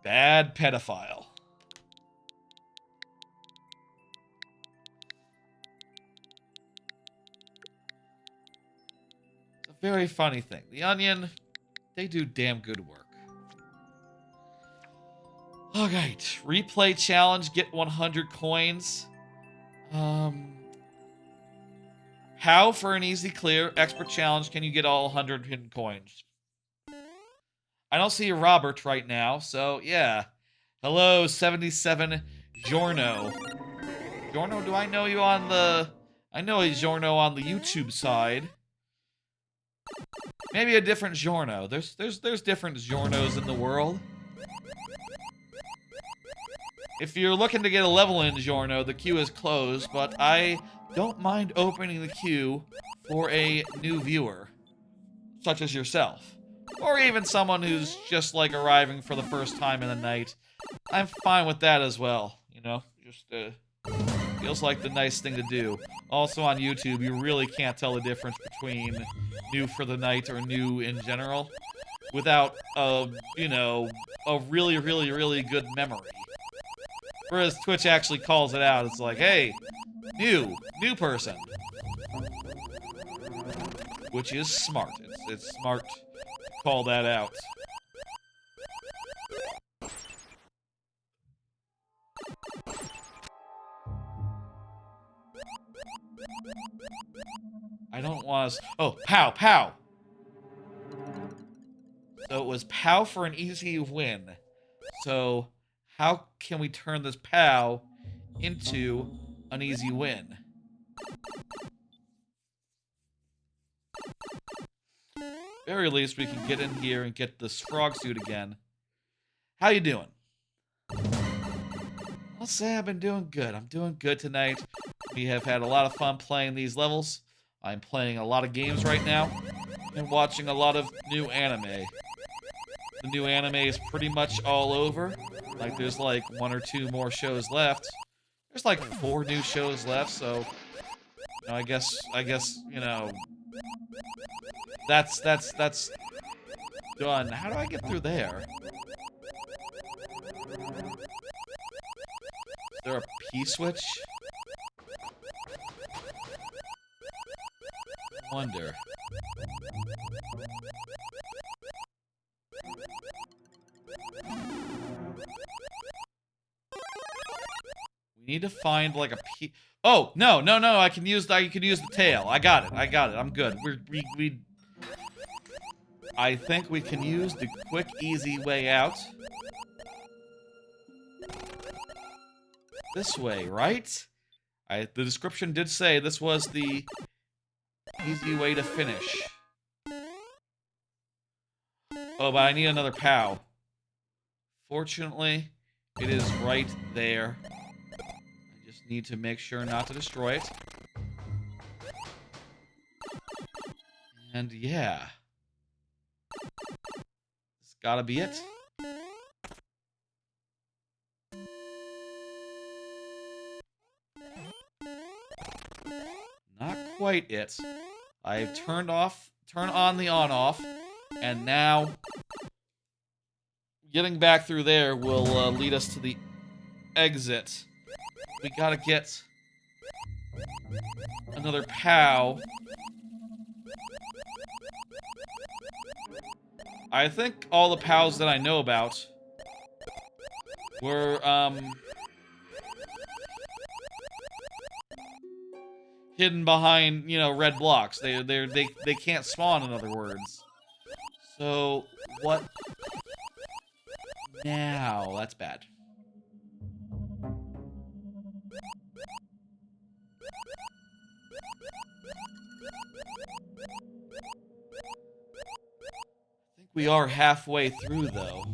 Bad pedophile. It's a very funny thing. The Onion, they do damn good work. Alright, replay challenge, get 100 coins. How, for an easy clear, expert challenge, can you get all 100 hidden coins? I don't see a Robert right now, so yeah. Hello, 77 Giorno. Giorno, do I know you on the... I know a Giorno on the YouTube side. Maybe a different Giorno. There's different Giornos in the world. If you're looking to get a level in Giorno, the queue is closed, but I don't mind opening the queue for a new viewer, such as yourself. Or even someone who's just, like, arriving for the first time in the night. I'm fine with that as well, you know? Just, feels like the nice thing to do. Also on YouTube, you really can't tell the difference between new for the night or new in general without, you know, a really, really, really good memory. Whereas Twitch actually calls it out. It's like, hey, new person. Which is smart. It's smart to call that out. I don't want to... Oh, pow, pow! So it was pow for an easy win. So how can we turn this pow into an easy win? Very least we can get in here and get this frog suit again. How you doing? I'll say I've been doing good. I'm doing good tonight. We have had a lot of fun playing these levels. I'm playing a lot of games right now and watching a lot of new anime. The new anime is pretty much all over. Like, there's like 1 or 2 more shows left. There's like 4 new shows left, so you know, I guess you know, that's done. How do I get through there? Is there a P-switch? I wonder. We need to find like a P. Oh no! I can use the tail. I got it. I'm good. We. I think we can use the quick, easy way out. This way, right? The description did say this was the easy way to finish. Oh, but I need another POW. Fortunately, it is right there. I just need to make sure not to destroy it. And yeah. It's gotta be it. Not quite it. I've turned on the on-off, and now getting back through there will lead us to the exit. We gotta get another POW. I think all the POWs that I know about were, hidden behind, you know, red blocks. They can't spawn, in other words. So, what now? That's bad. I think we are halfway through, though.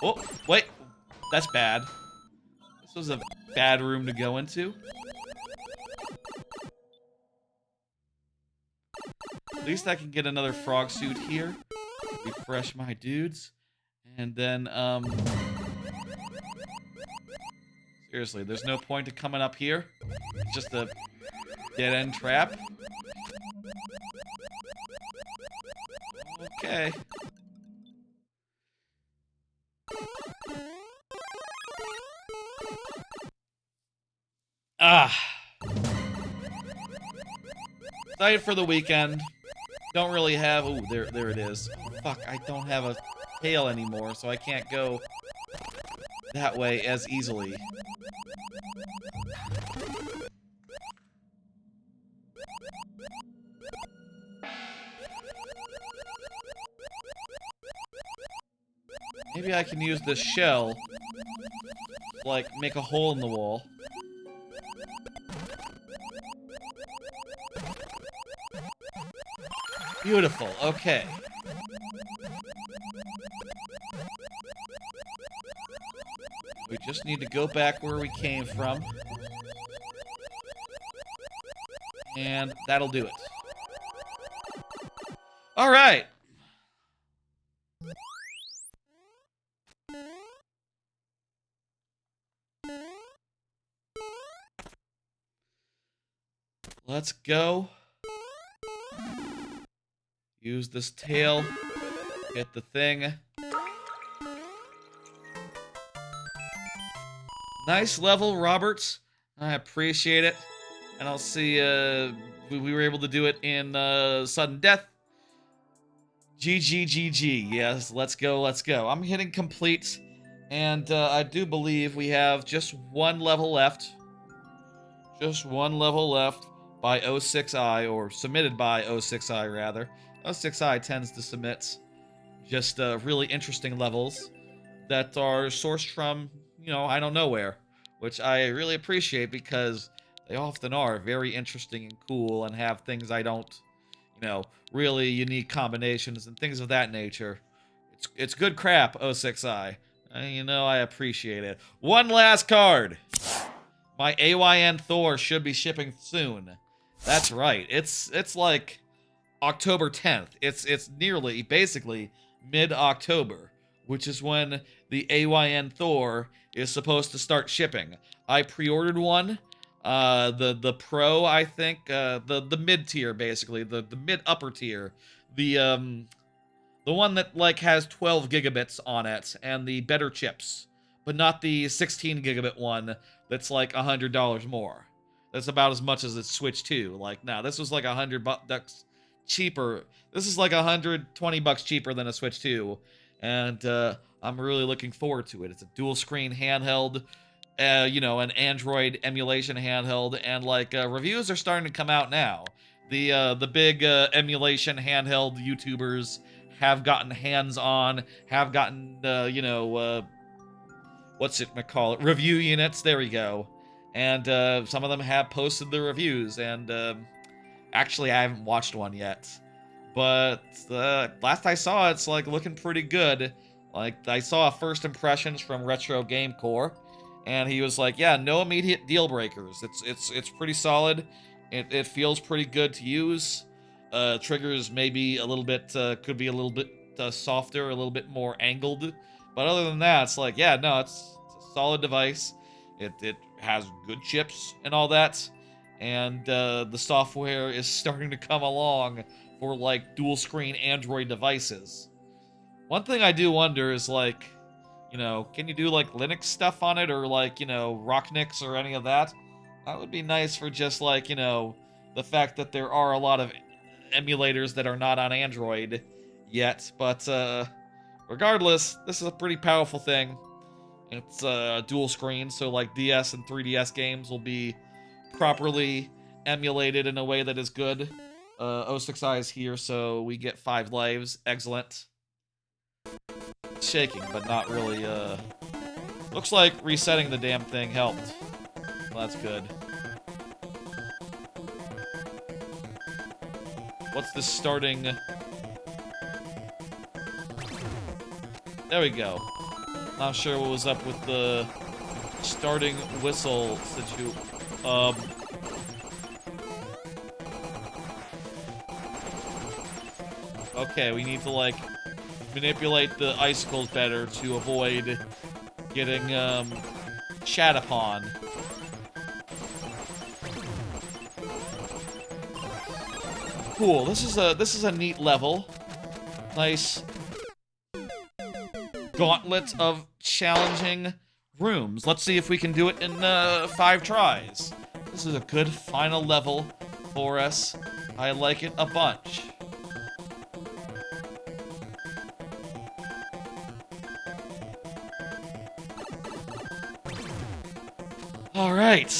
Oh, wait. That's bad. This was a bad room to go into. At least I can get another frog suit here. Refresh my dudes. And then, seriously, there's no point to coming up here. It's just a dead-end trap. Okay. Excited for the weekend. Don't really have... Ooh, there it is. Oh, fuck, I don't have a tail anymore, so I can't go that way as easily. Maybe I can use this shell, like, make a hole in the wall. Beautiful, okay. We just need to go back where we came from. And that'll do it. Alright! Let's go. Use this tail. Hit the thing. Nice level, Roberts. I appreciate it. And I'll see, we were able to do it in sudden death. GG. Yes, let's go, let's go. I'm hitting complete. And I do believe we have just one level left. Just one level left by 06i, or submitted by 06i, rather. 06i tends to submit just really interesting levels that are sourced from, you know, I don't know where, which I really appreciate because they often are very interesting and cool and have things I don't, you know, really unique combinations and things of that nature. It's good crap, 06i. You know, I appreciate it. One last card. My AYN Thor should be shipping soon. That's right. It's like October 10th. It's nearly, basically, mid-October, which is when the AYN Thor is supposed to start shipping. I pre-ordered one. The Pro, I think, the mid-tier, basically, the mid-upper tier. The one that, like, has 12 gigabits on it and the better chips, but not the 16 gigabit one that's like $100 more. That's about as much as the Switch 2. Like, no, this was like $100 cheaper. This is like $120 cheaper than a Switch 2, and I'm really looking forward to it. It's a dual screen handheld, you know, an Android emulation handheld, and like reviews are starting to come out now. The big emulation handheld YouTubers have gotten hands-on, have gotten, you know, what's it call it? Review units, there we go. And some of them have posted the reviews, and actually I haven't watched one yet. But last I saw, it's like looking pretty good. Like, I saw first impressions from Retro Game Core, and he was like, yeah, no immediate deal breakers. It's pretty solid. It feels pretty good to use. Triggers maybe a little bit, could be a little bit softer, a little bit more angled. But other than that, it's like, yeah, no, it's a solid device. It has good chips and all that. And the software is starting to come along for, like, dual screen Android devices. One thing I do wonder is, like, you know, can you do, like, Linux stuff on it, or, like, you know, Rocknix or any of that? That would be nice for just, like, you know, the fact that there are a lot of emulators that are not on Android yet, but regardless, this is a pretty powerful thing. It's dual screen, so like DS and 3DS games will be properly emulated in a way that is good. 06i is here, so we get 5 lives. Excellent. It's shaking, but not really, looks like resetting the damn thing helped. Well, that's good. What's the starting? There we go. Not sure what was up with the starting whistle situation. Okay, we need to, like, manipulate the icicles better to avoid getting, shat upon. Cool, this is a neat level. Nice gauntlet of challenging rooms. Let's see if we can do it in 5 tries. This is a good final level for us. I like it a bunch. All right.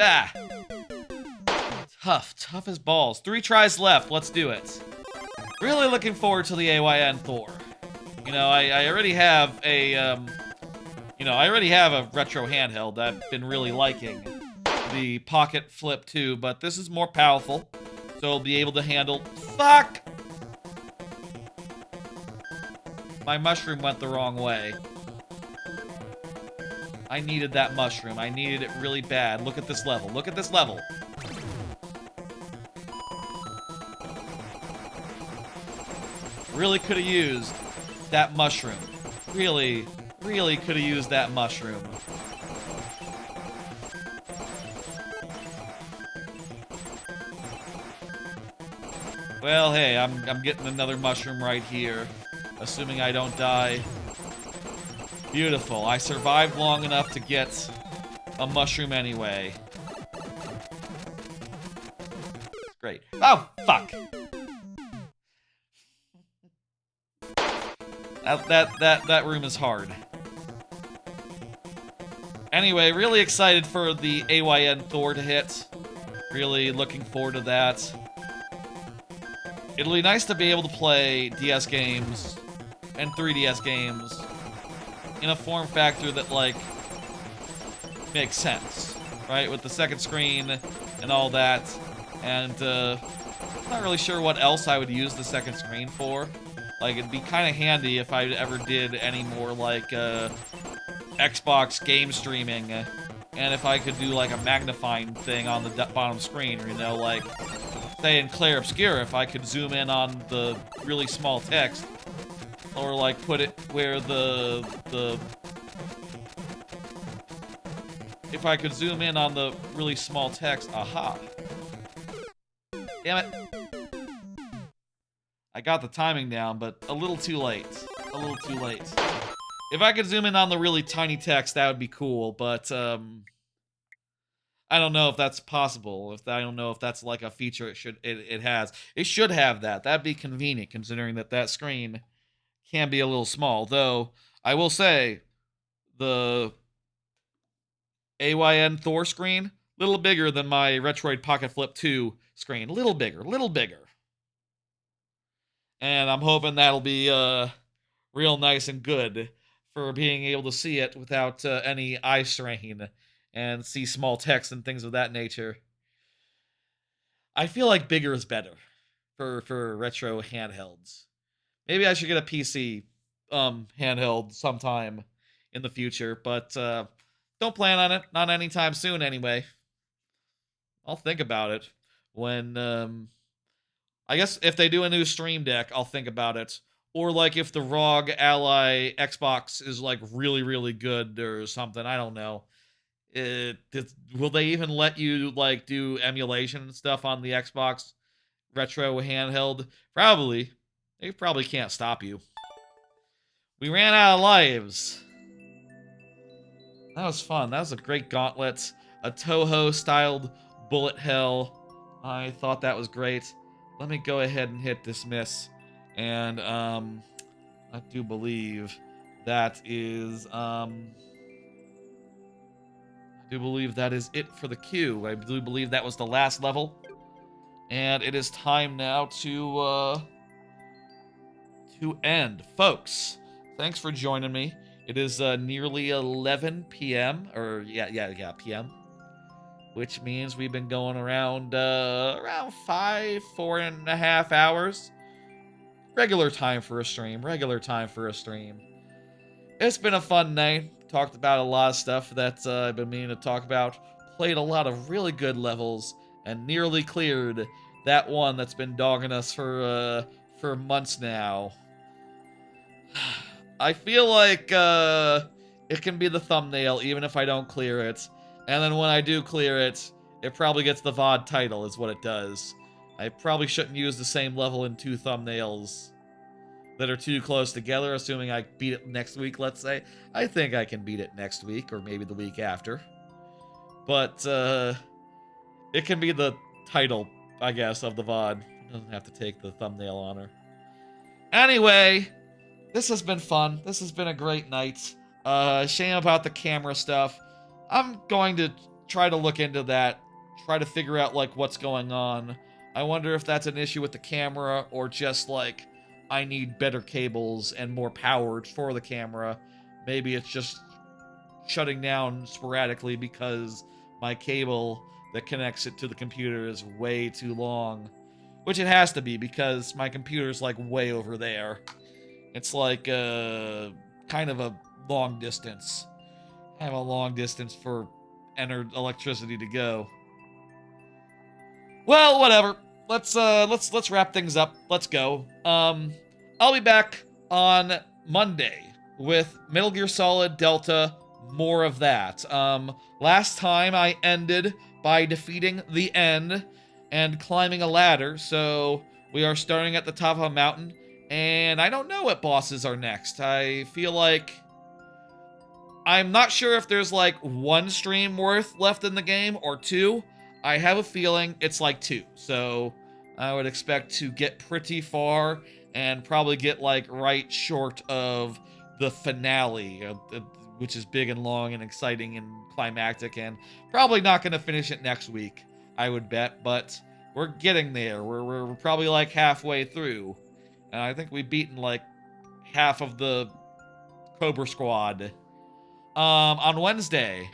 Ah. Tough as balls. 3 tries left. Let's do it. Really looking forward to the AYN Thor. You know, I already have a, I already have a retro handheld I've been really liking. The Pocket Flip 2, but this is more powerful. So I'll be able to handle... Fuck! My mushroom went the wrong way. I needed that mushroom. I needed it really bad. Look at this level. Look at this level. Really could have used that mushroom. Really could have used that mushroom. Well, hey, I'm getting another mushroom right here. Assuming I don't die. Beautiful. I survived long enough to get a mushroom anyway. Great. Oh, fuck! That room is hard. Anyway, really excited for the AYN Thor to hit. Really looking forward to that. It'll be nice to be able to play DS games and 3DS games in a form factor that, like, makes sense, right? With the second screen and all that. And, I'm not really sure what else I would use the second screen for. Like, it'd be kind of handy if I ever did any more, like, Xbox game streaming. And if I could do, like, a magnifying thing on the bottom screen, or, you know, like, say in Clair Obscura, if I could zoom in on the really small text, or, like, put it where if I could zoom in on the really small text, aha. Damn it. I got the timing down, but a little too late. A little too late. If I could zoom in on the really tiny text, that would be cool, but, I don't know if that's possible. I don't know if that's like a feature it has. It should have that. That'd be convenient, considering that screen can be a little small. Though, I will say, the AYN Thor screen, a little bigger than my Retroid Pocket Flip 2 screen. A little bigger, little bigger. And I'm hoping that'll be real nice and good for being able to see it without any eye strain and see small text and things of that nature. I feel like bigger is better for retro handhelds. Maybe I should get a PC handheld sometime in the future, but don't plan on it. Not anytime soon anyway. I'll think about it when I guess if they do a new Stream Deck, I'll think about it. Or like if the ROG Ally Xbox is like really good or something, I don't know. Will they even let you like do emulation and stuff on the Xbox retro handheld? Probably. They probably can't stop you. We ran out of lives. That was fun. That was a great gauntlet. A Toho styled bullet hell. I thought that was great. Let me go ahead and hit dismiss. And I do believe that is it for the queue. I do believe that was the last level. And it is time now to end. Folks, thanks for joining me. It is nearly 11 p.m. Or, yeah, p.m. Which means we've been going around 4.5 hours. Regular time for a stream. It's been a fun night. Talked about a lot of stuff that I've been meaning to talk about. Played a lot of really good levels and nearly cleared that one that's been dogging us for months now. I feel like it can be the thumbnail even if I don't clear it. And then when I do clear it, it probably gets the VOD title is what it does. I probably shouldn't use the same level in 2 thumbnails that are too close together, assuming I beat it next week, let's say. I think I can beat it next week, or maybe the week after. But, it can be the title, I guess, of the VOD. It doesn't have to take the thumbnail honor. Anyway, this has been fun. This has been a great night. Shame about the camera stuff. I'm going to try to look into that, try to figure out like what's going on. I wonder if that's an issue with the camera or just like I need better cables and more power for the camera. Maybe it's just shutting down sporadically because my cable that connects it to the computer is way too long. Which it has to be because my computer's like way over there. It's like kind of a long distance. I have a long distance for electricity to go. Well, whatever. Let's wrap things up. Let's go. I'll be back on Monday with Metal Gear Solid Delta. More of that. Last time I ended by defeating the End and climbing a ladder, so we are starting at the top of a mountain, and I don't know what bosses are next. I feel like I'm not sure if there's like one stream worth left in the game or two. I have a feeling it's like two, so I would expect to get pretty far and probably get like right short of the finale, which is big and long and exciting and climactic, and probably not going to finish it next week, I would bet, but we're getting there. We're probably like halfway through, and I think we've beaten like half of the Cobra Squad. On Wednesday,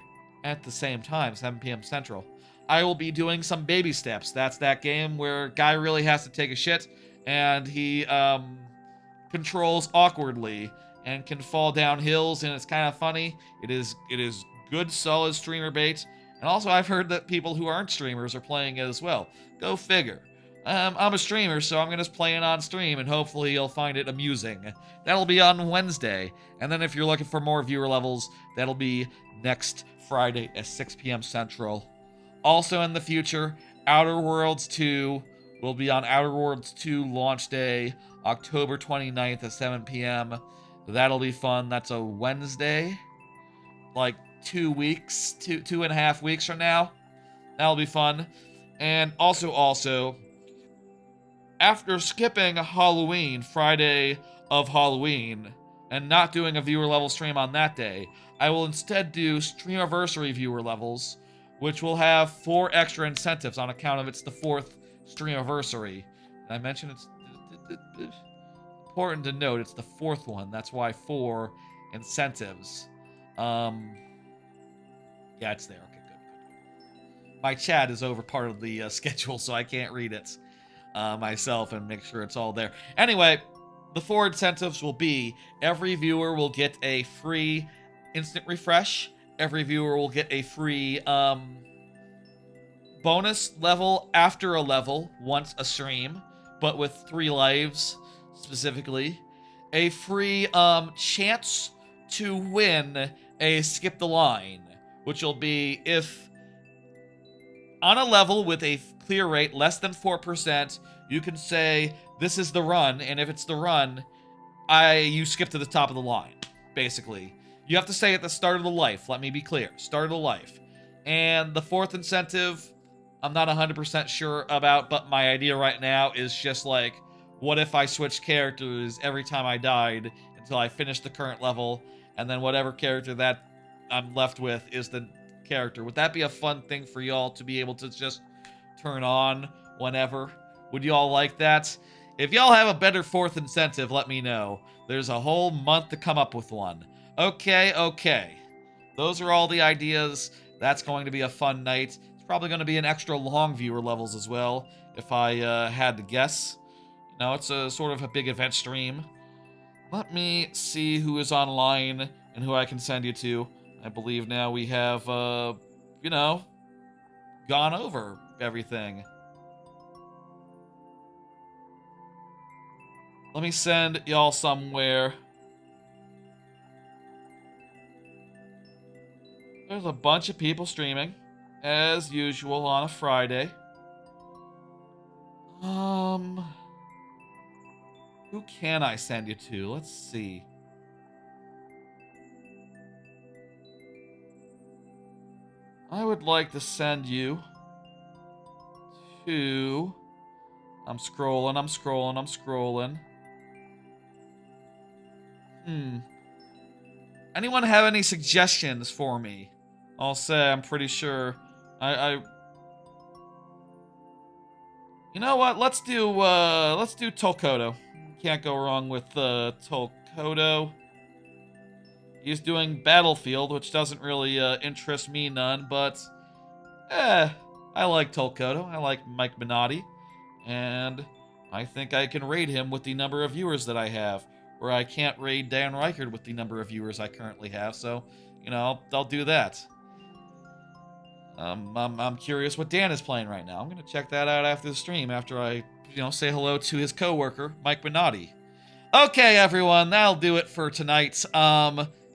at the same time, 7 p.m. Central, I will be doing some Baby Steps. That's that game where guy really has to take a shit, and he controls awkwardly and can fall down hills, and it's kind of funny. It is good, solid streamer bait. And also, I've heard that people who aren't streamers are playing it as well. Go figure. I'm a streamer, so I'm going to play it on stream, and hopefully you'll find it amusing. That'll be on Wednesday. And then if you're looking for more viewer levels, that'll be next Friday at 6 p.m. Central. Also in the future, Outer Worlds 2 will be on Outer Worlds 2 launch day, October 29th at 7 p.m. That'll be fun. That's a Wednesday. Like 2 weeks, two and a half weeks from now. That'll be fun. And also, after skipping Halloween, Friday of Halloween, and not doing a viewer level stream on that day, I will instead do Streamiversary viewer levels, which will have 4 extra incentives on account of it's the 4th Streamiversary. And I mentioned it's important to note it's the 4th one. That's why 4 incentives. Yeah, it's there. Okay, good. My chat is over part of the schedule, so I can't read it myself and make sure it's all there. Anyway, the 4 incentives will be every viewer will get a free instant refresh. Every viewer will get a free bonus level after a level once a stream, but with 3 lives specifically. A free chance to win a skip the line, which will be if on a level with a clear rate less than 4%, you can say this is the run, and if it's the run, you skip to the top of the line, basically. You have to say at the start of the life, let me be clear, start of the life. And the 4th incentive, I'm not 100% sure about, but my idea right now is just like, what if I switched characters every time I died until I finished the current level, and then whatever character that I'm left with is the character. Would that be a fun thing for y'all to be able to just turn on whenever? Would y'all like that? If y'all have a better 4th incentive, let me know. There's a whole month to come up with one. Okay. Those are all the ideas. That's going to be a fun night. It's probably going to be an extra long viewer levels as well, if I had to guess. You know, it's a sort of a big event stream. Let me see who is online and who I can send you to. I believe now we have, gone over everything. Let me send y'all somewhere. There's a bunch of people streaming, as usual, on a Friday. Who can I send you to? Let's see. I would like to send you to... I'm scrolling. Anyone have any suggestions for me? I'll say I'm pretty sure You know what? Let's do Tolkoto. Can't go wrong with Tolkoto. He's doing Battlefield, which doesn't really interest me none, but I like Tolkoto. I like Mike Minotti, and I think I can raid him with the number of viewers that I have, where I can't raid Dan Reichard with the number of viewers I currently have. So, I'll do that. I'm curious what Dan is playing right now. I'm gonna check that out after the stream, after I, say hello to his coworker, Mike Minotti. Okay, everyone, that'll do it for tonight.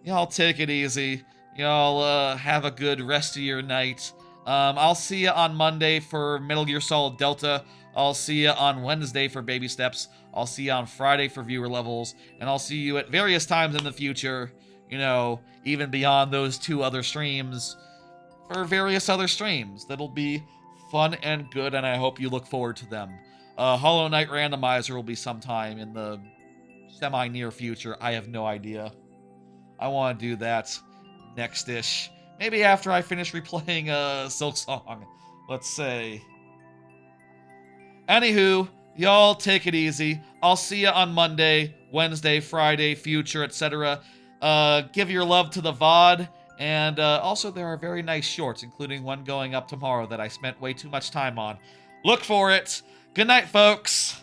Y'all take it easy. Y'all have a good rest of your night. I'll see you on Monday for Metal Gear Solid Delta. I'll see you on Wednesday for Baby Steps. I'll see you on Friday for viewer levels, and I'll see you at various times in the future. Even beyond those 2 other streams, for various other streams that'll be fun and good, and I hope you look forward to them. Hollow Knight Randomizer will be sometime in the semi-near future. I have no idea. I want to do that next-ish. Maybe after I finish replaying Silksong, let's say. Anywho, y'all take it easy. I'll see you on Monday, Wednesday, Friday, future, etc. Give your love to the VOD. And also, there are very nice shorts, including one going up tomorrow that I spent way too much time on. Look for it. Good night, folks.